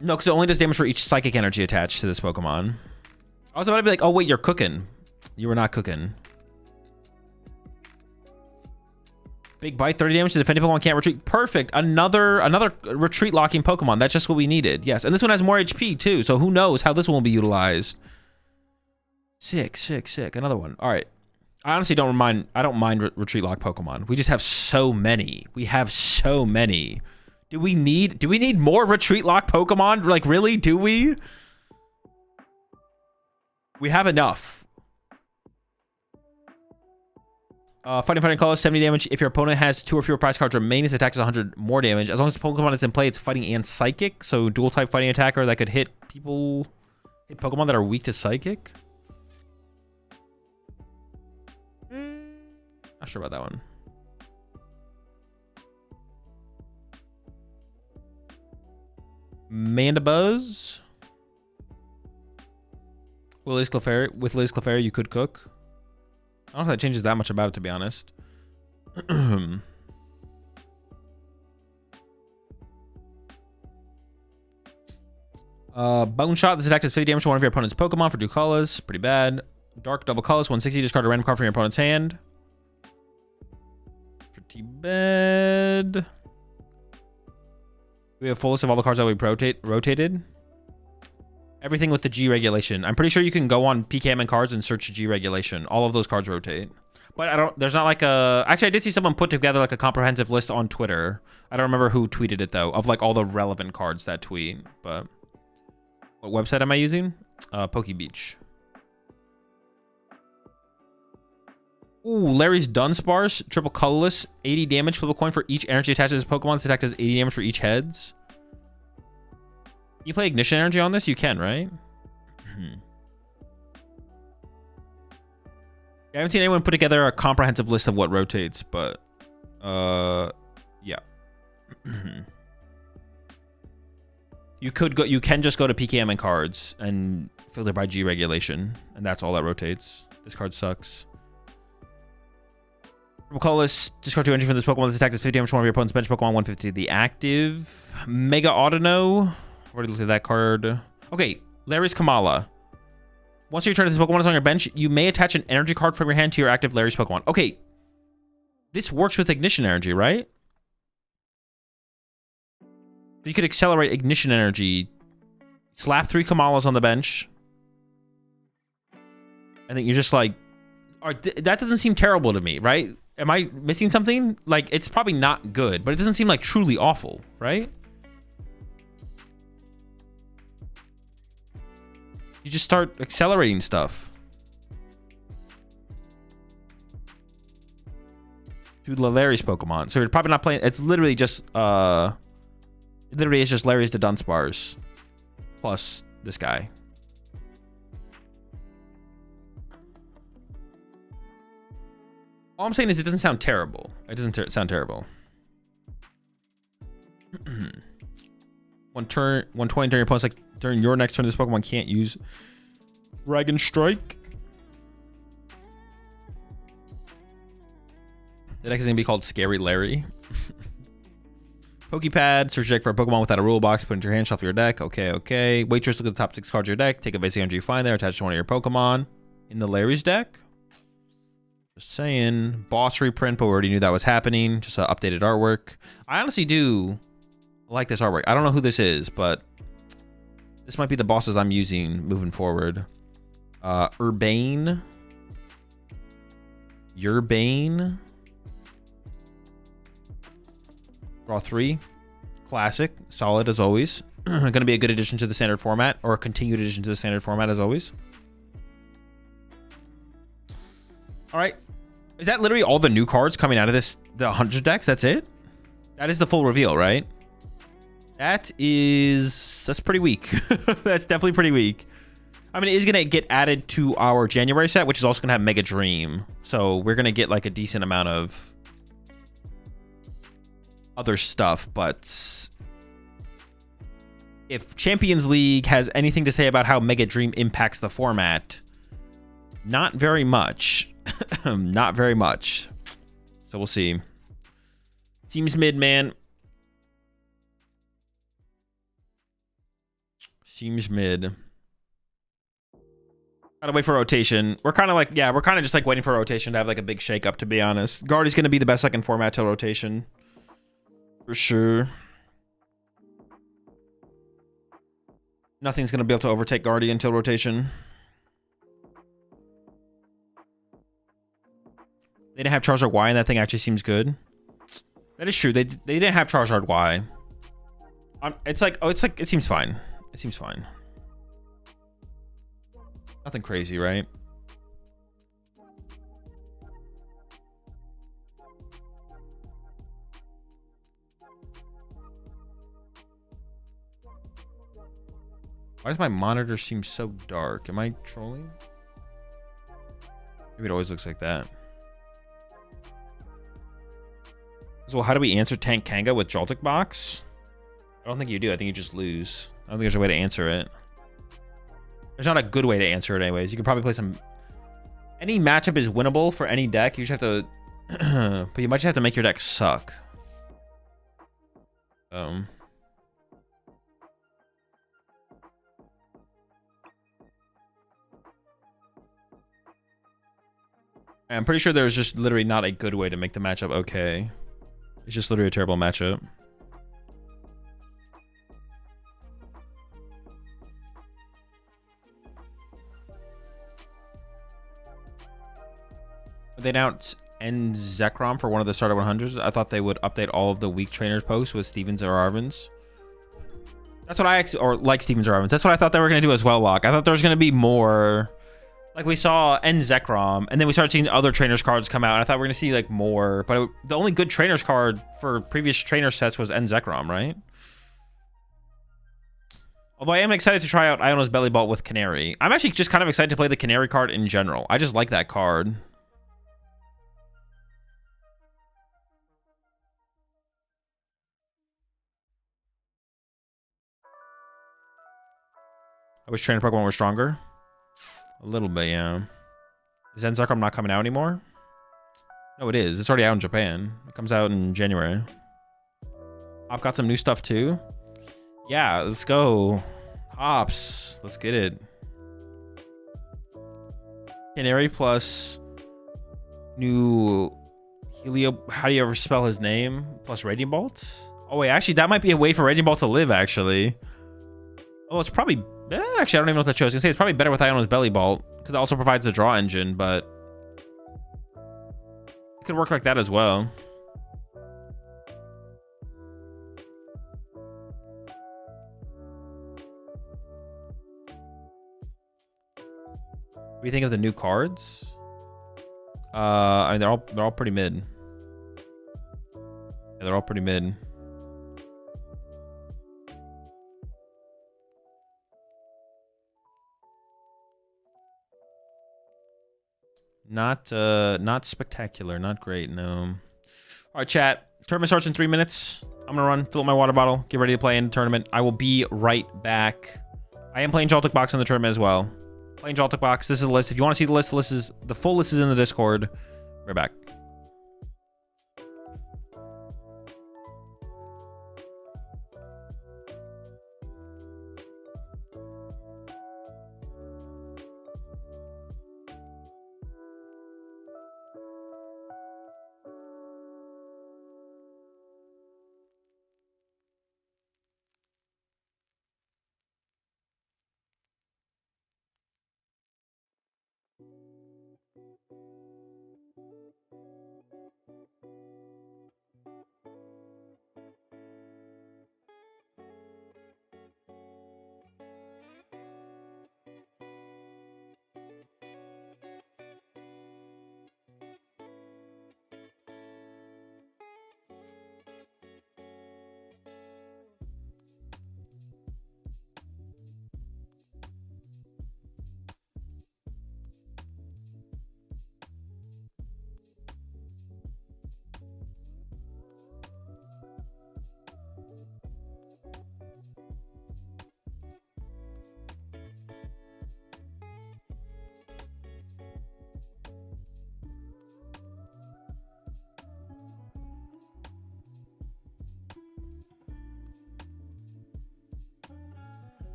No, because it only does damage for each psychic energy attached to this Pokemon. I was about to be like, oh wait, you're cooking. You were not cooking. Big Bite, 30 damage to defending Pokemon can't retreat. Perfect. Another retreat locking Pokemon. That's just what we needed. Yes. And this one has more HP too. So who knows how this one will be utilized. Sick. Another one. All right. I honestly don't mind. I don't mind retreat lock Pokemon. We just have so many. We have so many. Do we need more retreat lock Pokemon? Like, really? Do we? We have enough. Fighting Color, 70 damage. If your opponent has 2 or fewer prize cards remaining, its attack is 100 more damage. As long as the Pokemon is in play, it's fighting and psychic. So dual type fighting attacker that could hit Pokemon that are weak to psychic. Not sure about that one. Mandibuzz. With Liz Clefairy, you could cook. I don't know if that changes that much about it, to be honest. Bone Shot. This attack does 50 damage to one of your opponent's Pokemon for 2 colors. Pretty bad. Dark double colors. 160. Discard a random card from your opponent's hand. Pretty bad. We have a full list of all the cards that we rotated. Everything with the G regulation. I'm pretty sure you can go on PKMN cards and search G regulation. All of those cards rotate. But there's not like a... Actually, I did see someone put together like a comprehensive list on Twitter. I don't remember who tweeted it, though, of like all the relevant cards that tweet. But what website am I using? PokeBeach. Ooh, Larry's Dunsparce, triple colorless, 80 damage, flip a coin for each energy attached to his Pokemon. This attack does 80 damage for each heads. You play Ignition Energy on this? You can, right? I haven't seen anyone put together a comprehensive list of what rotates, but yeah. You can just go to PKM and cards and filter by G regulation, and that's all that rotates. This card sucks. Colorless, discard 2 energy from this Pokemon. This attack does 50 damage to one of your opponent's bench Pokemon, 150 the active. Mega Autono. Already looked at that card. Okay, Larry's Kamala. Once your turn, this Pokemon is on your bench, you may attach an energy card from your hand to your active Larry's Pokemon. Okay, this works with Ignition Energy, right? You could accelerate Ignition Energy, slap 3 Kamalas on the bench, and then you're just like, that doesn't seem terrible to me, right? Am I missing something? Like, it's probably not good, but it doesn't seem like truly awful, right? You just start accelerating stuff. To Larry's Pokemon. So you're probably not playing. It's literally just literally it's just Larry's the Dunsparce plus this guy. All I'm saying is it doesn't sound terrible. It doesn't sound terrible. 120 during your opponent's like during your next turn, this Pokemon can't use Dragon Strike. The deck is gonna be called Scary Larry. Pokepad, search your deck for a Pokemon without a rule box, put it into your hand, shuffle your deck. Okay. Waitress, look at the top 6 cards of your deck, take a basic energy you find there, attach to one of your Pokemon. In the Larry's deck. Just saying. Boss reprint, but we already knew that was happening. Just updated artwork. I honestly do like this artwork. I don't know who this is, but this might be the bosses I'm using moving forward. Urbane. Urbane. Draw 3. Classic. Solid as always. Going to be a good addition to the standard format, or a continued addition to the standard format as always. All right. Is that literally all the new cards coming out of this, the 100 decks? That's it? That is the full reveal, right? That's pretty weak. That's definitely pretty weak. I mean, it is going to get added to our January set, which is also going to have Mega Dream. So we're going to get like a decent amount of other stuff. But if Champions League has anything to say about how Mega Dream impacts the format, not very much. Not very much. So we'll see. Seems mid, man. Seems mid. Gotta wait for rotation. We're kind of like, yeah, we're kind of just like waiting for rotation to have like a big shake up, to be honest. Guardy's gonna be the best second format till rotation. For sure. Nothing's gonna be able to overtake Guardy until rotation. They didn't have Charizard Y, and that thing actually seems good. That is true. They didn't have Charizard Y. It's like it seems fine. It seems fine. Nothing crazy, right? Why does my monitor seem so dark? Am I trolling? Maybe it always looks like that. So how do we answer Tank Kanga with Joltik Box? I don't think you do. I think you just lose. I don't think there's a way to answer it. There's not a good way to answer it anyways. You could probably play some... Any matchup is winnable for any deck. You just have to... but you might just have to make your deck suck. I'm pretty sure there's just literally not a good way to make the matchup okay. It's just literally a terrible matchup. They announced End Zekrom for one of the starter 100s. I thought they would update all of the weak trainers posts with Stevens or Arvins. That's what I actually, or like Stevens or Arvins. That's what I thought they were going to do as well, Locke. I thought there was going to be more Like we saw N Zekrom, and then we started seeing other trainers cards come out, and I thought we were gonna see like more, but the only good trainers card for previous trainer sets was N Zekrom, right? Although I am excited to try out Iono's Belly Vault with Canary. I'm actually just kind of excited to play the Canary card in general. I just like that card. I wish trainer Pokemon were stronger. A little bit, yeah. Is N Zekrom not coming out anymore? No, it is. It's already out in Japan. It comes out in January. I've got some new stuff too. Yeah, let's go. Hops. Let's get it. Canary plus new Helio. How do you ever spell his name? Plus Radiant Bolt? Oh, wait. Actually, that might be a way for Radiant Bolt to live, actually. Oh, it's probably... actually, I don't even know what that shows. I was going to say it's probably better with Iono's Belly Bolt because it also provides the draw engine, but it could work like that as well. What do you think of the new cards? I mean, they're all pretty mid. Yeah, they're all pretty mid. Not spectacular, not great, no. All right, chat. Tournament starts in 3 minutes. I'm gonna run, fill up my water bottle, get ready to play in the tournament. I will be right back. I am playing Joltik Box in the tournament as well. Playing Joltik Box. This is the list. If you want to see the list, the full list is in the Discord. We're back.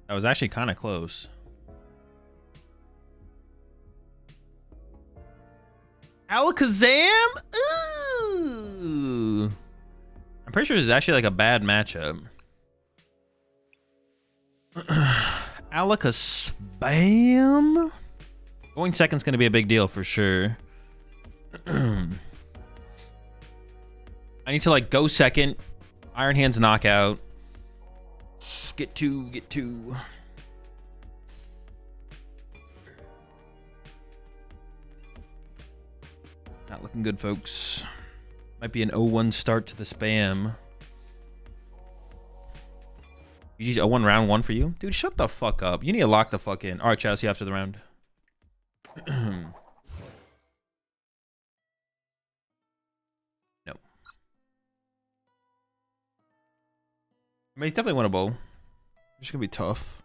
That was actually kind of close. Alakazam? Ooh. I'm pretty sure this is actually like a bad matchup. Alakazam? Going second's going to be a big deal for sure. I need to like go second. Iron Hands knockout. Get two. Not looking good, folks. Might be an 0-1 start to the spam. GG's 0-1 round 1 for you? Dude, shut the fuck up. You need to lock the fuck in. Alright, chat, I'll see you after the round. No. I mean, it's definitely winnable. It's gonna be tough.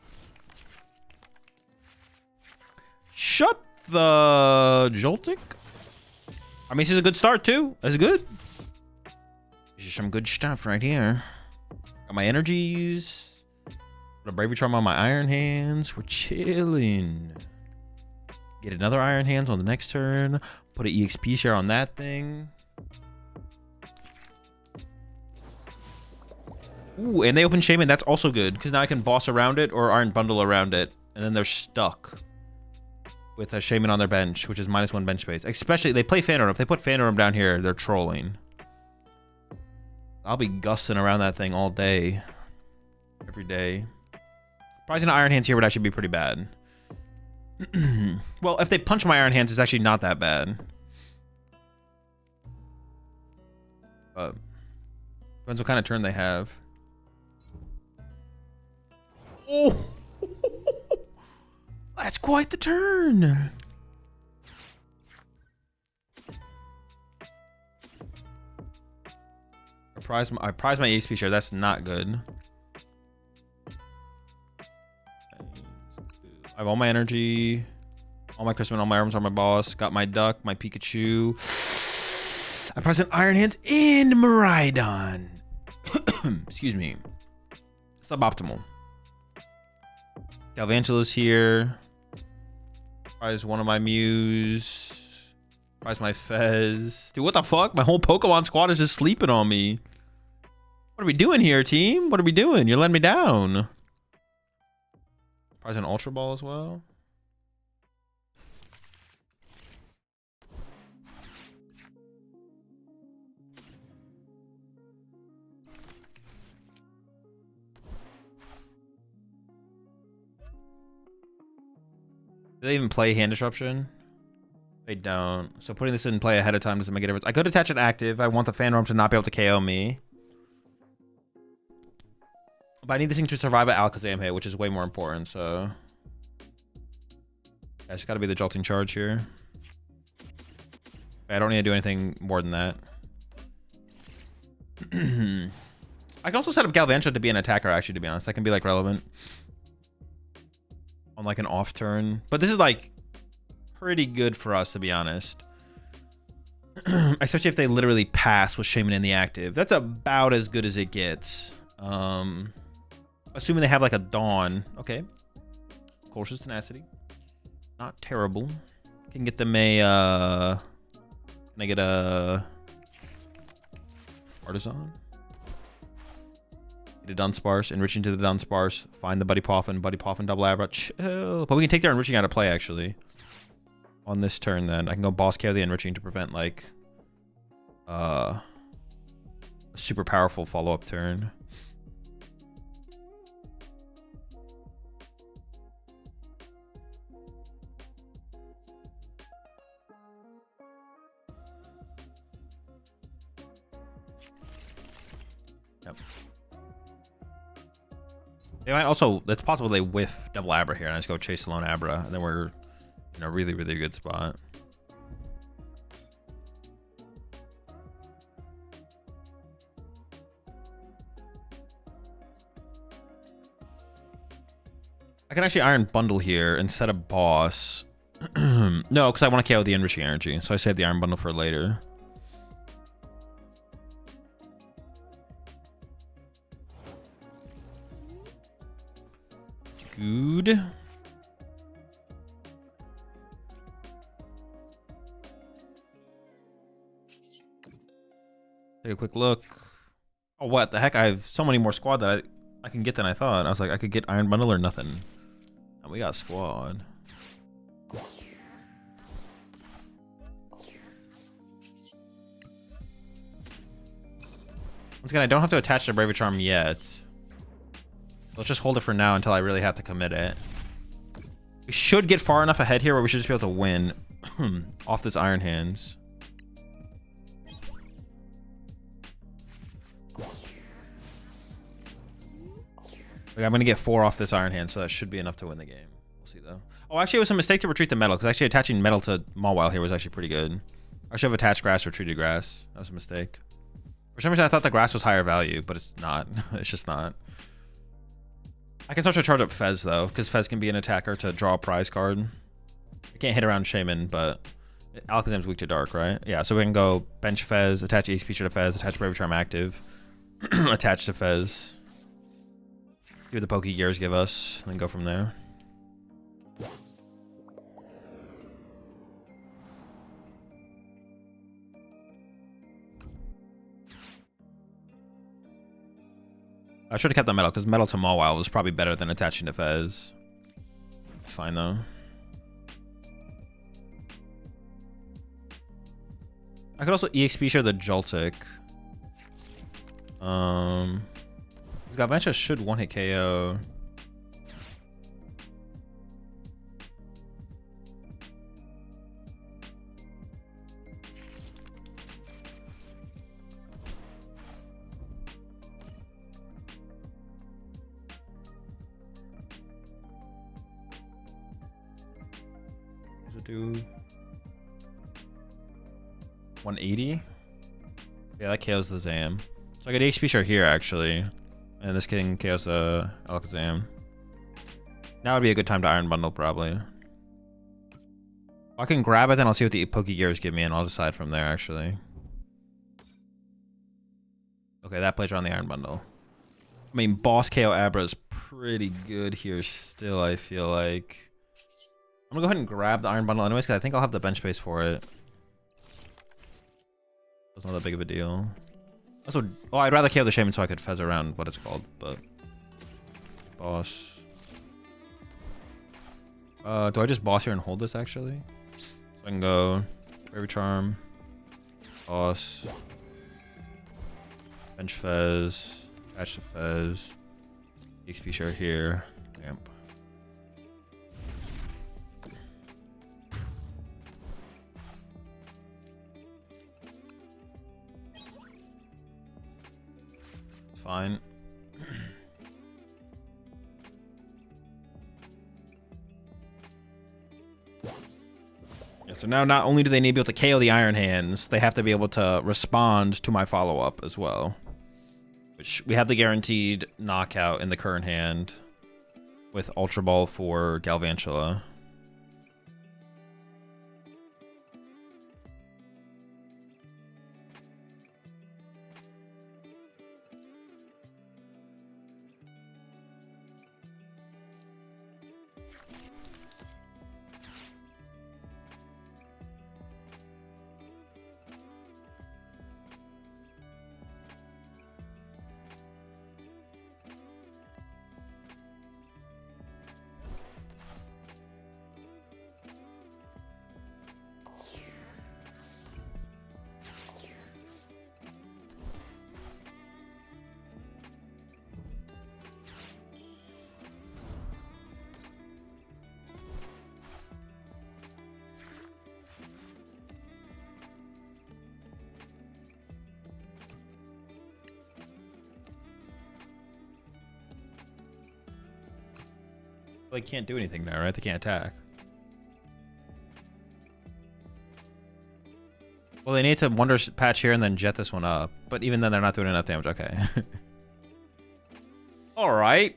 Shut the Joltik. I mean, this is a good start too. That's good. This is some good stuff right here. Got my energies. Put a Bravery Charm on my Iron Hands. We're chilling. Get another Iron Hands on the next turn. Put an EXP share on that thing. Ooh, and they open Shaman. That's also good because now I can boss around it or Iron Bundle around it, and then they're stuck with a Shaman on their bench, which is -1 bench space. Especially they play Phantom. If they put Phantom down here, they're trolling. I'll be gussing around that thing all day, every day. Pricing Iron Hands here would actually be pretty bad. Well, if they punch my Iron Hands, it's actually not that bad. But depends what kind of turn they have. Oh, that's quite the turn. I prize my EXP share. That's not good. I have all my energy, all my Christmas, all my arms on my boss. Got my duck, my Pikachu. I prize an Iron Hands and Miraidon. Excuse me. Suboptimal. Galvantula's here. Prize one of my Mews. Prize my Fez. Dude, what the fuck? My whole Pokemon squad is just sleeping on me. What are we doing here, team? What are we doing? You're letting me down. Prize an Ultra Ball as well. Do they even play Hand Disruption? They don't. So putting this in play ahead of time doesn't make a difference. I could attach an active. I want the Phantom to not be able to KO me. But I need this thing to survive an Alakazam hit, which is way more important, so... Yeah, it's gotta be the Jolting Charge here. I don't need to do anything more than that. I can also set up Galvantula to be an attacker, actually, to be honest. That can be, like, relevant. On, like, an off turn. But this is, like, pretty good for us, to be honest. Especially if they literally pass with Shaman in the active. That's about as good as it gets. Assuming they have, like, a Dawn. Okay. Cautious Tenacity. Not terrible. Can get them a, Can I get a... Artisan? Get a Dunsparce, enriching to the Dunsparce, find the Buddy Poffin, double Abra, chill. But we can take their enriching out of play, actually. On this turn, then. I can go Boss KO the enriching to prevent, like, a super powerful follow-up turn. Yep. They might also, it's possible they whiff double Abra here and I just go chase the lone Abra and then we're in a really, really good spot. I can actually Iron Bundle here and set a boss. No, because I want to KO the enriching energy, so I save the Iron Bundle for later. dude. Take a quick look. Oh, what the heck? I have so many more squad that I can get than I thought. I was like, I could get Iron Bundle or nothing. And we got squad. Once again, I don't have to attach the Bravery Charm yet. Let's just hold it for now until I really have to commit it. We should get far enough ahead here where we should just be able to win off this Iron Hands. Okay, I'm going to get 4 off this Iron Hand, so that should be enough to win the game. We'll see, though. Oh, actually, it was a mistake to retreat the metal, because actually attaching metal to Mawile here was actually pretty good. I should have attached grass or treated grass. That was a mistake. For some reason, I thought the grass was higher value, but it's not. It's just not. I can start to charge up Fez, though, because Fez can be an attacker to draw a prize card. I can't hit around Shaman, but Alakazam's weak to Dark, right? Yeah, so we can go bench Fez, attach Ace Feature to Fez, attach Bravery Charm active, attach to Fez. See what the Poke Gears give us, and then go from there. I should have kept the metal, because metal to Mawile was probably better than attaching to Fez. Fine, though. I could also EXP share the Joltik. This Galvantula should one-hit KO. Does it do 180? Yeah, that KOs the Zam. So I get HP share here, actually. And this can KOs the Alakazam. Now would be a good time to Iron Bundle, probably. I can grab it, then I'll see what the Poke Gears give me, and I'll decide from there, actually. Okay, that plays around the Iron Bundle. I mean, Boss KO Abra is pretty good here still, I feel like. I'm gonna go ahead and grab the Iron Bundle anyways, because I think I'll have the bench space for it. It's not that big of a deal. Also, oh, I'd rather KO the Shaman so I could fez around what it's called, but... Boss. Do I just boss here and hold this, actually? So I can go... Bravery Charm. Boss. Bench Fez. Attach to Fez. XP share here. Yep. Fine. Yeah, so now not only do they need to be able to KO the Iron Hands, they have to be able to respond to my follow-up as well. Which we have the guaranteed knockout in the current hand with Ultra Ball for Galvantula. They can't do anything now, right? They can't attack. Well, they need to Wonder Patch here and then jet this one up. But even then, they're not doing enough damage. Okay. All right.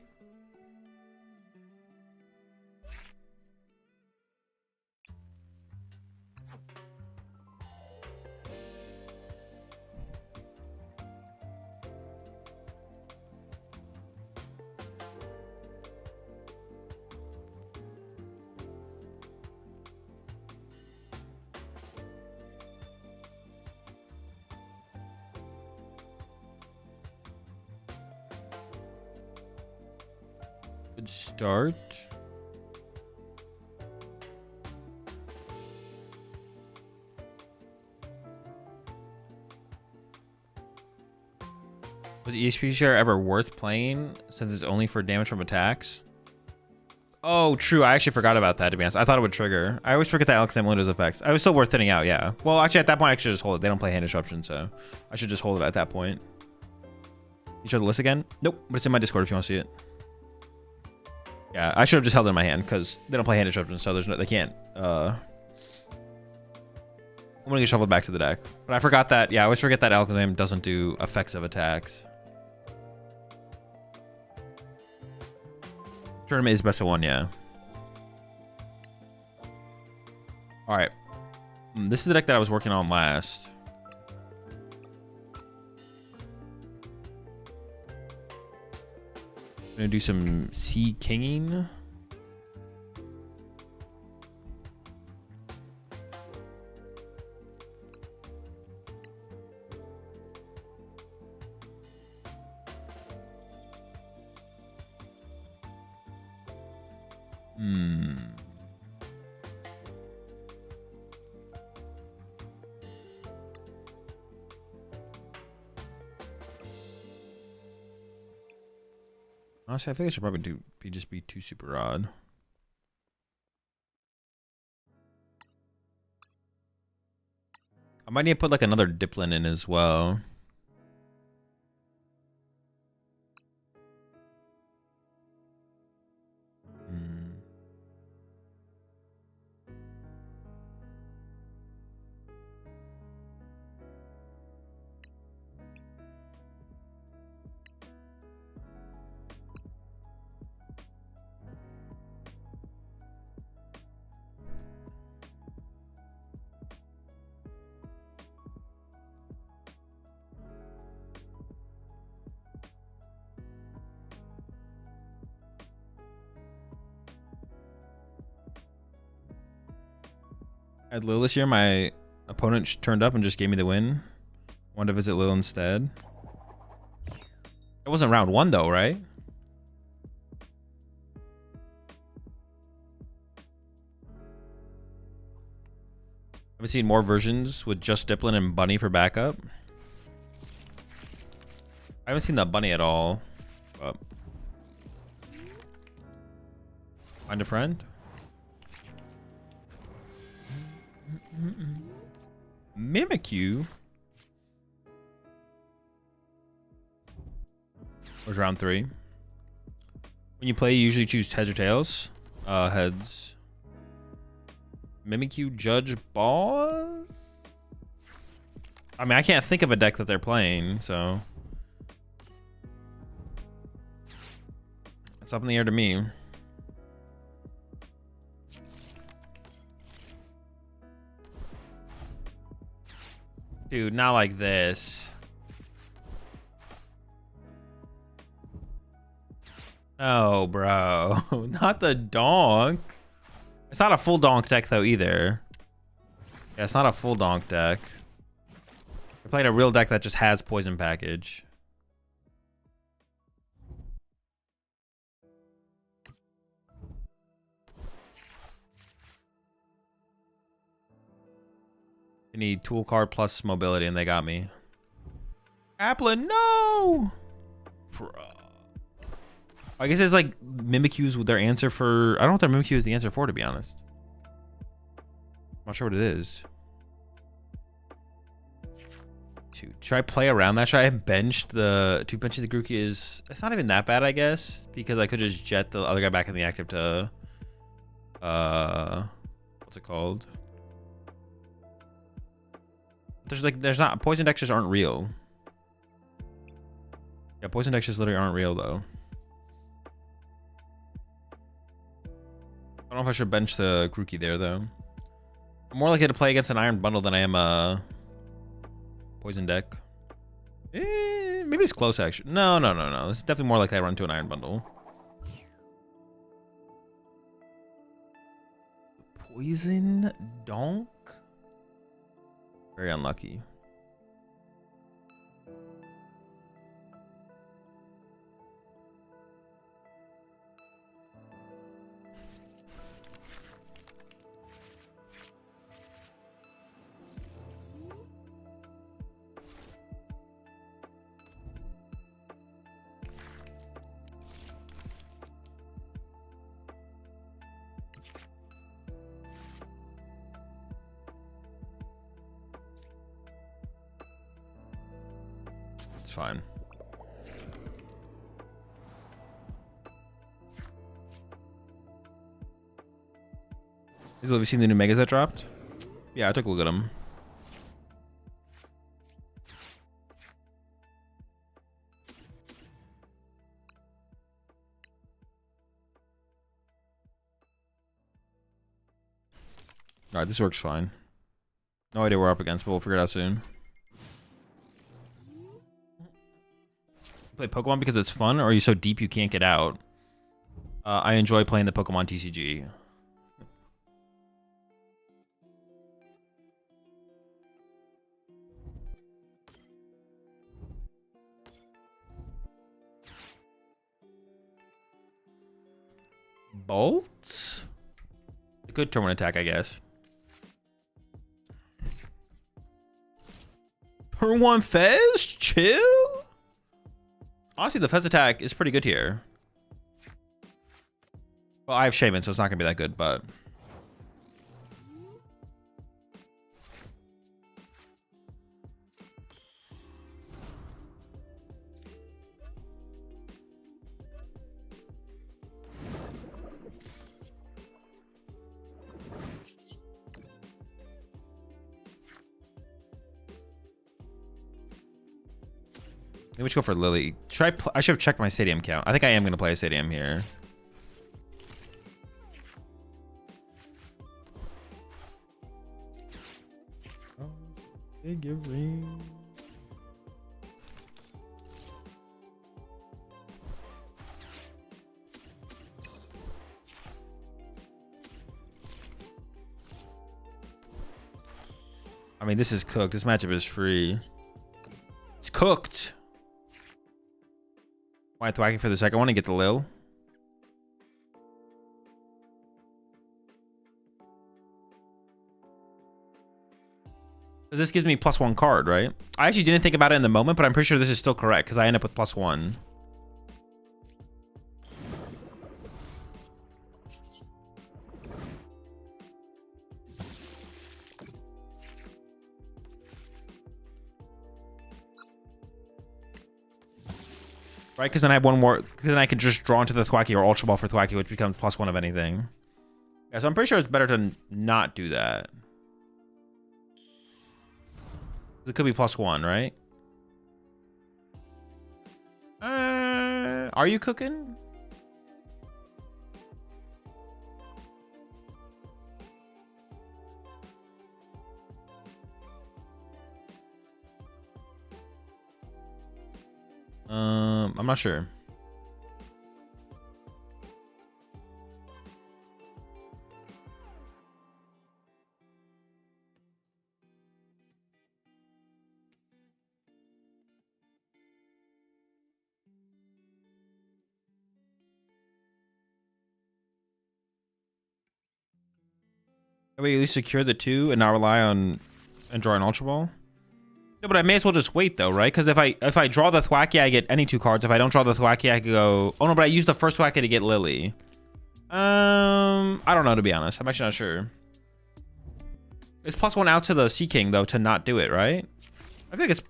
Good start. Was ESP share ever worth playing since it's only for damage from attacks? Oh, true. I actually forgot about that, to be honest. I thought it would trigger. I always forget that Alakazam limits effects. I was still worth thinning out, yeah. Well, actually, at that point, I should just hold it. They don't play hand disruption, so I should just hold it at that point. You show the list again? Nope, but it's in my Discord if you want to see it. Yeah, I should have just held it in my hand because they don't play hand disruption, so there's no, they can't. I'm gonna get shuffled back to the deck, but I forgot that. Yeah, I always forget that Alakazam doesn't do effects of attacks. Tournament is best of one, yeah. All right, this is the deck that I was working on last. I'm gonna do some Sea Kinging. Honestly, I think I should probably just be too super odd. I might need to put like another Diplin in as well. At Lil this year, my opponent turned up and just gave me the win. Wanted to visit Lil instead. It wasn't round one though, right? I've seen more versions with just Diplin and Bunny for backup. I haven't seen that Bunny at all. But find a friend. Mimikyu. Was round 3. When you play, you usually choose heads or tails. Heads. Mimikyu, Judge, Boss. I mean, I can't think of a deck that they're playing, so it's up in the air to me. Dude, not like this. No, bro. Not the donk. It's not a full donk deck, though, either. Yeah, it's not a full donk deck. We're playing a real deck that just has poison package. You need tool card plus mobility, and they got me. Applin, no! I guess it's like Mimikyu's with their answer for... I don't know what their Mimikyu is the answer for, to be honest. I'm not sure what it is. Dude, should I play around that? Should I have benched the... 2 benches the Grookey is... It's not even that bad, I guess. Because I could just jet the other guy back in the active to... what's it called? There's not... Poison decks just aren't real. Yeah, poison decks just literally aren't real, though. I don't know if I should bench the Grookey there, though. I'm more likely to play against an Iron Bundle than I am a poison deck. Maybe it's close, actually. No. It's definitely more likely I run to an Iron Bundle. Poison Donk? Very unlucky. It's fine. Have you seen the new megas that dropped? Yeah, I took a look at them. Alright, this works fine. No idea what we're up against, but we'll figure it out soon. Play Pokemon because it's fun, or are you so deep you can't get out? I enjoy playing the Pokemon TCG. Bolts? A good turn one attack, I guess. Turn one Fez? Chill? Honestly, the Fez attack is pretty good here. Well, I have Shaman, so it's not going to be that good, but... Maybe we should go for Lily. I should have checked my stadium count. I think I am going to play a stadium here. Oh, figurine. I mean, this is cooked. This matchup is free. It's cooked. Why thwacking for the second one and get the Lil? Because this gives me +1 card, right? I actually didn't think about it in the moment, but I'm pretty sure this is still correct because I end up with +1. Right, because then I have one more. Then I can just draw into the Thwacky or Ultra Ball for Thwacky, which becomes +1 of anything. Yeah, so I'm pretty sure it's better to not do that. It could be +1, right? Are you cooking? I'm not sure. Can we at least secure the 2 and not rely on and draw an Ultra Ball? No, but I may as well just wait though, right? Because if I draw the Thwacky, I get any 2 cards. If I don't draw the Thwacky, I could go. Oh no, but I use the first Thwacky to get Lily. I don't know, to be honest. I'm actually not sure. It's +1 out to the Sea King though to not do it, right? I think it's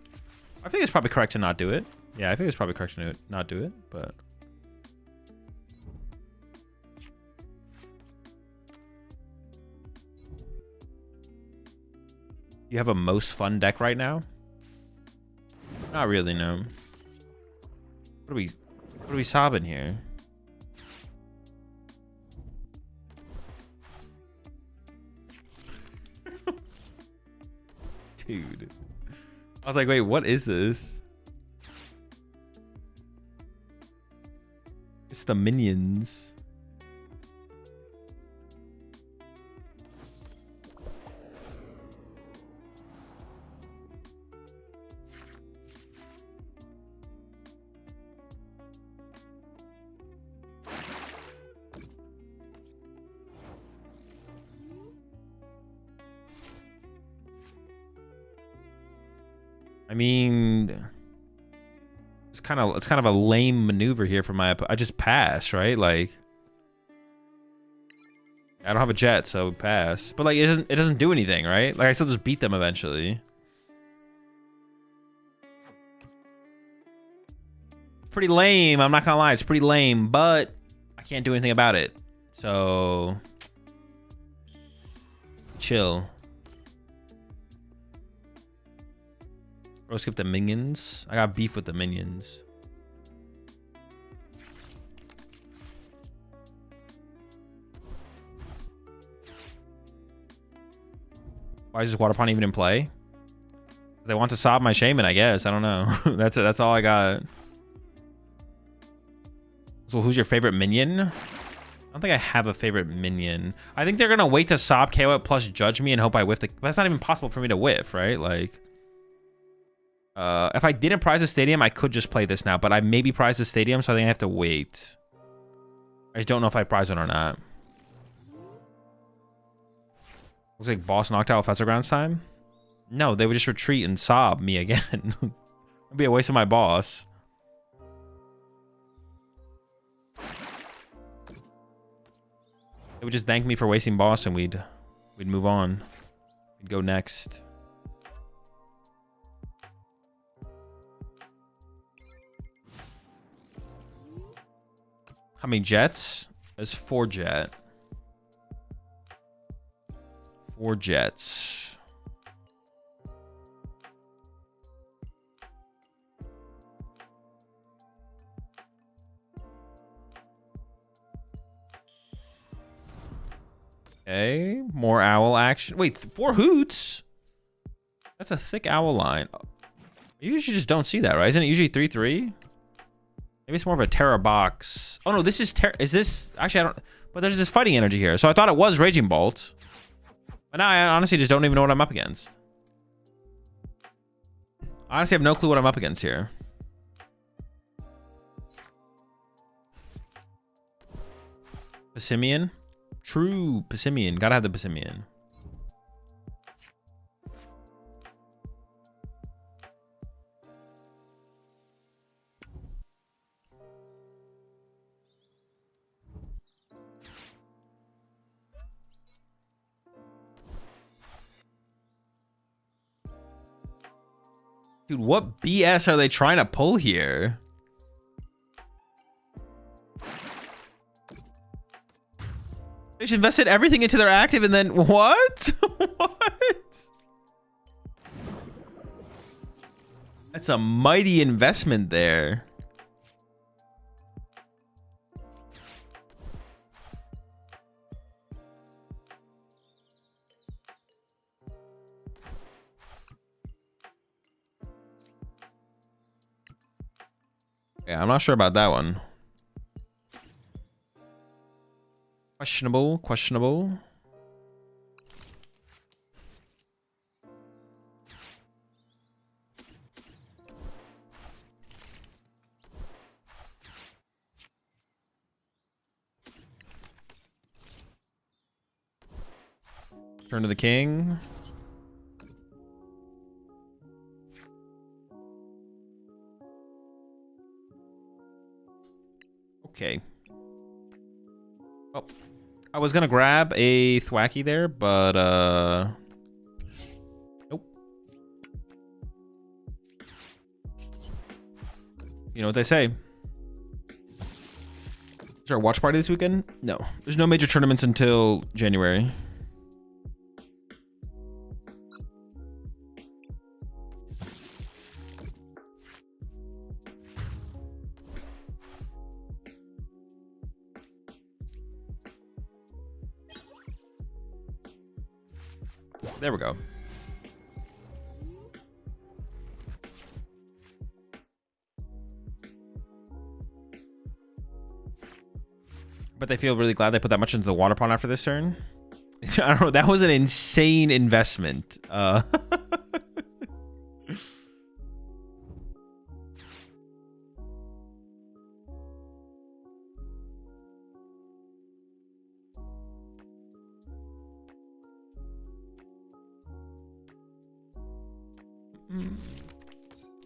probably correct to not do it. Yeah, I think it's probably correct to not do it, but. You have a most fun deck right now? Not really, no. What are we sobbing here? Dude. I was like, wait, what is this? It's the minions. I mean, it's kind of a lame maneuver here for my. I just pass, right? Like, I don't have a jet, so pass. But like, it doesn't do anything, right? Like, I still just beat them eventually. pretty lame. I'm not gonna lie, it's pretty lame, but I can't do anything about it. So chill. Bro, skip the minions. I got beef with the minions. Why is this water pond even in play? They want to sob my shaman, I guess. I don't know. That's it. That's all I got. So who's your favorite minion? I don't think I have a favorite minion. I think they're going to wait to sob KO it plus judge me and hope I whiff the... But that's not even possible for me to whiff, right? Like... if I didn't prize the stadium, I could just play this now. But I maybe prize the stadium, so I think I have to wait. I just don't know if I prize one or not. Looks like boss knocked out Fessor Grounds time. No, they would just retreat and sob me again. It'd be a waste of my boss. They would just thank me for wasting boss and we'd move on. We'd go next. How many jets? There's 4 jet. 4 jets. Okay, more owl action. Wait, 4 hoots? That's a thick owl line. You usually just don't see that, right? Isn't it usually 3-3? Maybe it's more of a Terra box. Oh no, this is Terra. Is this actually? I don't. But there's this fighting energy here, so I thought it was Raging Bolt. But now I honestly just don't even know what I'm up against. I honestly have no clue what I'm up against here. Pessimian? True, Pessimian. Gotta have the Pessimian. Dude, what BS are they trying to pull here? They just invested everything into their active and then what? What? That's a mighty investment there. Yeah, I'm not sure about that one. Questionable, questionable. Turn to the king. Okay. Oh, I was gonna grab a Thwacky there, but nope. You know what they say. Is there a watch party this weekend? No. There's no major tournaments until January. There we go. But they feel really glad they put that much into the water pond after this turn. I don't know. That was an insane investment.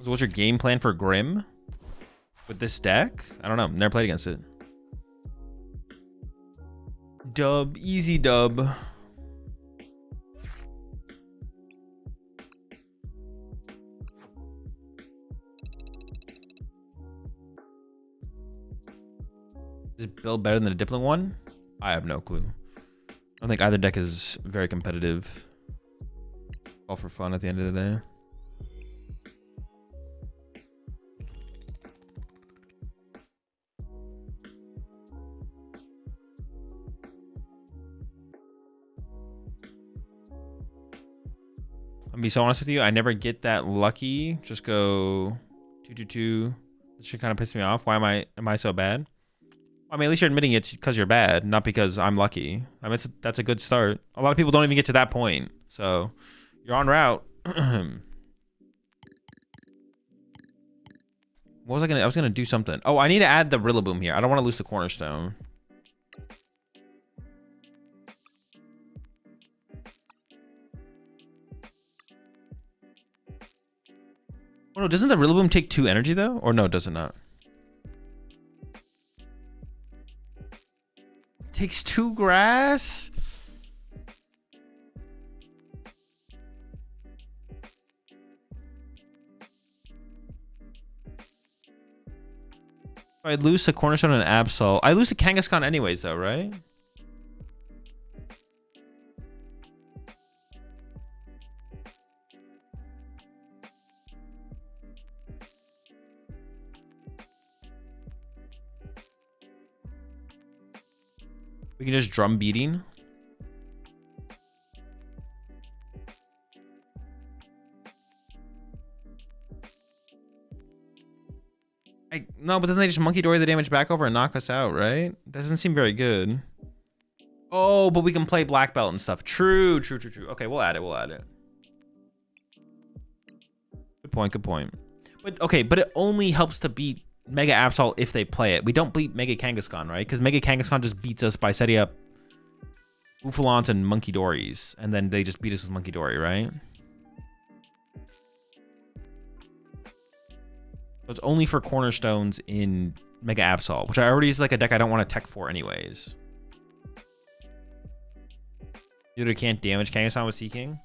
So what's your game plan for Grim with this deck? I don't know. Never played against it. Dub, easy dub. Is build better than a Dipling one? I have no clue. I don't think either deck is very competitive. All for fun at the end of the day. I'll be so honest with you, I never get that lucky. Just go 2-2-2. This should kind of piss me off. Why am I so bad? I mean, at least you're admitting it's because you're bad, not because I'm lucky. I mean, that's a good start. A lot of people don't even get to that point, so you're on route. What was I gonna do something. Oh, I need to add the Rillaboom here. I don't want to lose the Cornerstone. Oh no, doesn't the Rillaboom take 2 energy though? Or no, does it not? It takes 2 grass? I lose to Cornerstone and Absol. I lose to Kangaskhan anyways though, right? We can just drum beating. No, but then they just Monkey Dory the damage back over and knock us out, right? That doesn't seem very good. Oh, but we can play Black Belt and stuff. True. Okay, we'll add it. Good point. But okay, but it only helps to beat Mega Absol if they play it. We don't beat Mega Kangaskhan, right? Because Mega Kangaskhan just beats us by setting up Bouffalant and Monkey Dories, and then they just beat us with Monkey Dory, right? So it's only for Cornerstones in Mega Absol, which I already is like a deck I don't want to tech for anyways. Either can't damage Kangaskhan with Seeking.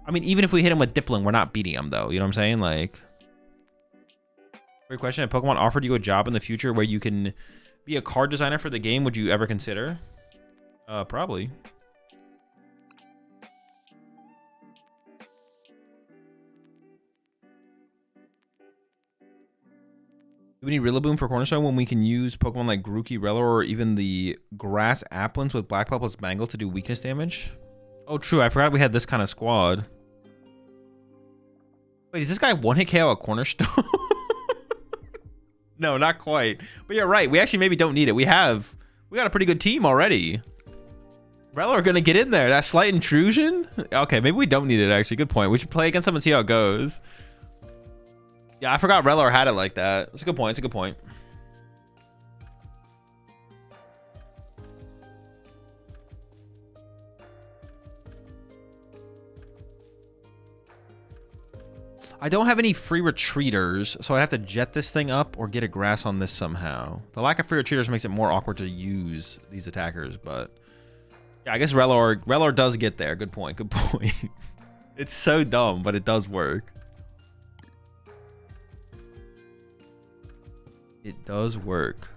I mean, even if we hit him with Dipling, we're not beating him though. You know what I'm saying? Like, great question. If Pokemon offered you a job in the future where you can be a card designer for the game, would you ever consider? Probably. Do we need Rillaboom for Cornerstone when we can use Pokemon like Grookey, Rellor, or even the Grass Applins with Black Belt plus Mangle to do weakness damage? Oh, true. I forgot we had this kind of squad. Wait, is this guy one-hit KO a Cornerstone? No, not quite. But you're right. We actually maybe don't need it. We got a pretty good team already. Rellor gonna get in there. That slight intrusion? Okay, maybe we don't need it actually. Good point. We should play against them and see how it goes. Yeah, I forgot Rellor had it like that. That's a good point. I don't have any free retreaters, so I have to jet this thing up or get a grass on this somehow. The lack of free retreaters makes it more awkward to use these attackers, but yeah, I guess Rellor does get there. Good point. It's so dumb, but it does work. It does work.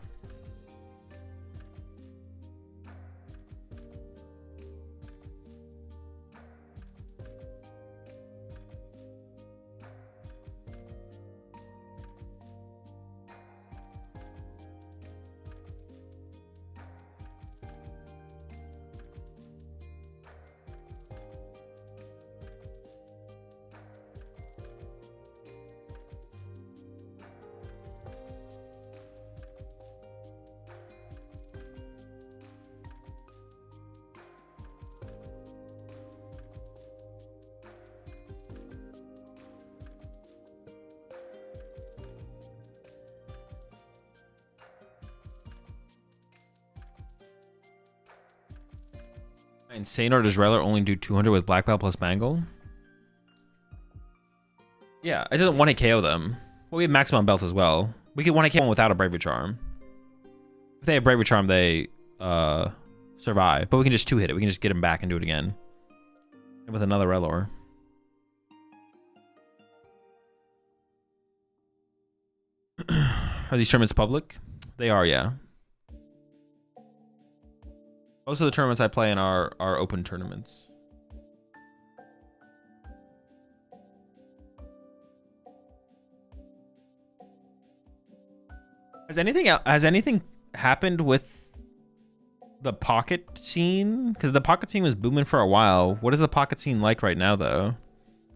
Insane, or does Rellor only do 200 with Black Belt plus Mangle? Yeah, it doesn't 1-hit KO them. Well, we have maximum belt as well. We can 1-hit KO one without a Bravery Charm. If they have Bravery Charm, they survive. But we can just 2-hit it. We can just get him back and do it again. And with another Rellor. Are these tournaments public? They are, yeah. Most of the tournaments I play in are open tournaments. Has anything happened with the pocket scene? Because the pocket scene was booming for a while. What is the pocket scene like right now, though?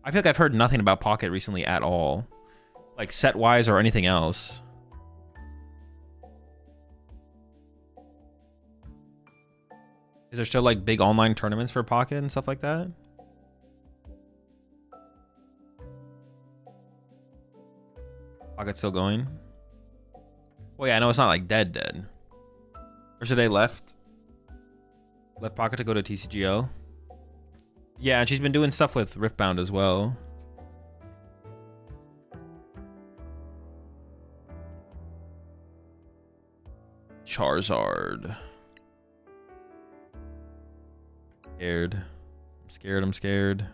I feel like I've heard nothing about pocket recently at all, like set wise or anything else. Is there still like big online tournaments for pocket and stuff like that? Pocket's still going? Well, yeah, I know it's not like dead. Or should they left Pocket to go to TCGL? Yeah, and she's been doing stuff with Riftbound as well. Charizard. I'm scared.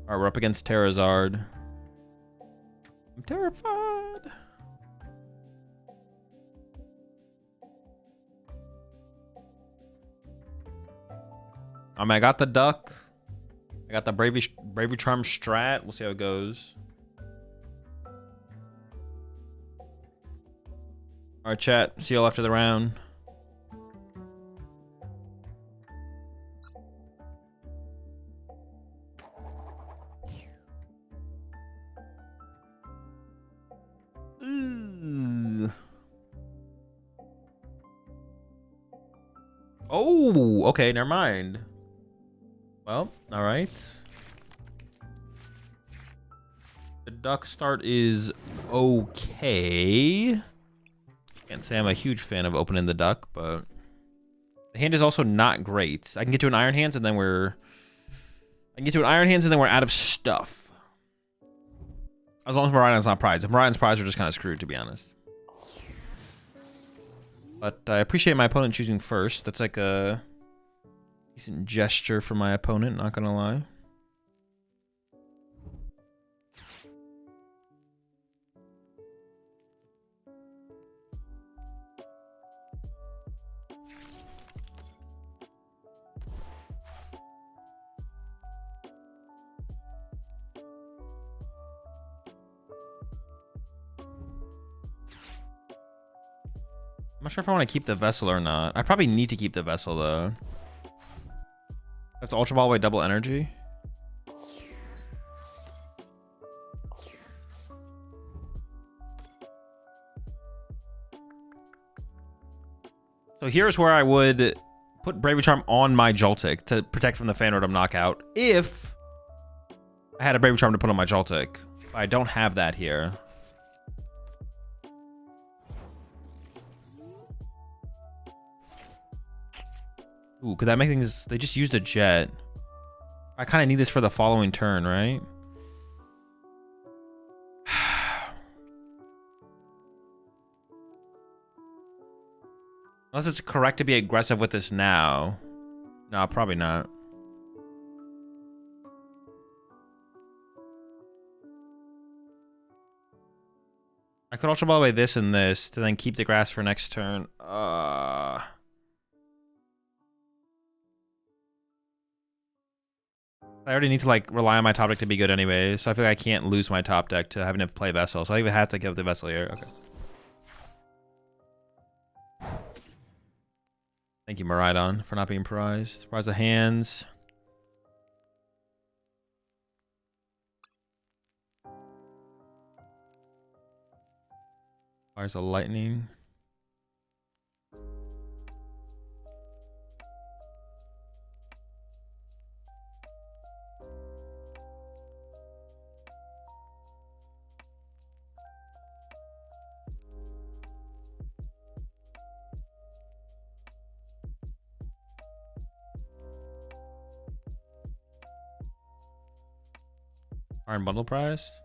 Alright, we're up against Terrazard. I'm terrified. I got the duck. I got the Bravery Charm strat. We'll see how it goes. Alright, chat. See y'all after the round. Oh, okay, never mind. Well, all right. The duck start is okay. Can't say I'm a huge fan of opening the duck, but the hand is also not great. I can get to an Iron Hands and then we're out of stuff. As long as Miraidon's not prized. If Miraidon's prized, we're just kind of screwed, to be honest. But I appreciate my opponent choosing first. That's like a decent gesture for my opponent, not gonna lie. I'm not sure if I want to keep the vessel or not. I probably need to keep the vessel though. I have to Ultra Ball away double energy. So here's where I would put Bravery Charm on my Joltik to protect from the Phantom knockout if I had a Bravery Charm to put on my Joltik. But I don't have that here. Ooh, could that make things... They just used a jet. I kind of need this for the following turn, right? Unless it's correct to be aggressive with this now. No, probably not. I could Ultra Ball away this and this to then keep the grass for next turn. I already need to like rely on my top deck to be good anyway, so I feel like I can't lose my top deck to having to play Vessel. So I even have to give the Vessel here. Okay. Thank you, Miraidon, for not being prized. Prize of hands. Prize of lightning. Iron bundle prize?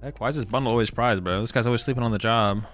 Heck, why is this bundle always prized, bro? This guy's always sleeping on the job.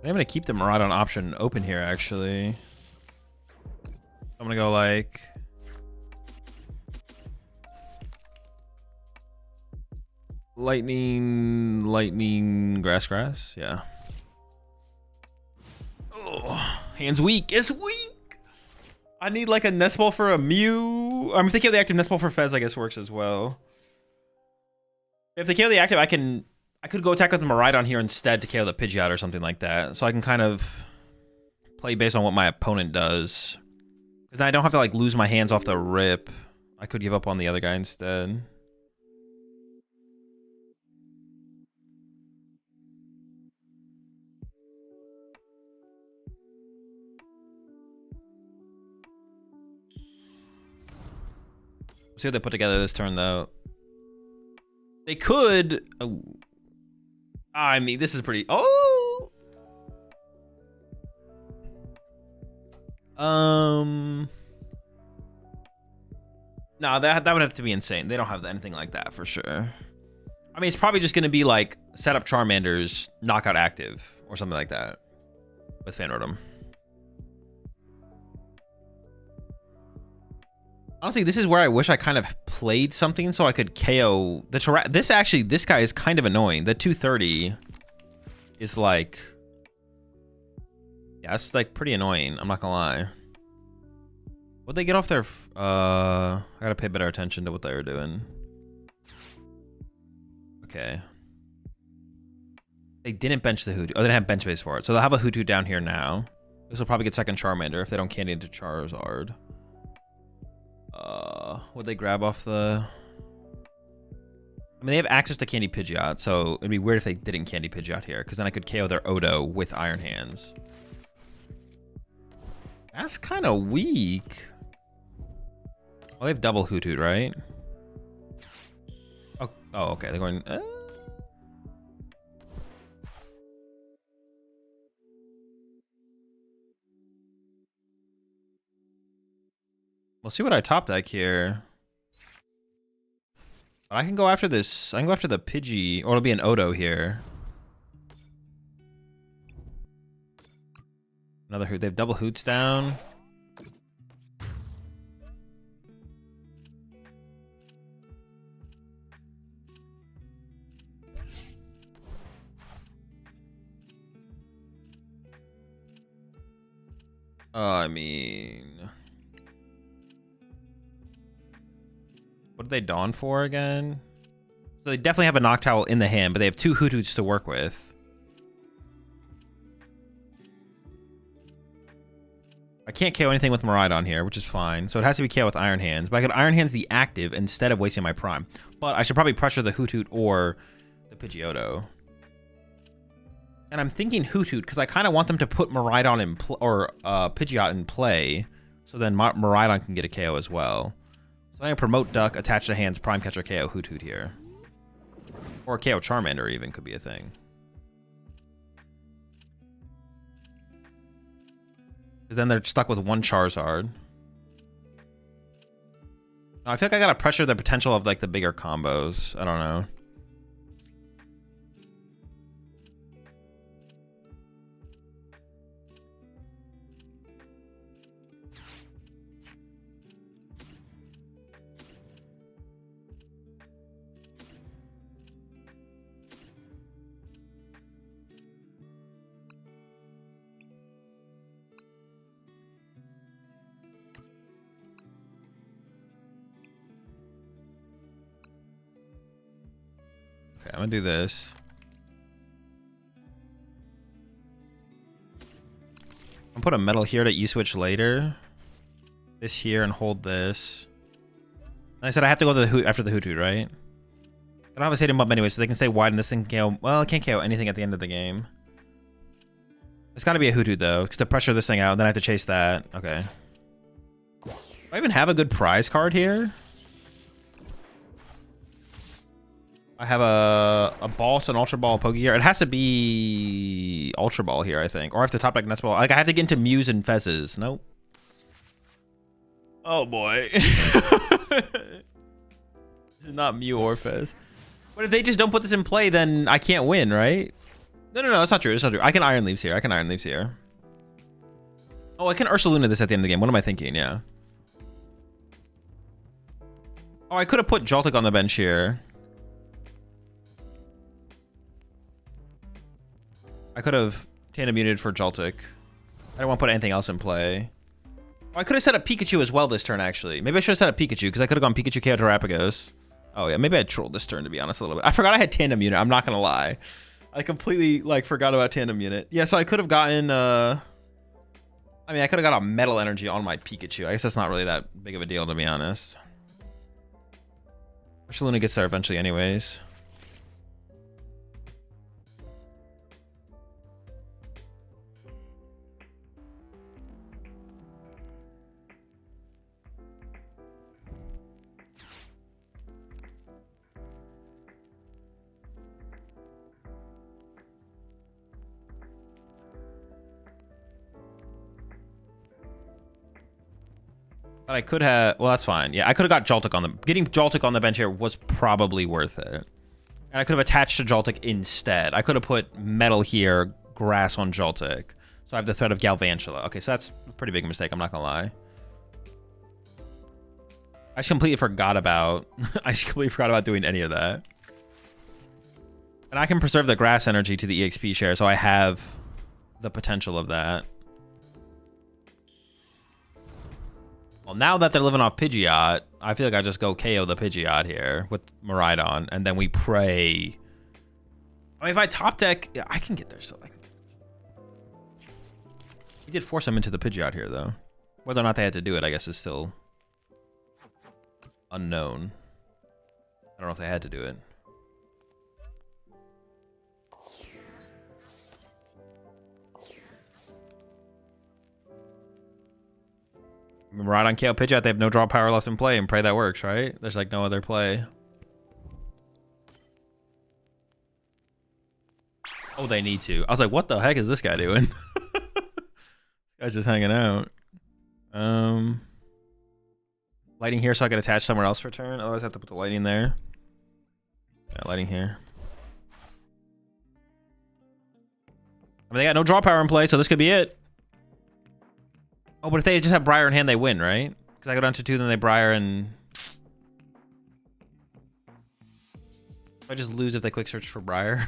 I'm gonna keep the Maraudon option open here, actually. I'm gonna go like... Lightning, grass. Yeah. Oh, hand's weak. It's weak. I need like a nest ball for a Mew. I'm thinking of the active nest ball for Fez, I guess works as well. If they KO the active, I could go attack with the Maraudon here instead to KO the Pidgeot or something like that. So I can kind of play based on what my opponent does. Because I don't have to like lose my hands off the rip. I could give up on the other guy instead. See what they put together this turn, though. They could... Oh. I mean, this is pretty... Oh! No, that would have to be insane. They don't have anything like that, for sure. I mean, it's probably just going to be, like, set up Charmander's knockout active, or something like that, with Fanrotom. Honestly, this is where I wish I kind of played something so I could KO the this guy is kind of annoying. The 230 is like, yeah, it's like pretty annoying. I'm not gonna lie. What'd they get off their? I gotta pay better attention to what they were doing. Okay. They didn't bench the Hootoo. Oh, they didn't have bench base for it, so they'll have a Hootoo down here now. This will probably get second Charmander if they don't candy into Charizard. Would they grab off the... I mean, they have access to Candy Pidgeot, so it'd be weird if they didn't Candy Pidgeot here, because then I could KO their Odo with Iron Hands. That's kind of weak. Well, they have double Hootoo, right? Oh, okay. They're going... We'll see what I top deck here. But I can go after this. I can go after the Pidgey, or it'll be an Odo here. Another Hoot. They have double Hoots down. I mean... What did they Dawn for again? So they definitely have a Noctowl in the hand, but they have two Hootoos to work with. I can't KO anything with Miraidon here, which is fine. So it has to be KO with Iron Hands. But I could Iron Hands the active instead of wasting my Prime. But I should probably pressure the Hoothoot or the Pidgeotto. And I'm thinking Hoothoot because I kind of want them to put Miraidon in Pidgeot in play. So then Miraidon can get a KO as well. So I'm going to promote Duck, attach the hands, Prime Catcher, KO Hoothoot here. Or KO Charmander even could be a thing. Because then they're stuck with one Charizard. I feel like I got to pressure the potential of like the bigger combos. I don't know. Okay, I'm gonna do this. I'm gonna put a metal here to E-switch later. This here and hold this. And I said I have to go to the Hoot after the Hoothoot, right? I don't have a stadium up anyway, so they can stay wide and this thing can KO. Well, it can't KO anything at the end of the game. It's gotta be a Hoothoot though, because to pressure this thing out, then I have to chase that. Okay. Do I even have a good prize card here? I have a Boss, an Ultra Ball, a Pokegear. It has to be Ultra Ball here, I think. Or I have to top deck Nest Ball. Like, I have to get into Mews and Fezzes. Nope. Oh, boy. This is not Mew or Fez. But if they just don't put this in play, then I can't win, right? No, that's not true. It's not true. I can Iron Leaves here. I can Iron Leaves here. Oh, I can Ursaluna this at the end of the game. What am I thinking? Yeah. Oh, I could have put Joltik on the bench here. I could have Tandem muted for Joltik. I don't want to put anything else in play. Oh, I could have set up Pikachu as well this turn, actually. Maybe I should have set up Pikachu, because I could have gone Pikachu, KO, Terapagos. Oh, yeah, maybe I trolled this turn, to be honest, a little bit. I forgot I had Tandem Unit. I'm not going to lie. I completely, like, forgot about Tandem Unit. Yeah, so I could have gotten, I mean, I could have got a Metal Energy on my Pikachu. I guess that's not really that big of a deal, to be honest. Ursaluna gets there eventually anyways. But I could have, well, that's fine. Yeah, I could have got Joltik on the, getting Joltik on the bench here was probably worth it. And I could have attached to Joltik instead. I could have put Metal here, Grass on Joltik. So I have the threat of Galvantula. Okay, so that's a pretty big mistake, I'm not gonna lie. I just completely forgot about, doing any of that. And I can preserve the Grass energy to the EXP share, so I have the potential of that. Well, now that they're living off Pidgeot, I feel like I just go KO the Pidgeot here with Miraidon, and then we pray. I mean, if I top deck, yeah, I can get there still. He did force him into the Pidgeot here, though. Whether or not they had to do it, I guess, is still unknown. I don't know if they had to do it. Right on KO Pidgeot, they have no draw power left in play, and pray that works, right? There's like no other play. Oh, they need to. I was like, what the heck is this guy doing? This guy's just hanging out. Lighting here so I can attach somewhere else for turn. Otherwise I have to put the lighting there. Yeah, lighting here. I mean, they got no draw power in play, so this could be it. Oh, but if they just have Briar in hand, they win, right? Because I go down to 2, then they Briar, and I just lose if they quick search for Briar.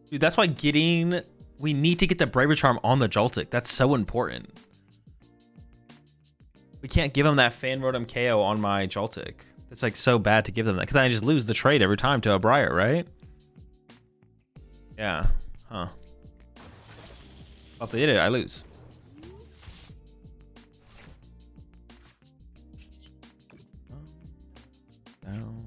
Dude, that's why we need to get the Bravery Charm on the Joltik. That's so important. We can't give him that Fan Rotom KO on my Joltik. It's like so bad to give them that, because I just lose the trade every time to a Briar, right? Yeah. Huh. Well, if they did it, I lose. Down.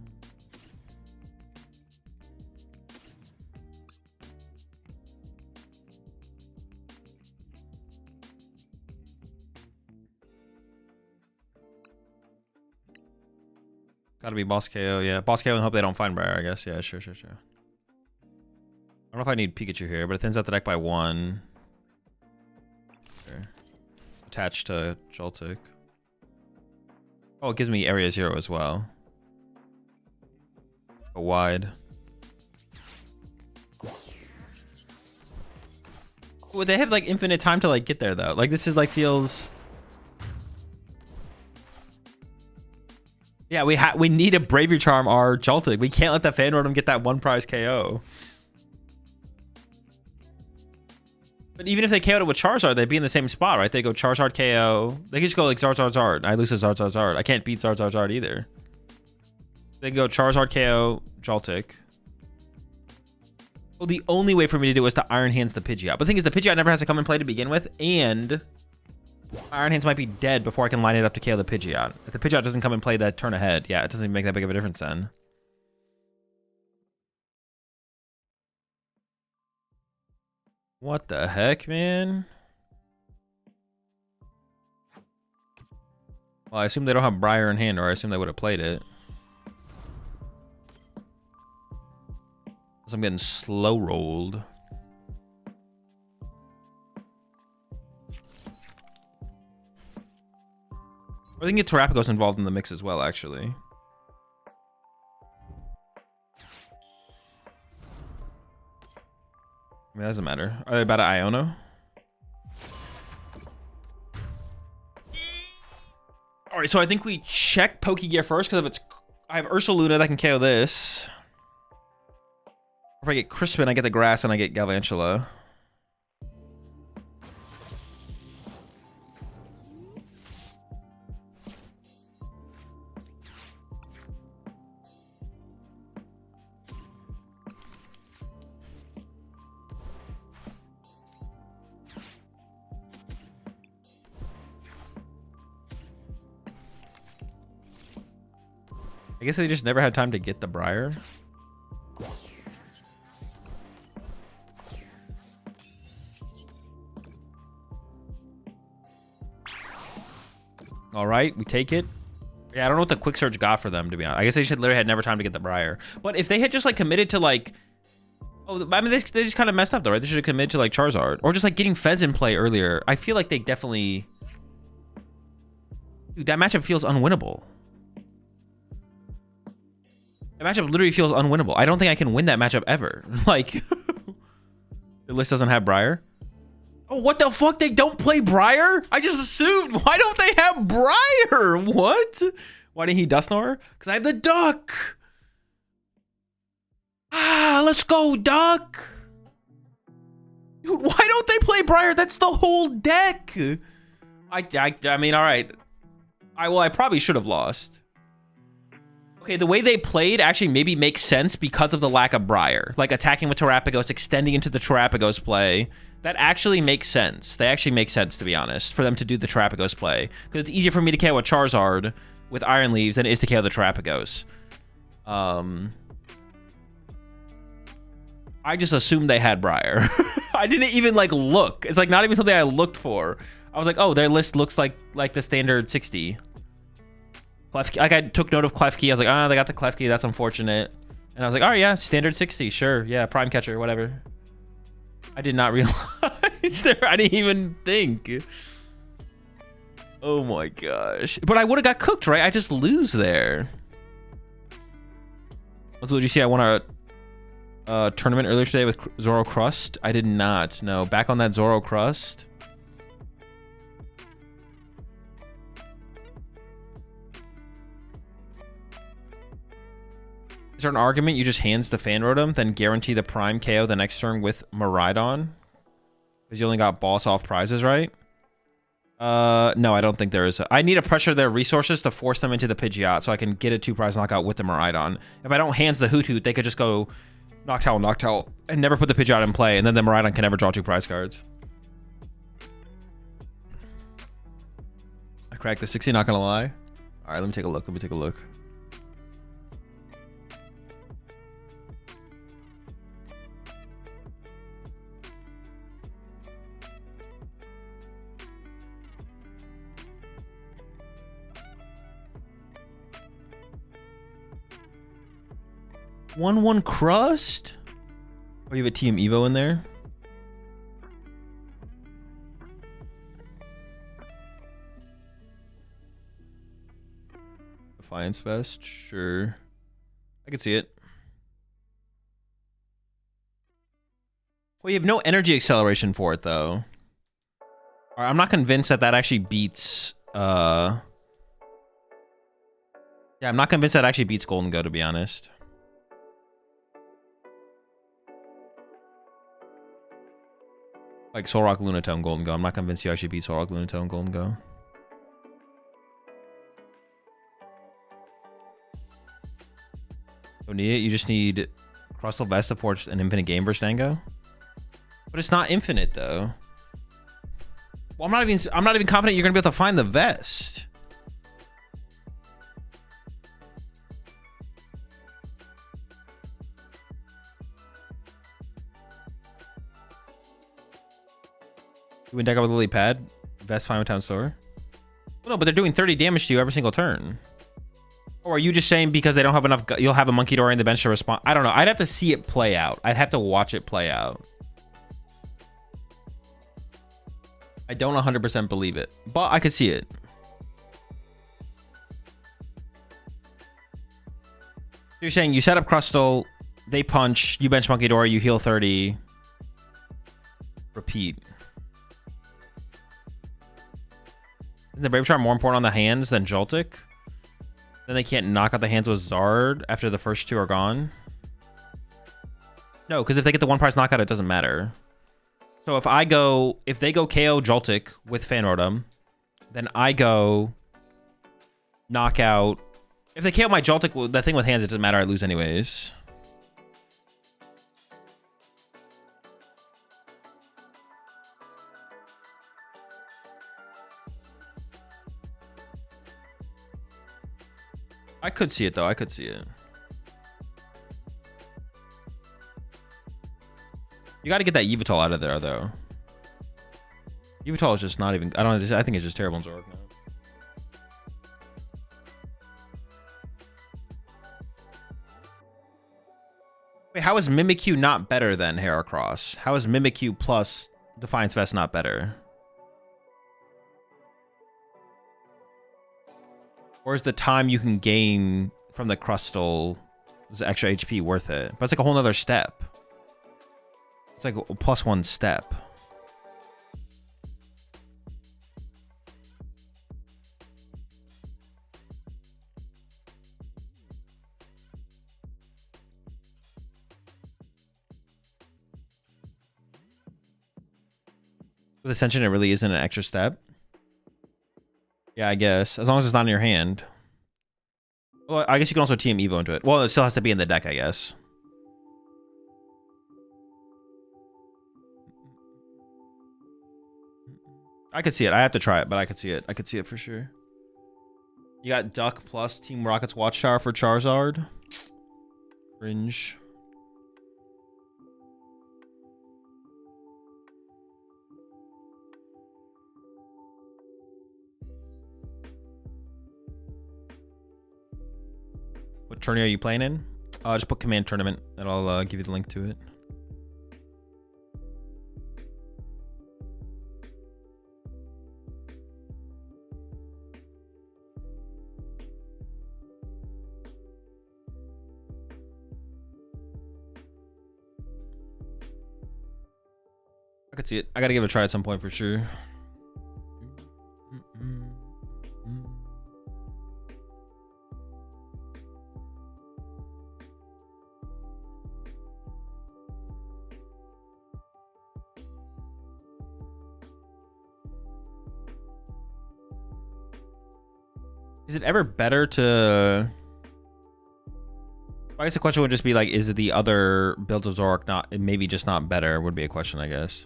Gotta be boss KO, yeah. Boss KO and hope they don't find Briar, I guess. Yeah, sure. I don't know if I need Pikachu here, but it thins out the deck by 1. Attached to Joltik. Oh, it gives me area 0 as well. Go wide. Well, they have like infinite time to like get there though. Like this is like feels. Yeah, we need a Bravery Charm our Joltik. We can't let the Fan Rotom get that 1 prize KO. But even if they KO'd it with Charizard, they'd be in the same spot, right? They go Charizard KO. They can just go like Zard. I lose to Zard. I can't beat Zard either. They can go Charizard KO, Joltik. Well, the only way for me to do it is to Iron Hands the Pidgeot. But the thing is, the Pidgeot never has to come in play to begin with, and Iron Hands might be dead before I can line it up to KO the Pidgeot. If the Pidgeot doesn't come and play that turn ahead, yeah, it doesn't even make that big of a difference then. What the heck, man? Well, I assume they don't have Briar in hand, or I assume they would have played it. I'm getting slow rolled. I think Terapagos involved in the mix as well, actually. doesn't matter. Are they about an Iono? All right, so I think we check Pokegear first because if it's, I have Ursaluna that can KO this. If I get Crispin, I get the grass and I get Galvantula. I guess they just never had time to get the Briar. All right, we take it. Yeah, I don't know what the quick search got for them, to be honest. I guess they just literally had never time to get the Briar. But if they had just like committed to like, oh, I mean, they just kind of messed up though, right? They should have committed to like Charizard or just like getting Fez in play earlier. I feel like they definitely, dude, that matchup feels unwinnable. That matchup literally feels unwinnable. I don't think I can win that matchup ever. Like, the list doesn't have Briar. Oh, what the fuck? They don't play Briar? I just assumed. Why don't they have Briar? What? Why didn't he Dusknoir? Because I have the Duck. Ah, let's go, Duck. Dude, why don't they play Briar? That's the whole deck. I mean, all right. I probably should have lost. Okay, the way they played actually maybe makes sense because of the lack of Briar. Like attacking with Terrapagos, extending into the Terrapagos play. That actually makes sense. They actually make sense, to be honest, for them to do the Terrapagos play. Because it's easier for me to KO a Charizard with Iron Leaves than it is to KO the Terrapagos. I just assumed they had Briar. I didn't even like look. It's like not even something I looked for. I was like, oh, their list looks like the standard 60. Klefki, like I took note of Klefki. I was like, oh, they got the Klefki. That's unfortunate. And I was like, oh yeah, standard 60. Sure. Yeah, Prime Catcher, whatever. I did not realize there. I didn't even think. Oh my gosh. But I would have got cooked, right? I just lose there. Also, did you see I won a tournament earlier today with Zoro Crust? I did not. No, back on that Zoro Crust. Is there an argument you just hands the Fan Rotom, then guarantee the Prime KO the next turn with Miraidon? Because you only got boss-off prizes, right? No, I don't think there is. I need to pressure their resources to force them into the Pidgeot so I can get a 2-prize knockout with the Miraidon. If I don't hands the Hoot Hoot, they could just go Noctowl, and never put the Pidgeot in play, and then the Miraidon can never draw 2 prize cards. I cracked the 60, not gonna lie. All right, let me take a look. One Crust? Or you have a Team Evo in there? Defiance Vest? Sure. I can see it. Well, you have no energy acceleration for it, though. All right, I'm not convinced that actually beats... Yeah, I'm not convinced that actually beats Golden Go, to be honest. Like Solrock, Lunatone, Golden Go. I'm not convinced you actually beat Solrock, Lunatone, Golden Go. Don't need it. You just need Crustle Vest to forge an infinite game versus Dango. But it's not infinite though. Well, I'm not even confident you're gonna be able to find the vest. You win deck up with Lily Pad, Vest Final Town Store. Well, no, but they're doing 30 damage to you every single turn. Or are you just saying because they don't have enough, you'll have a Monkey Dory in the bench to respond? I don't know. I'd have to see it play out. I'd have to watch it play out. I don't 100% believe it, but I could see it. You're saying you set up Crustle, they punch, you bench Monkey Dory, you heal 30. repeat. Isn't the Brave Charm more important on the hands than Joltik? Then they can't knock out the hands with Zard after the first two are gone? No, because if they get the one prize knockout, it doesn't matter. So if they go KO Joltik with Fan Rotom, then I go knockout. If they KO my Joltik, that thing with hands, it doesn't matter. I lose anyways. I could see it, though. I could see it. You got to get that Yveltal out of there, though. Yveltal is just not even... I think it's just terrible in Zoroark now. Wait, how is Mimikyu not better than Heracross? How is Mimikyu plus Defiance Vest not better? Or is the time you can gain from the Crustal, is the extra HP worth it? But it's like a whole nother step. It's like a +1 step. With Ascension, it really isn't an extra step. Yeah, I guess. As long as it's not in your hand. Well, I guess you can also Team Evo into it. Well, it still has to be in the deck, I guess. I could see it. I have to try it, but I could see it. I could see it for sure. You got Duck plus Team Rocket's Watchtower for Charizard. Cringe. What tourney are you playing in? Just put Command Tournament, and I'll give you the link to it. I could see it. I gotta give it a try at some point for sure. Is it ever better to... I guess the question would just be like, is it the other builds of Zoroark not, maybe just not better, would be a question, I guess.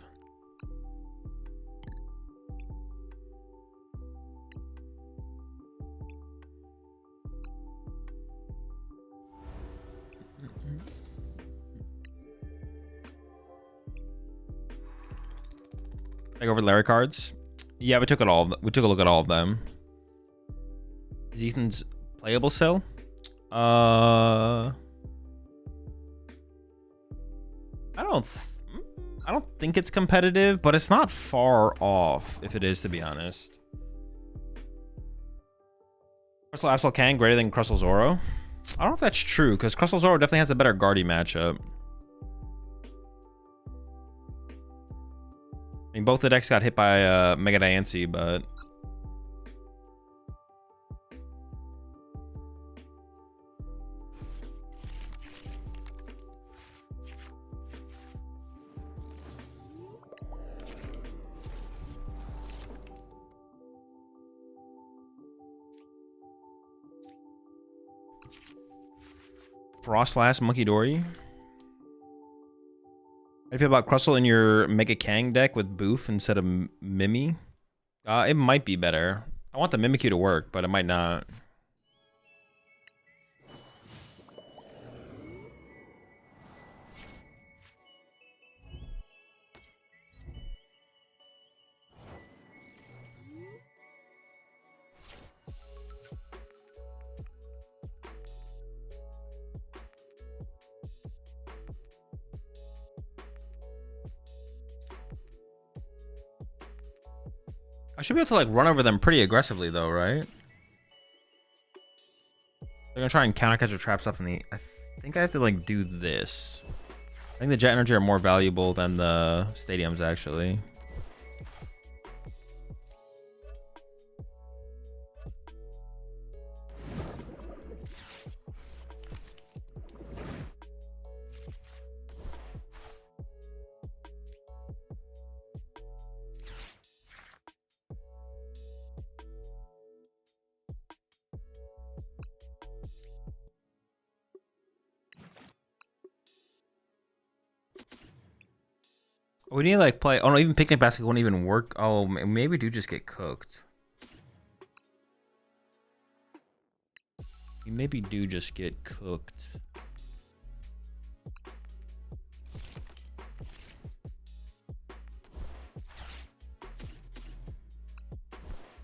Like over Larry cards? Yeah, we took it all. We took a look at all of them. Is Ethan's playable still? I don't think it's competitive, but it's not far off if it is, to be honest. Crustle Absol Kang greater than Crustle Zoro? I don't know if that's true, because Crustle Zoro definitely has a better Guardy matchup. I mean, both the decks got hit by Mega Diancie, but... Frostlass Monkey Dory. How do you feel about Crustle in your Mega Kang deck with Boof instead of Mimi? It might be better. I want the Mimikyu to work, but it might not. I should be able to like run over them pretty aggressively though, right? They're gonna try and counter catch or trap stuff in the... I think I have to like do this. I think the jet energy are more valuable than the stadiums, actually. We need to like play. Oh no, even picnic basket won't even work. Oh, maybe we do just get cooked. We maybe do just get cooked.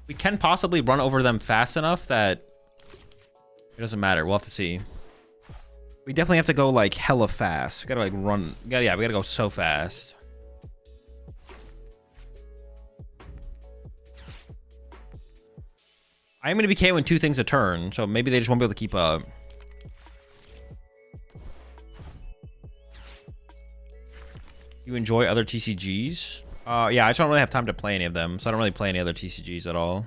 We can possibly run over them fast enough that it doesn't matter. We'll have to see. We definitely have to go like hella fast. We gotta like run. Yeah, we gotta go so fast. I am going to be KOing 2 things a turn, so maybe they just won't be able to keep up. You enjoy other TCGs? Yeah, I just don't really have time to play any of them, so I don't really play any other TCGs at all.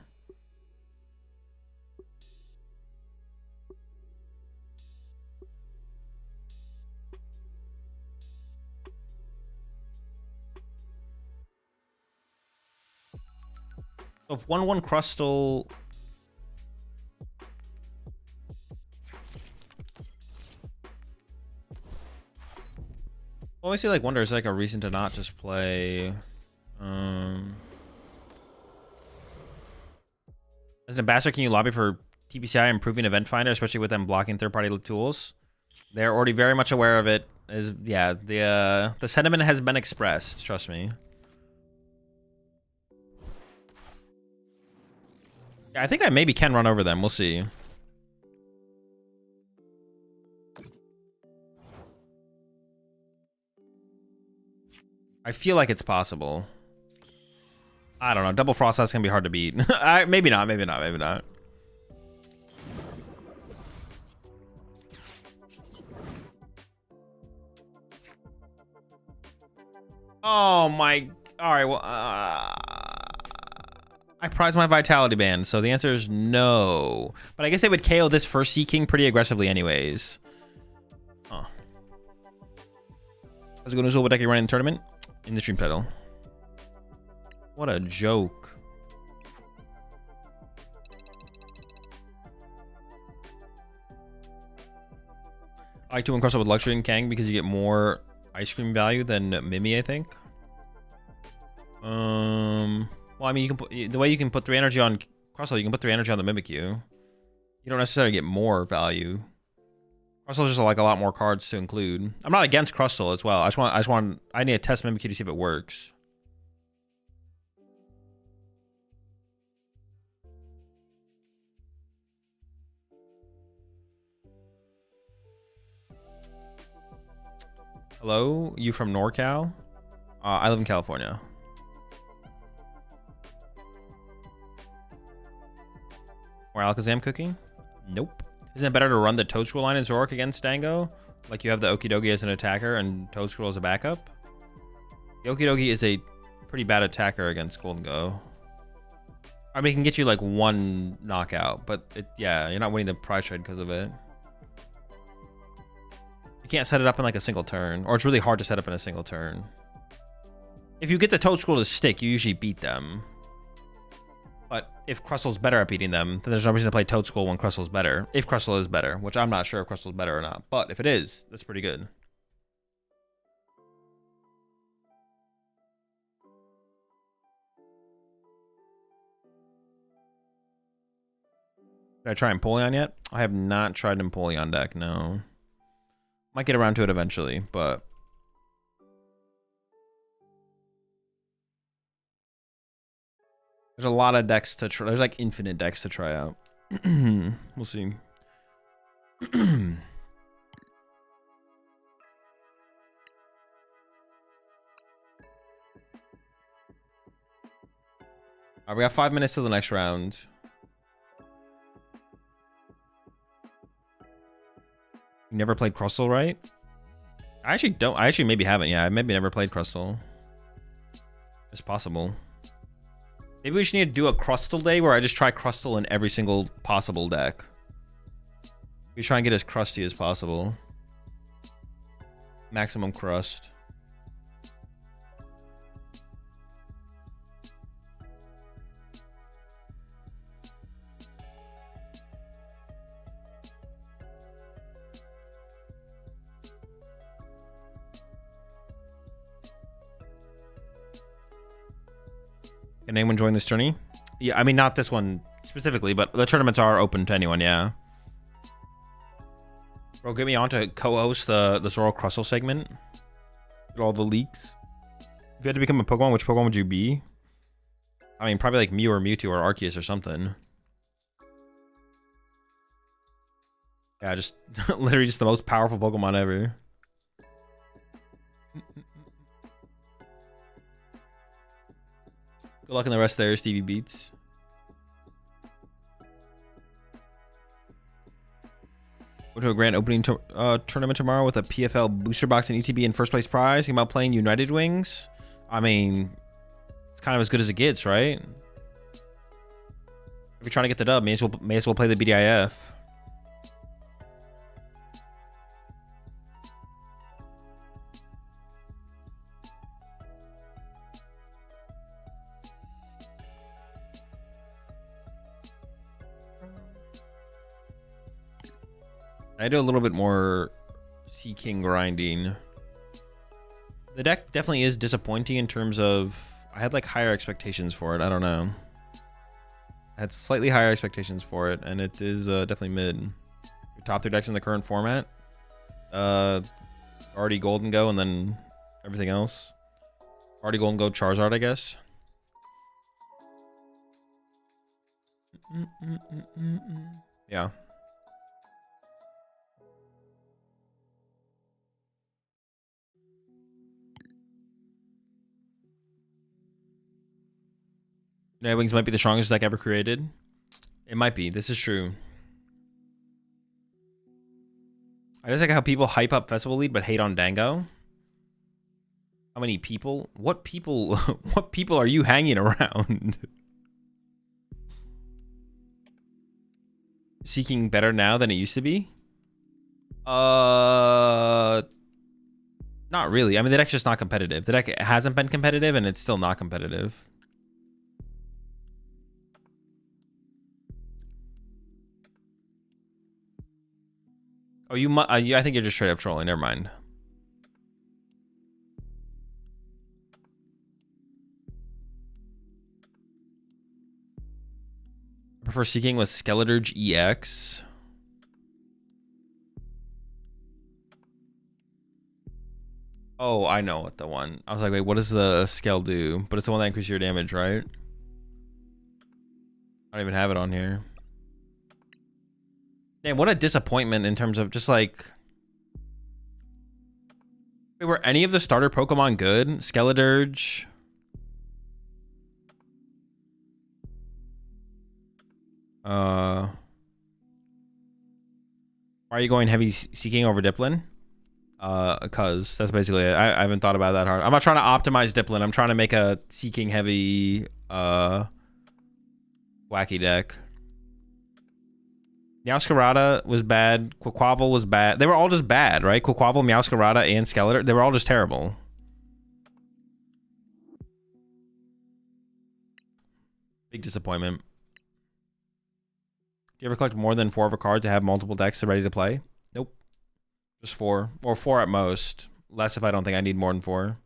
So if 1/1 Crustal... Well, I see like wonder is like a reason to not just play. As an ambassador, can you lobby for TPCI improving Event Finder, especially with them blocking third-party tools? They're already very much aware of it. Yeah, the sentiment has been expressed. Trust me. Yeah, I think I maybe can run over them. We'll see. I feel like it's possible. I don't know. Double Frost that's gonna be hard to beat. Maybe not. Maybe not. Maybe not. Oh my. All right. Well, I prize my Vitality Band, so the answer is no. But I guess they would KO this first Sea King pretty aggressively, anyways. Huh. How's it going, Azul? What deck are you running in the tournament? In the stream title. What a joke. I like to win crossover with Luxury and Kang because you get more ice cream value than Mimi, I think. Well, I mean, you can put the way you can put 3 energy on Crustle, you can put 3 energy on the Mimikyu. You don't necessarily get more value. Crustle is just like a lot more cards to include. I'm not against Crustle as well. I need to test Mimikyu to see if it works. Hello, you from NorCal? I live in California. Or Alakazam cooking? Nope. Isn't it better to run the Toadscroll line in Zoroark against Dango? Like you have the Okidogi as an attacker and Toadscroll as a backup? The Okidogi is a pretty bad attacker against Golden Go. I mean, it can get you like 1 knockout, but yeah, you're not winning the prize trade because of it. You can't set it up in like a single turn, or it's really hard to set up in a single turn. If you get the Toadscroll to stick, you usually beat them. But if Crustle's better at beating them, then there's no reason to play Toadscroll when Crustle's better. If Crustle is better, which I'm not sure if Crustle's better or not. But if it is, that's pretty good. Did I try Empoleon yet? I have not tried Empoleon deck, no. Might get around to it eventually, but... There's a lot of decks to try. There's like infinite decks to try out. We'll see. Alright, we got 5 minutes till the next round. You never played Crustle, right? I actually don't. I actually maybe haven't. Yeah, I maybe never played Crustle. It's possible. Maybe we should need to do a Crustle day where I just try Crustle in every single possible deck. We try and get as crusty as possible. Maximum crust. Can anyone join this tourney? Yeah, I mean, not this one specifically, but the tournaments are open to anyone, yeah. Bro, get me on to co-host the Zoro Crustle segment. Get all the leaks. If you had to become a Pokemon, which Pokemon would you be? I mean, probably like Mew or Mewtwo or Arceus or something. Yeah, just literally just the most powerful Pokemon ever. Good luck in the rest there, Stevie Beats. Go to a grand opening tournament tomorrow with a PFL booster box and ETB in first place prize. Think about playing United Wings? I mean, it's kind of as good as it gets, right? If you're trying to get the dub, may as well play the BDIF. I do a little bit more Sea King grinding. The deck definitely is disappointing in terms of... I had like higher expectations for it. I don't know. I had slightly higher expectations for it, and it is definitely mid. Your top 3 decks in the current format. Already Golden Go, and then everything else. Already Golden Go, Charizard, I guess. Yeah. United Wings might be the strongest deck ever created. It might be. This is true. I just like how people hype up Festival Lead but hate on Dango. How many people? What people? What people are you hanging around? Seeking better now than it used to be? Not really. I mean, the deck's just not competitive. The deck hasn't been competitive, and it's still not competitive. Oh, I think you're just straight up trolling. Never mind. I prefer Seeking with Skeleturge EX. Oh, I know what the one. I was like, wait, what does the Skell do? But it's the one that increases your damage, right? I don't even have it on here. Damn, what a disappointment in terms of just like... Wait, were any of the starter Pokemon good? Skeleturge? Why are you going heavy Seeking over Dipplin? Cause that's basically it. I haven't thought about that hard. I'm not trying to optimize Dipplin. I'm trying to make a Seeking heavy wacky deck. Meowscarada was bad. Quaquaval was bad. They were all just bad, right? Quaquaval, Meowscarada, and Skeletor. They were all just terrible. Big disappointment. Do you ever collect more than 4 of a card to have multiple decks ready to play? Nope. Just 4. Or 4 at most. Less if I don't think I need more than 4.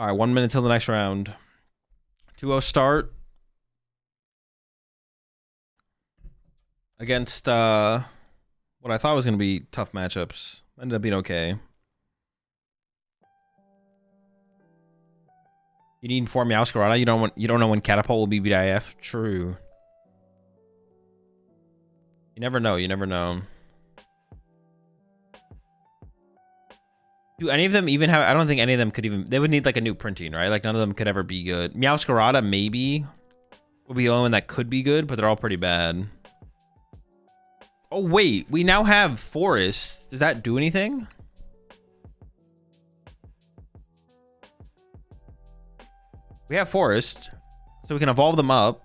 Alright, 1 minute till the next round. 2-0 start. Against what I thought was going to be tough matchups. Ended up being okay. You need 4 Meowscarada. You don't know when Catapult will be BDIF. True. You never know. You never know. Do any of them even have... I don't think any of them could even... They would need like a new printing, right? Like none of them could ever be good. Meowscarada maybe will be the only one that could be good, but they're all pretty bad. Oh, wait. We now have Forest. Does that do anything? We have Forest. So we can evolve them up.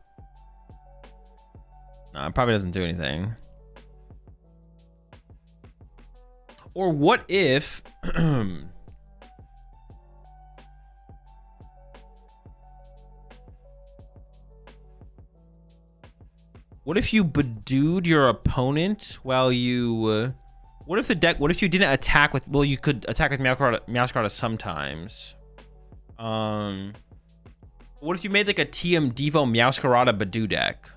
No, it probably doesn't do anything. Or what if... What if you bedewed your opponent while you... what if you didn't attack with... Well, you could attack with Meowscarada sometimes. What if you made like a TM Devo Meowscarada Bedew deck?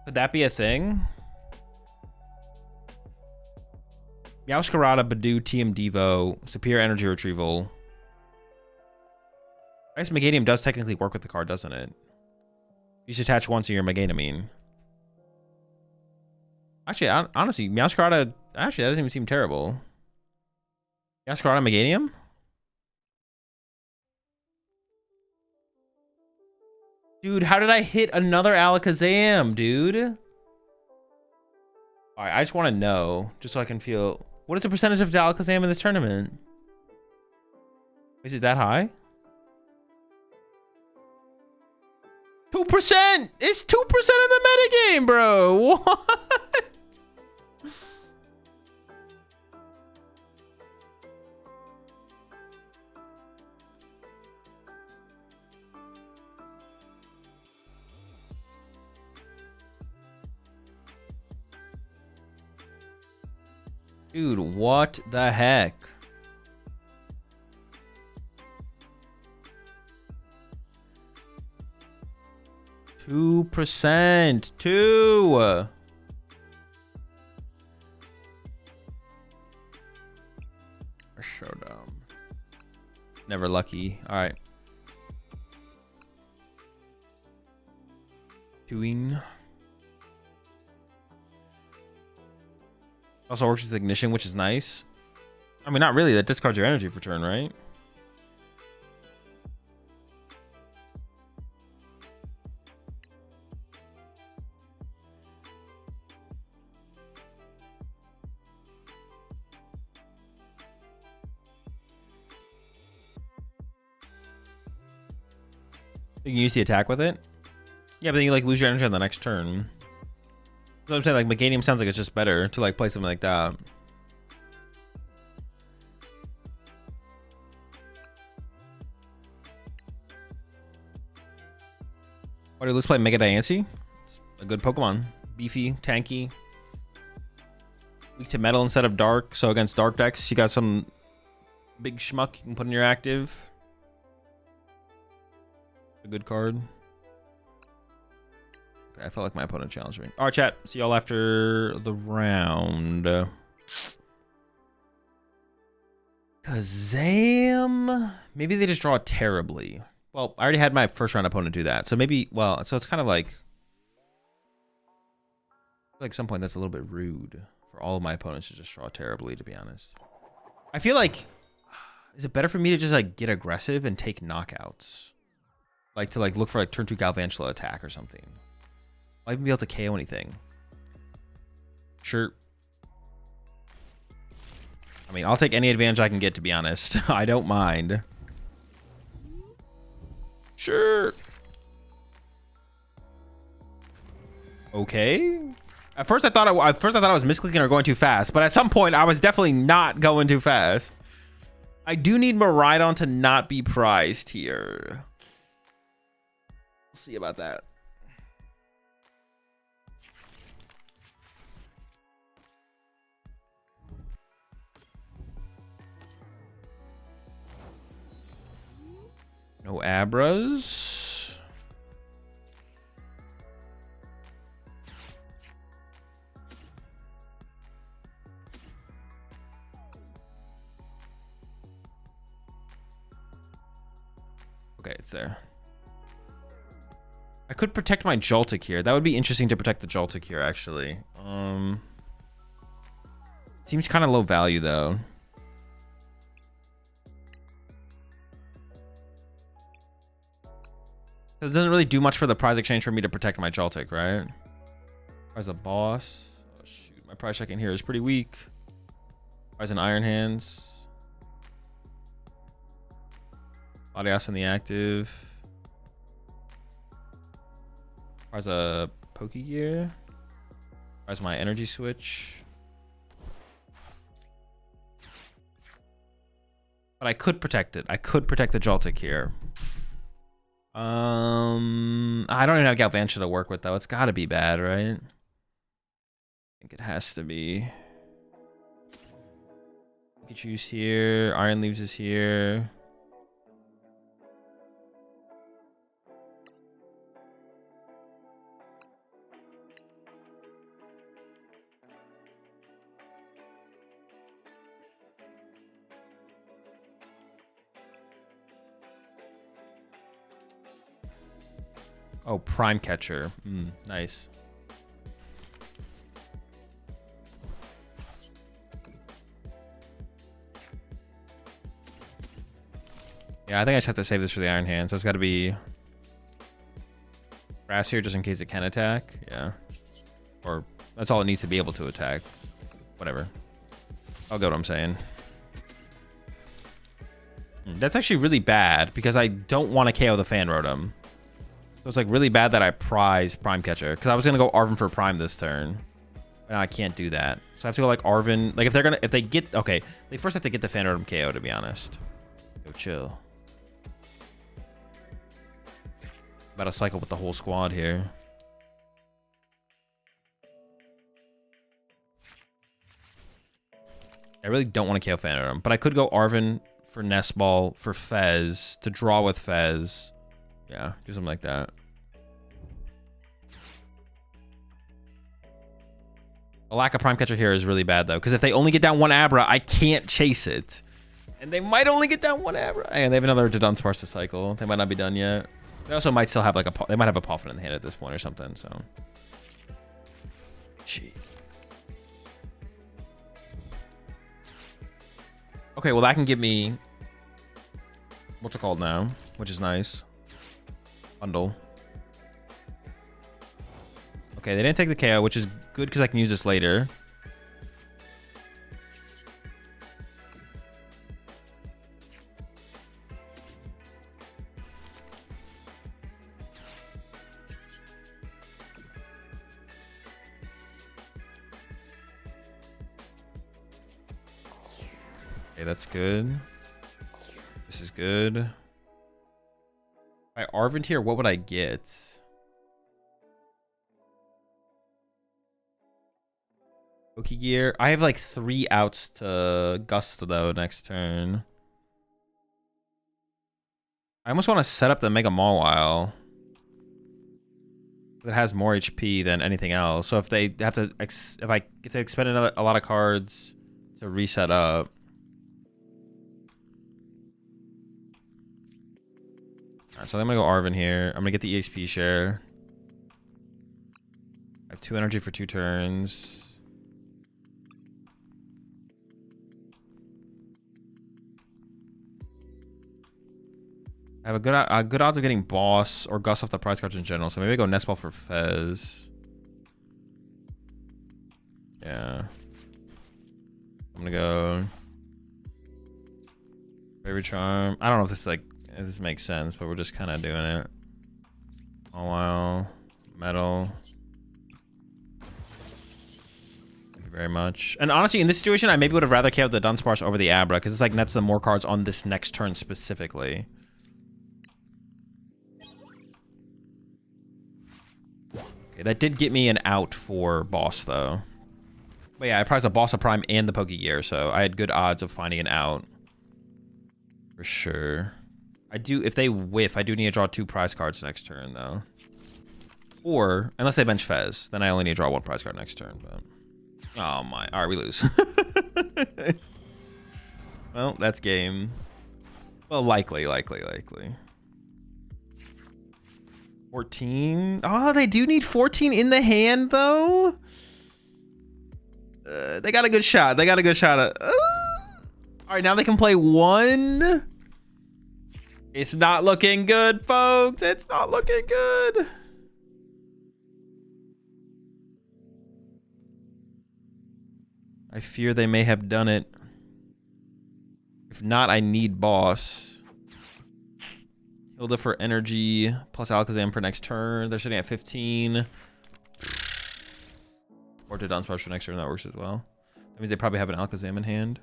Could that be a thing? Meowscarada Bedew TM Devo Superior Energy Retrieval. I guess Meganium does technically work with the card, doesn't it? You should attach once in your Meganimine. Actually, honestly, Meowscarada... Actually, that doesn't even seem terrible. Meowscarada Meganium? Dude, how did I hit another Alakazam, dude? Alright, I just want to know. Just so I can feel... What is the percentage of Alakazam in this tournament? Is it that high? 2%! It's 2% of the metagame, bro! What? Dude, what the heck? Two %. Two. So dumb. Never lucky. All right. Doing. Also works with Ignition, which is nice. I mean, not really. That discards your energy for turn, right? You can use the attack with it? Yeah, but then you like lose your energy on the next turn. So I'm saying, like, Meganium sounds like it's just better to like play something like that. Alright, let's play Mega Diancie. It's a good Pokemon. Beefy, tanky. Weak to metal instead of dark. So against dark decks, you got some big schmuck you can put in your active. A good card. Okay, I felt like my opponent challenged me. All right, chat. See y'all after the round. Kazam. Maybe they just draw terribly. Well, I already had my first round opponent do that. So maybe, well, so it's kind of like... I feel like at some point that's a little bit rude for all of my opponents to just draw terribly, to be honest. I feel like... Is it better for me to just like get aggressive and take knockouts? Like to like look for like turn 2 Galvantula attack or something. I'll even be able to KO anything. Sure. I mean, I'll take any advantage I can get, to be honest. I don't mind. Sure. Okay. At first I thought I was misclicking or going too fast, but at some point I was definitely not going too fast. I do need Miraidon to not be prized here. We'll see about that. No Abras. Okay, it's there. I could protect my Joltik here. That would be interesting to protect the Joltik here, actually. Seems kind of low value, though. It doesn't really do much for the prize exchange for me to protect my Joltik, right? As a boss. Oh, My prize check in here is pretty weak. Prize in Iron Hands. Latias in the active. Prize a Pokegear. Prize my energy switch. But I could protect it. I could protect the Joltik here. I don't even have Galvantula to work with though. It's gotta be bad, right? I think it has to be. Pikachu's here. Iron Leaves is here. Oh, Prime Catcher. Nice. Yeah, I think I just have to save this for the Iron Hand. So it's got to be grass here just in case it can attack. Yeah. Or that's all it needs to be able to attack. Whatever. I'll get what I'm saying. That's actually really bad because I don't want to KO the Fan Rotom. So it's like really bad that I prize Prime Catcher because I was gonna go Arven for Prime this turn. But I can't do that. So I have to go like Arven. Like if they get okay, they first have to get the Fan Rotom KO to be honest. Go chill. About to cycle with the whole squad here. I really don't want to KO Fan Rotom, but I could go Arven for Nest Ball for Fez to draw with Fez. Yeah, do something like that. A lack of Prime Catcher here is really bad, though, because if they only get down one Abra, I can't chase it. And they might only get down one Abra. And they have another Dunsparce to cycle. They might not be done yet. They also might still have, like, they might have a Poffin in the hand at this point or something, so. Gee. Okay, well, that can give me what's it called now, which is nice. Bundle. Okay, they didn't take the KO, which is good because I can use this later. Okay, that's good. This is good. If I Arvin here, what would I get? Pokegear. I have like 3 outs to Gust though next turn. I almost want to set up the Mega Mawile. It has more HP than anything else. So if they have to, if they expend a lot of cards to reset up. Alright, so I'm gonna go Arvin here. I'm gonna get the EXP share. I have 2 energy for 2 turns. I have a good odds of getting Boss or Gust off the prize cards in general, so maybe I go Nest Ball for Fez. Yeah. I'm gonna go Favorite Charm. I don't know if this is like if this makes sense, but we're just kind of doing it. Oh wow, Metal. Thank you very much. And honestly, in this situation, I maybe would have rather KO'd the Dunsparce over the Abra because it's like nets them more cards on this next turn specifically. Okay, that did get me an out for Boss though. But yeah, I prized a Boss, a Prime, and the Pokegear, so I had good odds of finding an out. For sure. I do, if they whiff, I do need to draw 2 prize cards next turn though. Or, unless they bench Fez, then I only need to draw 1 prize card next turn, but. Oh my, alright, we lose. Well, that's game. Well, likely. 14. Oh, they do need 14 in the hand, though. They got a good shot. All right, now they can play 1. It's not looking good, folks. It's not looking good. I fear they may have done it. If not, I need boss. Hilda for energy, plus Alakazam for next turn. They're sitting at 15. Or to Dunsparce for next turn, that works as well. That means they probably have an Alakazam in hand.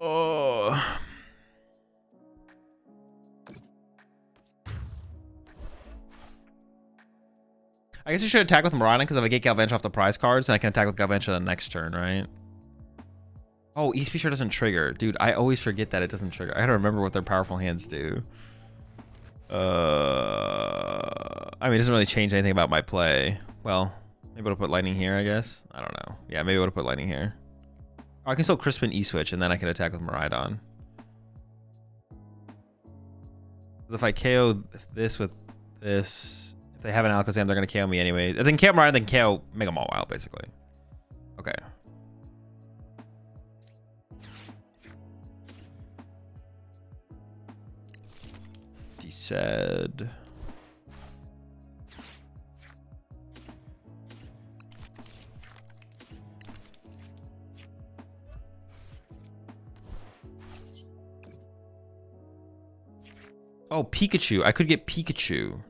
Oh. I guess I should attack with Miraidon because if I get Galvantula off the prize cards, then I can attack with Galvantula the next turn, right? Oh, ESP sure doesn't trigger. Dude, I always forget that it doesn't trigger. I gotta remember what their powerful hands do. I mean, it doesn't really change anything about my play. Well, maybe I'll put lightning here, I guess. I don't know. Yeah, maybe I'll put lightning here. Oh, I can still Crispin E-switch, and then I can attack with Miraidon. If I KO this with this, if they have an Alakazam, they're going to KO me anyway. If they can KO Miraidon, they can KO Mega Mall Wild, basically. Okay. He said... Oh, Pikachu. I could get Pikachu.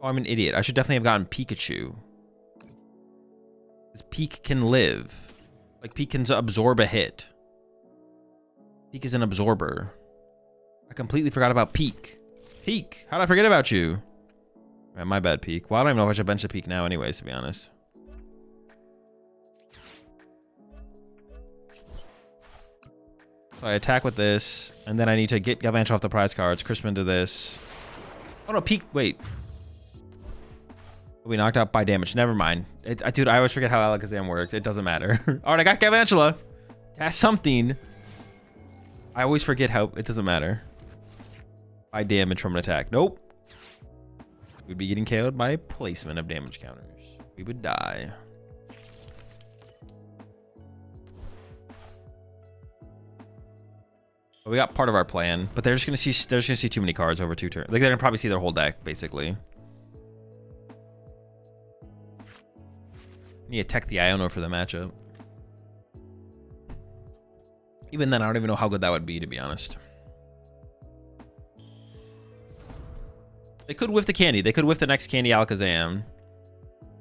Oh, I'm an idiot. I should definitely have gotten Pikachu. Because Peek can live. Like, Peek can absorb a hit. Peek is an absorber. I completely forgot about Peek. Peek! How did I forget about you? Man, my bad, Peek. Well, I don't even know if I should bench the Peek now anyways, to be honest. So I attack with this, and then I need to get Galvantula off the prize cards, Crispin to this. Oh no, Peek, wait. We knocked out by damage. Never mind. Dude, I always forget how Alakazam works. It doesn't matter. Alright, I got Galvantula. That's something. I always forget how it doesn't matter. By damage from an attack. Nope. We'd be getting KO'd by placement of damage counters. We would die. We got part of our plan, but they're just gonna see too many cards over 2 turns. Like they're gonna probably see their whole deck, basically. Need to tech the Iono for the matchup. Even then, I don't even know how good that would be, to be honest. They could whiff the candy. They could whiff the next candy Alakazam.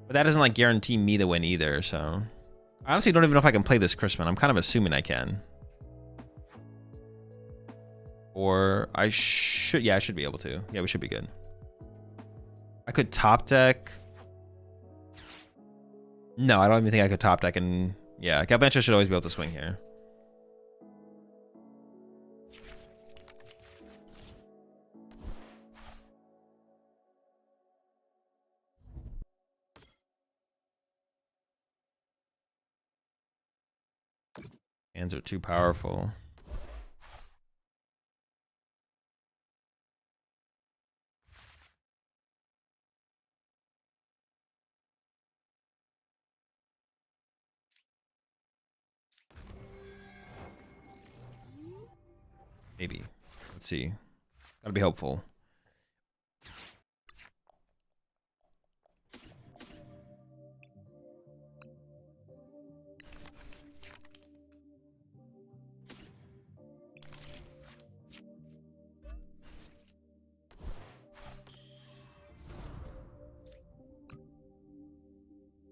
But that doesn't like guarantee me the win either, so. I honestly don't even know if I can play this Crispin. I'm kind of assuming I can. Or I should, yeah, I should be able to. Yeah, we should be good. I could top deck. No, I don't even think I could top deck. And yeah, Galvantula should always be able to swing here. Hands are too powerful. Maybe. Let's see. Gotta be hopeful.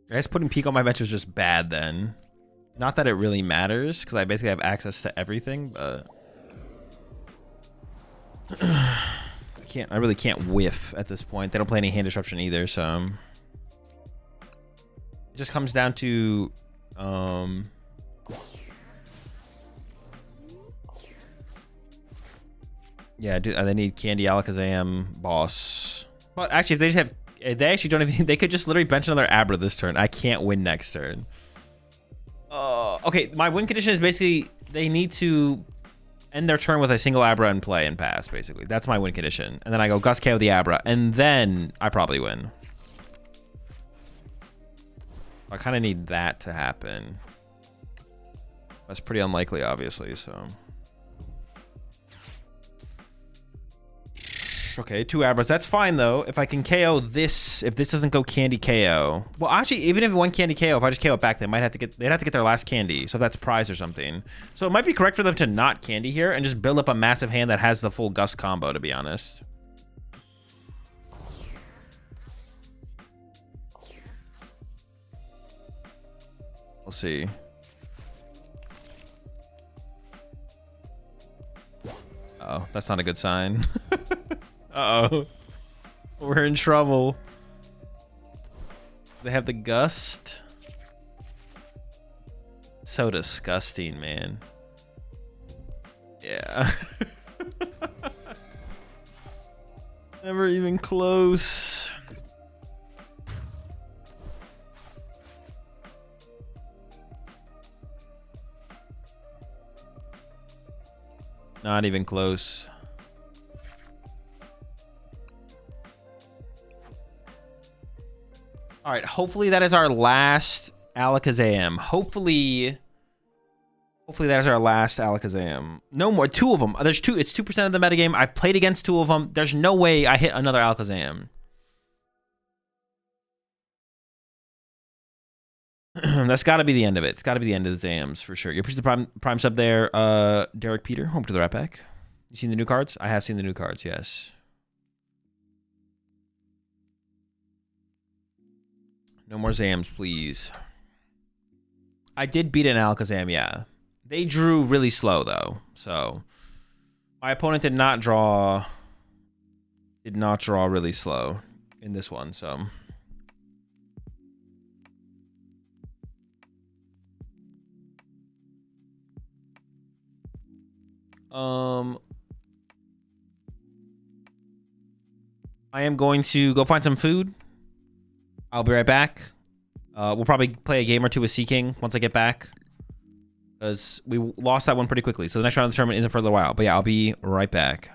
I guess putting Peek on my bench is just bad then. Not that it really matters, because I basically have access to everything, but... I really can't whiff at this point. They don't play any hand disruption either, so... It just comes down to... Yeah, they need Candy, Alakazam, Boss. But actually, if they just have... They actually don't even... They could just literally bench another Abra this turn. I can't win next turn. Okay, my win condition is basically... They need to end their turn with a single Abra in play and pass, basically. That's my win condition. And then I go Gus KO the Abra. And then I probably win. I kind of need that to happen. That's pretty unlikely, obviously, so... Okay, 2 Abras. That's fine, though. If I can KO this, if this doesn't go candy KO. Well, actually, even if one candy KO, if I just KO it back, they'd have to get their last candy. So that's prize or something. So it might be correct for them to not candy here and just build up a massive hand that has the full Gust combo, to be honest. We'll see. Uh-oh, that's not a good sign. Uh-oh. We're in trouble. They have the Gust. So disgusting, man. Yeah. Never even close. Not even close. All right, hopefully that is our last Alakazam. Hopefully that is our last Alakazam. No more. 2 of them. There's 2. It's 2% of the metagame. I've played against 2 of them. There's no way I hit another Alakazam. That's got to be the end of it. It's got to be the end of the Zams for sure. You appreciate the prime sub there, Derek Peter. Home to the Rat Pack. You seen the new cards? I have seen the new cards. Yes. No more Zams, please. I did beat an Alakazam, yeah. They drew really slow, though. So, my opponent did not draw really slow in this one, so. I am going to go find some food. I'll be right back. We'll probably play a game or two with Seeking once I get back, because we lost that one pretty quickly. So the next round of the tournament isn't for a little while. But yeah, I'll be right back.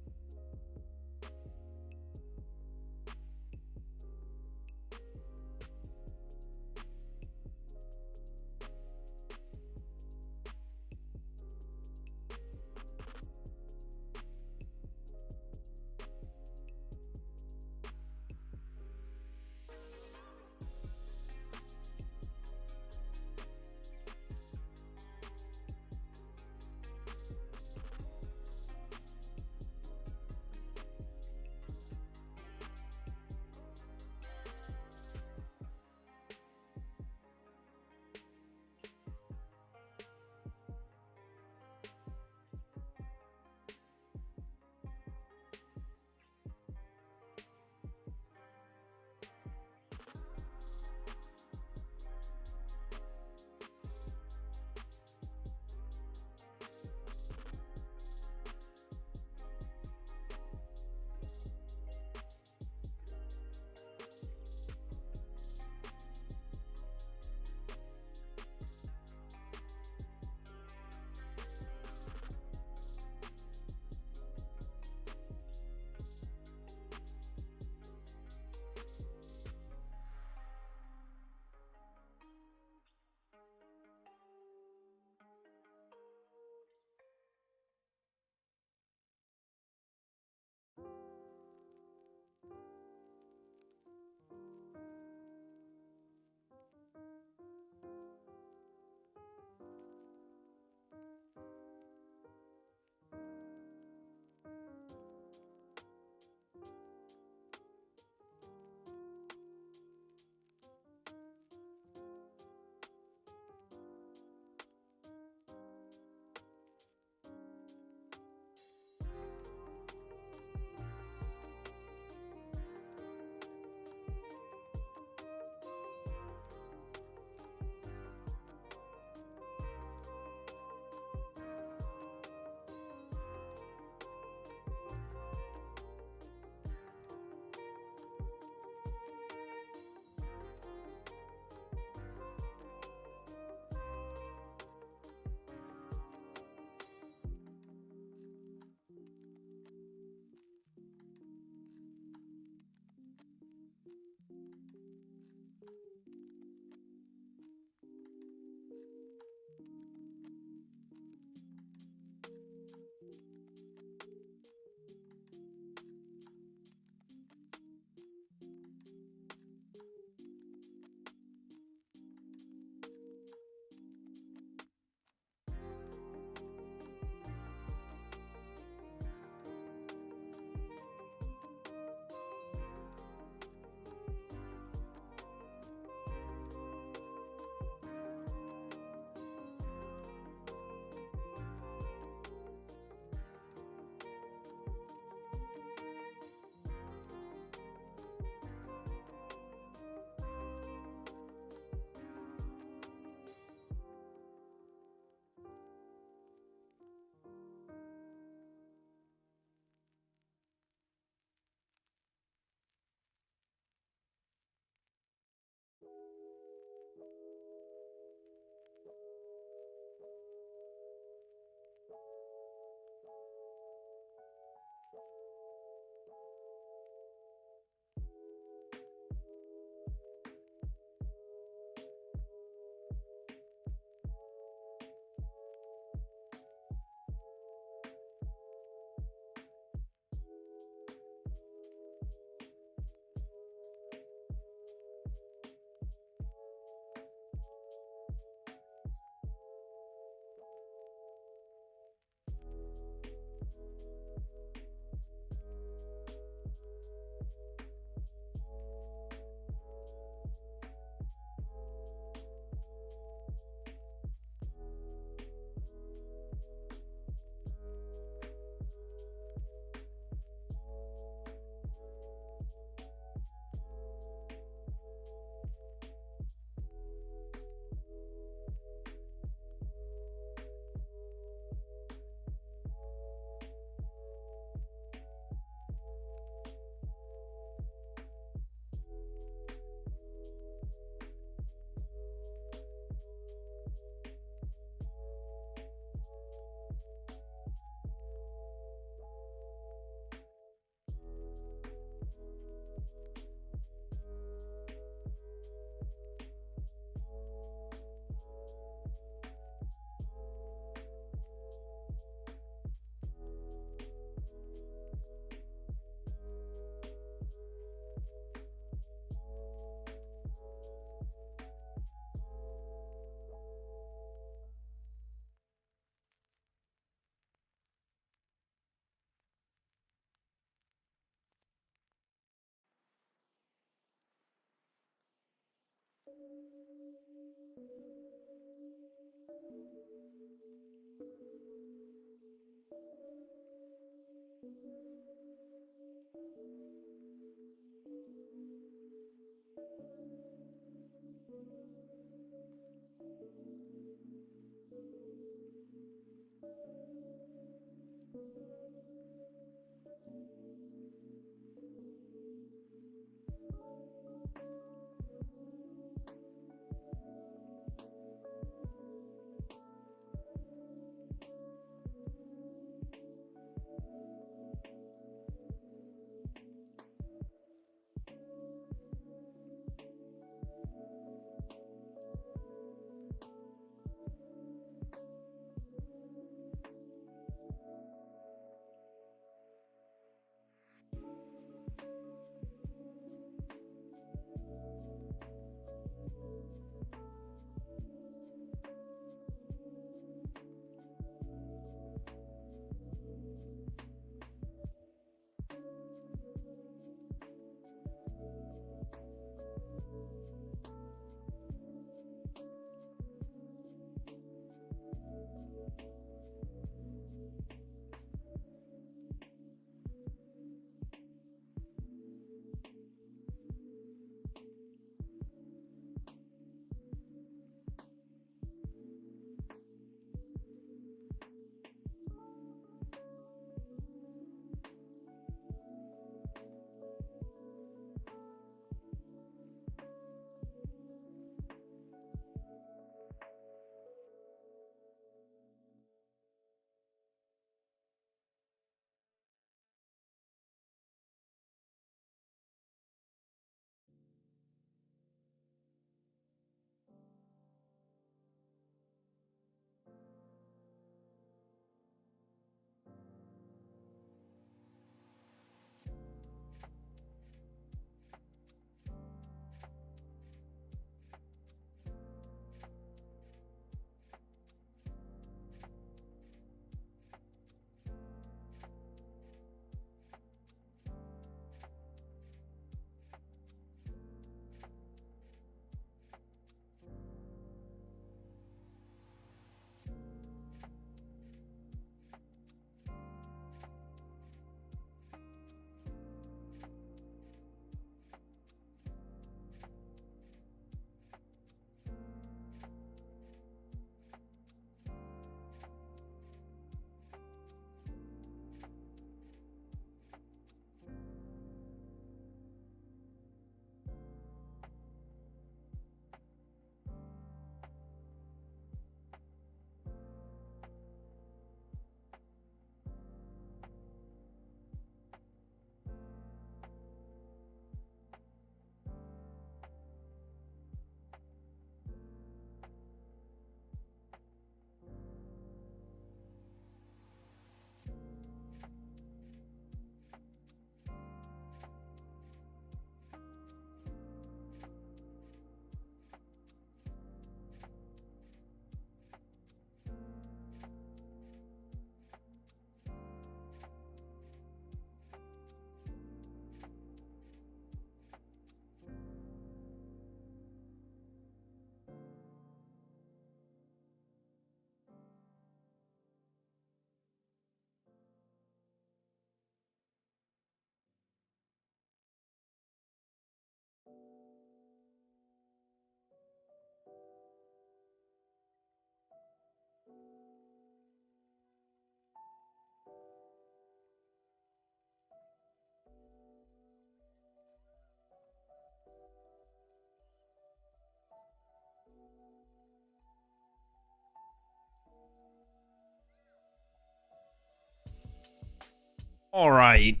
All right.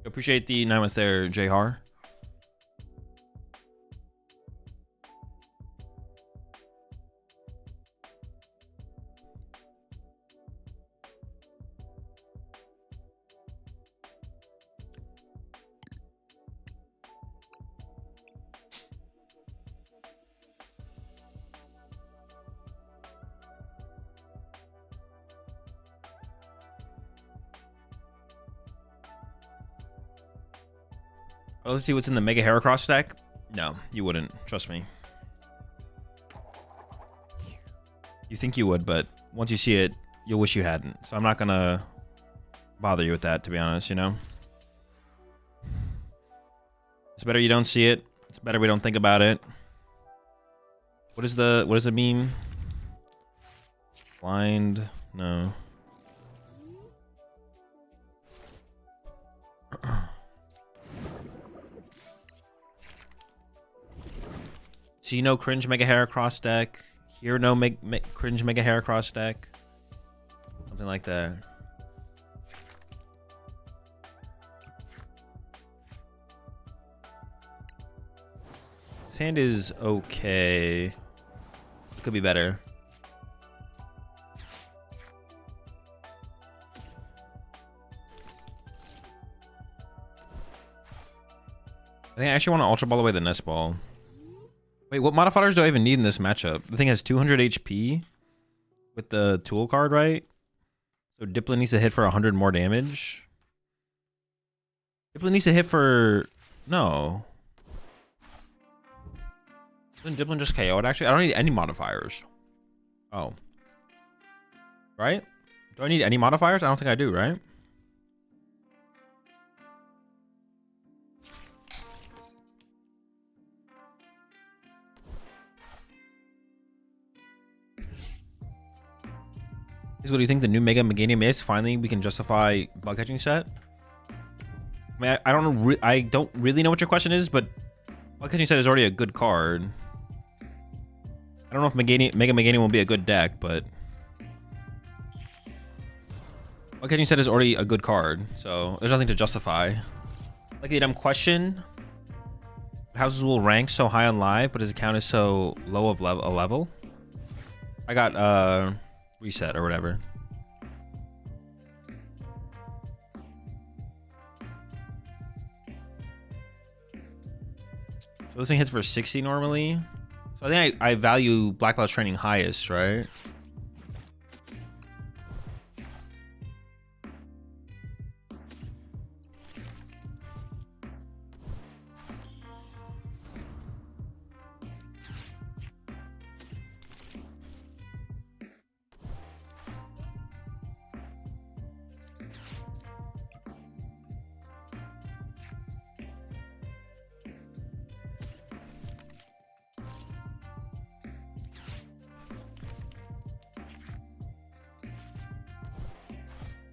Appreciate the 9 months there, Jhar. Let's see what's in the Mega Heracross deck. No, you wouldn't. Trust me. You think you would, but once you see it, you'll wish you hadn't. So I'm not gonna bother you with that, to be honest, you know? It's better you don't see it. It's better we don't think about it. What does it mean? Blind? No. See no cringe Mega Heracross deck. Hear no cringe Mega Heracross deck. Something like that. This hand is okay. It could be better. I think I actually want to Ultra Ball away the Nest Ball. Wait, what modifiers do I even need in this matchup? The thing has 200 HP with the tool card, right? So Dipplin needs to hit for 100 more damage. Dipplin needs to hit for... No. Doesn't Dipplin just KO it, actually? I don't need any modifiers. Oh. Right? Do I need any modifiers? I don't think I do, right? What do you think the new Mega Meganium is? Finally, we can justify bug catching set. I mean, I don't really know what your question is, but bug catching set is already a good card. I don't know if Mega Meganium will be a good deck, but bug catching set is already a good card, so there's nothing to justify. Like the dumb question: houses will rank so high on live, but his account is so low of a level. I got reset or whatever. So this thing hits for 60 normally. So I think I value Black Belt's training highest, right?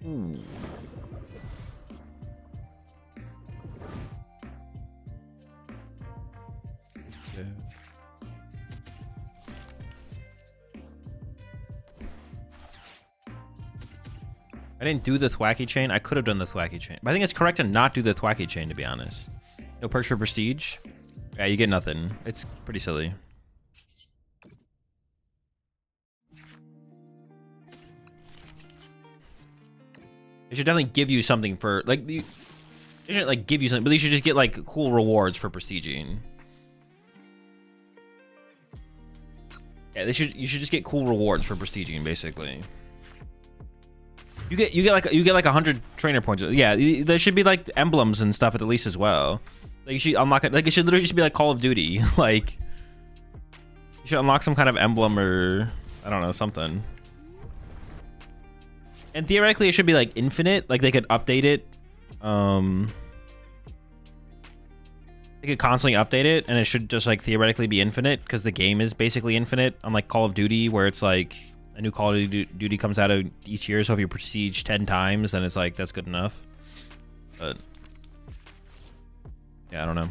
Ooh. Yeah. I didn't do the Thwacky chain. I could have done the Thwacky chain. But I think it's correct to not do the Thwacky chain, to be honest. No perks for prestige. Yeah, you get nothing. It's pretty silly. It should definitely give you something for, like, they shouldn't, like, give you something, but you should just get, like, cool rewards for prestiging. Yeah, you should just get cool rewards for prestiging, basically. You get like 100 trainer points. Yeah, there should be like emblems and stuff at the least as well. Like you should unlock it. Like it should literally just be like Call of Duty. Like you should unlock some kind of emblem or I don't know, something. And theoretically, it should be like infinite. Like they could update it. They could constantly update it, and it should just like theoretically be infinite because the game is basically infinite. Unlike Call of Duty, where it's like a new Call of Duty comes out each year, so if you prestige 10 times, then it's like that's good enough. But yeah, I don't know.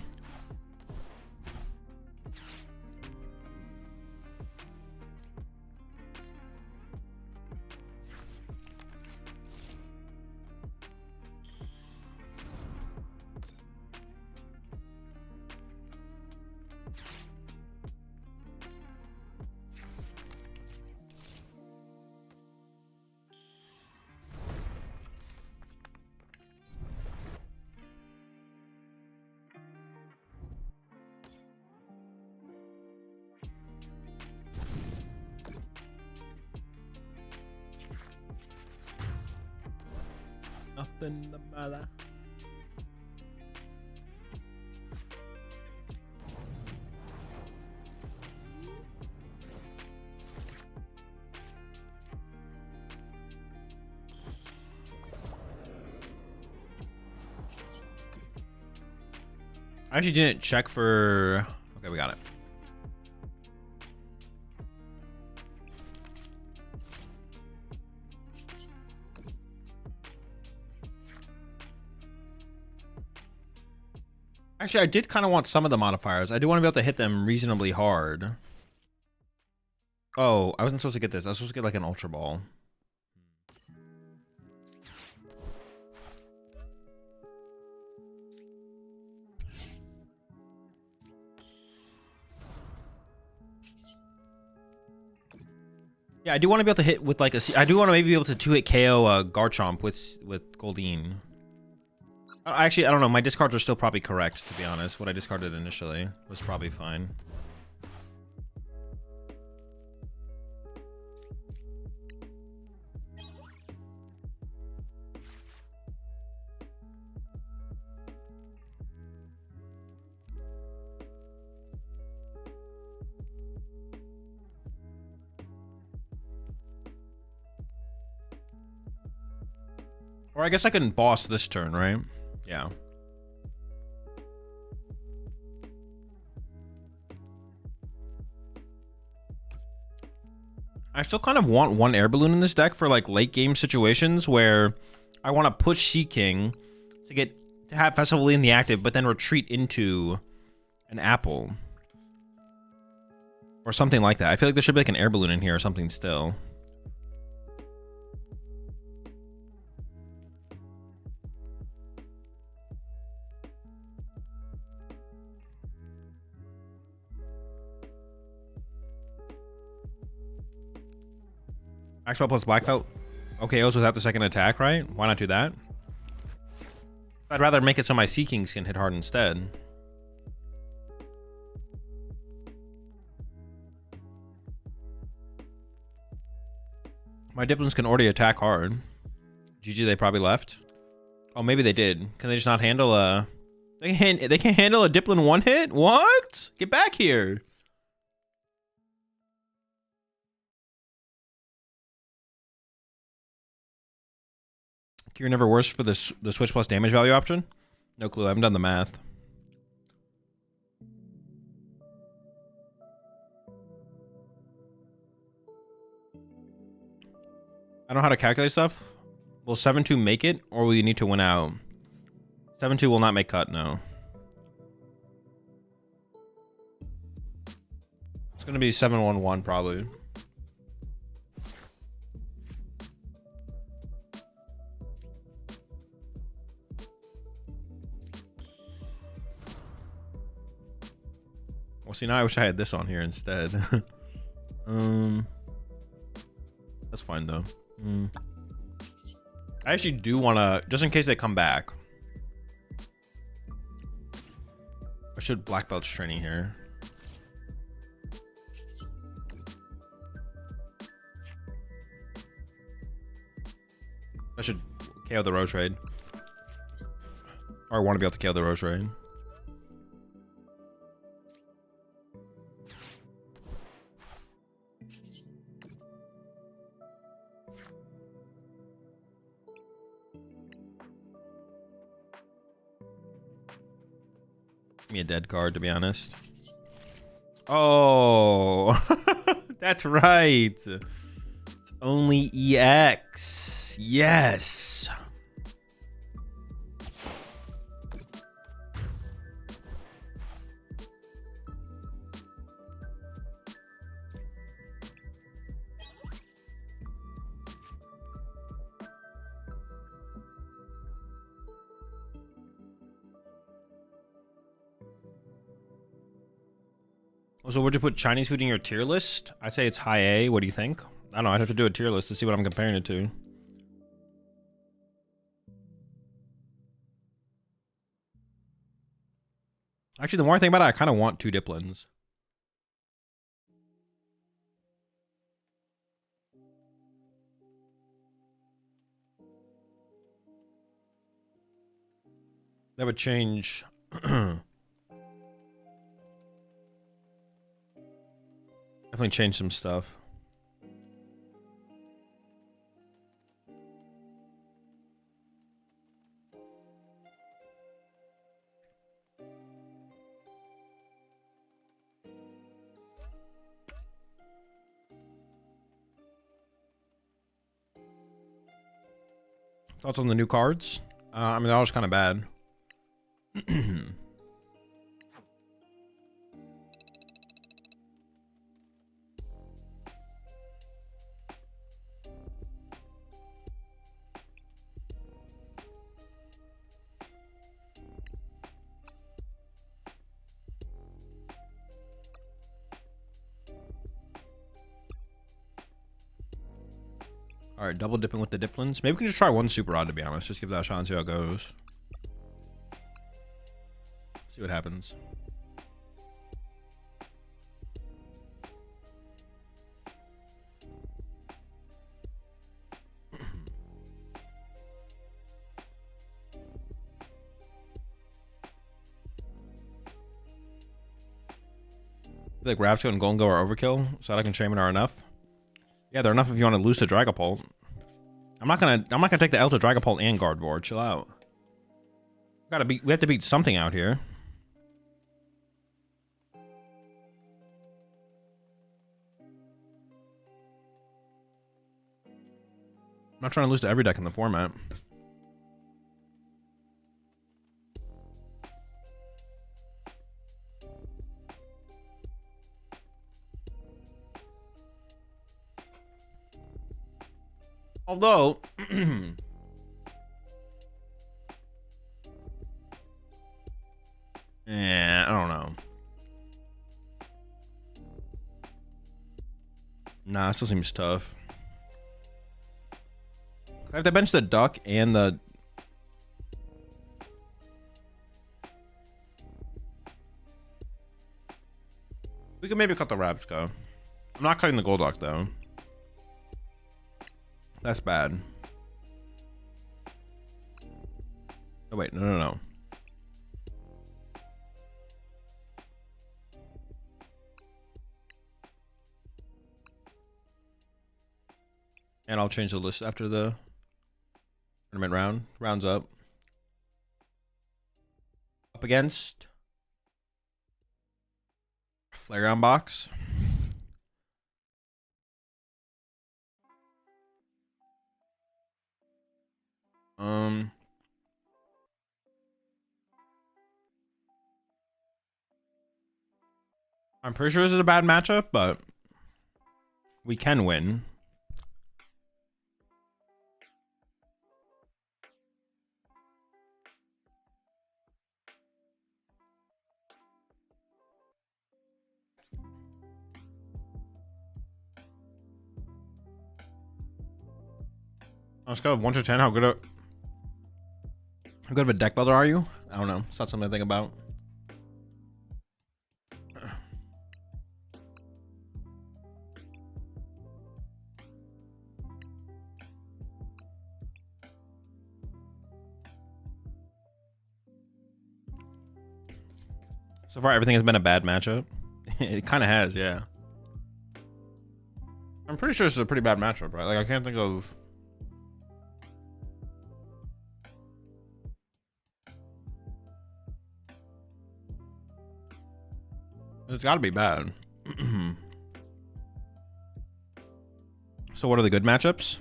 Nothing the matter. I actually didn't check for... Okay, we got it. Actually, I did kind of want some of the modifiers. I do want to be able to hit them reasonably hard. Oh, I wasn't supposed to get this. I was supposed to get like an Ultra Ball. Yeah, I do want to be able to hit with like a... I do want to maybe be able to 2-hit KO Garchomp with Goldeen. Actually, I don't know. My discards are still probably correct, to be honest. What I discarded initially was probably fine. Or I guess I can boss this turn, right? Yeah. I still kind of want one air balloon in this deck for like late game situations where I want to push Sea King to have Festival in the active, but then retreat into an apple. Or something like that. I feel like there should be like an air balloon in here or something still. Maxwell plus Black Belt. OKOs without the second attack, right? Why not do that? I'd rather make it so my Sea Kings can hit hard instead. My Diplins can already attack hard. GG, they probably left. Oh, maybe they did. Can they just not handle a... They can't handle a Diplin one hit? What? Get back here. Cure never worse for the switch plus damage value option? No clue. I haven't done the math. I don't know how to calculate stuff. Will 7-2 make it, or will you need to win out? 7-2 will not make cut, no. It's going to be 7-1-1 probably. Well, see, now I wish I had this on here instead. That's fine, though. I actually do want to, just in case they come back. I should Black Belt's training here. I should KO the Rose Raid. Or I want to be able to KO the Rose Raid. Me a dead card, to be honest. Oh, that's right. It's only EX. Yes. So would you put Chinese food in your tier list? I'd say it's high A. What do you think? I don't know. I'd have to do a tier list to see what I'm comparing it to. Actually, the more I think about it, I kind of want 2 Diplins. That would change. Definitely change some stuff. Thoughts on the new cards? I mean, they're all just kind of bad. All right, double dipping with the Diplins. Maybe we can just try one super odd, to be honest. Just give that a shot and see how it goes. See what happens. I feel like Rapsco and Golden Go are overkill, so that and Shaman are enough. Yeah, they're enough if you want to lose to Dragapult. I'm not gonna take the L to Dragapult and Gardevoir. Chill out. We have to beat something out here. I'm not trying to lose to every deck in the format. Although, yeah, I don't know. Nah, it still seems tough. I have to bench the Duck and the... We could maybe cut the Rapsco. I'm not cutting the Golduck, though. That's bad. Oh, wait. No. And I'll change the list after the tournament round. Rounds up. Up against Flareon Box. I'm pretty sure this is a bad matchup, but we can win. On a scale of 1 to 10, how good of a deck builder are you? I don't know. It's not something I think about. So far, everything has been a bad matchup. It kind of has, yeah. I'm pretty sure this is a pretty bad matchup, right? Like, I can't think of... It's got to be bad. So what are the good matchups?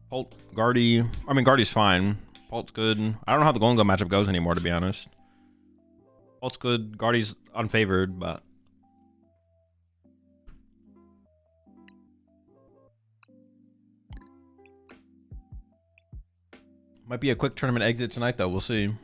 Pult, Guardy. I mean, Guardy's fine. Pult's good. I don't know how the Golden Go matchup goes anymore, to be honest. Pult's good. Guardy's unfavored, but... Might be a quick tournament exit tonight, though. We'll see.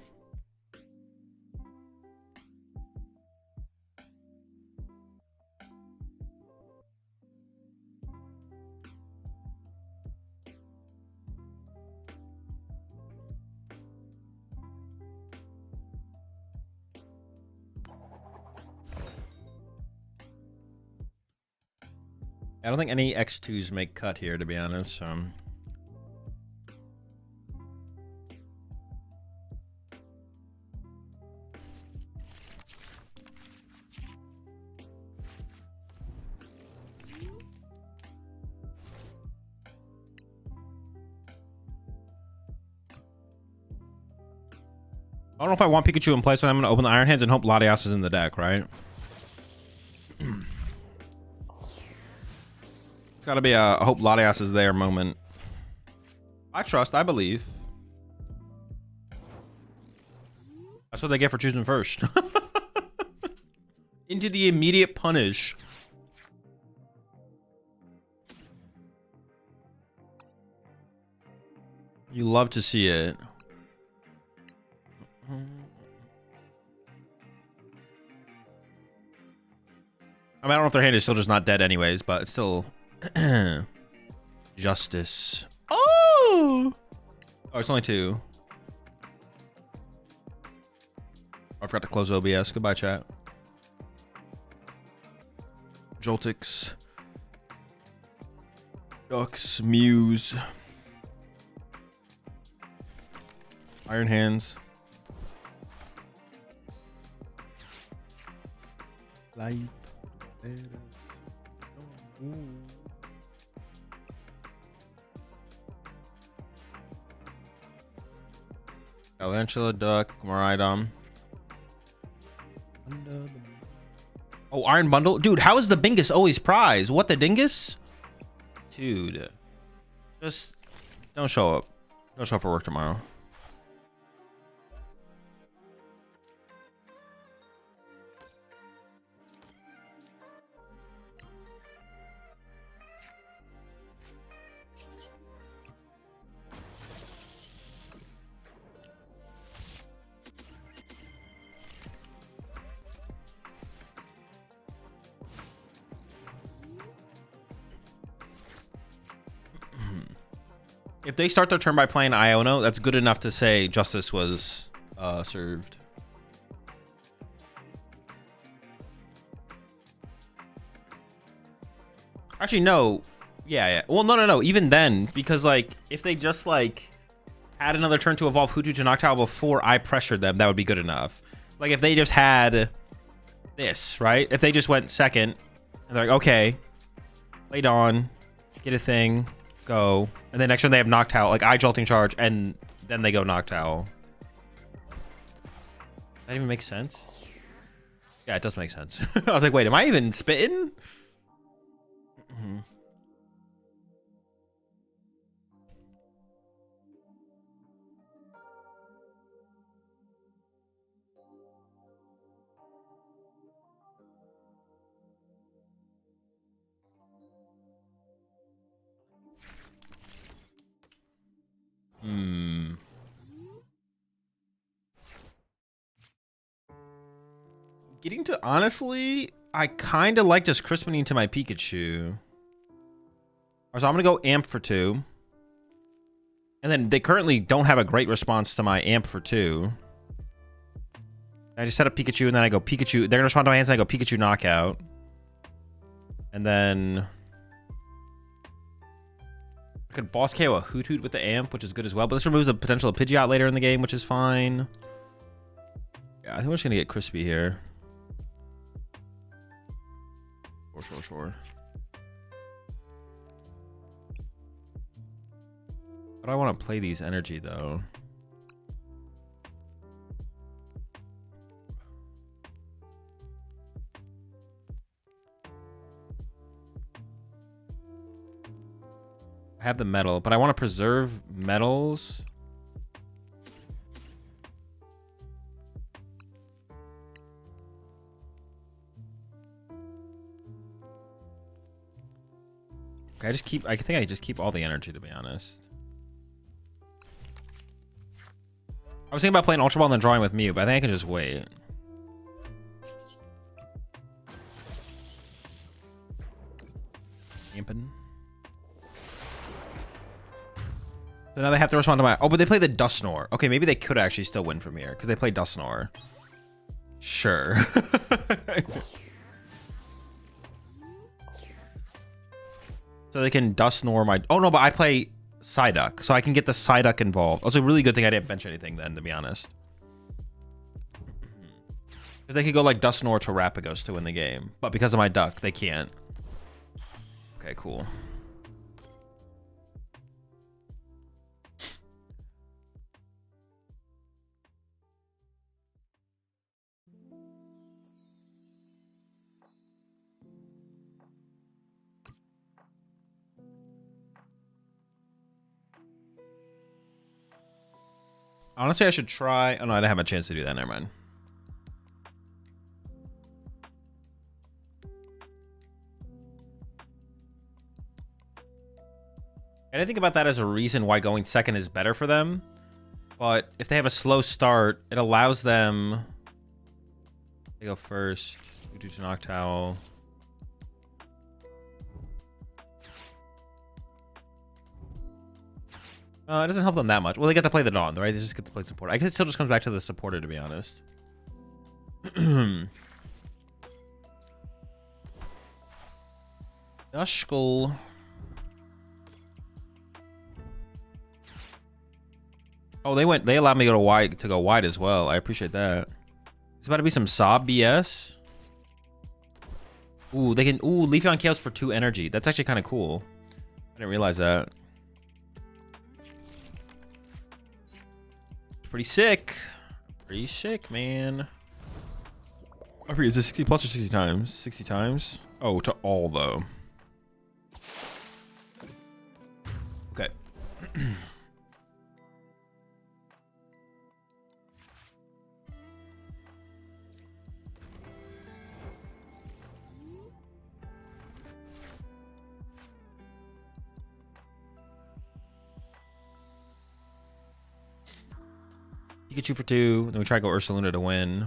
I don't think any X2s make cut here, to be honest. I don't know if I want Pikachu in play, so I'm going to open the Iron Hands and hope Latias is in the deck, right? It's got to be a hope Latias is there moment. I trust, I believe. That's what they get for choosing first. Into the immediate punish. You love to see it. I mean, I don't know if their hand is still just not dead anyways, but it's still... Justice. Oh! Oh, it's only 2. I forgot to close OBS. Goodbye, chat. Joltik's. Ducks. Muse. Iron Hands. Life. Valentula, Duck, Maridom. Oh, Iron Bundle? Dude, how is the Bingus always prize? What, the Dingus? Dude. Just don't show up. Don't show up for work tomorrow. If they start their turn by playing Iono, that's good enough to say justice was served. Actually, no. Yeah. Well, no. Even then, because, like, if they just, like, had another turn to evolve Hutu to Noctowl before I pressured them, that would be good enough. Like, if they just had this, right? If they just went second, and they're like, okay, lay on, get a thing, go, and then next turn they have Noctowl, like I Jolting Charge, and then they go Noctowl. That even makes sense? Yeah, it does make sense. I was like, wait, am I even spitting? Getting to, honestly, I kind of like just crisping to my Pikachu. So I'm going to go Amp for 2. And then they currently don't have a great response to my Amp for 2. I just set up Pikachu, and then I go Pikachu. They're going to respond to my hands, and I go Pikachu Knockout. And then I could boss KO a Hoot with the Amp, which is good as well. But this removes the potential of Pidgeot later in the game, which is fine. Yeah, I think we're just going to get crispy here. Sure. But I want to play these energy, though. I have the metal, but I want to preserve metals. I think I just keep all the energy, to be honest. I was thinking about playing Ultra Ball and then drawing with Mew, but I think I can just wait. Ampin. So now they have to respond to my... Oh, but they play the Dusknoir. Okay, maybe they could actually still win from here, because they play Dusknoir. Sure. So they can Dusknoir my... Oh, no, but I play Psyduck, so I can get the Psyduck involved. That's a really good thing I didn't bench anything then, to be honest. Because they could go like Dusknoir to Rapagos to win the game. But because of my Duck, they can't. Okay, cool. Honestly, I should try. Oh no, I didn't have a chance to do that. Never mind. And I think about that as a reason why going second is better for them. But if they have a slow start, it allows them. They go first. We do to Noctowl. It doesn't help them that much. Well, they get to play the Dawn, right? They just get to play support. I guess it still just comes back to the supporter, to be honest. Duskull. Oh, they allowed me to go wide as well. I appreciate that. There's about to be some Sob BS. Ooh, they can Leafeon Chaos for 2 energy. That's actually kind of cool. I didn't realize that. It's pretty sick. Pretty sick, man. I forget, is it 60 plus or 60 times? 60 times? Oh, to all though. Okay. Pikachu for 2. Then we try to go Ursaluna to win.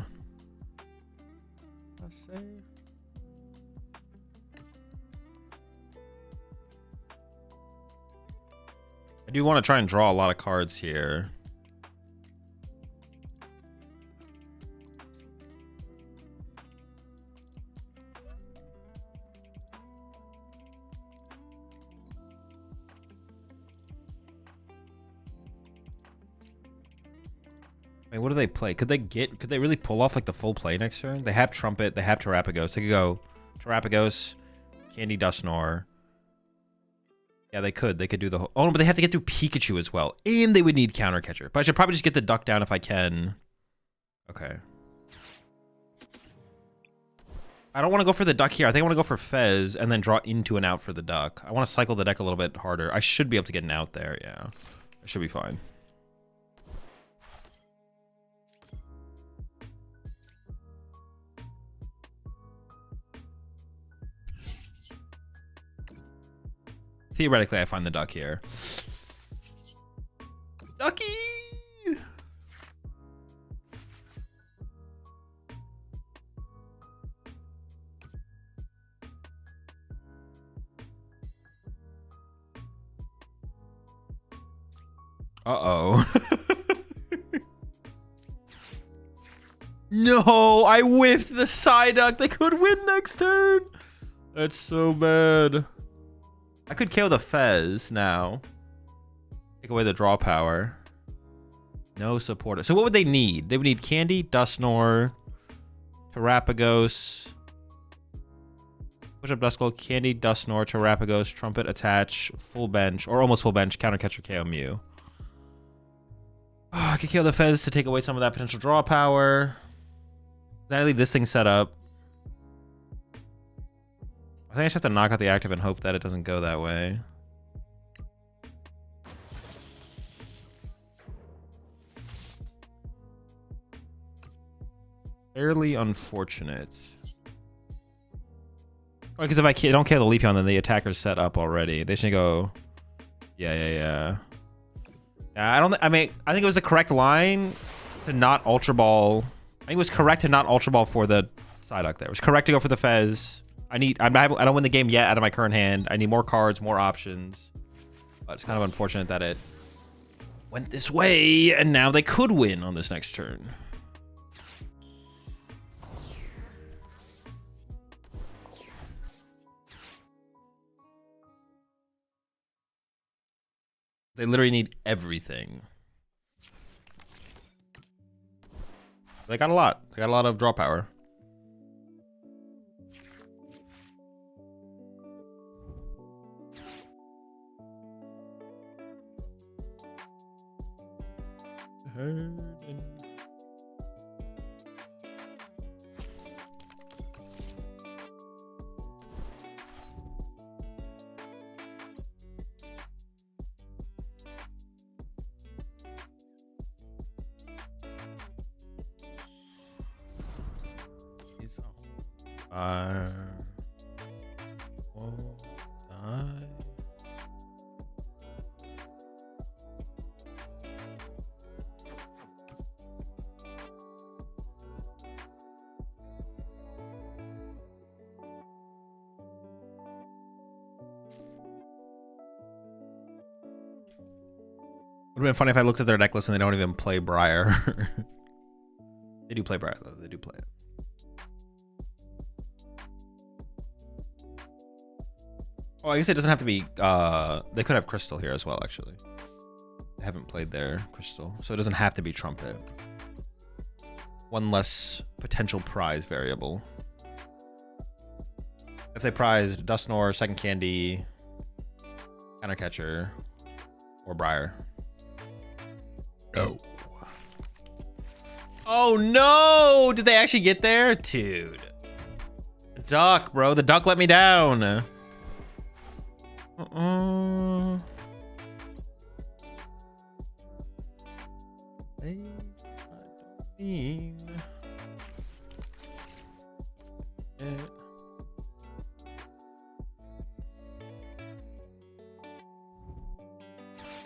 I do want to try and draw a lot of cards here. Wait, what do they play? Could they really pull off like the full play next turn? They have Trumpet, they have Terrapagos. They could go Terrapagos, Candy Dusknoir. Yeah, they could do the whole... Oh, no, but they have to get through Pikachu as well. And they would need Counter Catcher. But I should probably just get the Duck down if I can. Okay. I don't want to go for the Duck here. I think I want to go for Fez and then draw into an out for the Duck. I want to cycle the deck a little bit harder. I should be able to get an out there, yeah. I should be fine. Theoretically, I find the Duck here. Ducky! Uh-oh. No, I whiffed the Psyduck. They could win next turn. That's so bad. I could KO the Fez now. Take away the draw power. No supporter. So what would they need? They would need Candy, Dusknoir, Terrapagos. Push up Duskull, Candy, Dusknoir, Terrapagos, Trumpet, attach, full bench, or almost full bench, counter catcher, KO Mew. Oh, I could KO the Fez to take away some of that potential draw power. Then I leave this thing set up. I think I just have to knock out the active and hope that it doesn't go that way. Fairly unfortunate. Because if I don't kill the Leafeon, then the attacker's set up already. They should go... Yeah. I mean, I think it was the correct line to not Ultra Ball. I think it was correct to not Ultra Ball for the Psyduck there. It was correct to go for the Fez. I don't win the game yet out of my current hand. I need more cards, more options. But it's kind of unfortunate that it went this way, and now they could win on this next turn. They literally need everything. They got a lot. They got a lot of draw power. Would have been funny if I looked at their deck list and they don't even play Briar. They do play Briar though. They do play it. Oh, I guess it doesn't have to be. They could have Crystal here as well, actually. They haven't played their Crystal, so it doesn't have to be Trumpet. One less potential prize variable. If they prized Dusknoir, Second Candy, Countercatcher, or Briar. No. Oh no! Did they actually get there? Dude. The duck, bro. The duck let me down. I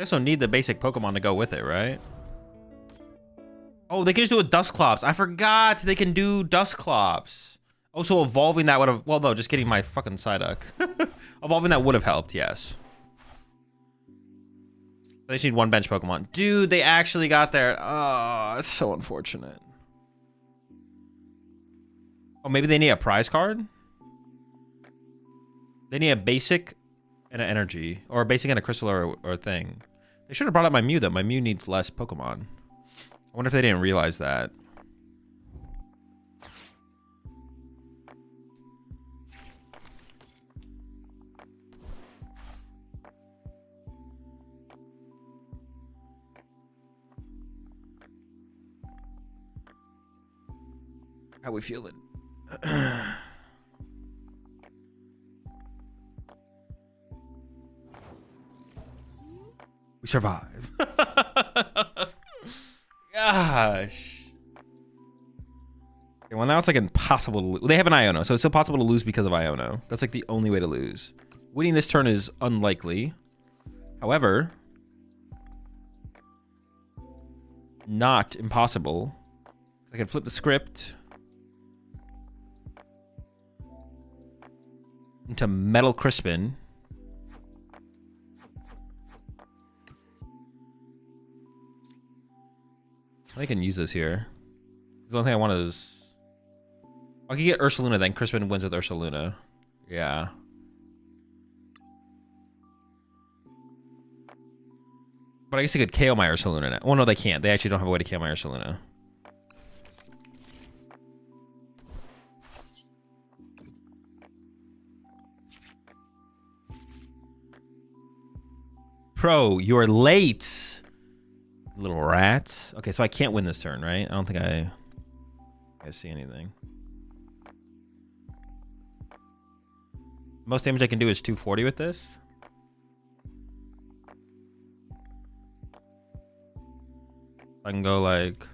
also need the basic Pokemon to go with it, right? Oh, they can just do a Dusclops. I forgot they can do Dusclops. Oh, so evolving that would have... Well, no, just getting my fucking Psyduck. Evolving that would have helped, yes. They just need one bench Pokemon. Dude, they actually got there. Oh, it's so unfortunate. Oh, maybe they need a prize card? They need a basic and an energy. Or a basic and a crystal or a thing. They should have brought up my Mew, though. My Mew needs less Pokemon. I wonder if they didn't realize that. How we feeling? We survive. Gosh. Okay, well, now it's like impossible to lose. They have an Iono, so it's still possible to lose because of Iono. That's like the only way to lose. Winning this turn is unlikely. However, not impossible. I can flip the script into Metal Crispin. I can use this here. The only thing I want is... I can get Ursaluna, then Crispin wins with Ursaluna. Yeah. But I guess they could KO my Ursaluna now. Well, no, they can't. They actually don't have a way to KO my Ursaluna. Pro, you're late. Little rat. Okay, so I can't win this turn, right? I don't think I see anything. Most damage I can do is 240 with this. I can go like...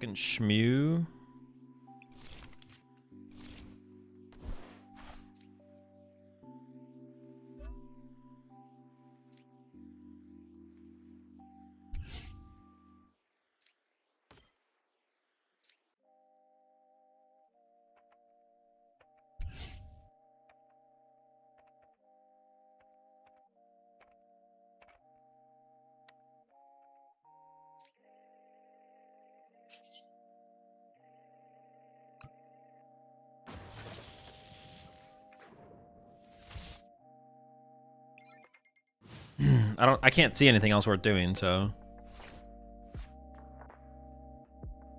Fucking Shmew. I can't see anything else worth doing, so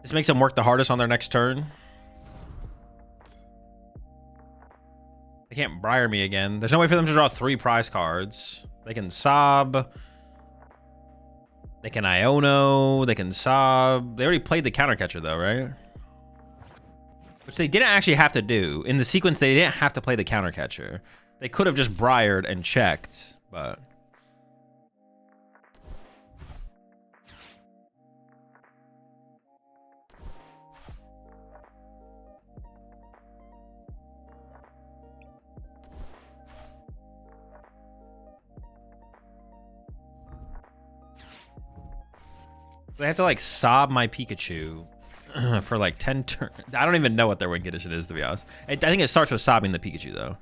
this makes them work the hardest on their next turn. They can't Briar me again. There's no way for them to draw 3 prize cards. They can Sob. They can Iono. They can Sob. They already played the counter catcher though, right? Which they didn't actually have to do. In the sequence, they didn't have to play the counter catcher. They could have just Briared and checked, but... They have to like sob my Pikachu for like 10 turns. I don't even know what their win condition is, to be honest. I think it starts with sobbing the Pikachu though.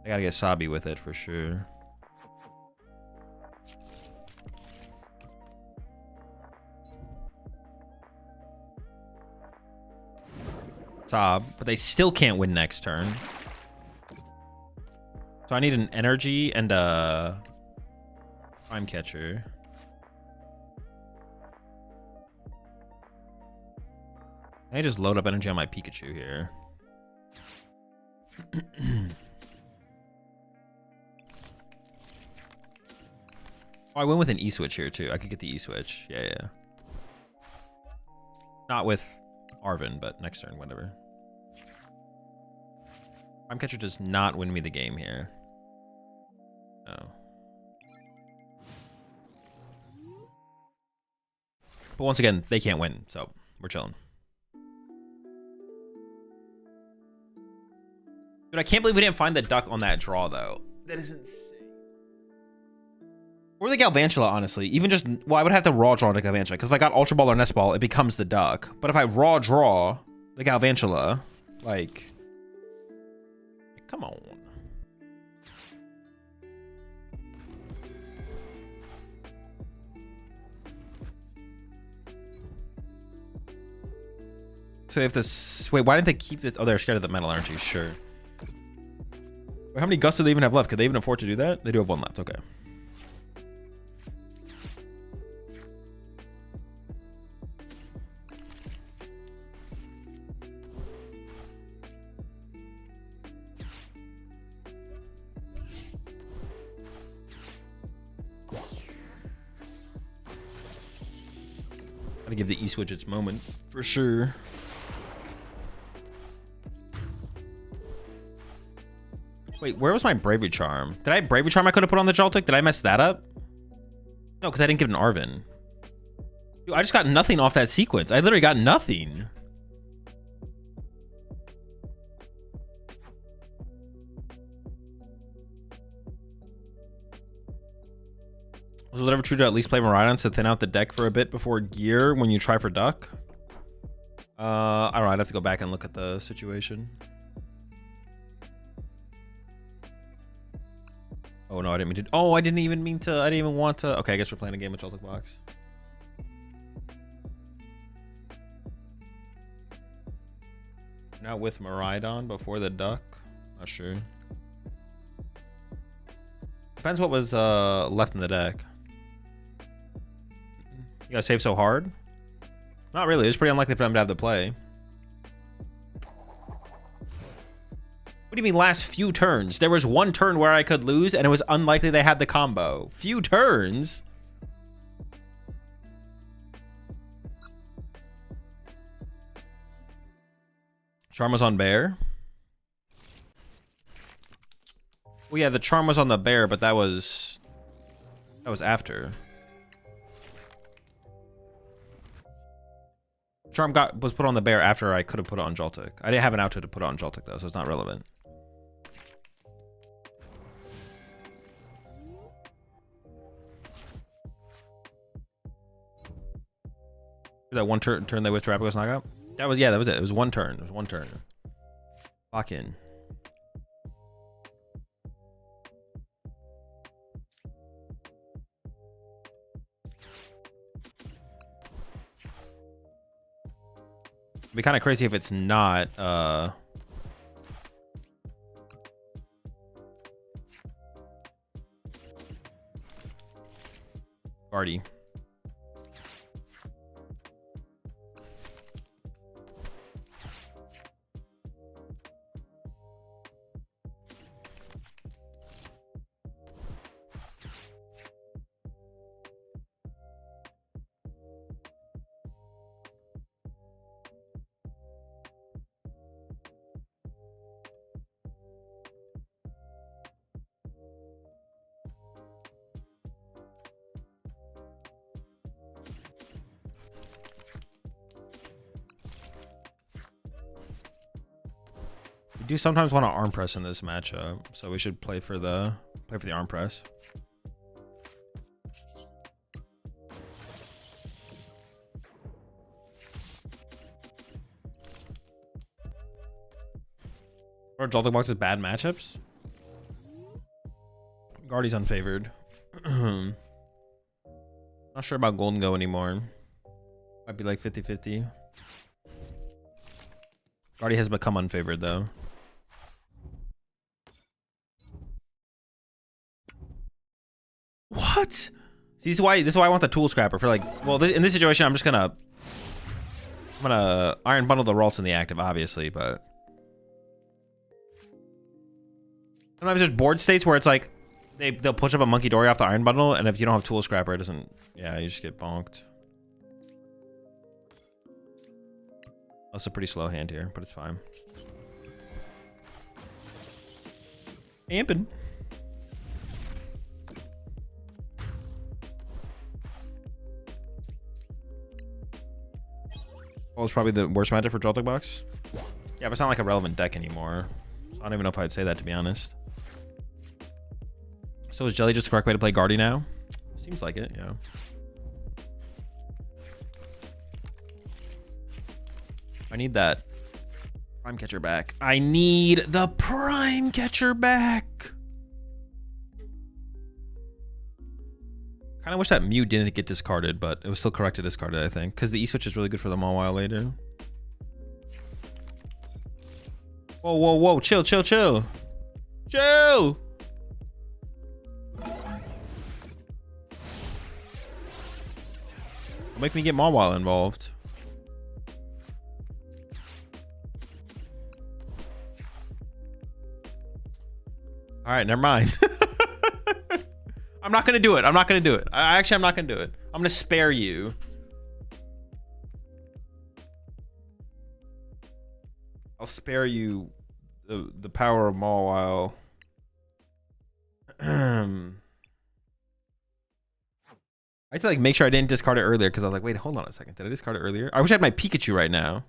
I gotta get sobby with it for sure. Sob, but they still can't win next turn. So I need an energy and a prime catcher. I just load up energy on my Pikachu here. Oh, I went with an E-switch here too. I could get the E-switch. Yeah. Not with Arvin, but next turn, whatever. Prime catcher does not win me the game here. No. But once again, they can't win, so we're chilling. Dude, I can't believe we didn't find the duck on that draw, though. That is insane. Or the Galvantula, honestly. Even just... Well, I would have to raw draw the Galvantula, because if I got Ultra Ball or Nest Ball, it becomes the duck. But if I raw draw the Galvantula, like... Come on. So if this... Wait, why didn't they keep this... Oh, they're scared of the metal, aren't you? Sure. Wait, how many gusts do they even have left? Could they even afford to do that? They do have 1 left. Okay. Gotta give the E-switch its moment for sure. Wait, where was my Bravery Charm? Did I have Bravery Charm I could have put on the Joltik? Did I mess that up? No, because I didn't give it an Arvin. Dude, I just got nothing off that sequence. I literally got nothing. Was it ever true to at least play Miraidon to thin out the deck for a bit before gear when you try for duck? I don't know. I'd have to go back and look at the situation. Oh no, I didn't mean to. Oh, I didn't even mean to. I didn't even want to. Okay, I guess we're playing a game of Joltik Box. Now with Miraidon before the duck. Not sure. Depends what was left in the deck. You gotta save so hard? Not really. It's pretty unlikely for them to have the play. What do you mean last few turns? There was 1 turn where I could lose, and it was unlikely they had the combo. Few turns? Charm was on bear? Well, yeah, the charm was on the bear, but that was after. Charm was put on the bear after I could have put it on Joltik. I didn't have an outfit to put it on Joltik, though, so it's not relevant. That 1 turn they whiffed Rapagos knockout? That was, yeah, that was it. It was 1 turn. It was 1 turn. Lock in. It'd be kind of crazy if it's not, Guardy. do sometimes want to arm press in this matchup, so we should play for the arm press. Or Joltik Box is bad matchups. Guardy's unfavored. Not sure about Golden Go anymore. Might be like 50-50. Guardy has become unfavored though. What? See, this is why I want the tool scrapper for like. Well, in this situation, I'm gonna iron bundle the Ralts in the active, obviously, but sometimes there's board states where it's like they'll push up a Monkey Dory off the iron bundle, and if you don't have tool scrapper, it doesn't. Yeah, you just get bonked. That's a pretty slow hand here, but it's fine. Amping. Well, it's probably the worst matchup for Joltik Box. Yeah, but it's not like a relevant deck anymore. I don't even know if I'd say that, to be honest. So is Jelly just the correct way to play Guardy now? Seems like it, yeah. I need that Prime Catcher back. I need the Prime Catcher back. Kind of wish that Mew didn't get discarded, but it was still correct to discard it, I think. Because the E-Switch is really good for them all while later. Whoa, whoa, whoa. Chill, chill, chill. Chill! Don't make me get Mawile involved. All right, never mind. I'm not gonna do it. I'm not gonna do it. Actually, I'm not gonna do it. I'm gonna spare you. I'll spare you the power of Mawile. I had to like make sure I didn't discard it earlier because I was like, wait, hold on a second. Did I discard it earlier? I wish I had my Pikachu right now.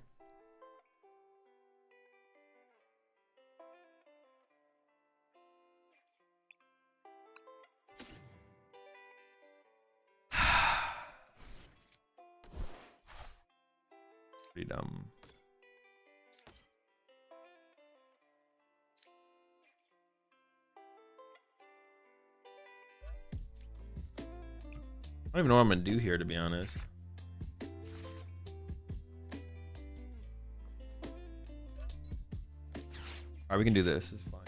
Pretty dumb. I don't even know what I'm gonna do here, to be honest. Alright, we can do this. It's fine.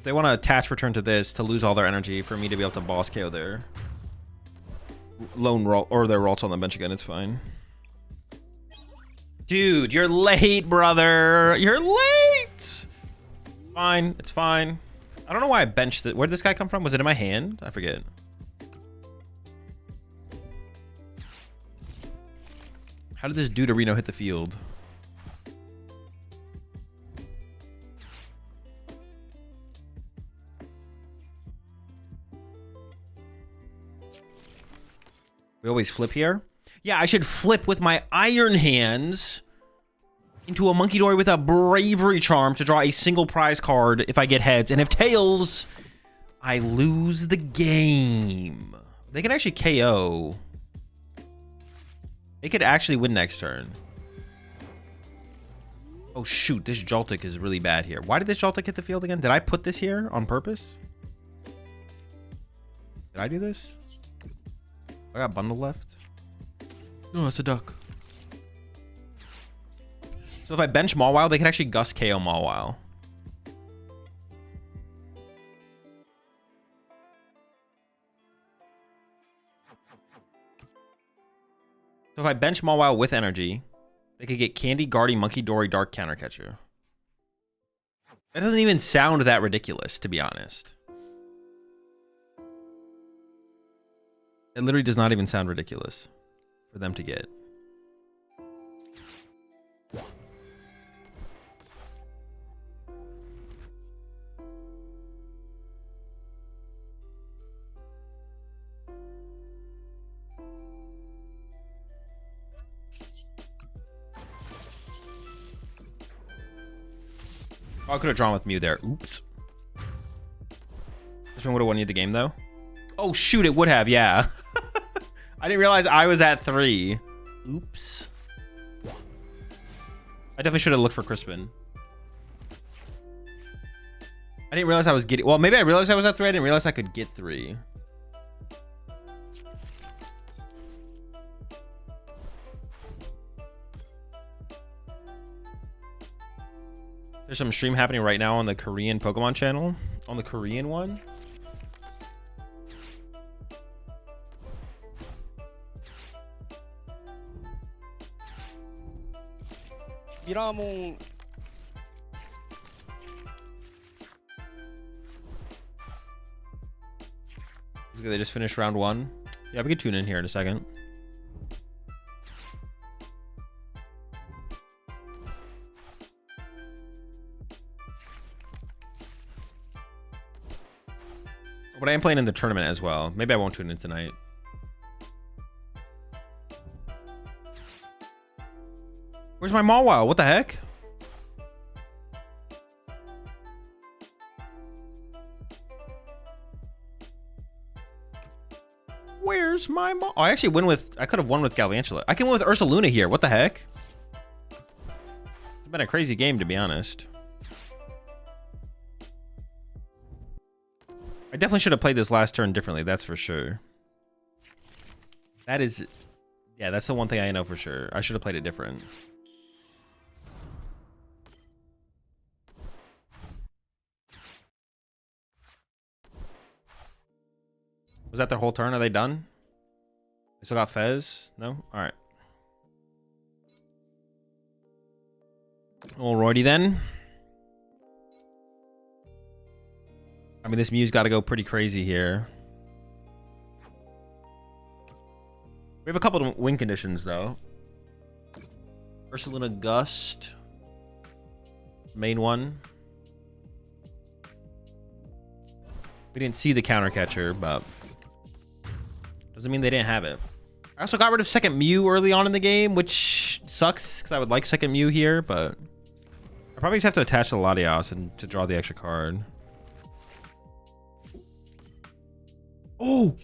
They want to attach return to this to lose all their energy for me to be able to boss KO their lone roll or their Ralts on the bench again. It's fine. Dude, you're late, brother. You're late. Fine. It's fine. I don't know why I benched it. Where did this guy come from? Was it in my hand? I forget. How did this Deuterino hit the field? We always flip here? Yeah, I should flip with my Iron Hands into a Monkey Dory with a Bravery Charm to draw a single prize card if I get heads. And if tails, I lose the game. They can actually KO. They could actually win next turn. Oh, shoot. This Joltik is really bad here. Why did this Joltik hit the field again? Did I put this here on purpose? Did I do this? I got bundle left. No, it's a duck. So if I bench Mawile, they can actually Gust KO Mawile. So if I bench Mawile with energy, they could get Candy, Guardy, Monkey Dory, Dark Counter Catcher. That doesn't even sound that ridiculous, to be honest. It literally does not even sound ridiculous for them to get. Oh, I could have drawn with Mew there. Oops. This one would have won you the game, though. Oh, shoot, it would have, yeah. I didn't realize I was at 3. Oops. I definitely should have looked for Crispin. I didn't realize I was getting... Well, maybe I realized I was at 3. I didn't realize I could get 3. There's some stream happening right now on the Korean Pokemon channel. On the Korean one. 미라몽 They just finished round 1. Yeah, we could tune in here in a second. But I am playing in the tournament as well. Maybe I won't tune in tonight. Where's my Mawile? What the heck? Where's my Maw? Oh, I actually win with... I could have won with Galvantula. I can win with Ursaluna here. What the heck? It's been a crazy game, to be honest. I definitely should have played this last turn differently. That's for sure. That is... Yeah, that's the one thing I know for sure. I should have played it different. Was that their whole turn? Are they done? They still got Fez? No? Alright. Alrighty then. I mean, this Mew's got to go pretty crazy here. We have a couple of win conditions, though. Ursaluna Gust. Main one. We didn't see the counter catcher, but doesn't mean they didn't have it. I also got rid of second Mew early on in the game, which sucks because I would like second Mew here, but I probably just have to attach the Latios and to draw the extra card. Oh!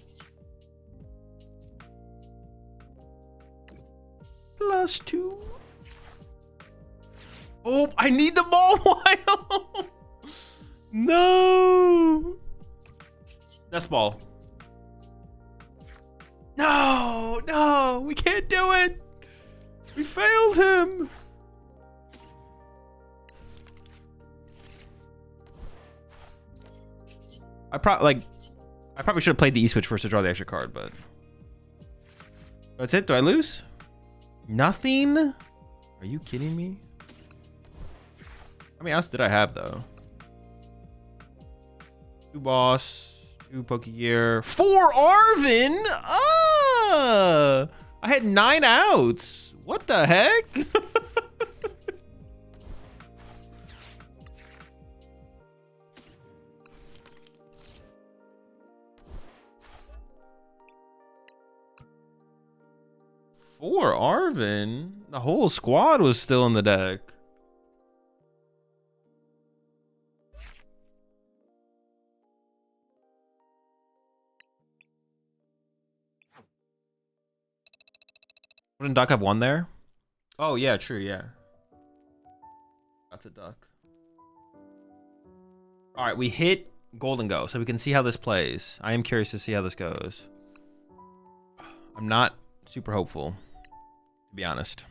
+2. Oh, I need the Mawile! No! That's ball. No, no, we can't do it. We failed him. I probably should have played the E-switch first to draw the extra card, but that's it. Do I lose? Nothing? Are you kidding me? How many outs did I have though? 2 boss, 2 Pokegear, 4 Arvin. Ah, I had 9 outs. What the heck? For Arvin, the whole squad was still in the deck. Wouldn't Duck have 1 there? Oh yeah, true, yeah. That's a Duck. All right, we hit Golden Go, so we can see how this plays. I am curious to see how this goes. I'm not super hopeful, to be honest.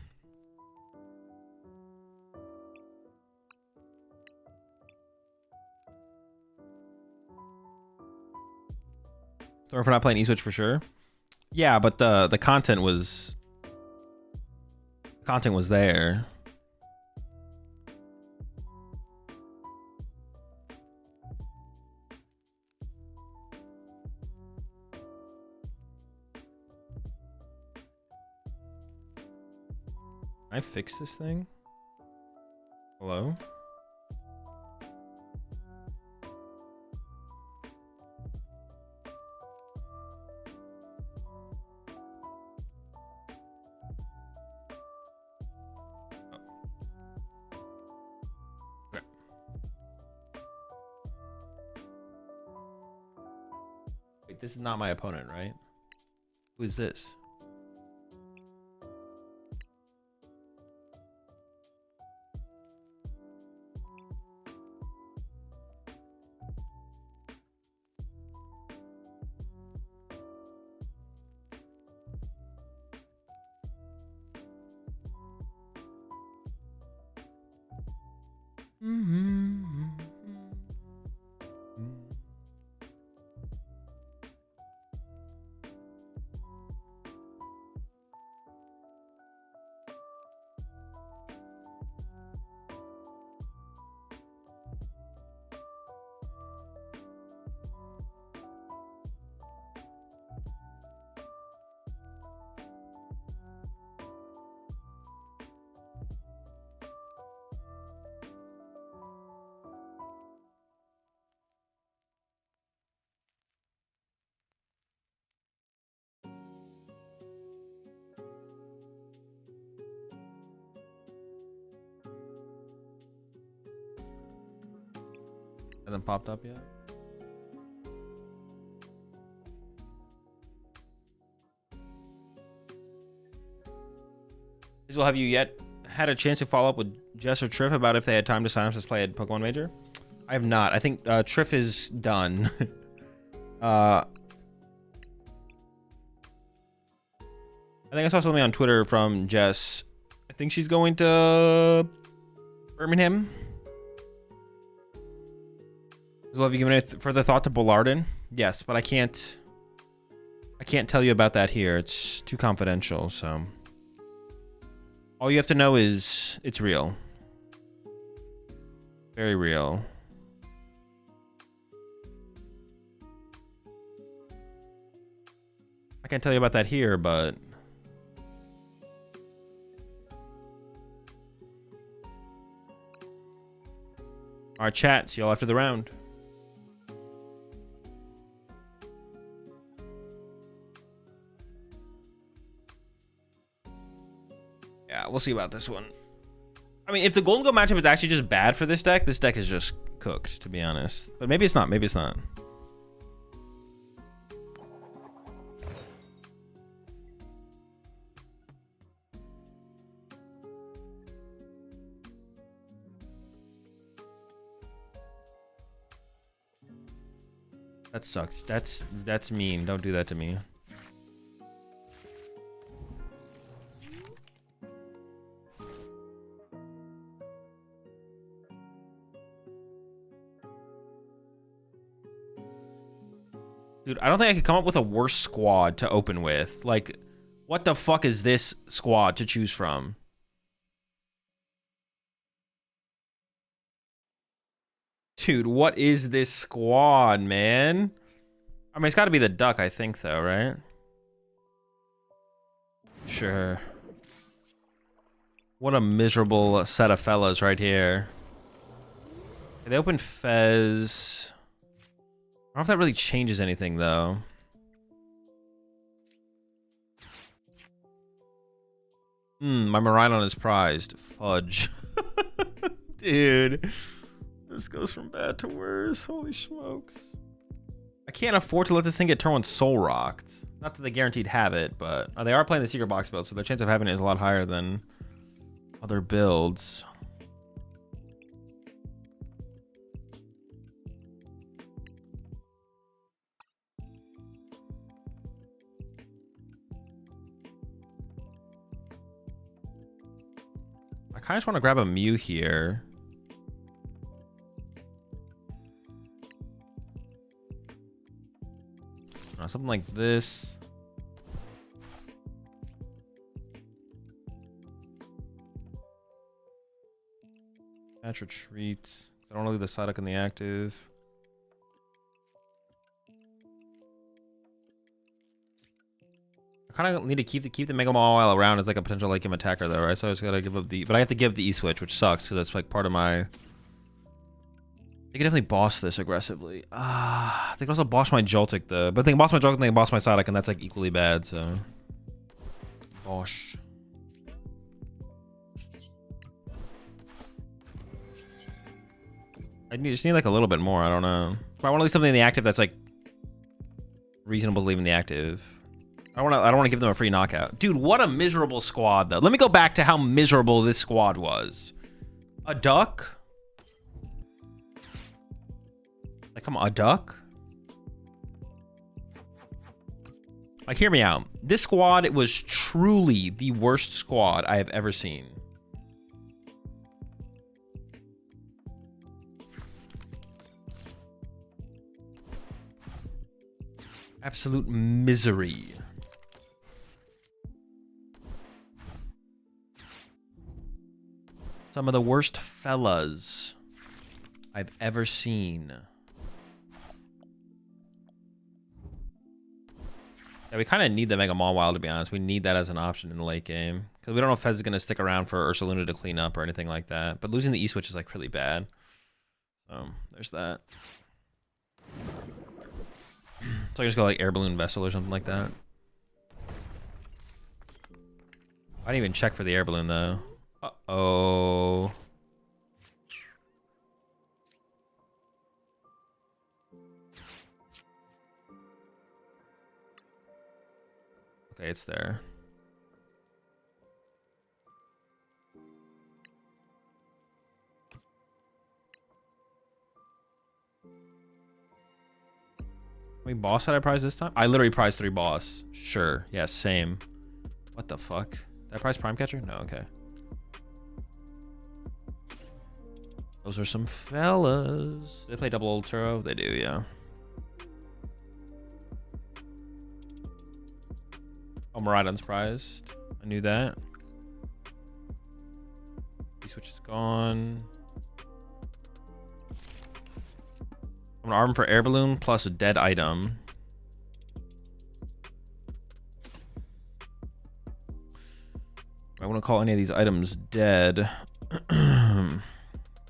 Sorry for not playing E-switch for sure. Yeah, but the content was there. Can I fix this thing? Hello? Okay. Wait, this is not my opponent, right? Who is this? Hasn't popped up yet. Well, have you yet had a chance to follow up with Jess or Triff about if they had time to sign up to play at Pokemon Major? I have not. I think Triff is done. I think I saw something on Twitter from Jess. I think she's going to Birmingham. Well, have you given it further thought to Bullardin? Yes, but I can't tell you about that here. It's too confidential, so. All you have to know is it's real. Very real. I can't tell you about that here, but. Alright, chat. See y'all after the round. Yeah, we'll see about this one. I mean, if the Golden Go matchup is actually just bad for this deck is just cooked, to be honest. But maybe it's not. Maybe it's not. That sucks. That's mean. Don't do that to me. Dude, I don't think I could come up with a worse squad to open with. Like, what the fuck is this squad to choose from? Dude, what is this squad, man? I mean, it's got to be the duck, I think, though, right? Sure. What a miserable set of fellas right here. They open Fez. I don't know if that really changes anything, though. My Miraidon is prized. Fudge. Dude. This goes from bad to worse. Holy smokes. I can't afford to let this thing get turn one soul rocked. Not that they guaranteed have it, but they are playing the secret box build, so their chance of having it is a lot higher than other builds. I kind of just want to grab a Mew here. Something like this. Catch retreat. I don't want to leave the Psyduck in the active. I kind of need to keep the Mega Mall around as like a potential late game attacker though, right? So I just gotta give up the, but I have to give up the E-switch, which sucks because that's like part of my. They can definitely boss this aggressively. They can also boss my Joltik though. But they can boss my Joltik and they can boss my Psyduck, and that's like equally bad, so. Bosh. I just need like a little bit more, I don't know. But I want to leave something in the active that's like reasonable to leave in the active. I don't want to give them a free knockout. Dude, what a miserable squad, though. Let me go back to how miserable this squad was. A duck? Like, come on, a duck? Like, hear me out. This squad, it was truly the worst squad I have ever seen. Absolute misery. Some of the worst fellas I've ever seen. Yeah, we kind of need the Mega Mawile, to be honest. We need that as an option in the late game. Because we don't know if Fez is going to stick around for Ursaluna to clean up or anything like that. But losing the E-Switch is like really bad. So, there's that. So I just go like Air Balloon Vessel or something like that. I didn't even check for the Air Balloon though. Uh-oh. Okay, it's there. Wait, boss had I prize this time? I literally prized 3 boss. Sure. Yeah, same. What the fuck? Did I prize Prime Catcher? No, okay. Those are some fellas. They play double Ultro? They do, yeah. Oh, Miraidon's prized. I knew that. E-Switch is gone. I'm gonna arm for Air Balloon plus a dead item. I want to call any of these items dead.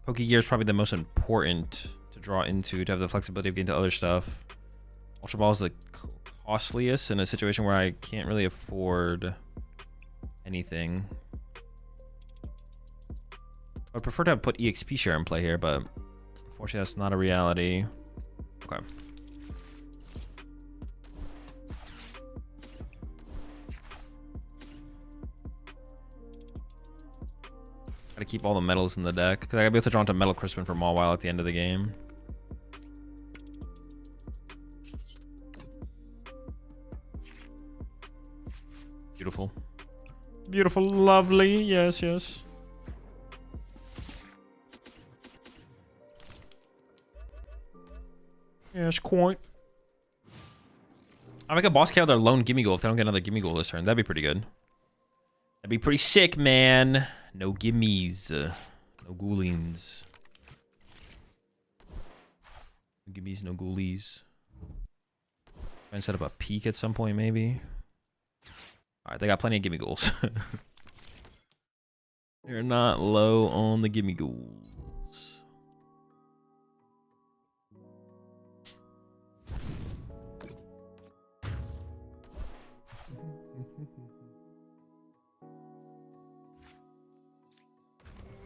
Pokegear is probably the most important to draw into to have the flexibility of getting to other stuff. Ultra Ball is the costliest in a situation where I can't really afford anything. I'd prefer to have put EXP share in play here, but unfortunately that's not a reality. Okay. Gotta keep all the metals in the deck, because I gotta be able to draw into Metal Crispin for Mawile at the end of the game. Beautiful. Beautiful, lovely. Yes, yes. Yes, quite. I make a boss count with their lone gimme goal if they don't get another gimme goal this turn. That'd be pretty good. That'd be pretty sick, man. No gimmies. No ghoulings. No gimmies, no ghoulies. Try and set up a peak at some point, maybe. Alright, they got plenty of gimme goals. They're not low on the gimme goals.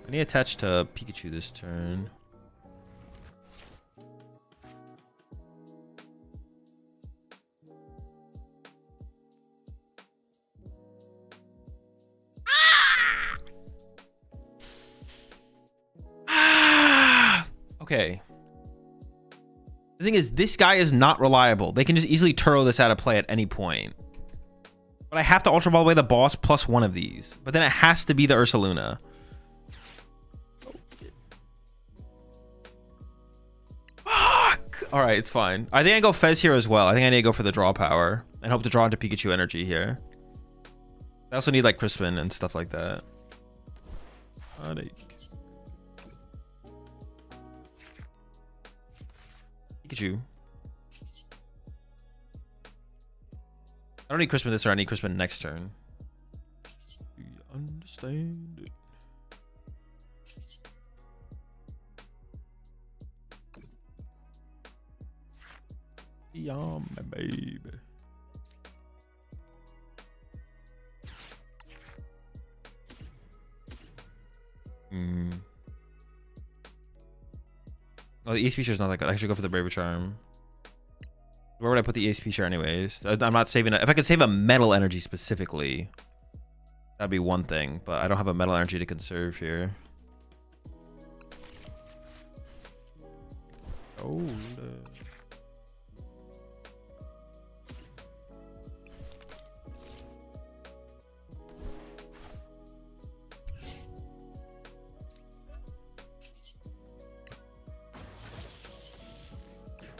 I need to attach to Pikachu this turn. Okay. The thing is, this guy is not reliable. They can just easily Turo this out of play at any point. But I have to Ultra Ball away the boss plus one of these. But then it has to be the Ursaluna. Fuck! Alright, it's fine. I think I go Fez here as well. I think I need to go for the draw power. And hope to draw into Pikachu energy here. I also need like Crispin and stuff like that. Pikachu. I don't need Crispin this turn, I need Crispin next turn. Do you understand it? Yeah, my baby. Oh, the EX feature is not that good. I should go for the Braver Charm. Where would I put the EXP share anyways? I'm not saving it. If I could save a metal energy specifically, that'd be one thing. But I don't have a metal energy to conserve here. Oh.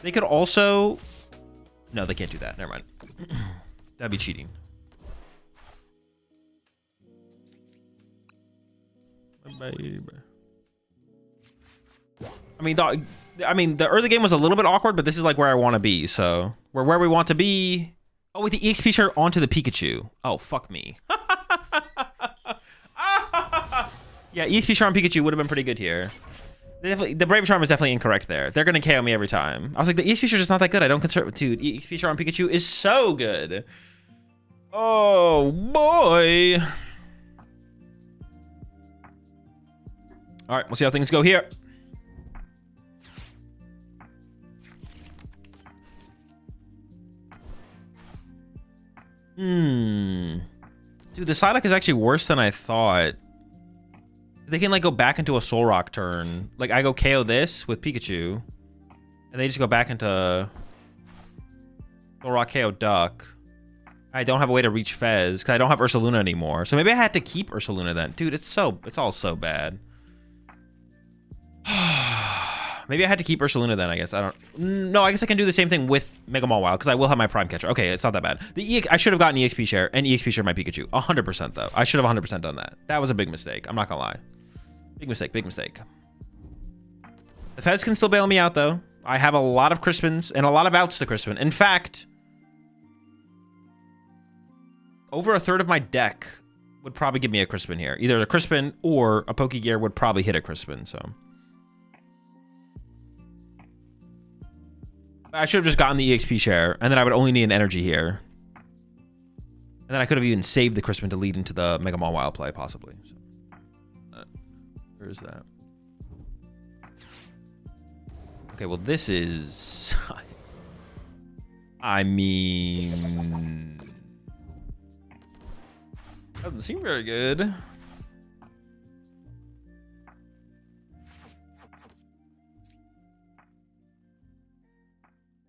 They could also... No, they can't do that. Never mind. That'd be cheating. Baby. I mean, the early game was a little bit awkward, but this is like where I want to be. So we're where we want to be. Oh, with the EXP share onto the Pikachu. Oh, fuck me. Yeah, EXP share on Pikachu would have been pretty good here. The Brave Charm is definitely incorrect there. They're going to KO me every time. I was like, the EXP share is not that good. I don't conserve... Dude, EXP share on Pikachu is so good. Oh, boy. All right, we'll see how things go here. Dude, the Psyduck is actually worse than I thought. They can like go back into a Soul Rock turn. Like I go KO this with Pikachu, and they just go back into Soul Rock KO Duck. I don't have a way to reach Fez because I don't have Ursaluna anymore. So maybe I had to keep Ursaluna then. Dude, it's all so bad. Maybe I had to keep Ursaluna then, I guess. No, I guess I can do the same thing with Mega Mall Wild because I will have my Prime Catcher. Okay, it's not that bad. I should have gotten EXP share and EXP share my Pikachu. 100% though. I should have 100% done that. That was a big mistake. I'm not gonna lie. Big mistake, big mistake. The Feds can still bail me out though. I have a lot of Crispins and a lot of outs to Crispin. In fact, over a third of my deck would probably give me a Crispin here. Either a Crispin or a Pokegear would probably hit a Crispin, so. I should have just gotten the EXP share, and then I would only need an energy here. And then I could have even saved the Crispin to lead into the Mega Mall Wild play, possibly. So, where's that? Okay, well, this is... I mean... Doesn't seem very good.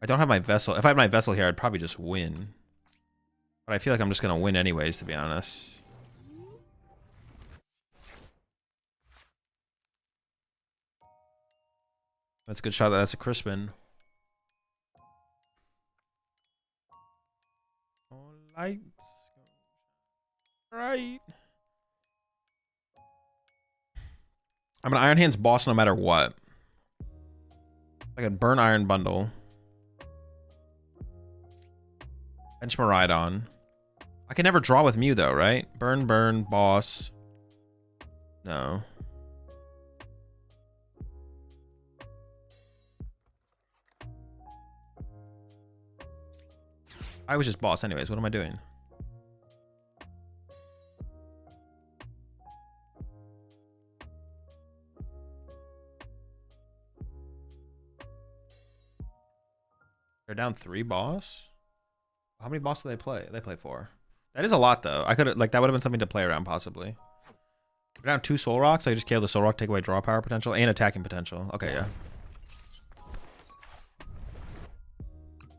I don't have my Vessel. If I had my Vessel here, I'd probably just win. But I feel like I'm just going to win anyways, to be honest. That's a good shot. That's a Crispin. All lights. All right. I'm an Iron Hands boss no matter what. I can burn Iron Bundle. Bench Miraidon. I can never draw with Mew though, right? Burn, burn, boss. No. I was just boss anyways. What am I doing? They're down 3 boss? How many boss do they play? They play 4. That is a lot though. I could like that would have been something to play around possibly. We're down 2 Soul Rocks, so I just kill the Soul Rock, take away draw power potential and attacking potential. Okay, yeah.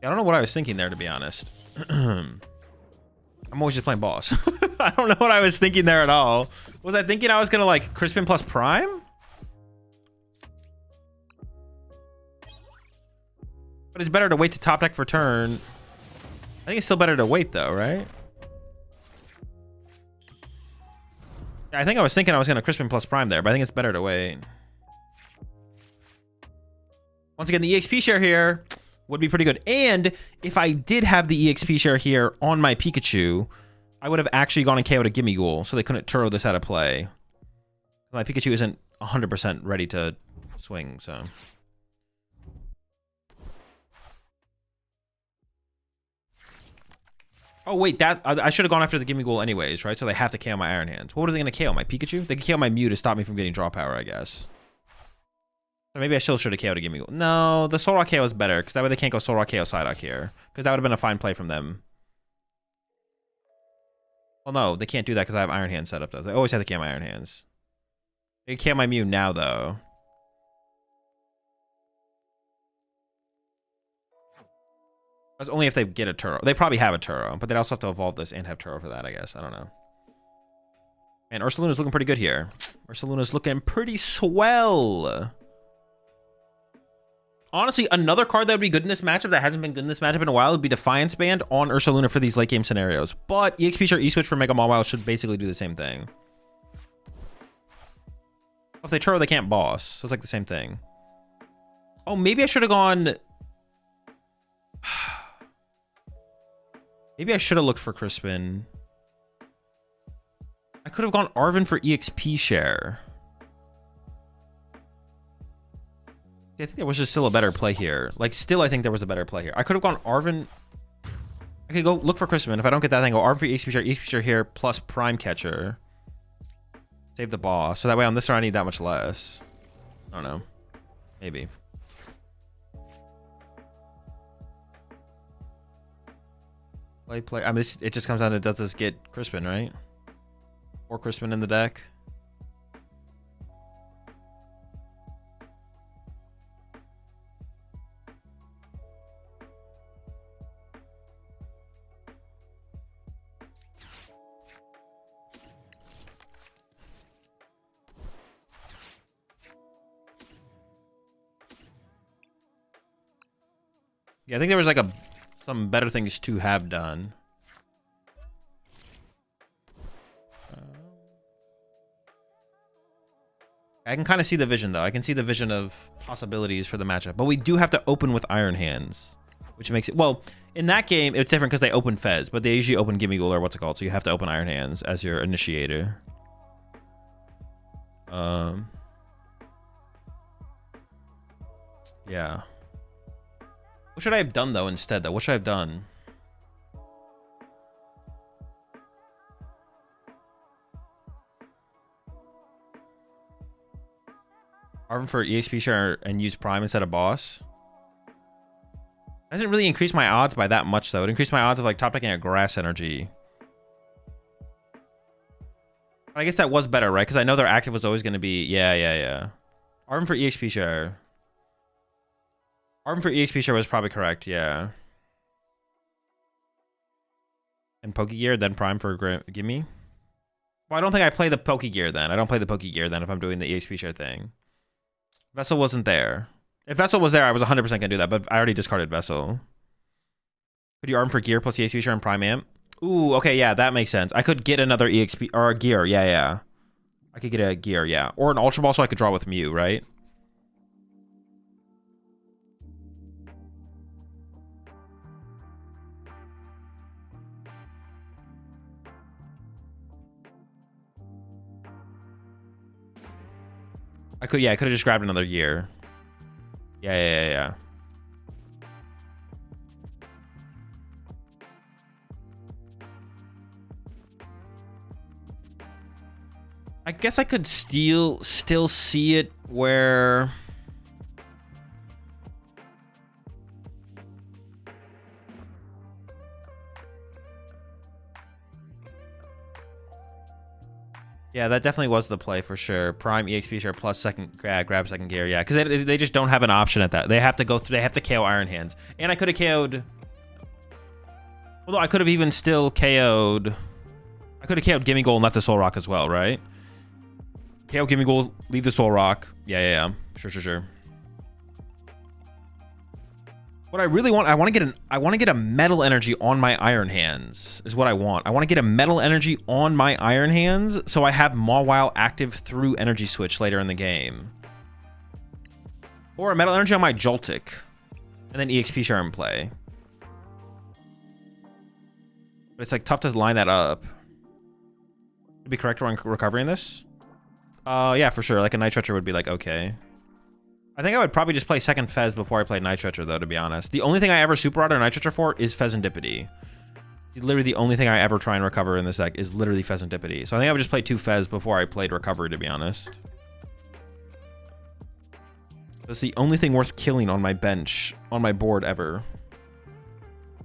I don't know what I was thinking there, to be honest. I'm always just playing boss. I don't know what I was thinking there at all. Was I thinking I was gonna like Crispin plus Prime? But it's better to wait to top deck for turn. I think it's still better to wait though, right? Yeah, I think I was thinking I was gonna Crispin plus Prime there, but I think it's better to wait. Once again, the EXP share here would be pretty good. And if I did have the EXP share here on my Pikachu, I would have actually gone and KO'd a Gimme Ghoul, so they couldn't Turo this out of play. My Pikachu isn't 100% ready to swing, so... Oh, wait, that I should have gone after the Gimme Ghoul anyways, right? So they have to KO my Iron Hands. What are they going to KO? My Pikachu? They can KO my Mew to stop me from getting draw power, I guess. So maybe I still should have KO'd a Gimme Goal. No, the Soul Rock KO is better, because that way they can't go Soul Rock KO Psyduck here. Because that would have been a fine play from them. Well, no, they can't do that because I have Iron Hands set up, though. They always have to KO my Iron Hands. They can KO my Mew now, though. That's only if they get a Turo. They probably have a Turo, but they'd also have to evolve this and have Turo for that, I guess. I don't know. And Ursaluna's looking pretty good here. Ursaluna's looking pretty swell. Honestly, another card that would be good in this matchup that hasn't been good in this matchup in a while would be Defiance Band on Ursaluna for these late game scenarios. But EXP Share E-Switch for Mega Mawile should basically do the same thing. If they Turo, they can't boss. So it's like the same thing. Oh, maybe I should have gone... Maybe I should have looked for Crispin. I could have gone Arven for EXP Share. I think there was just still a better play here. Like, still, I think there was a better play here. I could have gone Arven. I could go look for Crispin. If I don't get that thing, go Arven for EXP Share here, plus Prime Catcher. Save the boss. So that way on this round, I need that much less. I don't know. Maybe. Play. I mean, it just comes down to, does this get Crispin, right? Or Crispin in the deck? Yeah, I think there was like some better things to have done. I can kind of see the vision, though. I can see the vision of possibilities for the matchup. But we do have to open with Iron Hands, which makes it... Well, in that game, it's different because they open Fez, but they usually open Gimme Ghoul or what's it called. So you have to open Iron Hands as your initiator. Yeah. What should I have done, though, instead, though? What should I have done? Arven for EXP Share and use Prime instead of Boss. Doesn't really increase my odds by that much, though. It increased my odds of, like, top decking a Grass Energy. But I guess that was better, right? Because I know their active was always going to be... Yeah. Arven for EXP Share. Arven for EXP Share was probably correct, yeah. And Pokegear, then Prime for Gimme. Well, I don't think I play the Pokegear then. I don't play the Pokegear then if I'm doing the EXP Share thing. Vessel wasn't there. If Vessel was there, I was 100% going to do that, but I already discarded Vessel. Could you Arven for Gear plus EXP Share and Prime Amp? Ooh, okay, yeah, that makes sense. I could get another EXP, or a Gear, yeah. I could get a Gear, yeah. Or an Ultra Ball so I could draw with Mew, right? I could have just grabbed another Gear. Yeah. I guess I could still see it where... Yeah, that definitely was the play for sure. Prime EXP Share plus grab second Gear. Yeah, because they just don't have an option at that. They have to go through. They have to KO Iron Hands. And I could have KO'd. Although I could have even still KO'd. I could have KO'd Gimme Goal and left the Soul Rock as well, right? KO Gimme Goal, leave the Soul Rock. Yeah. Sure. What I really want, I want to get a Metal Energy on my Iron Hands is what I want. I want to get a Metal Energy on my Iron Hands so I have Mawile active through Energy Switch later in the game. Or a Metal Energy on my Joltik. And then EXP Share in play. But it's like tough to line that up. To be correct on recovering this? Yeah, for sure. Like a Night Stretcher would be like, okay. I think I would probably just play second Fez before I played Night Stretcher, though, to be honest. The only thing I ever Super Rod or Night Stretcher for is Fezandipity. Literally the only thing I ever try and recover in this deck is literally Fezandipity. So I think I would just play 2 Fez before I played Recovery, to be honest. That's the only thing worth killing on my bench, on my board ever.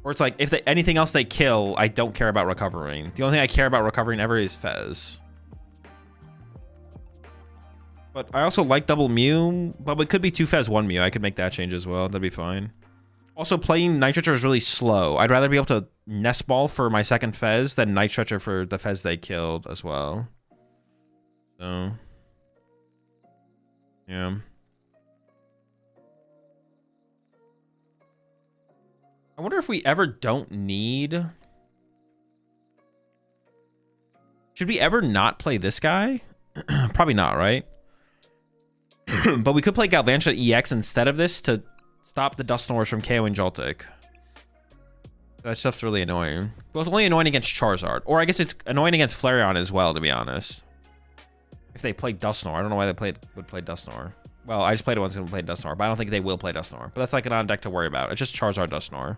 Or it's like, if anything else they kill, I don't care about recovering. The only thing I care about recovering ever is Fez. But I also like double Mew, but it could be 2 Fez, 1 Mew. I could make that change as well. That'd be fine. Also, playing Night Stretcher is really slow. I'd rather be able to Nest Ball for my second Fez than Night Stretcher for the Fez they killed as well. So, yeah. I wonder if we ever don't need... Should we ever not play this guy? Probably not, right? But we could play Galvantula EX instead of this to stop the Dusknoirs from KOing Joltik. That stuff's really annoying. Well, it's only annoying against Charizard. Or I guess it's annoying against Flareon as well, to be honest. If they play Dusknoir. I don't know why they would play Dusknoir. Well, I just played it once and played Dusknoir, but I don't think they will play Dusknoir. But that's like an on deck to worry about. It's just Charizard Dusknoir.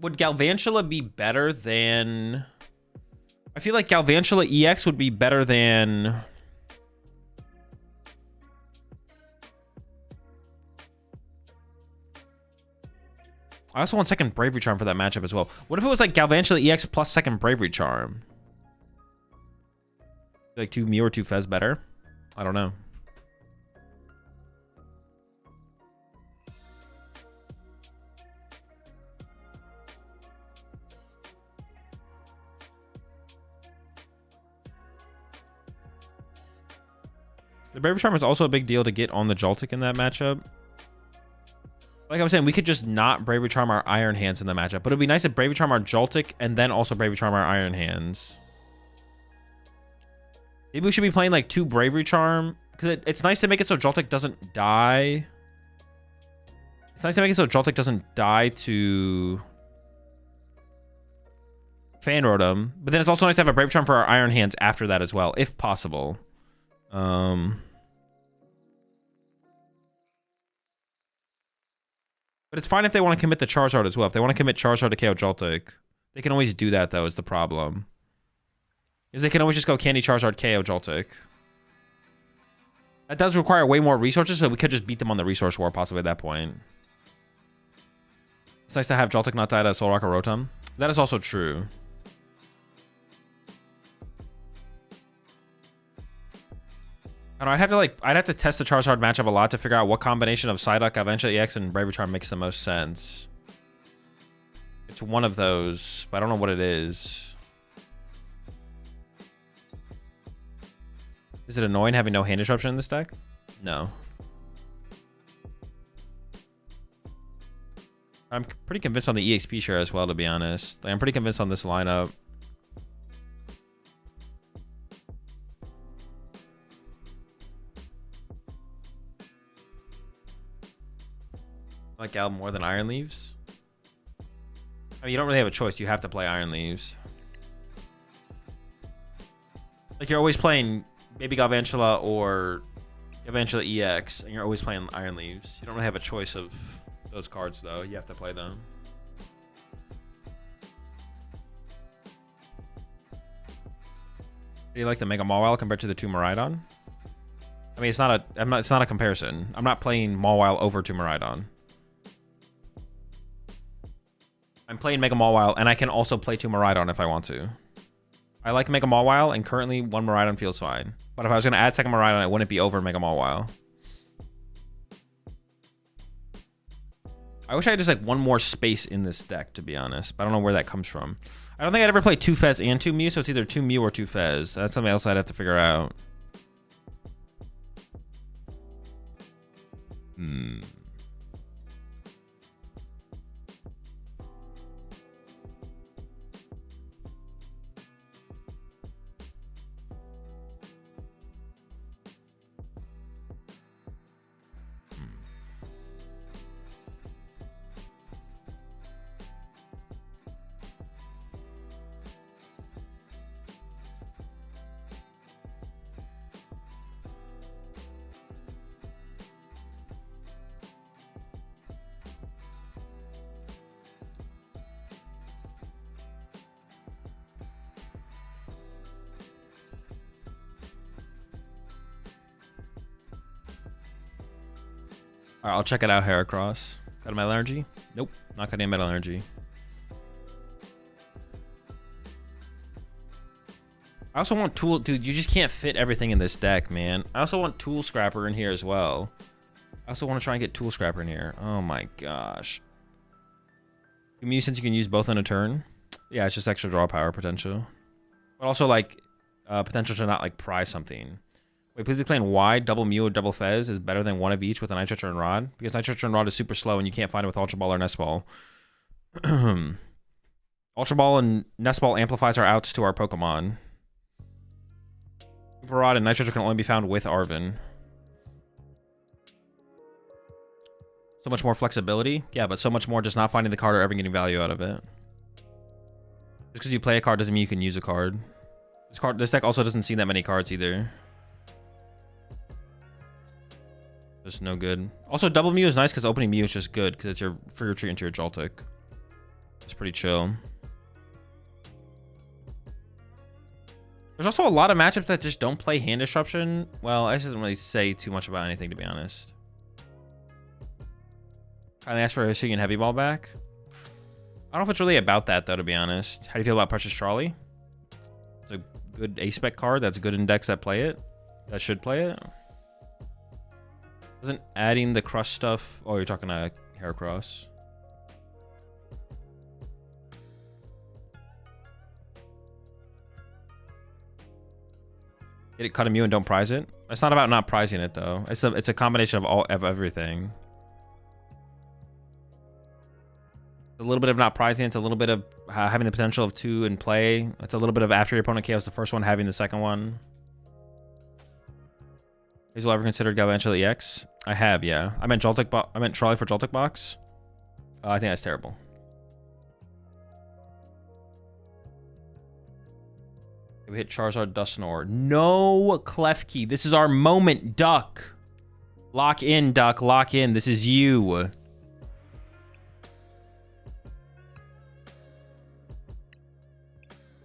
Would Galvantula be better than... I feel like Galvantula EX would be better than... I also want second Bravery Charm for that matchup as well. What if it was like Galvantula EX plus second Bravery Charm? Like 2 Mew or 2 Fez better? I don't know. The Bravery Charm is also a big deal to get on the Joltik in that matchup. Like I was saying, we could just not Bravery Charm our Iron Hands in the matchup. But it would be nice if Bravery Charm our Joltik and then also Bravery Charm our Iron Hands. Maybe we should be playing like 2 Bravery Charm. Because it's nice to make it so Joltik doesn't die. It's nice to make it so Joltik doesn't die to Fan Rotom. But then it's also nice to have a Bravery Charm for our Iron Hands after that as well, if possible. But it's fine if they want to commit the Charizard as well. If they want to commit Charizard to KO Joltik, they can always do that, though, is the problem. Is they can always just go Candy Charizard KO Joltik. That does require way more resources, so we could just beat them on the resource war possibly at that point. It's nice to have Joltik not die to Solrock or Rotom. That is also true. I don't know, I'd have to test the Charizard matchup a lot to figure out what combination of Psyduck, Galvantula EX, and Bravery Charm makes the most sense. It's one of those, but I don't know what it is. Is it annoying having no hand disruption in this deck? No. I'm pretty convinced on the EXP share as well, to be honest. Like, I'm pretty convinced on this lineup. Like Gal more than Iron Leaves? I mean, you don't really have a choice. You have to play Iron Leaves. Like, you're always playing Baby Galvantula or Galvantula EX, and you're always playing Iron Leaves. You don't really have a choice of those cards, though. You have to play them. Do you like the Mega Mawile compared to the 2 Miraidon? I mean, it's not a comparison. I'm not playing Mawile over 2 Miraidon. I'm playing Mega Mawile, and I can also play 2 Miraidon if I want to. I like Mega Mawile, and currently 1 Miraidon feels fine. But if I was going to add second Miraidon, it wouldn't be over Mega Mawile. I wish I had just like one more space in this deck, to be honest. But I don't know where that comes from. I don't think I'd ever play 2 Fez and 2 Mew, so it's either 2 Mew or 2 Fez. That's something else I'd have to figure out. Alright, I'll check it out, Heracross. Got a Metal Energy? Nope, not got any Metal Energy. I also want Tool... Dude, you just can't fit everything in this deck, man. I also want Tool Scrapper in here as well. I also want to try and get Tool Scrapper in here. Oh my gosh. Mew, since you can use both in a turn. Yeah, it's just extra draw power potential. But also, like, potential to not, like, pry something. Wait, please explain why double Mew or double Fez is better than one of each with a Nitro Turn Rod? Because Nitro Turn Rod is super slow and you can't find it with Ultra Ball or Nest Ball. Ultra Ball and Nest Ball amplifies our outs to our Pokemon. Super Rod and Nitro Turn can only be found with Arven. So much more flexibility? Yeah, but so much more just not finding the card or ever getting value out of it. Just because you play a card doesn't mean you can use a card. This deck also doesn't see that many cards either. Just no good. Also, double Mew is nice because opening Mew is just good because it's your for your treat into your Joltik. It's pretty chill. There's also a lot of matchups that just don't play hand disruption. Well, I just doesn't really say too much about anything, to be honest. Kindly ask for a Hisuian Heavy Ball back. I don't know if it's really about that, though, to be honest. How do you feel about Precious Trolley? It's a good A-Spec card. That's good in decks that play it. That should play it. Isn't adding the Crush stuff... Oh, you're talking to Heracross. Get it, cut a Mew and don't prize it. It's not about not prizing it, though. It's a combination of everything. A little bit of not prizing. It's a little bit of having the potential of 2 in play. It's a little bit of after your opponent KOs the first one, having the second one. Has you ever considered Galvantula EX? I have, yeah. I meant Trolley for Joltik Box. I think that's terrible. We hit Charizard, Dusknoir. No, Klefki. This is our moment, Duck. Lock in, Duck. Lock in. This is you.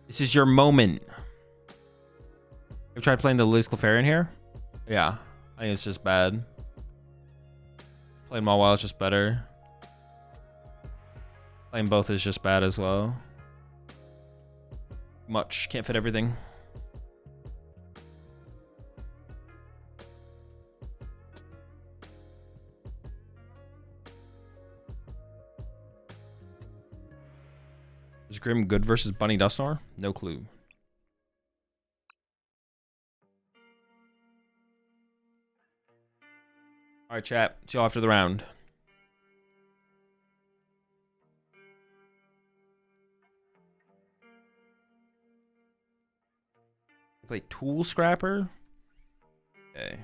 This is your moment. Have tried playing the Liz Clefairy in here? Yeah. I think it's just bad. Playing Mawile is just better. Playing both is just bad as well. Much. Can't fit everything. Is Grim good versus Bunny Dusknoir? No clue. All right, chat. See you all after the round. Play Tool Scrapper. Okay.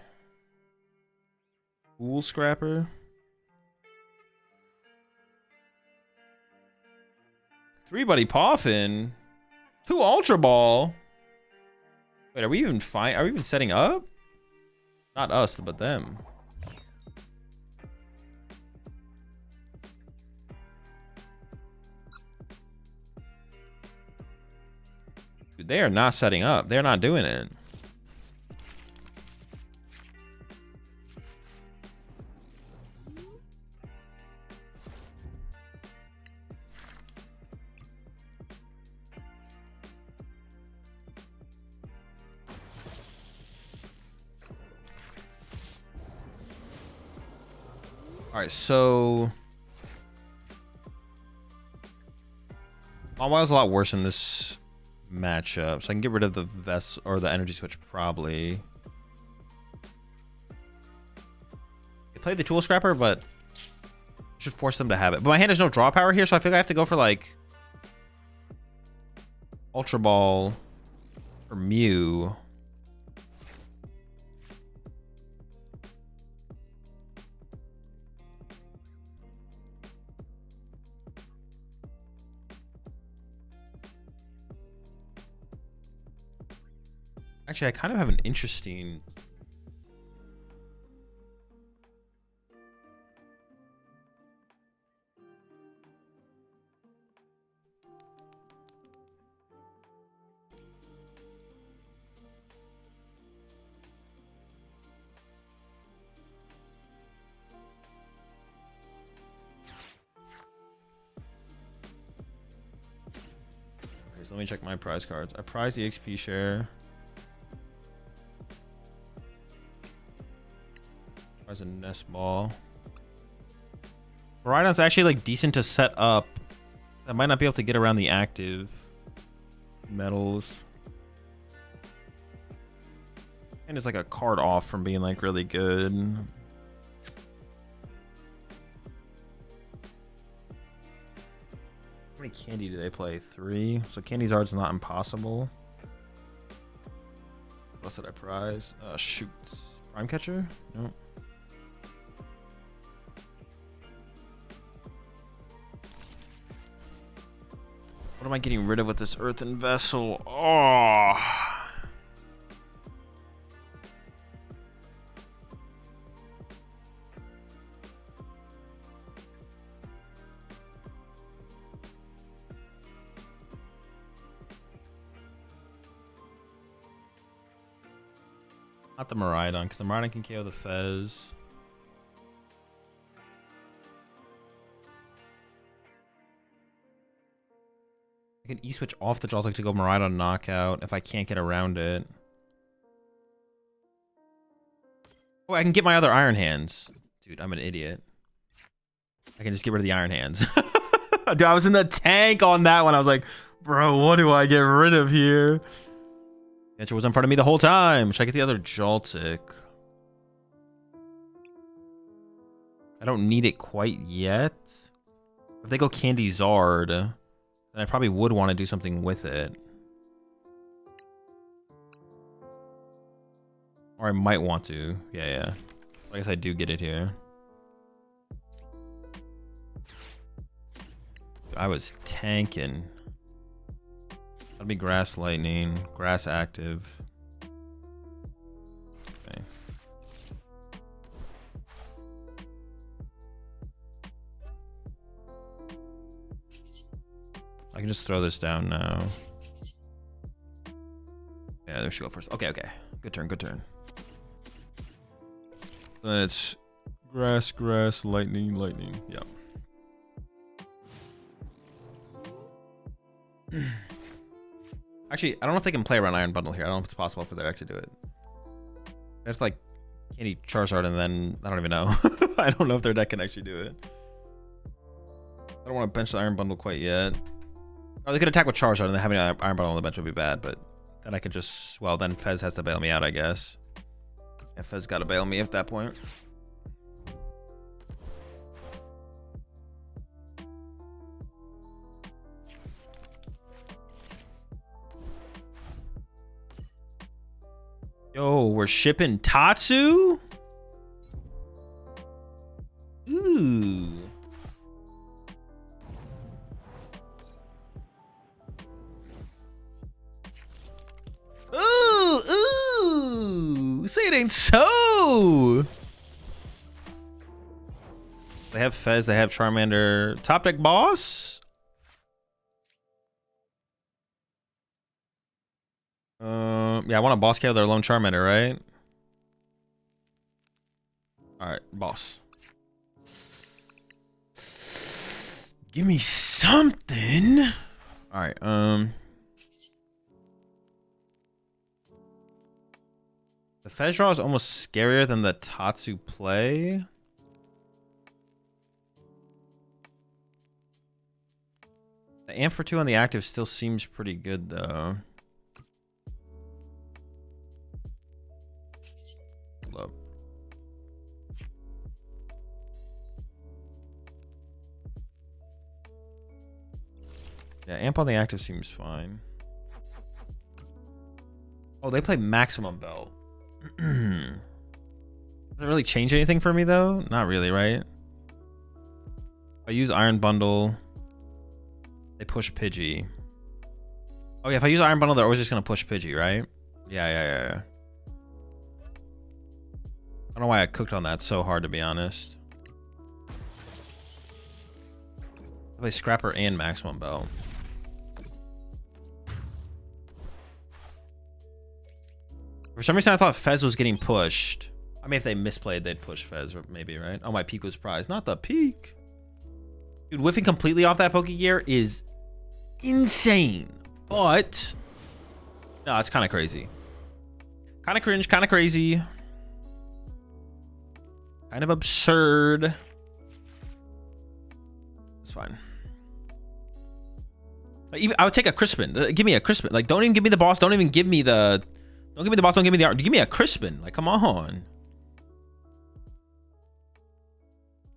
Tool Scrapper. 3-Buddy Poffin. 2 Ultra Ball. Wait, are we even fine? Are we even setting up? Not us, but them. Dude, they are not setting up. They're not doing it. All right, so Mawile's a lot worse in this matchup, so I can get rid of the vest or the energy switch probably. They play the Tool Scrapper, but should force them to have it. But my hand has no draw power here, so I feel like I have to go for like Ultra Ball or Mew. Actually, I kind of have an interesting... let me check my prize cards. I prize the XP share. Prize a nest ball. Rhydon's actually like decent to set up. I might not be able to get around the active metals. And it's like a card off from being like really good. How many candy do they play? 3. So Candy Zard's not impossible. What else did I prize? Shoot. Prime Catcher? No. What am I getting rid of with this earthen vessel? Oh. Not the Miraidon, because the Miraidon can KO the Fez. I can E-switch off the Joltik to go Miraidon knockout if I can't get around it. Oh, I can get my other Iron Hands. Dude, I'm an idiot. I can just get rid of the Iron Hands. Dude, I was in the tank on that one. I was like, bro, what do I get rid of here? The answer was in front of me the whole time. Should I get the other Joltik? I don't need it quite yet. If they go Candy Zard, then I probably would want to do something with it. Or I might want to. Yeah. I guess I do get it here. I was tanking. That'd be Grass Lightning, Grass Active. Okay. I can just throw this down now. Yeah, there should go first. Okay. Good turn. Then it's Grass, Lightning. Yeah. Actually, I don't know if they can play around Iron Bundle here. I don't know if it's possible for them to actually do it. That's like Candy Charizard, and then I don't even know. I don't know if their deck can actually do it. I don't want to bench the Iron Bundle quite yet. Oh, they could attack with Charizard, and then having an Iron Bundle on the bench would be bad. But then I could just, well, then Fez has to bail me out, I guess. Yeah, Fez got to bail me at that point. Yo, we're shipping Tatsu? Ooh. Ooh. Say it ain't so. They have Fez, they have Charmander. Top deck boss? Yeah, I want a boss KO their lone Charmander, right? Alright, boss. Give me something. Alright, the Fez draw is almost scarier than the Tatsu play. The Amp for 2 on the active still seems pretty good, though. Hold up. Yeah, Amp on the active seems fine. Oh, they play Maximum Belt. Does it really change anything for me, though? Not really, right? I use Iron Bundle. They push Pidgey. Oh, yeah, if I use Iron Bundle, they're always just going to push Pidgey, right? Yeah. I don't know why I cooked on that so hard, to be honest. I play Scrapper and Maximum Belt. For some reason, I thought Fez was getting pushed. I mean, if they misplayed, they'd push Fez, maybe, right? Oh, my peak was prized. Not the peak. Dude, whiffing completely off that Pokegear is insane. But no, it's kind of crazy. Kind of cringe, kind of crazy. Kind of absurd. It's fine. Even I would take a Crispin. Give me a Crispin. Like, don't even give me the boss. Don't even give me the. Don't give me the boss. Don't give me the art. Give me a Crispin. Like, come on.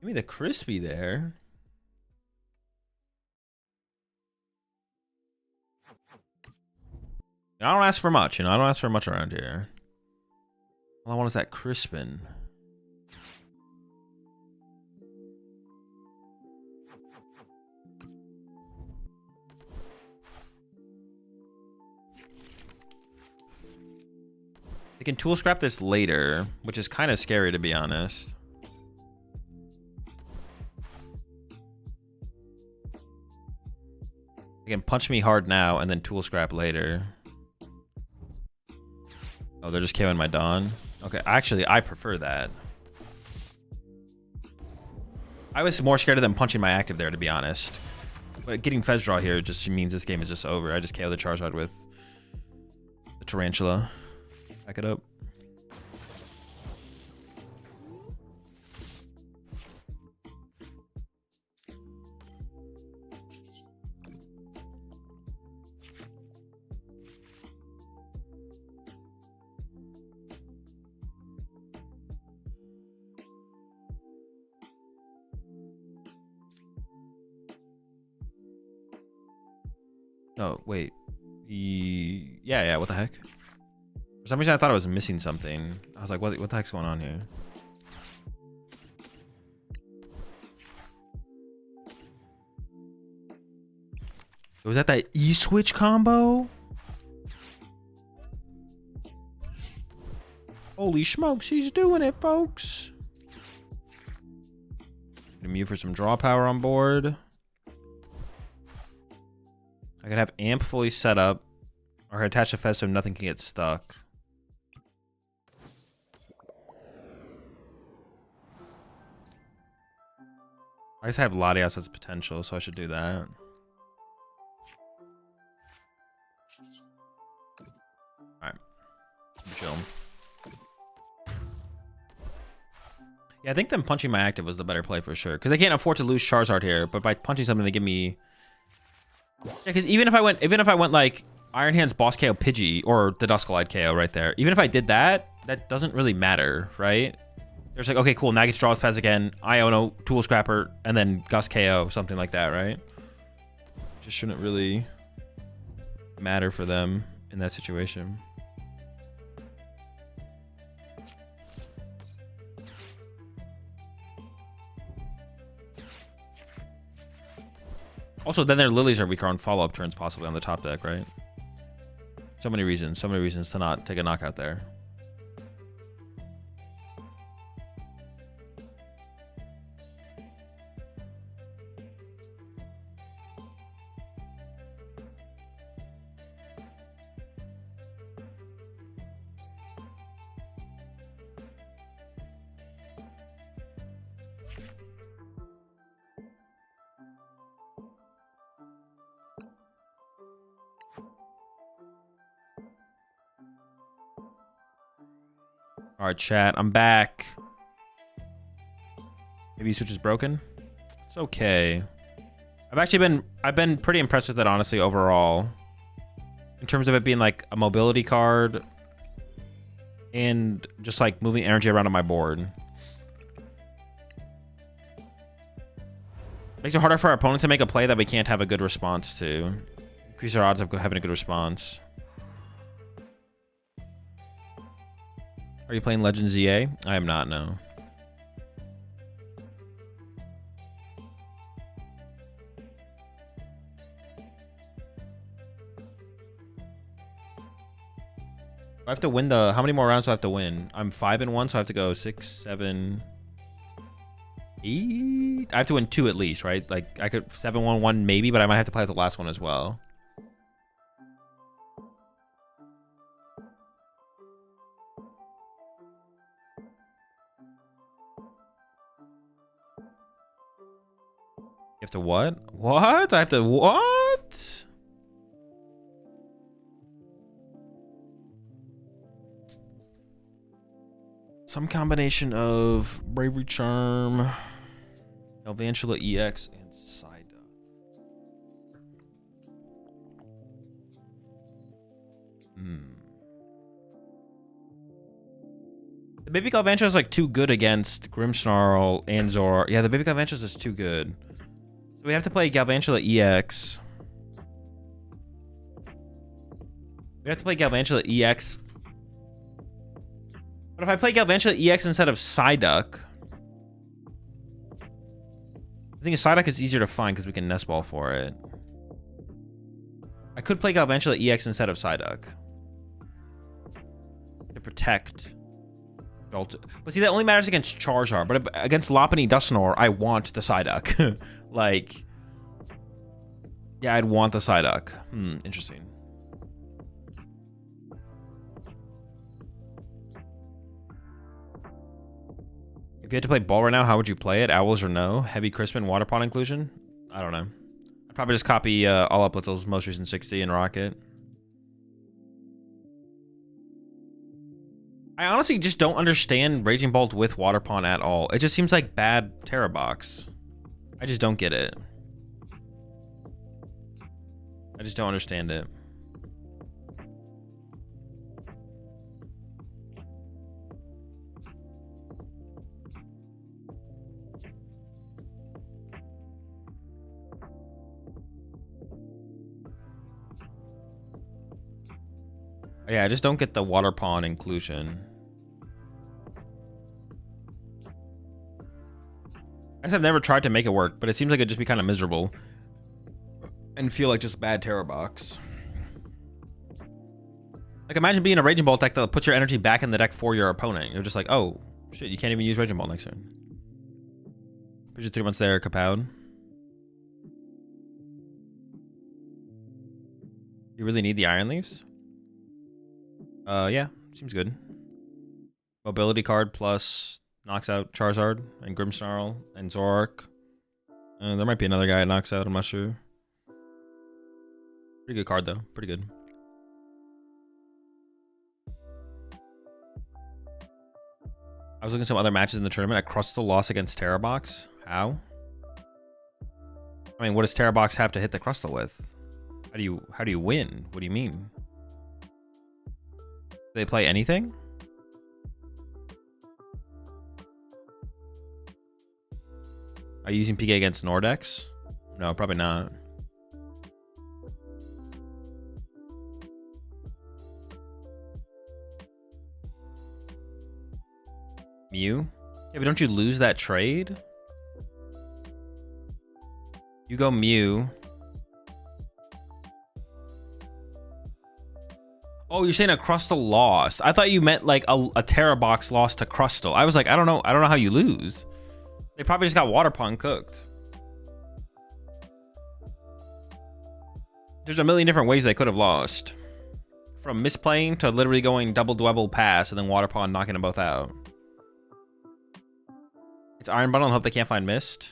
Give me the crispy there. I don't ask for much. You know, I don't ask for much around here. All I want is that Crispin. They can tool scrap this later, which is kind of scary to be honest. They can punch me hard now and then tool scrap later. Oh, they're just KOing my Dawn. Okay, actually, I prefer that. I was more scared of them punching my active there, to be honest. But getting Fez draw here just means this game is just over. I just KO the Charizard with the Tarantula. Back it up. Oh, wait. Yeah, what the heck? For some reason, I thought I was missing something. I was like, what the heck's going on here? Was that E-switch combo? Holy smokes, he's doing it, folks. Gonna mute for some draw power on board. I could have amp fully set up or attach a Fez so nothing can get stuck. I guess I have Latias as potential, so I should do that. Alright. Chill. Yeah, I think them punching my active was the better play for sure. Because they can't afford to lose Charizard here, but by punching something they give me. Yeah, because even if I went like Iron Hands Boss KO Pidgey or the Duskullide KO right there, even if I did that, that doesn't really matter, right? There's like, okay, cool, now I get to draw with Fez again, Iono, Tool Scrapper, and then Gus KO, something like that, right? Just shouldn't really matter for them in that situation. Also, then their Lilies are weaker on follow-up turns possibly on the top deck, right? So many reasons to not take a knockout there. All right, chat, I'm back. Maybe switch is broken. It's okay. I've been pretty impressed with it, honestly, overall. In terms of it being like a mobility card and just like moving energy around on my board. Makes it harder for our opponent to make a play that we can't have a good response to. Increase our odds of having a good response. Are you playing Legends ZA? I am not, no. I have to win the... How many more rounds do I have to win? I'm 5-1, so I have to go 6, 7, 8... I have to win 2 at least, right? Like, I could 7-1-1 maybe, but I might have to play the last one as well. You have to what? What? I have to what? Some combination of Bravery Charm, Galvantula EX, and Psyduck. The Baby Galvantula is like too good against Grimmsnarl and Zor. Yeah, the Baby Galvantula is too good. So we have to play Galvantula EX. We have to play Galvantula EX. But if I play Galvantula EX instead of Psyduck, I think a Psyduck is easier to find because we can Nest Ball for it. I could play Galvantula EX instead of Psyduck to protect Joltik. But see, that only matters against Charizard. But against Lopunny Dusknoir, I want the Psyduck. Like, yeah, I'd want the Psyduck. Interesting. If you had to play ball right now, how would you play it? Owls or no? Heavy Crispin, Water Pond inclusion? I don't know. I'd probably just copy All Up Little's most recent 60 and rock it. I honestly just don't understand Raging Bolt with Water Pond at all. It just seems like bad Terra Box. I just don't get it. I just don't understand it. Yeah, I just don't get the Water Pond inclusion. I guess I've never tried to make it work, but it seems like it'd just be kind of miserable. And feel like just bad Terra Box. Like, imagine being a Raging Bolt deck that'll put your energy back in the deck for your opponent. You're just like, oh, shit, you can't even use Raging Bolt next turn. Put your 3 months there, Kapow. You really need the Iron Leaves? Yeah, seems good. Mobility card plus knocks out Charizard and Grimmsnarl and Zoroark. There might be another guy that knocks out, I'm not sure. Pretty good card though, pretty good. I was looking at some other matches in the tournament. I crushed the loss against Terra Box. How? I mean, what does Terra Box have to hit the Crustle with? How do you win? What do you mean? Do they play anything? Are you using PK against Nordex? No, probably not. Mew? Yeah, but don't you lose that trade? You go Mew. Oh, you're saying a Crustle loss. I thought you meant like a Terra Box loss to Crustle. I was like, I don't know how you lose. They probably just got Water Pond cooked. There's a million different ways they could have lost. From misplaying to literally going double pass and then Water Pond knocking them both out. It's Iron Bundle and hope they can't find Mist.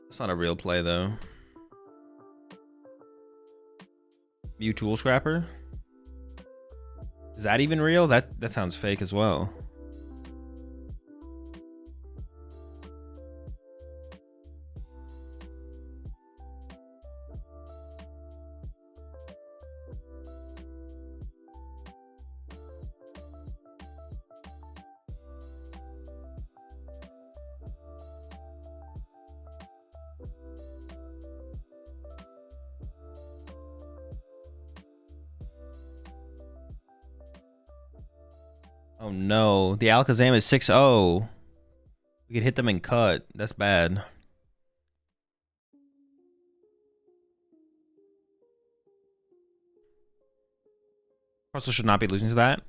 That's not a real play though. Mew Tool Scrapper. Is that even real? That sounds fake as well. Oh no, the Alakazam is 6-0. We could hit them and cut. That's bad. Crustle should not be losing to that.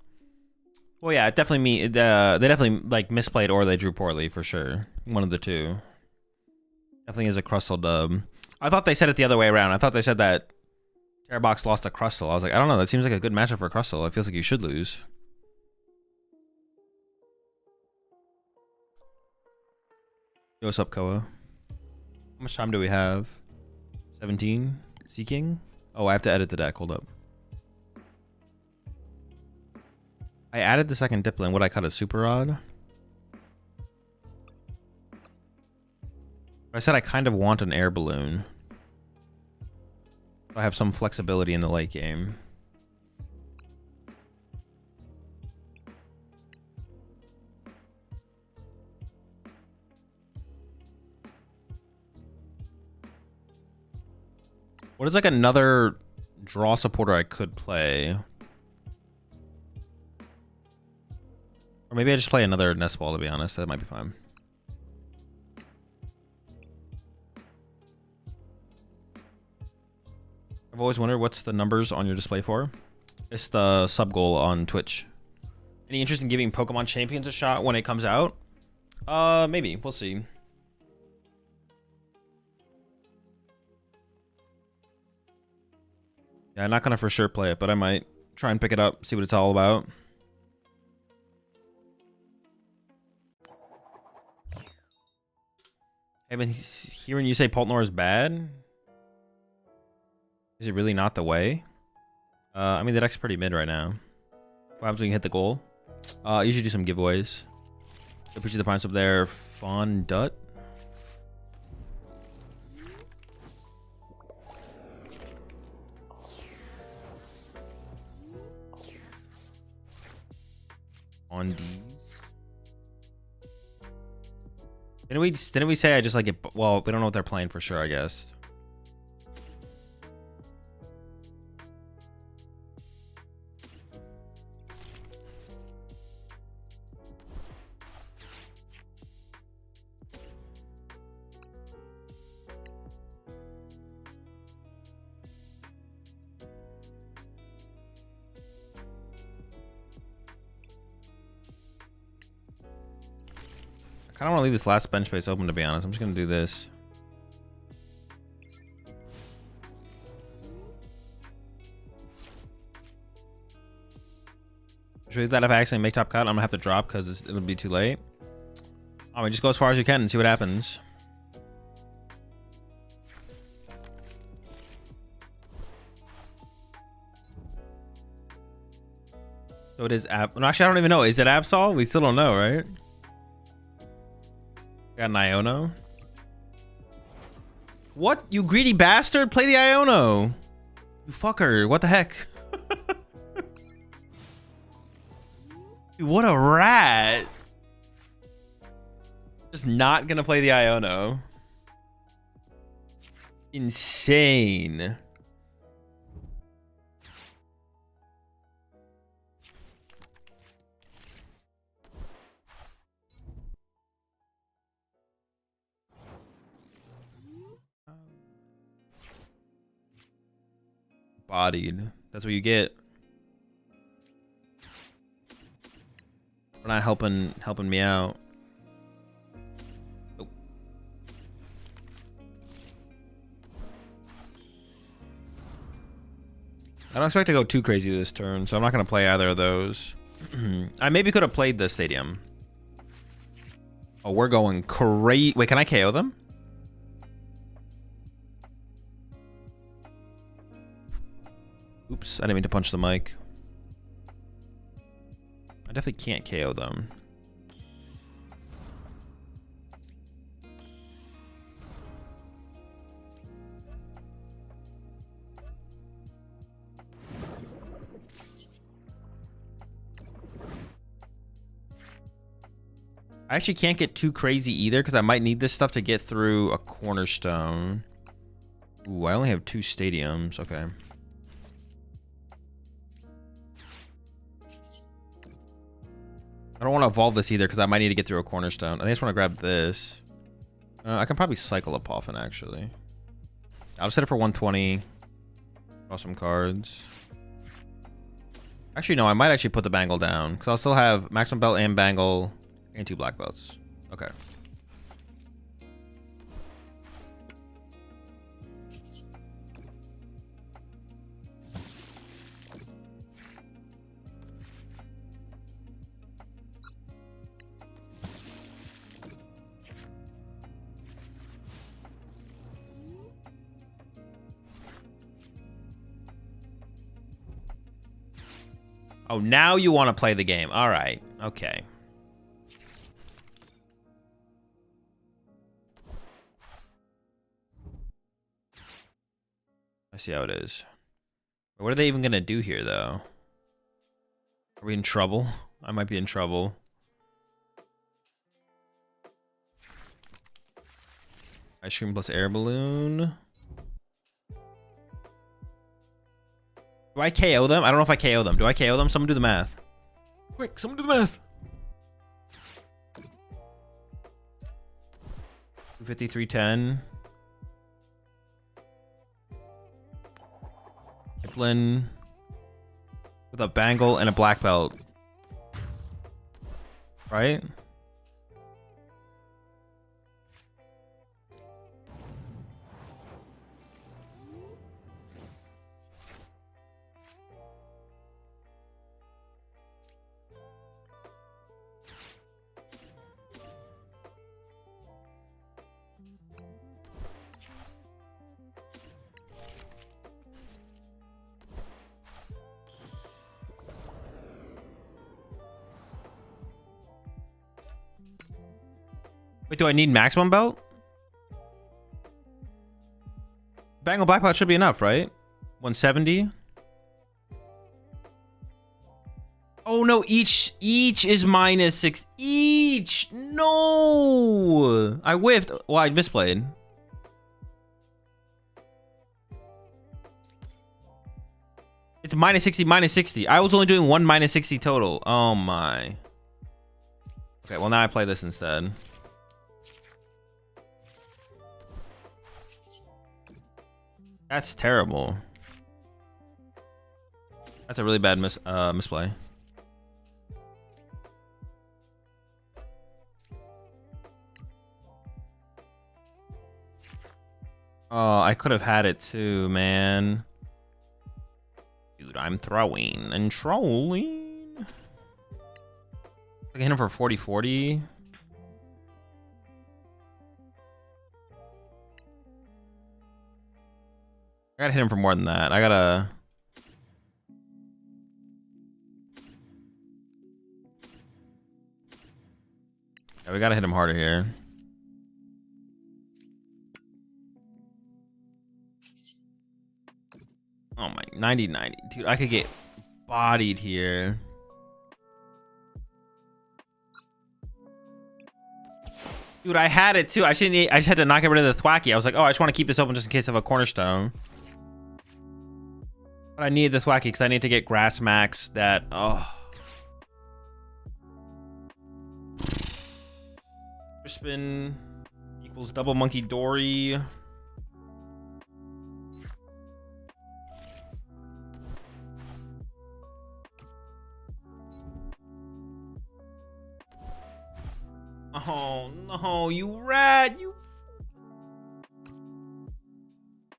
Well, yeah, it definitely they definitely like misplayed or they drew poorly for sure. One of the two. Definitely is a Crustle dub. I thought they said it the other way around. I thought they said that Terra Box lost to Crustle. I was like, I don't know. That seems like a good matchup for Crustle. It feels like you should lose. Yo, what's up, Koa? How much time do we have? 17? Seeking? Oh, I have to edit the deck. Hold up. I I added the second Dipplin. Would I cut a super rod? I said I kind of want an air balloon. I have some flexibility in the late game. What is like another draw supporter I could play? Or maybe I just play another nest ball, to be honest. That might be fine. I've always wondered what's the numbers on your display for. It's the sub goal on Twitch. Any interest in giving Pokemon Champions a shot when it comes out? Maybe. We'll see. Yeah, I'm not gonna for sure play it, but I might try and pick it up, see what it's all about. I've been hearing you say Poltnor is bad. Is it really not the way? I mean, the deck's pretty mid right now. What happens when you hit the goal? You should do some giveaways. Appreciate the points up there. Fondut. On D. Didn't we say I just like it? Well, we don't know what they're playing for sure, I guess. I don't want to leave this last bench space open, to be honest. I'm just going to do this. Should we do that if I accidentally make top cut? I'm going to have to drop because it'll be too late. I mean, just go as far as you can and see what happens. So it is Ab... No, actually, I don't even know. Is it Absol? We still don't know, right? Got an Iono. What? You greedy bastard? Play the Iono. You fucker. What the heck? Dude, what a rat. Just not gonna play the Iono. Insane. Bodied. That's what you get. We're not helping me out. Oh. I don't expect to go too crazy this turn, so I'm not going to play either of those. I maybe could have played this stadium. Oh, we're going crazy. Wait, can I KO them? Oops, I didn't mean to punch the mic. I definitely can't KO them. I actually can't get too crazy either because I might need this stuff to get through a cornerstone. Ooh, I only have 2 stadiums. Okay. I don't want to evolve this either because I might need to get through a cornerstone. I just want to grab this. I can probably cycle a Poffin, actually. I'll just set it for 120. Draw some cards. Actually, no, I might actually put the Bangle down because I'll still have Maximum Belt and Bangle and 2 Black Belts. Okay. Oh, now you want to play the game. All right. Okay. I see how it is. What are they even going to do here, though? Are we in trouble? I might be in trouble. Ice cream plus air balloon. Do I KO them? I don't know if I KO them. Do I KO them? Someone do the math. Quick, someone do the math. 250, 310. Kipling with a bangle and a black belt. Right? Wait, do I need maximum belt? Bangle black belt should be enough, right? 170. Oh no, each is -6. Each! No! I whiffed. Well, I misplayed. It's -60, -60. I was only doing one -60 total. Oh my. Okay, well now I play this instead. That's terrible. That's a really bad misplay. Oh, I could have had it too, man. Dude, I'm throwing and trolling. I can hit him for 40-40. I gotta hit him for more than that. I gotta... Yeah, we gotta hit him harder here. Oh my, 90-90. Dude, I could get bodied here. Dude, I had it too. I just had to not get rid of the thwacky. I was like, oh, I just want to keep this open just in case of a cornerstone. But I needed this wacky because I need to get grass max that. Oh. Crispin equals double monkey Dory. Oh no, you rat! You.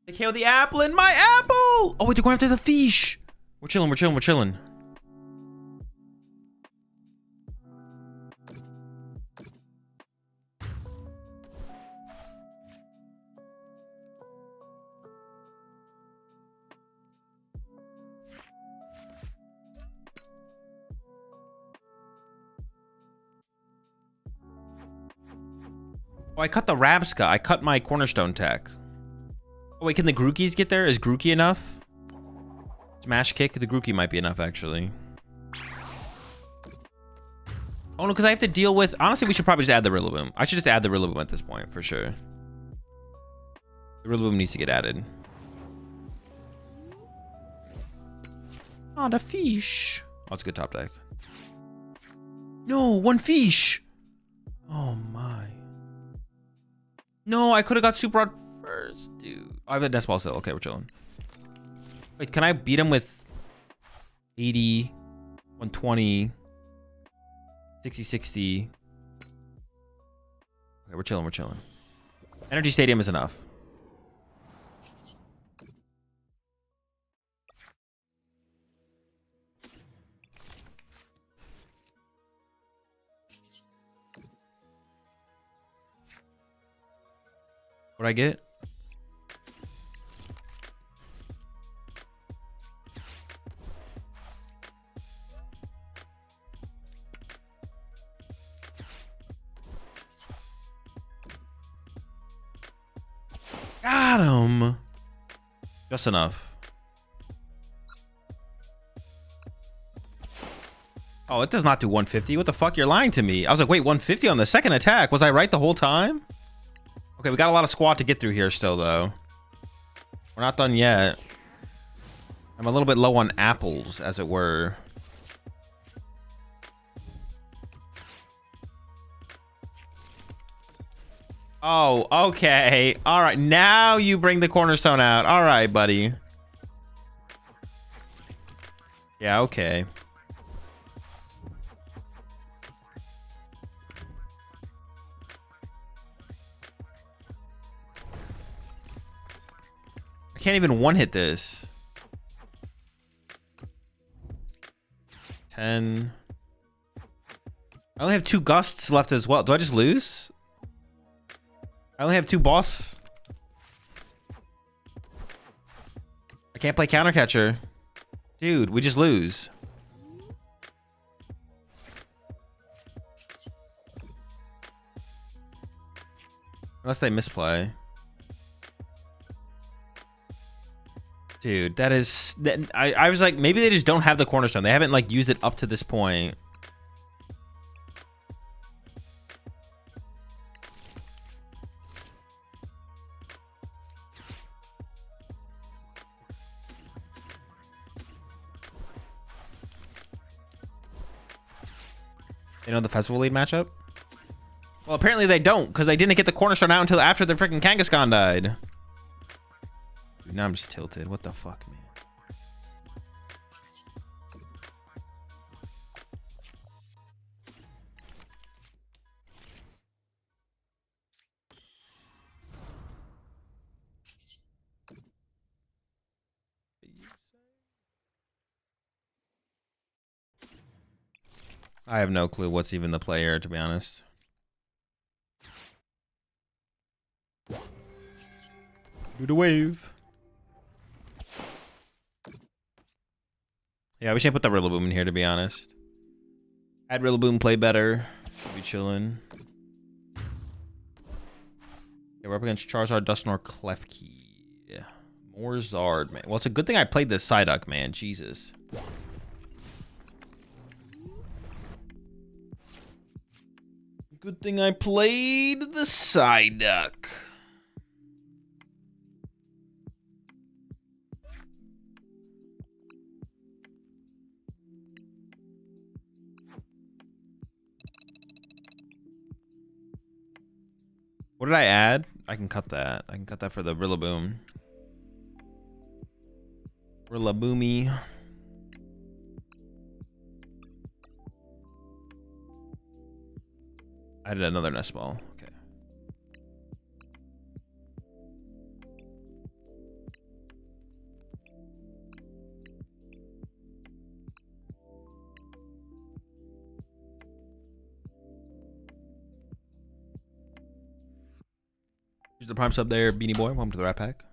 They KO the apple in my apple! Oh wait, they're going after the fish! We're chilling, we're chilling, we're chilling. Oh, I cut the Rabska. I cut my cornerstone tech. Oh wait, can the Grookies get there? Is Grookie enough? Smash kick? The Grookie might be enough, actually. Oh no, because I have to deal with... Honestly, we should probably just add the Rillaboom. I should just add the Rillaboom at this point, for sure. The Rillaboom needs to get added. Oh, the fish. Oh, it's a good top deck. No, one fish. Oh my. No, I could have got Super Rod first, dude. Oh, I have a Death Ball still. Okay, we're chilling. Wait, can I beat him with 80, 120, 60, 60? Okay, we're chilling, we're chilling. Energy Stadium is enough. What'd I get? Got him. Just enough. Oh, it does not do 150. What the fuck? You're lying to me. I was like, wait, 150 on the second attack. Was I right the whole time? Okay, we got a lot of squad to get through here still, though. We're not done yet. I'm a little bit low on apples, as it were. Oh, okay. All right, now you bring the cornerstone out. All right, buddy. Yeah, okay. I can't even one-hit this. 10. I only have 2 gusts left as well. Do I just lose? I only have 2 boss. I can't play counter catcher. Dude, we just lose. Unless they misplay. Dude, that is... I was like, maybe they just don't have the cornerstone. They haven't, like, used it up to this point. You know the festival lead matchup? Well, apparently they don't, because they didn't get the cornerstone out until after the freaking Kangaskhan died. Dude, now I'm just tilted. What the fuck, man? I have no clue what's even the player, to be honest. Do the wave. Yeah, we should put the Rillaboom in here, to be honest. Had Rillaboom play better. Should be chilling. Yeah, we're up against Charizard, Dusknoir, Klefki. Yeah. More Zard, man. Well, it's a good thing I played this Psyduck, man. Jesus. Good thing I played the Psyduck. What did I add? I can cut that. I can cut that for the Rillaboom. Rillaboomy. I did another nest ball. Okay. Here's the prime sub there, Beanie Boy. Welcome to the Rat Pack.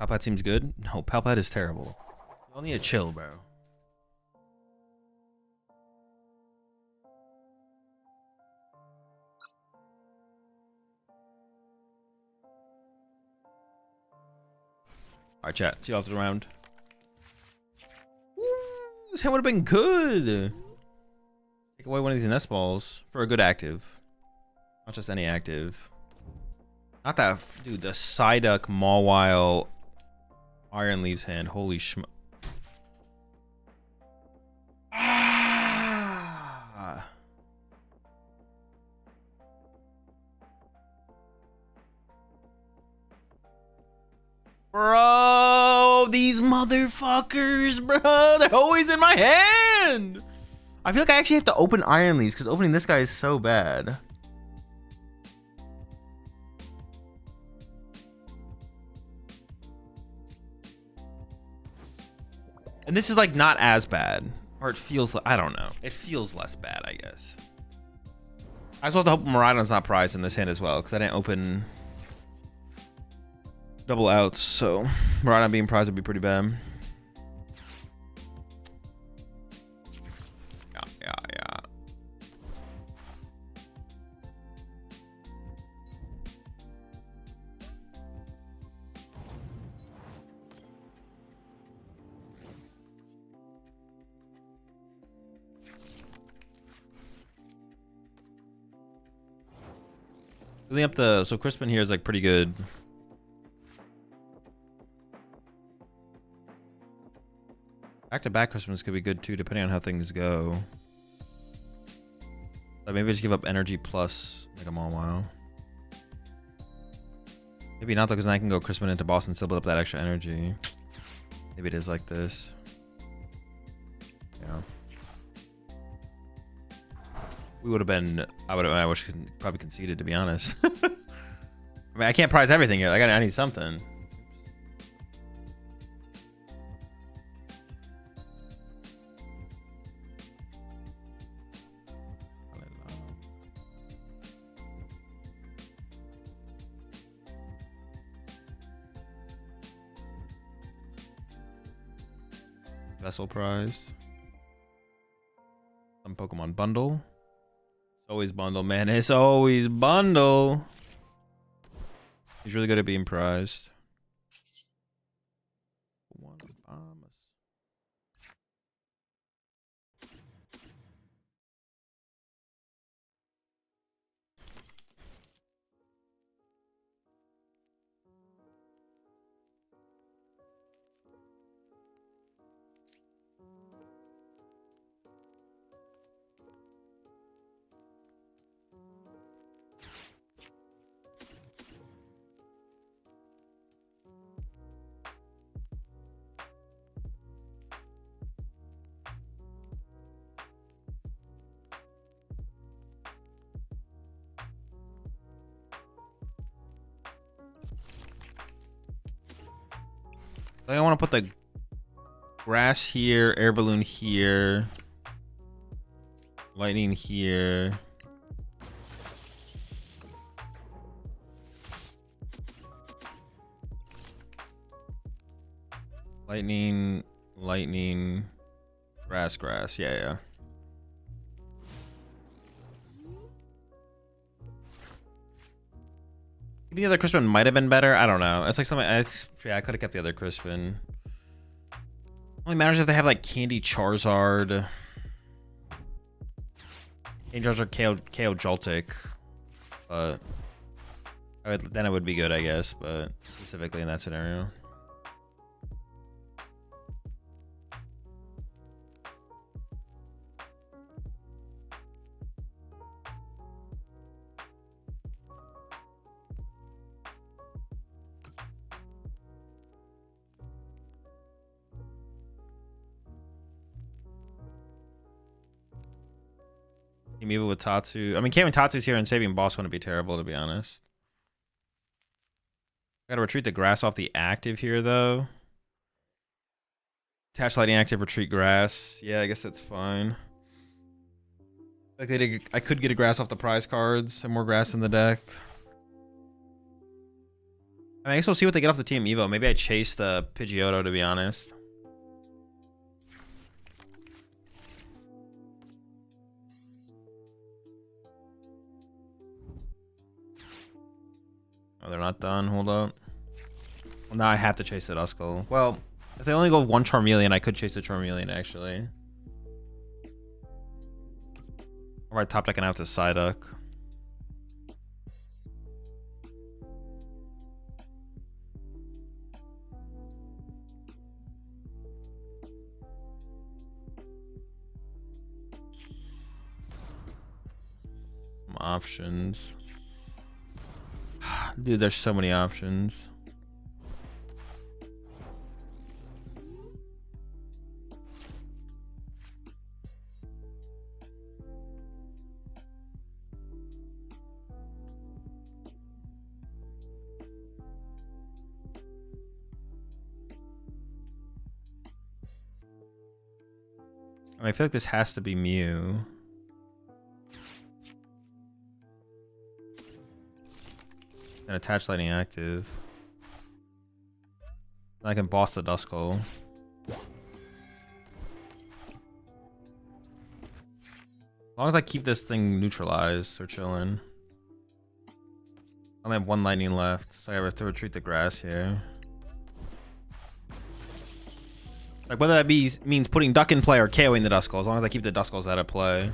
Palpat seems good. No, Palpat is terrible. You all need to chill, bro. Alright, chat. See you after the round. Woo, this hand would have been good. Take away one of these nest balls for a good active. Not just any active. Not that... Dude, the Psyduck, Mawile... Iron Leaf's hand. Holy schmo. Ah. Bro, these motherfuckers, bro. They're always in my hand. I feel like I actually have to open Iron Leaves because opening this guy is so bad. And this is like not as bad. Or it feels, I don't know. It feels less bad, I guess. I also have to hope Miraidon's not prized in this hand as well, because I didn't open double outs, so Miraidon being prized would be pretty bad. Yeah. Filling up the, so Crispin here is like pretty good. Back-to-back Crispins could be good too, depending on how things go. But maybe just give up energy plus like a while. Maybe not though, because then I can go Crispin into boss and still build up that extra energy. Maybe it is like this. Yeah. We would have been. I wish probably conceded, to be honest. I mean, I can't prize everything here. I need something. Vessel prize. Some Pokemon bundle. Always bundle, man. It's always bundle. He's really good at being prized. I want to put the grass here, air balloon here, lightning here. Lightning, grass. Yeah. The other Crispin might have been better. I don't know. It's like something. Yeah, I could have kept the other Crispin. Only matters if they have like Candy Charizard. Candy Charizard KO Joltik. But then it would be good, I guess. But specifically in that scenario. Amiibo with Tatsu. I mean, Cam and Tatsu's here and saving boss wouldn't be terrible, to be honest. Gotta retreat the grass off the active here, though. Attach lighting active, retreat grass. Yeah, I guess that's fine. I could get a grass off the prize cards and more grass in the deck. I mean, I guess we'll see what they get off the Team Evo. Maybe I chase the Pidgeotto, to be honest. Oh, they're not done. Hold up. Well, now I have to chase the Duskull. Well, if they only go one Charmeleon, I could chase the Charmeleon, actually. Or I top decking out to Psyduck. Some options. Dude, there's so many options. I mean, I feel like this has to be Mew. And attach lightning active. I can boss the Duskull. As long as I keep this thing neutralized, we're chilling. I only have one lightning left, so I have to retreat the grass here. Like whether that means putting Duck in play or KOing the Duskull, as long as I keep the Duskulls out of play. I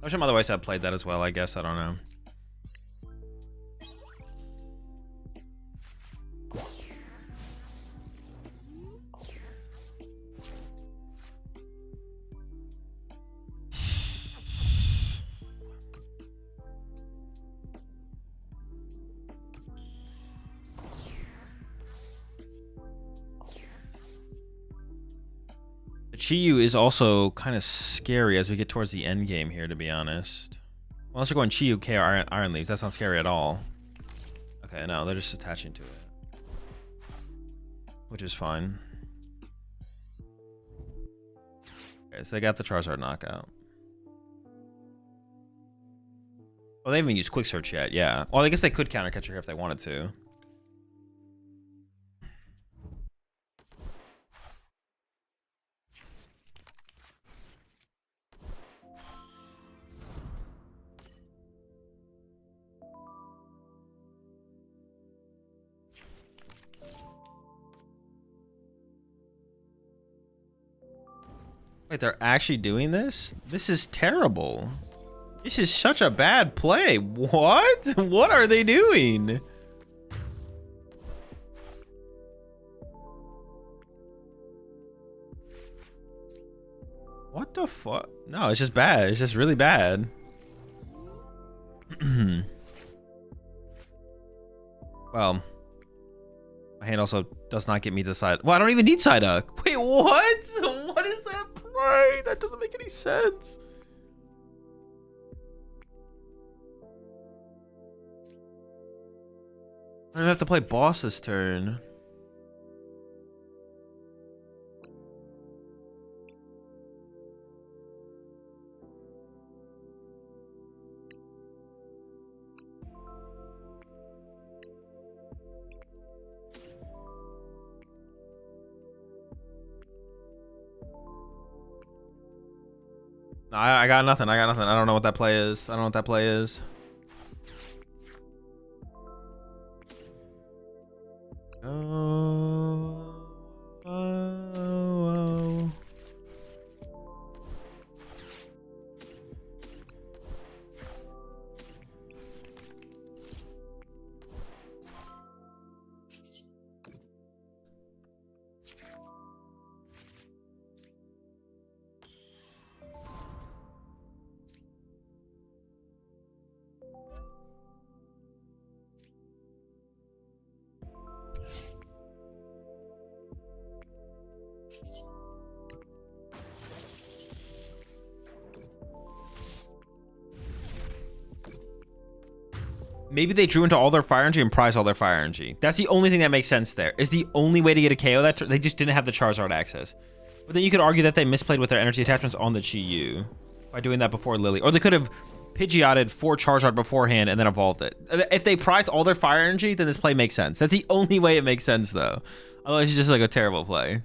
wish some other ways I'd played that as well, I guess, I don't know. Chi-Yu is also kind of scary as we get towards the end game here, to be honest. Well, unless you're going Chi-Yu, K, Iron Leaves. That's not scary at all. Okay, no, they're just attaching to it. Which is fine. Okay, so they got the Charizard knockout. Well, they haven't used Quick Search yet, yeah. Well, I guess they could counter catch her here if they wanted to. Wait, they're actually doing this? This is terrible. This is such a bad play. What? What are they doing? What the fuck? No, it's just bad. It's just really bad. Well, my hand also does not get me to side. Well, I don't even need Psyduck. Wait, what? What is that play? That doesn't make any sense. I don't have to play boss's turn. No, I got nothing. I got nothing. I don't know what that play is. I don't know what that play is. Oh. Maybe they drew into all their fire energy and prized all their fire energy. That's the only thing that makes sense there. Is the only way to get a KO that they just didn't have the Charizard access. But then you could argue that they misplayed with their energy attachments on the Chi-Yu by doing that before Lily. Or they could have Pidgeotted for Charizard beforehand and then evolved it. If they prized all their fire energy, then this play makes sense. That's the only way it makes sense, though. Otherwise, it's just like a terrible play.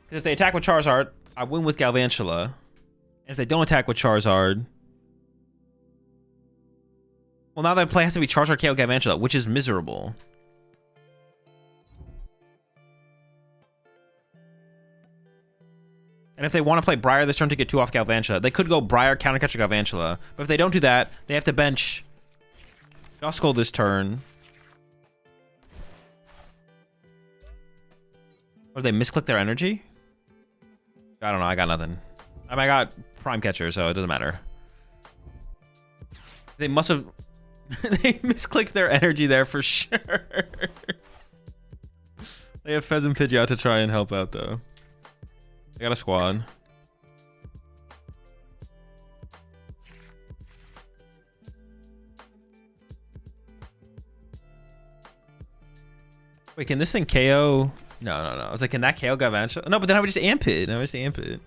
Because if they attack with Charizard, I win with Galvantula. And if they don't attack with Charizard... Well, now that play has to be Charizard KO Galvantula, which is miserable. And if they want to play Briar this turn to get 2 off Galvantula, they could go Briar, counter catch Galvantula. But if they don't do that, they have to bench Duskull this turn. Or they misclick their energy? I don't know, I got nothing. I mean, I got Prime Catcher, so it doesn't matter. They must have... they misclicked their energy there for sure. They have Fez and Pidgeot to try and help out, though. They got a squad. Wait, can this thing KO? No, no, no. I was like, can that KO Galvantula? No, but then I would just amp it. I would just amp it.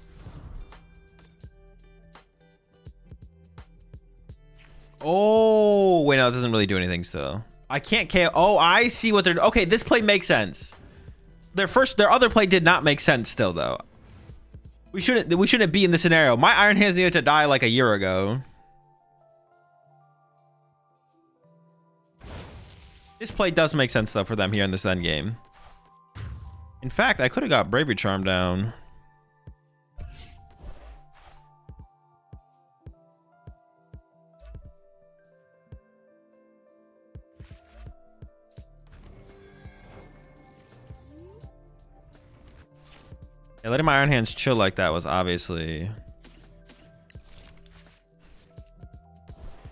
Oh, wait, no, it doesn't really do anything still. I can't KO. Oh, I see what they're... Okay, this play makes sense. Their other play did not make sense still, though. We shouldn't be in this scenario. My Iron Hands needed to die like a year ago. This play does make sense, though, for them here in this end game. In fact, I could have got Bravery Charm down. Yeah, letting my Iron Hands chill like that was obviously...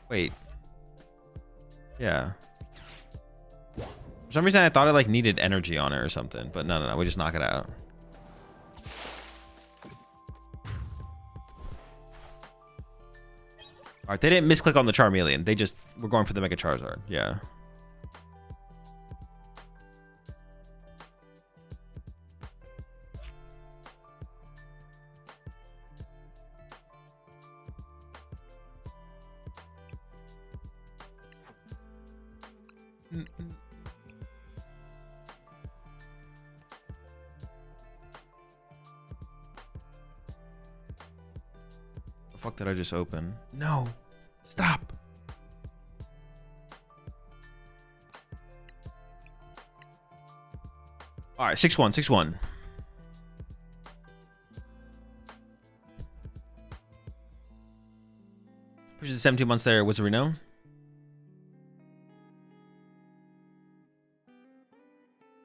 Wait. Yeah. For some reason, I thought it like needed energy on it or something, but no, we just knock it out. All right, they didn't misclick on the Charmeleon. They just were going for the Mega Charizard. Yeah. The fuck did I just open? No. Stop. All right, 6-1, 6-1. Pushes the 17 months there. Was Reno?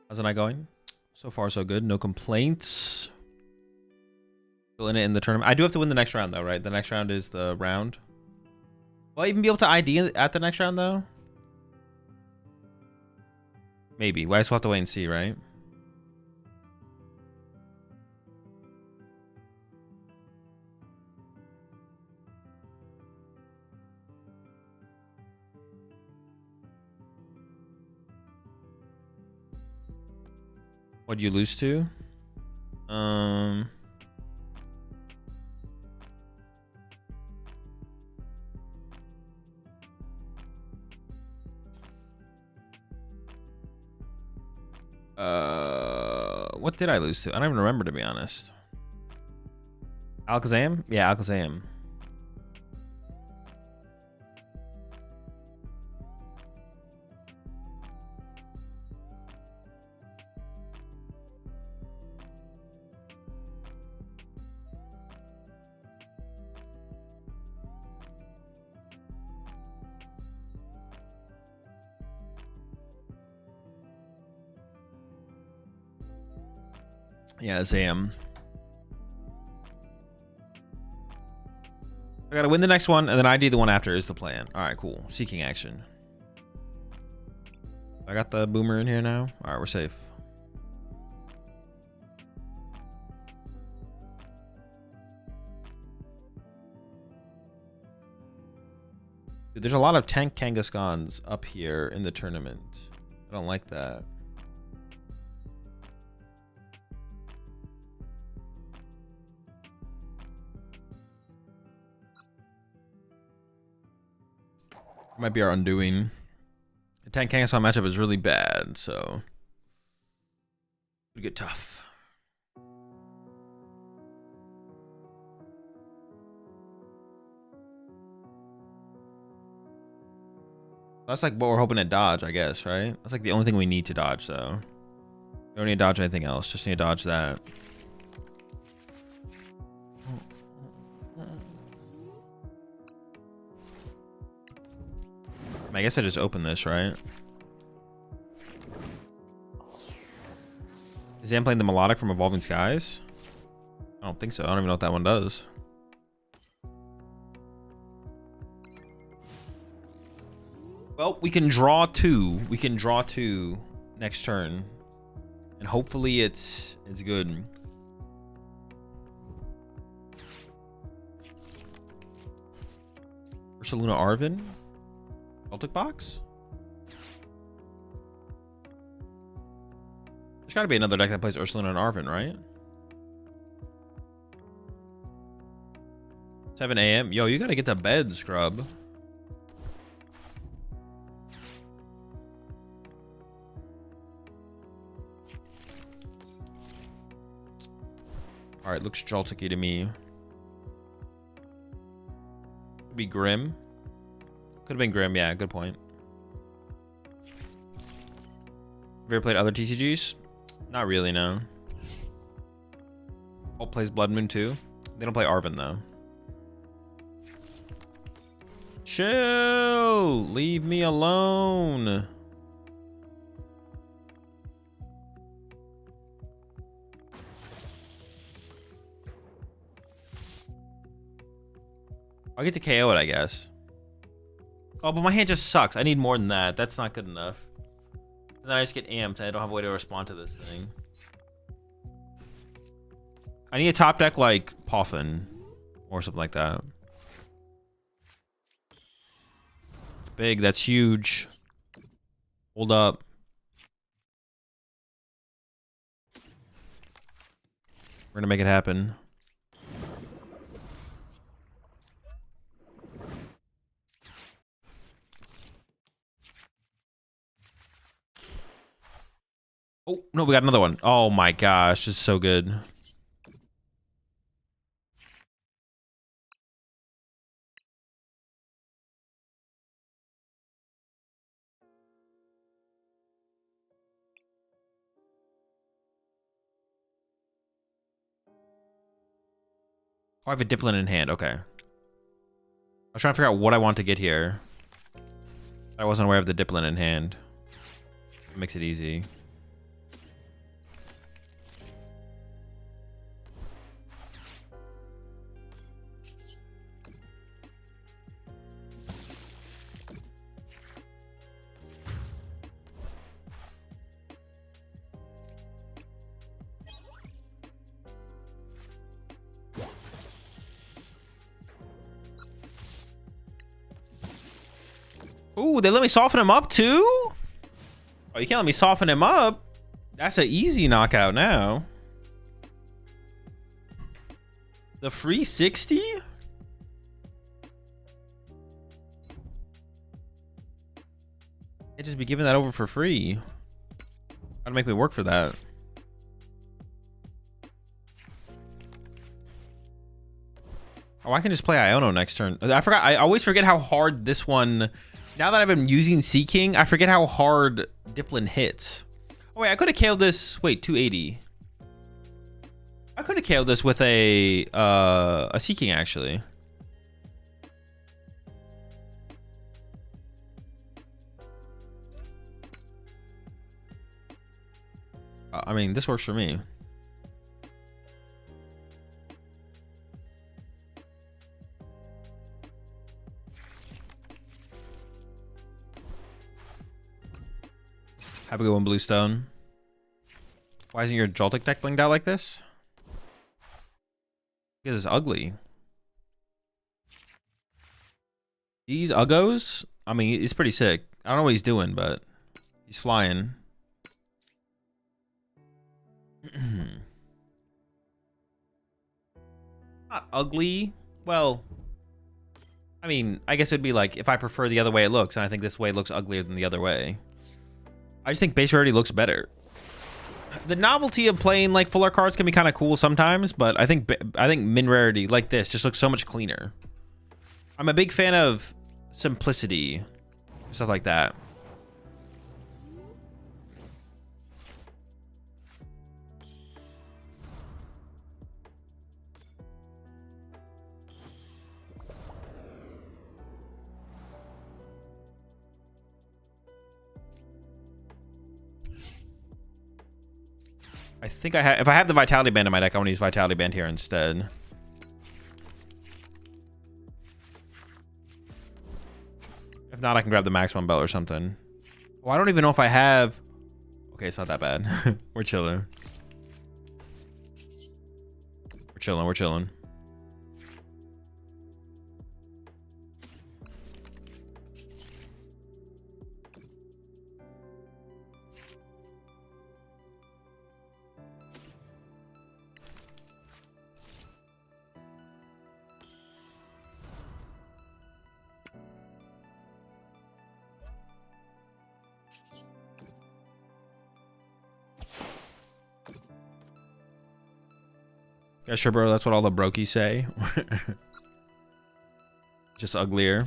How's the night going? So far, so good. No complaints. Still in it in the tournament. I do have to win the next round, though, right? The next round is the round. Will I even be able to ID at the next round, though? Maybe. We just have to wait and see, right? What'd you lose to? What did I lose to? I don't even remember, to be honest. Alakazam? Yeah, Alakazam. Yeah, Zam. I gotta win the next one, and then ID the one after is the plan. All right, cool. Seeking action. I got the boomer in here now. All right, we're safe. Dude, there's a lot of tank Kangaskhan's up here in the tournament. I don't like that. Might be our undoing. The tank Kangaskhan matchup is really bad, so it would get tough. That's like what we're hoping to dodge, I guess, right? That's like the only thing we need to dodge, so we don't need to dodge anything else. Just need to dodge that. I guess I just opened this, right? Is Zam playing the Melodic from Evolving Skies? I don't think so. I don't even know what that one does. Well, we can draw two. We can draw two next turn. And hopefully it's good. Ursaluna Arvin? Joltik Box? There's gotta be another deck that plays Ursulina and Arven, right? 7 a.m. Yo, you gotta get to bed, scrub. Alright, looks Joltik-y to me. Could be Grim. Could have been Grim, yeah, good point. Have you ever played other TCGs? Not really, no. Alt plays Blood Moon too. They don't play Arven though. Chill! Leave me alone. I'll get to KO it, I guess. Oh, but my hand just sucks. I need more than that. That's not good enough. And then I just get amped and I don't have a way to respond to this thing. I need a top deck like Poffin or something like that. It's big. That's huge. Hold up. We're gonna make it happen. Oh, no, we got another one. Oh my gosh, this is so good. Oh, I have a Diplin in hand. Okay. I was trying to figure out what I want to get here. I wasn't aware of the Diplin in hand. It makes it easy. Ooh, they let me soften him up too? Oh, you can't let me soften him up. That's an easy knockout now. The free 60? It just be giving that over for free. Gotta make me work for that. Oh, I can just play Iono next turn. I forgot. I always forget how hard this one. Now that I've been using Sea King, I forget how hard Diplin hits. Oh wait, I could have KO'd this. Wait, 280. I could have KO'd this with a Sea King actually. I mean, this works for me. Have a good one, Bluestone. Why isn't your Joltik deck blinged out like this? Because it's ugly. These Uggos, I mean, he's pretty sick. I don't know what he's doing, but he's flying. Not ugly. Well, I mean, I guess it'd be like if I prefer the other way it looks, and I think this way looks uglier than the other way. I just think base rarity looks better. The novelty of playing like full art cards can be kind of cool sometimes, but I think min rarity like this just looks so much cleaner. I'm a big fan of simplicity, stuff like that. I think if I have the Vitality Band in my deck, I want to use Vitality Band here instead. If not, I can grab the Maximum Belt or something. Oh, I don't even know if I have... Okay, it's not that bad. We're chilling. We're chilling, we're chilling. Yeah, sure, bro. That's what all the brokies say. Just uglier.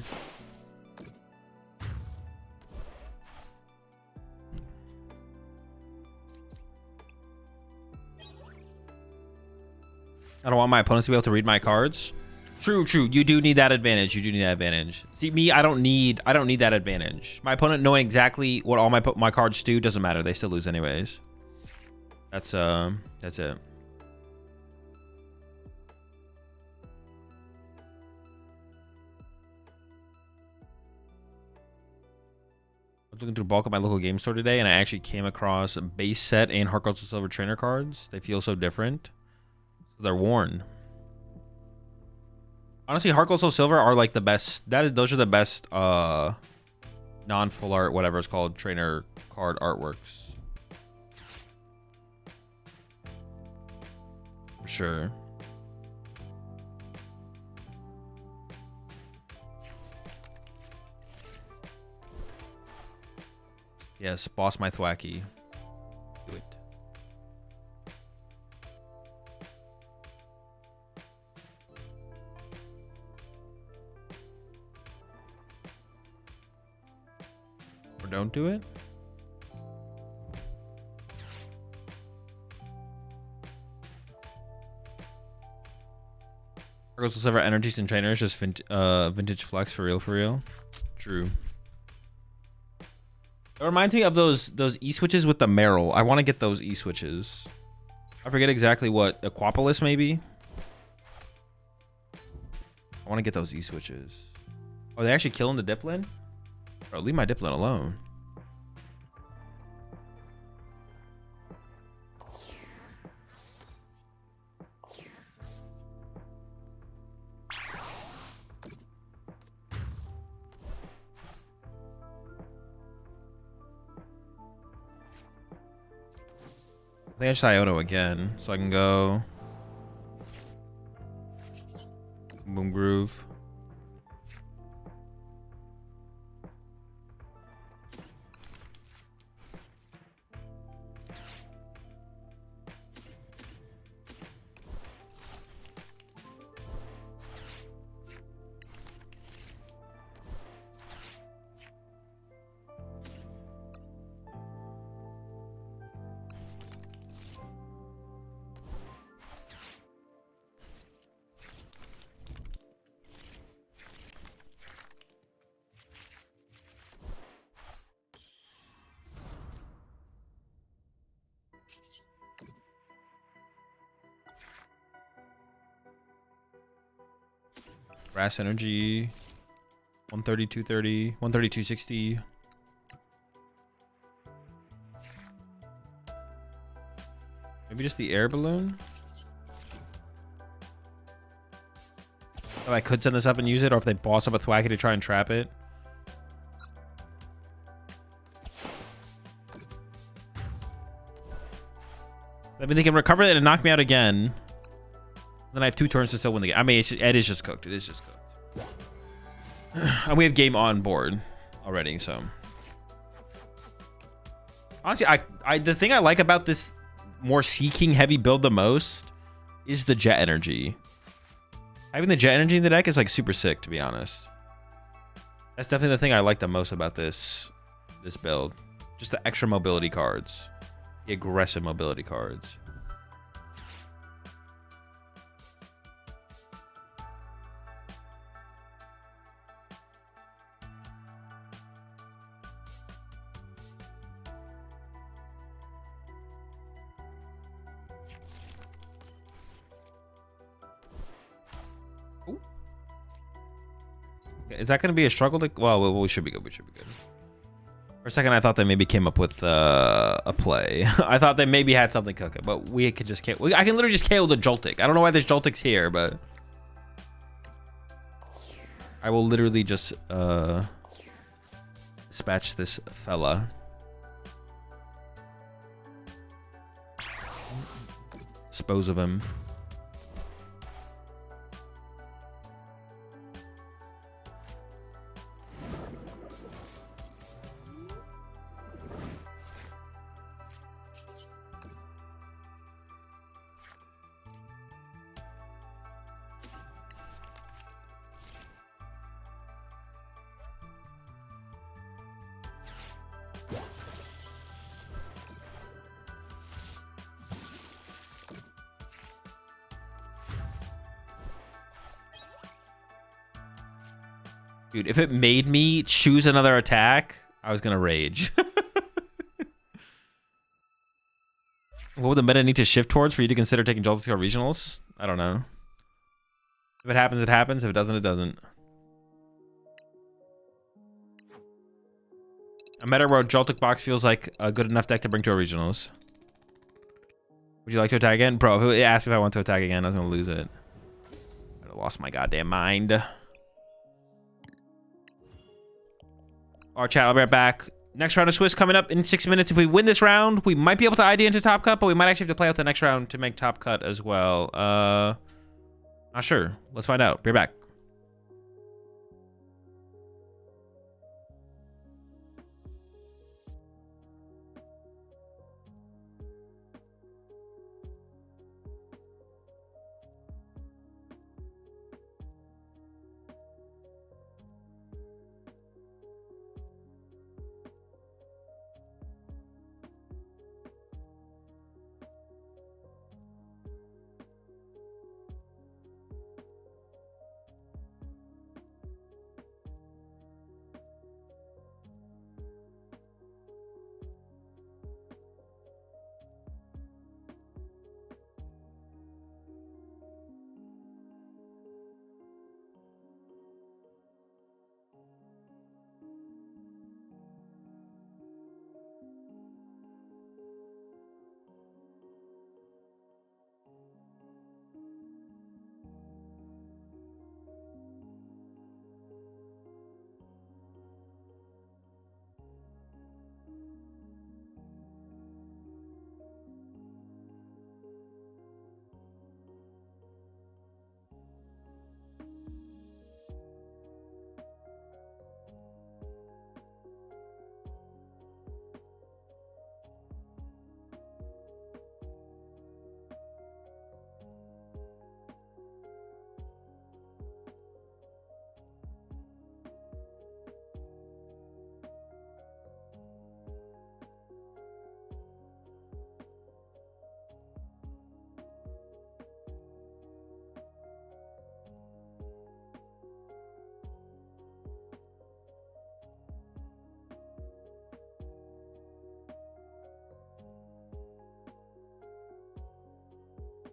I don't want my opponents to be able to read my cards. True, true. You do need that advantage. You do need that advantage. See, me, I don't need that advantage. My opponent knowing exactly what all my cards do doesn't matter. They still lose anyways. That's it. I was looking through bulk of my local game store today, and I actually came across base set and Heart Gold Silver trainer cards. They feel so different. They're worn. Honestly, Heart Gold Silver are like the best. Those are the best non-full art, whatever it's called, trainer card artworks. For sure. Yes, boss my thwacky. Do it. Or don't do it. Argos will silver energies and trainers, just vintage flex for real. True. It reminds me of those E-switches with the Meryl. I want to get those E-switches. I forget exactly what. Aquapolis, maybe? I want to get those E-switches. Oh, they actually killing the Diplin? Bro, leave my Diplin alone. I think I just Ioto again, so I can go Boom Groove. Grass energy 130, 230, 130, 260. Maybe just the air balloon. So I could send this up and use it, or if they boss up a Thwacky to try and trap it. I mean, they can recover it and knock me out again. Then I have 2 turns to still win the game. I mean, it is just cooked. It is just cooked. And we have game on board already, so. Honestly, the thing I like about this more Seeking heavy build the most is the Jet Energy. Having the Jet Energy in the deck is like super sick, to be honest. That's definitely the thing I like the most about this build. Just the extra mobility cards. The aggressive mobility cards. Ooh. Is that going to be a struggle? Well, we should be good. We should be good. For a second, I thought they maybe came up with a play. I thought they maybe had something cooking, but we could just KO. I can literally just KO the Joltik. I don't know why there's Joltiks here, but I will literally just dispatch this fella. Dispose of him. Dude, if it made me choose another attack, I was gonna rage. What would the meta need to shift towards for you to consider taking Joltik to regionals? I don't know. If it happens, it happens. If it doesn't, it doesn't. A meta where Joltik Box feels like a good enough deck to bring to a regionals. Would you like to attack again? Bro, if it asked me if I want to attack again, I was gonna lose it. I'd have lost my goddamn mind. Alright, chat, I'll be right back. Next round of Swiss coming up in 6 minutes. If we win this round, we might be able to ID into top cut, but we might actually have to play out the next round to make top cut as well. Not sure. Let's find out. Be right back.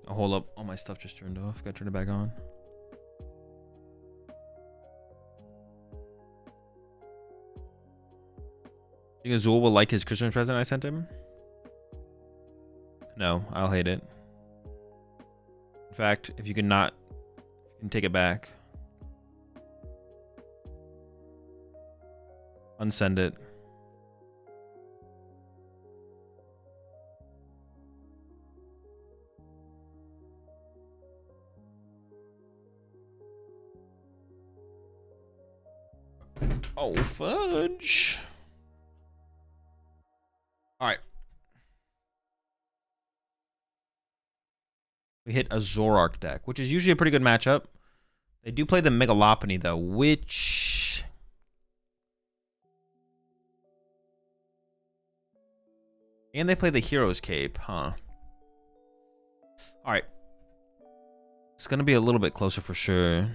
Oh, hold up. All my stuff just turned off. Gotta turn it back on. You think Azul will like his Christmas present I sent him? No, I'll hate it. In fact, if you can not, you can take it back. Unsend it. Oh, fudge. All right. We hit a Zoroark deck, which is usually a pretty good matchup. They do play the Megalopony, though, which... And they play the Hero's Cape, huh? All right. It's going to be a little bit closer for sure.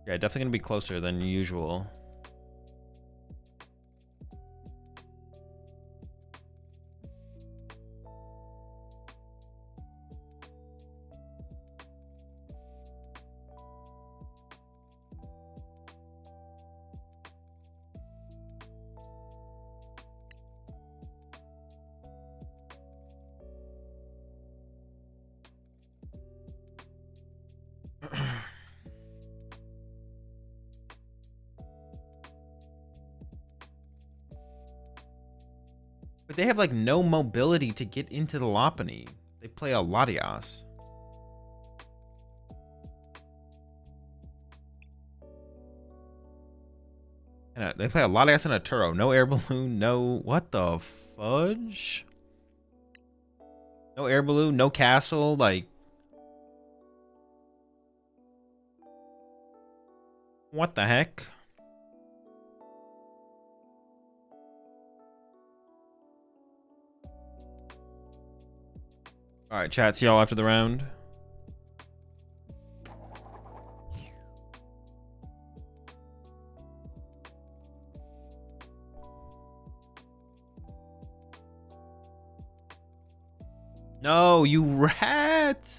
Yeah, definitely gonna be closer than usual. But they have like no mobility to get into the Lopunny. They play a Latias. And they play a Latias and a Turo. No air balloon, no... What the fudge? No air balloon, no castle, like... What the heck? All right, chat. See y'all after the round. No, you rat.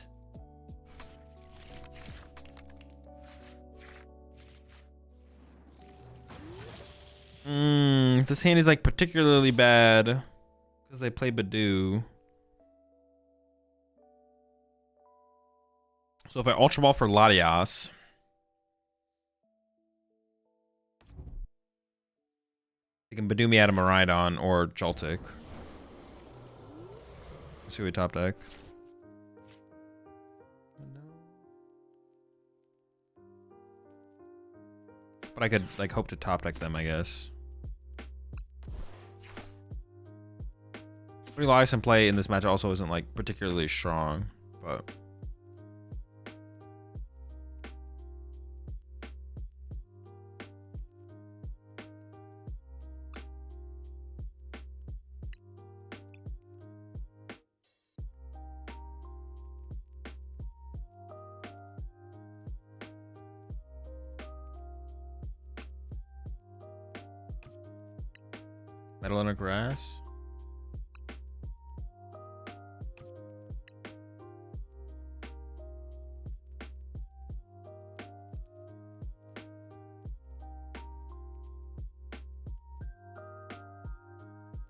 This hand is like particularly bad because they play Badoo. So if I Ultra Ball for Latias, they can Badoo me out of Miraidon or Joltik. Let's see what we top deck. But I could like hope to top deck them, I guess. Putting Latias in play in this match also isn't like particularly strong, but Metal in a Grass.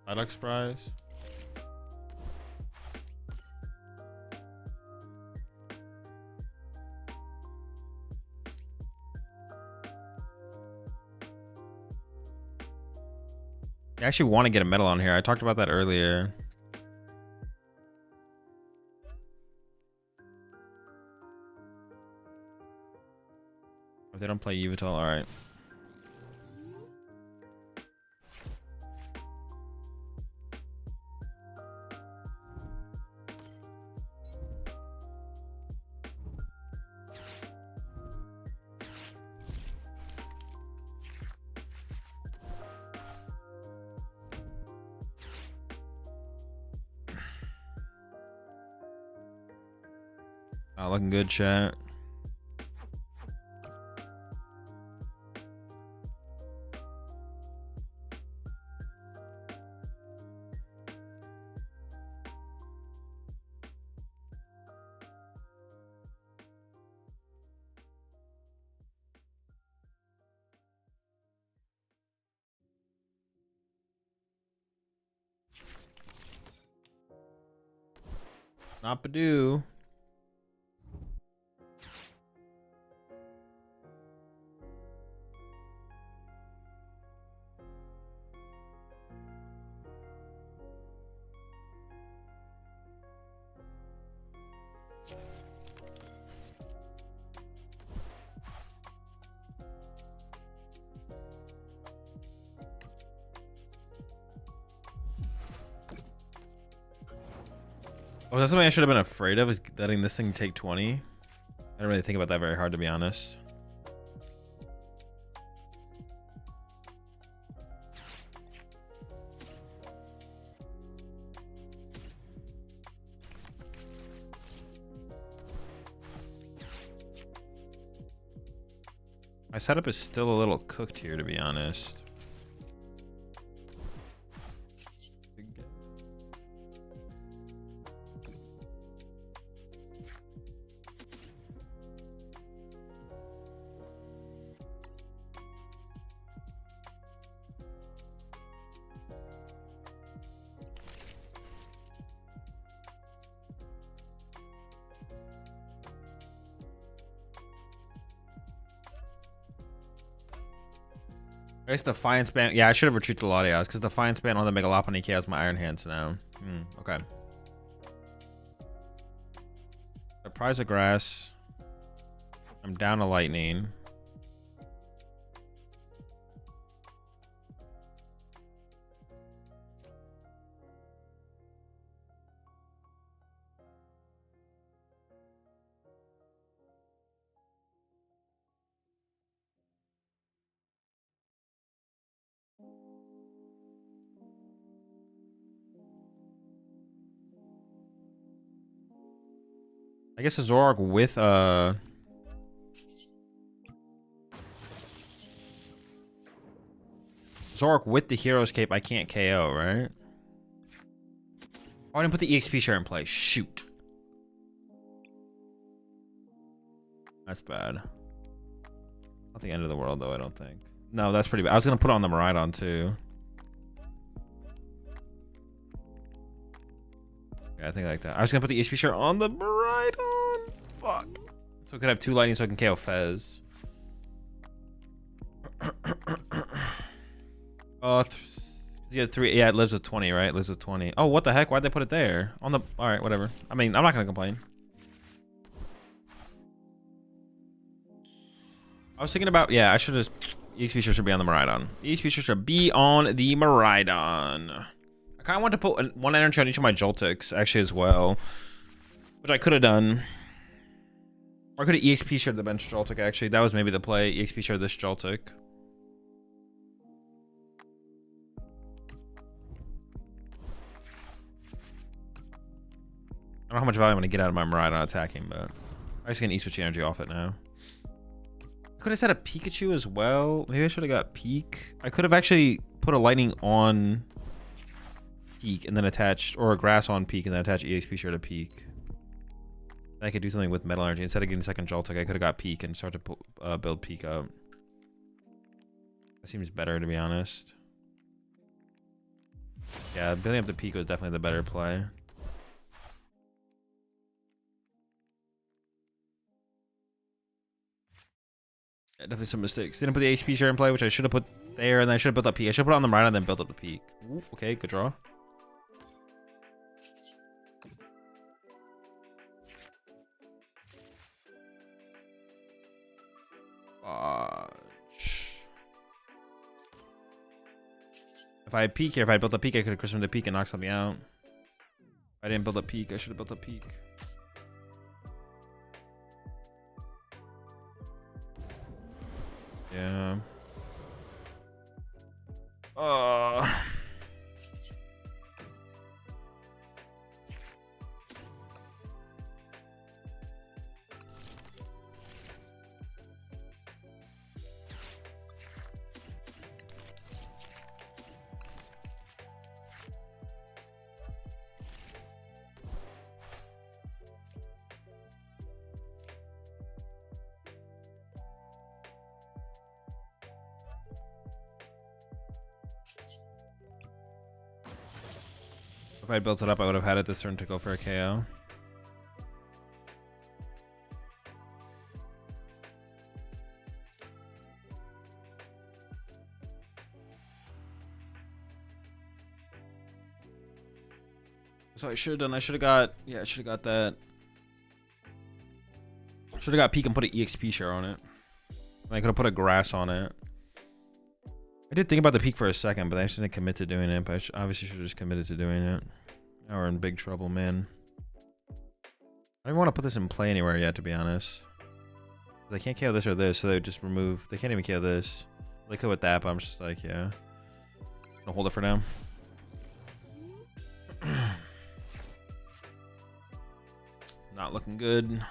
Lilac Prize. I actually want to get a medal on here. I talked about that earlier. If they don't play Yveltal, alright. Looking good, chat. Not Badoo. Oh, that's something I should have been afraid of, is letting this thing take 20. I don't really think about that very hard, to be honest. My setup is still a little cooked here, to be honest. I guess Defiance Band. Yeah, I should have retreated to Latias because Defiance Band on the Megalopony has my Iron Hands now. Okay. Surprise of Grass. I'm down to Lightning. I guess a Zoroark with Zoroark with the Hero's Cape I can't KO, right? Oh, I didn't put the EXP share in play. Shoot. That's bad. Not the end of the world, though, I don't think. No, that's pretty bad. I was going to put on the Miraidon, too. Yeah, I think like that. I was going to put the EXP share on the Miraidon. Fuck. So I could have 2 lightning so I can KO Fez. Yeah, 3. Yeah, it lives with 20, right? It lives with 20. Oh, what the heck? Why'd they put it there? On the... All right, whatever. I mean, I'm not going to complain. I was thinking about... Yeah, I should just... EXP share should be on the Miraidon. EXP share should be on the Miraidon. I kind of want to put 1 energy on each of my Joltiks, actually, as well. Which I could have done. Or I could have EXP shared the bench Joltik, actually. That was maybe the play. EXP share this Joltik. I don't know how much value I'm going to get out of my Miraidon attacking, but I'm just going to E-switch energy off it now. I could have set a Pikachu as well. Maybe I should have got Peak. I could have actually put a Lightning on Peak and then attached, or a Grass on Peak and then attach EXP share to Peak. Then I could do something with Metal Energy. Instead of getting second Joltik, I could have got Peak and start to build Peak up. That seems better, to be honest. Yeah, building up the Peak was definitely the better play. Definitely some mistakes. Didn't put the HP share in play, which I should have put there, and then I should have built up Peak. I should have put it on the right and then built up the Peak. Ooh, okay, good draw. If I had Peak here, if I had built up Peak, I could have christened the Peak and knocked something out. If I didn't build up Peak, I should have built up Peak. Yeah. If I built it up, I would have had it this turn to go for a KO. So I should have done, I should have got, yeah, I should have got that. Should have got Peak and put an EXP share on it. I could have put a Grass on it. I did think about the Peak for a second, but I just didn't commit to doing it. But I obviously should have just committed to doing it. Now we're in big trouble, man. I don't even want to put this in play anywhere yet, to be honest. They can't KO this or this, so they would just remove. They can't even KO this. They could with that, but I'm just like, yeah. I'll hold it for now. Not looking good.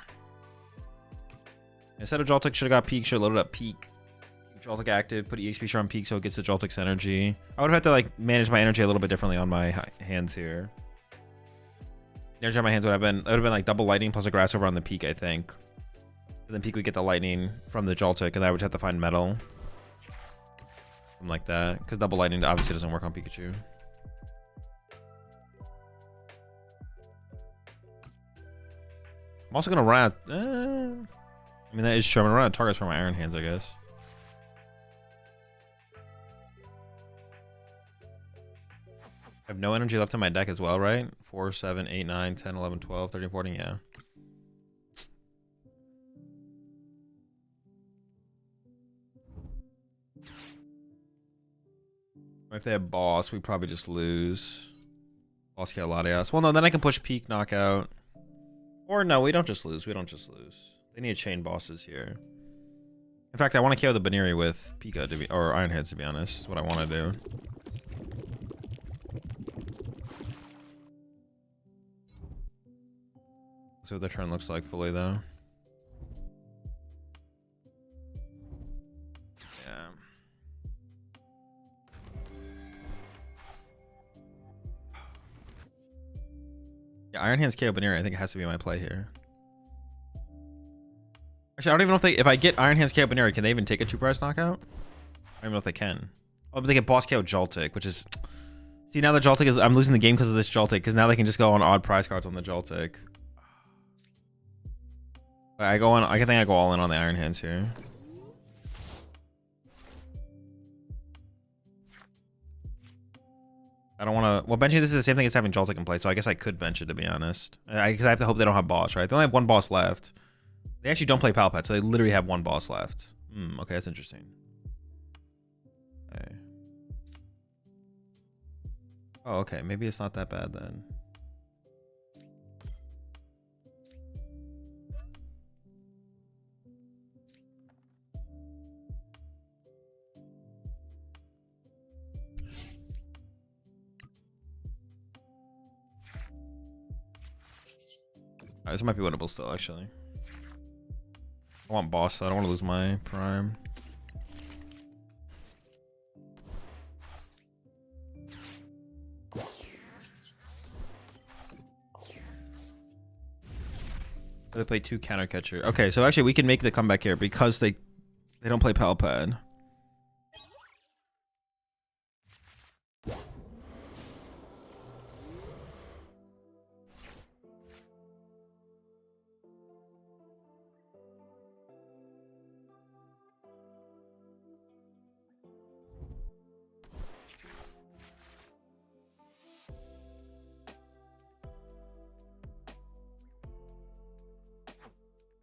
Instead of Joltik, should have got Peak. Should have loaded up Peak. Joltik active, put EXP share on Peak so it gets the Joltik's energy. I would have had to like manage my energy a little bit differently on my hands here. The energy on my hands would have been like double lightning plus a grass over on the Peak, I think. And then Peak would get the lightning from the Joltik, and I would have to find metal. Something like that. Because double lightning obviously doesn't work on Pikachu. I'm also gonna run out. I mean that is true. I'm gonna run out of targets for my Iron Hands, I guess. I have no energy left in my deck as well, right? 4, 7, 8, 9, 10, 11, 12, 13, 14, yeah. If they have boss, we probably just lose. Boss Latias. Well, no, then I can push Peak, knockout. Or no, we don't just lose. We don't just lose. They need to chain bosses here. In fact, I want to KO the Baneri with Pika, to be, or Iron Heads, to be honest. That's what I want to do. Let's see what their turn looks like fully though. Yeah. Yeah, Iron Hands KO Baneri, I think it has to be my play here. Actually, I don't even know if if I get Iron Hands KO Baneri, can they even take a 2-price knockout? I don't even know if they can. Oh, but they get boss KO Joltik, which is... See, now the Joltik is... I'm losing the game because of this Joltik, because now they can just go on odd prize cards on the Joltik. I go on... I think I go all in on the Iron Hands here. I don't want to... Well, benching this is the same thing as having Joltik in play, so I guess I could bench it, to be honest. Because I have to hope they don't have boss, right? They only have one boss left. They actually don't play Palpet, so they literally have one boss left. Okay, that's interesting. Okay. Oh, okay. Maybe it's not that bad then. This might be winnable still, actually. I want boss, so I don't want to lose my prime. They play 2 counter catcher. Okay, so actually we can make the comeback here because they don't play Palpad.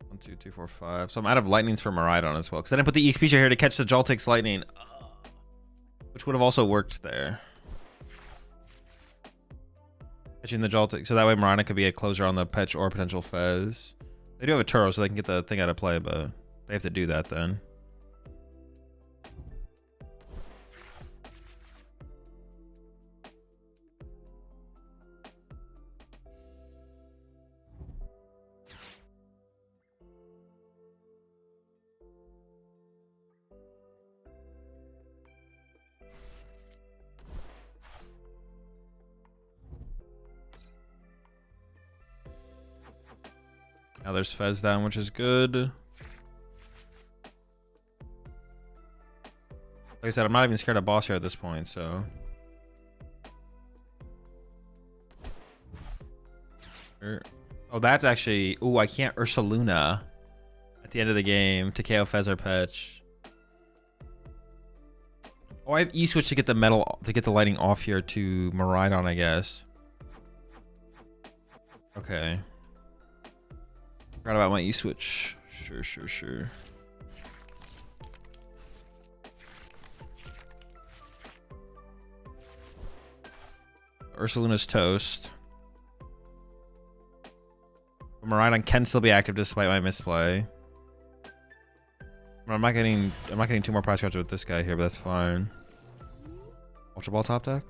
One, two, three, four, five. So I'm out of lightnings for Miraidon as well. Because I didn't put the EXP here to catch the Joltik's lightning. Which would have also worked there. Catching the Joltik. So that way Miraidon could be a closer on the Petch or potential Fez. They do have a Turo, so they can get the thing out of play, but they have to do that then. Now there's Fez down, which is good. Like I said, I'm not even scared of boss here at this point, so. Oh, that's actually... Ooh, I can't Ursaluna at the end of the game to KO Fez or Petch. Oh, I have E-switch to get the metal, to get the lighting off here to Miraidon, I guess. Okay. Forgot about my E-switch. Sure. Ursaluna's toast. But Miraidon can still be active despite my misplay. I'm not getting 2 more prize cards with this guy here, but that's fine. Ultra Ball top deck.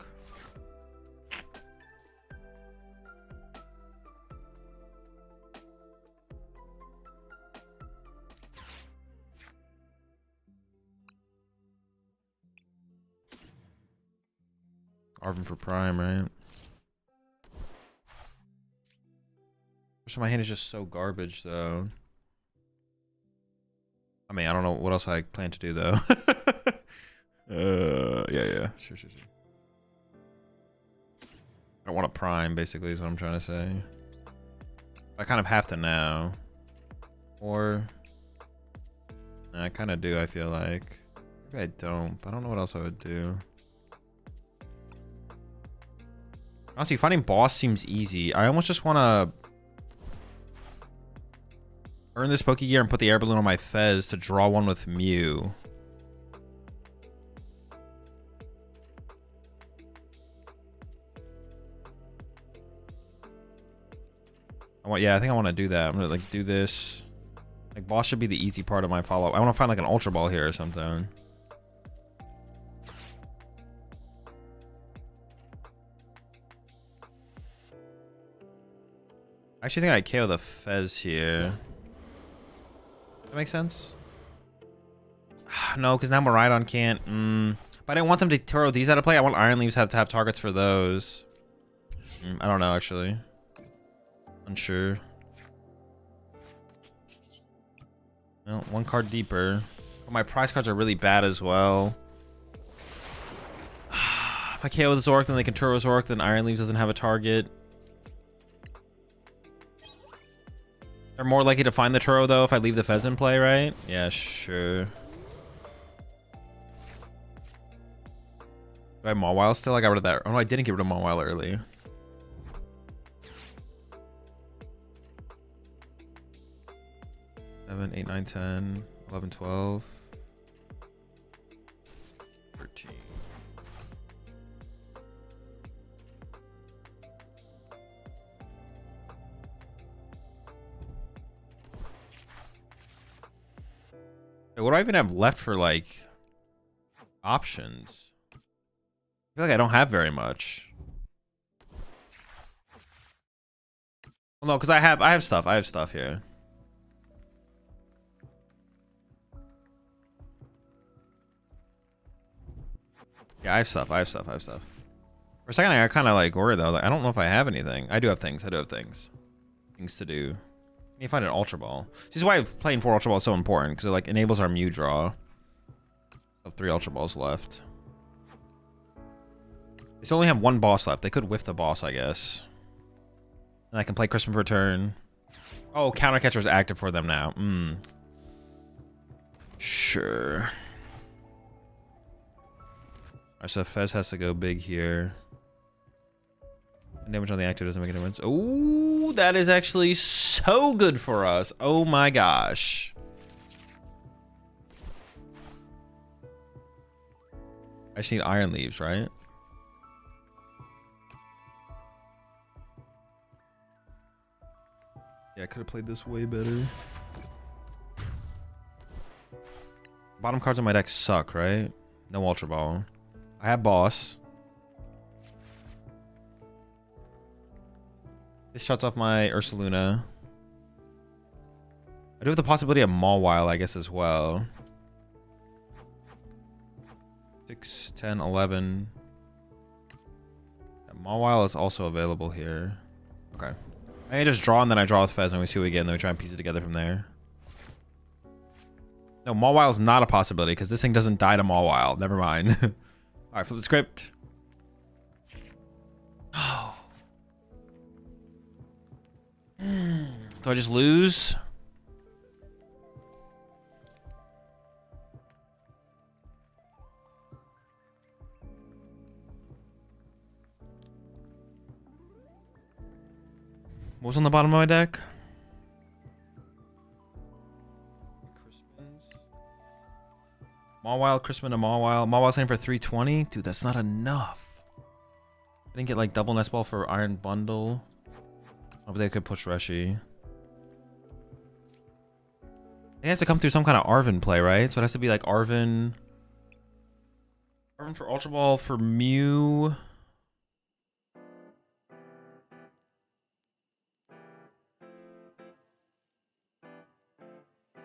Arvin for prime, right? So my hand is just so garbage, though. I mean, I don't know what else I plan to do, though. Yeah. Sure. I don't want a prime, basically, is what I'm trying to say. I kind of have to now. Or... I kind of do, I feel like. Maybe I don't, but I don't know what else I would do. Honestly, finding boss seems easy. I almost just want to earn this Pokegear and put the air balloon on my Fez to draw one with Mew. I think I want to do that. I'm gonna like do this. Like boss should be the easy part of my follow-up. I want to find like an Ultra Ball here or something. I actually think I KO the Fez here. That makes sense? No, because now Miraidon can't. But I didn't want them to throw these out of play. I want Iron Leaves to have targets for those. I don't know, actually. Unsure. Well, one card deeper. But my prize cards are really bad as well. If I KO the Zork, then they can Turbo Zork, then Iron Leaves doesn't have a target. They're more likely to find the Turo, though, if I leave the Fez in play, right? Yeah, sure. Do I have Mawile still? I got rid of that. Oh, no, I didn't get rid of Mawile early. Seven, 8, 9, 10, 11, 12, 13. What do I even have left for, like, options? I feel like I don't have very much. Well, no, because I have stuff. I have stuff here. Yeah, I have stuff. I have stuff. For a second, I kind of like worried though. Like, I don't know if I have anything. I do have things. Things to do. You find an Ultra Ball. This is why playing 4 Ultra Ball is so important, because it like enables our Mew draw. I have 3 Ultra Balls left. They still only have 1 boss left. They could whiff the boss, I guess. And I can play Christmas Return. Oh, Counter Catcher is active for them now. Sure. Alright, so Fez has to go big here. Damage on the active doesn't make a difference. Oh, that is actually so good for us. Oh my gosh. I just need Iron Leaves, right? Yeah, I could have played this way better. Bottom cards on my deck suck, right? No Ultra Ball. I have Boss. This shuts off my Ursaluna. I do have the possibility of Mawile, I guess, as well. 6, 10, 11. Yeah, Mawile is also available here. Okay. I can just draw and then I draw with Fez and we see what we get and then we try and piece it together from there. No, Mawile is not a possibility because this thing doesn't die to Mawile. Never mind. Alright, flip the script. Oh. Do I just lose? What was on the bottom of my deck? Mawile, Crispin, and Mawile. Mawile's saying for 320? Dude, that's not enough. I didn't get like double Nest Ball for Iron Bundle. Oh, but they could push Reshi. It has to come through some kind of Arven play, right? So it has to be like Arven. Arven for Ultra Ball for Mew.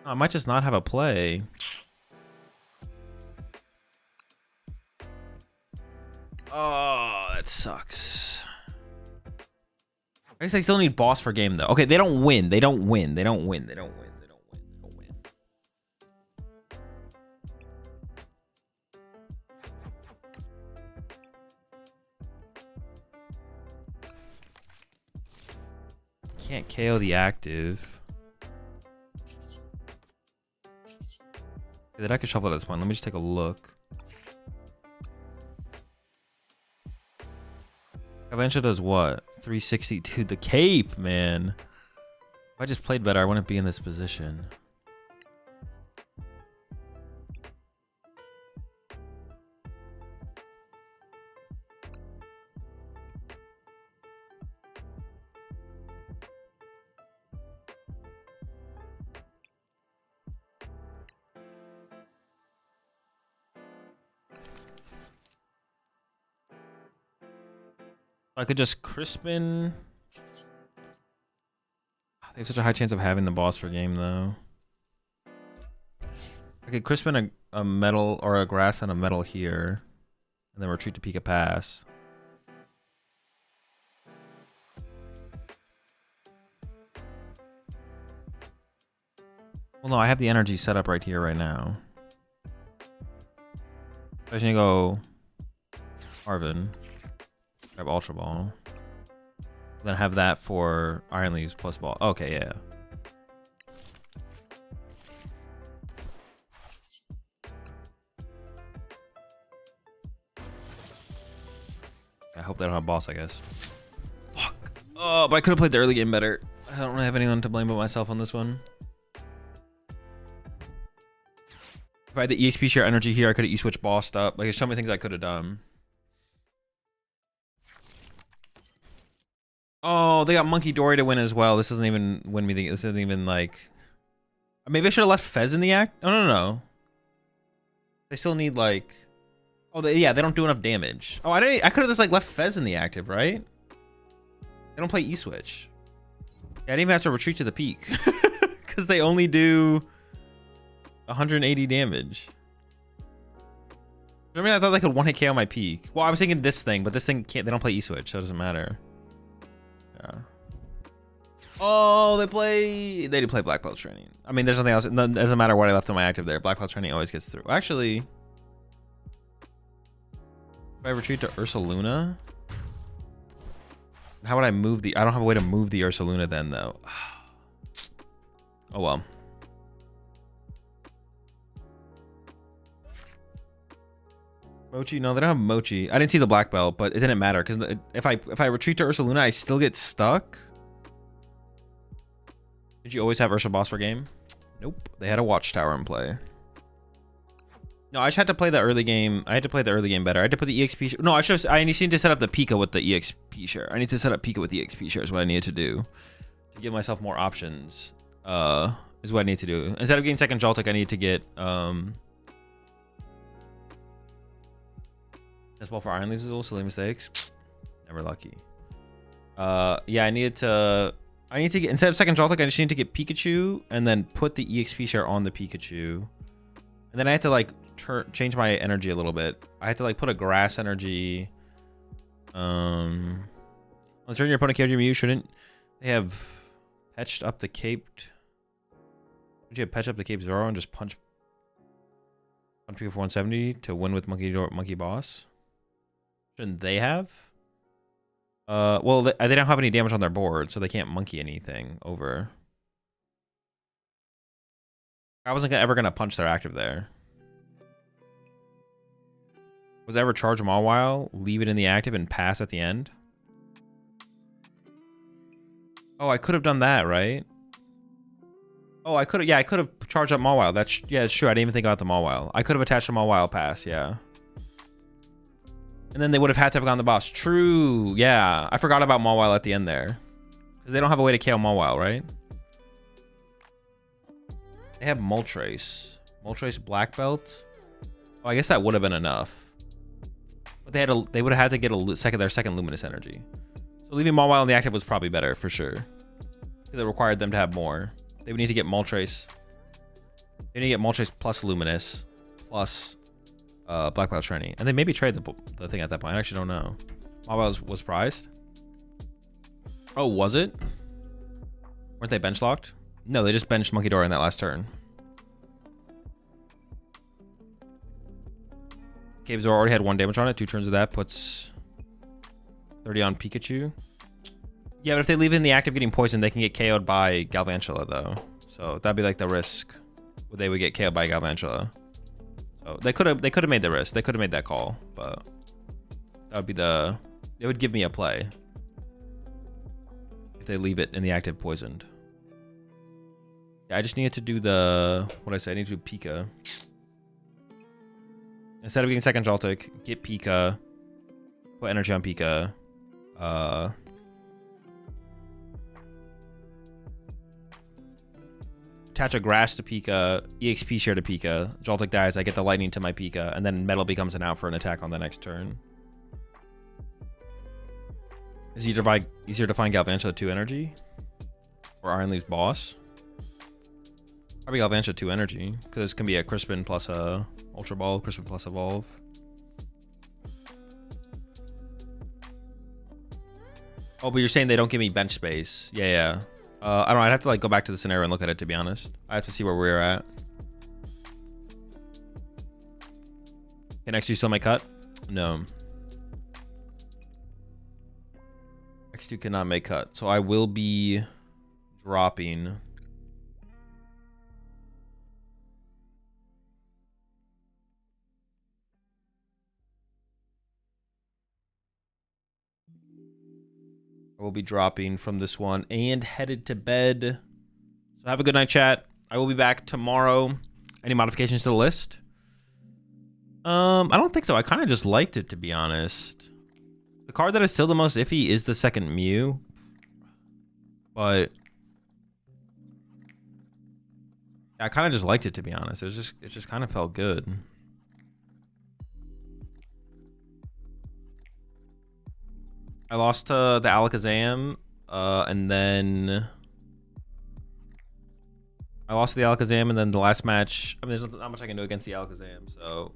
Oh, I might just not have a play. Oh, that sucks. I guess I still need boss for game though. Okay, they don't win. They don't win. They don't win. They don't win. They don't win. They don't win. Can't KO the active. Okay, the deck is shuffled at this point. Let me just take a look. Avenger does what? 360 to the cape, man. If I just played better, I wouldn't be in this position. I could just Crispin. They have such a high chance of having the boss for game, though. Okay, Crispin a metal or a grass and a metal here. And then retreat to Pika Pass. Well, no, I have the energy set up right here, right now. I just need to go Arvin. Grab Ultra Ball. Then have that for Iron Leaves plus ball. Okay, yeah. I hope they don't have boss, I guess. Fuck. Oh, but I could have played the early game better. I don't really have anyone to blame but myself on this one. If I had the EXP share energy here, I could have E-switch bossed up. Like, there's so many things I could have done. Oh, they got Monkey Dory to win as well. This doesn't even win me. This isn't even like... Maybe I should have left Fez in the act. No. They still need like... Oh, yeah, they don't do enough damage. Oh, I could have just like left Fez in the active, right? They don't play E-switch. Yeah, I didn't even have to retreat to the peak. Because they only do 180 damage. I mean, I thought they could one-hit KO my peak. Well, I was thinking this thing, but this thing can't... They don't play E-switch, so it doesn't matter. Yeah. Oh, they do play Black Belt Training. I mean, there's nothing else. It doesn't matter what I left on my active there. Black Belt Training always gets through. Actually, if I retreat to Ursaluna, how would I move the... I don't have a way to move the Ursaluna then, though. Oh, well. Mochi? No, they don't have Mochi. I didn't see the Black Belt, but it didn't matter because if I retreat to Ursaluna, I still get stuck. Did you always have Ursa boss for game? Nope. They had a Watchtower in play. No, I just had to play the early game. I had to play the early game better. I had to put the EXP share. No, I need to set up the Pika with the EXP share. I need to set up Pika with the EXP share is what I needed to do. To give myself more options. Is what I need to do. Instead of getting second Joltik, I need to get as well for Iron Leaves, silly mistakes. Never lucky. Yeah, I need to get, instead of second Joltik, I just need to get Pikachu and then put the EXP share on the Pikachu. And then I had to like change my energy a little bit. I had to like put a grass energy. Let's turn your opponent KO Mew. Shouldn't they have patched up the caped? Would you have patched up the Cape Zoro and just punch people for 170 to win with Monkey Boss? Shouldn't they have? Well, they don't have any damage on their board, so they can't monkey anything over. I wasn't ever gonna punch their active there. Was I ever charge them all while, leave it in the active, and pass at the end? Oh, I could have done that, right? Oh, I could have. Yeah, I could have charged up Mawile. That's yeah, it's true. I didn't even think about the Mawile. I could have attached a Mawile pass. Yeah. And then they would have had to have gone the boss. True. Yeah. I forgot about Mawile at the end there. Because they don't have a way to KO Mawile, right? They have Moltres. Moltres Black Belt. Oh, I guess that would have been enough. But they would have had to get their second Luminous Energy. So leaving Mawile in the active was probably better, for sure. Because it required them to have more. They would need to get Moltres. They need to get Moltres plus Luminous. Plus... Black Belt Training, and they maybe trade the thing at that point. I actually don't know. Mawile was prized. Oh, was it? Weren't they bench locked? No, they just benched Monkey Dory in that last turn. Cape Zoro already had 1 damage on it. 2 turns of that puts 30 on Pikachu. Yeah, but if they leave it in the active getting poisoned, they can get KO'd by Galvantula though. So that'd be like the risk. They would get KO'd by Galvantula. So they could have made the risk. They could have made that call, but that would be it would give me a play if they leave it in the active poisoned. Yeah, I just needed to do what I say. I need to do Pika. Instead of getting second Joltik, get Pika, put energy on Pika. Attach a grass to Pika, EXP share to Pika, Joltik dies, I get the lightning to my Pika, and then metal becomes an out for an attack on the next turn. Is easier to find Galvantula 2 energy? Or Iron Leaf's boss. Probably Galvantula 2 energy. Because this can be a Crispin plus a Ultra Ball, Crispin plus Evolve. Oh, but you're saying they don't give me bench space. Yeah, yeah. I don't know. I'd have to like go back to the scenario and look at it, to be honest. I have to see where we're at. Can X2 still make cut? No. X2 cannot make cut. So I will be dropping. I will be dropping from this one and headed to bed. So have a good night, chat. I will be back tomorrow. Any modifications to the list? I don't think so. I kind of just liked it, to be honest. The card that is still the most iffy is the second Mew. But I kind of just liked it, to be honest. It just kind of felt good. I lost to the Alakazam, and then I lost to the Alakazam, and then the last match. I mean, there's not much I can do against the Alakazam, so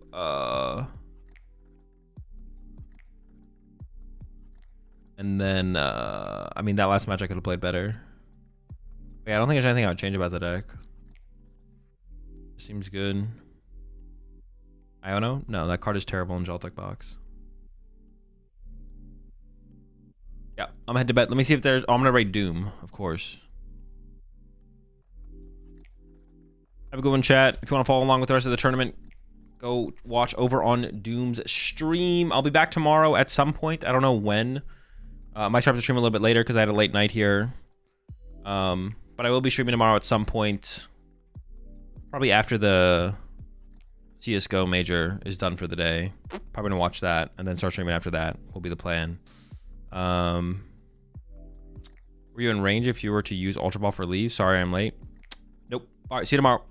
and then I mean, that last match I could have played better. But yeah, I don't think there's anything I would change about the deck. Seems good. Iono? No, that card is terrible in Joltik Box. Yeah, I'm gonna head to bed. Let me see if there's... Oh, I'm gonna rate Doom, of course. Have a good one, chat. If you want to follow along with the rest of the tournament, go watch over on Doom's stream. I'll be back tomorrow at some point. I don't know when. I might start the stream a little bit later because I had a late night here. But I will be streaming tomorrow at some point. Probably after the CSGO major is done for the day. Probably gonna watch that and then start streaming after that. Will be the plan. Were you in range if you were to use Ultra Ball for leave? Sorry, I'm late. Nope. All right, see you tomorrow.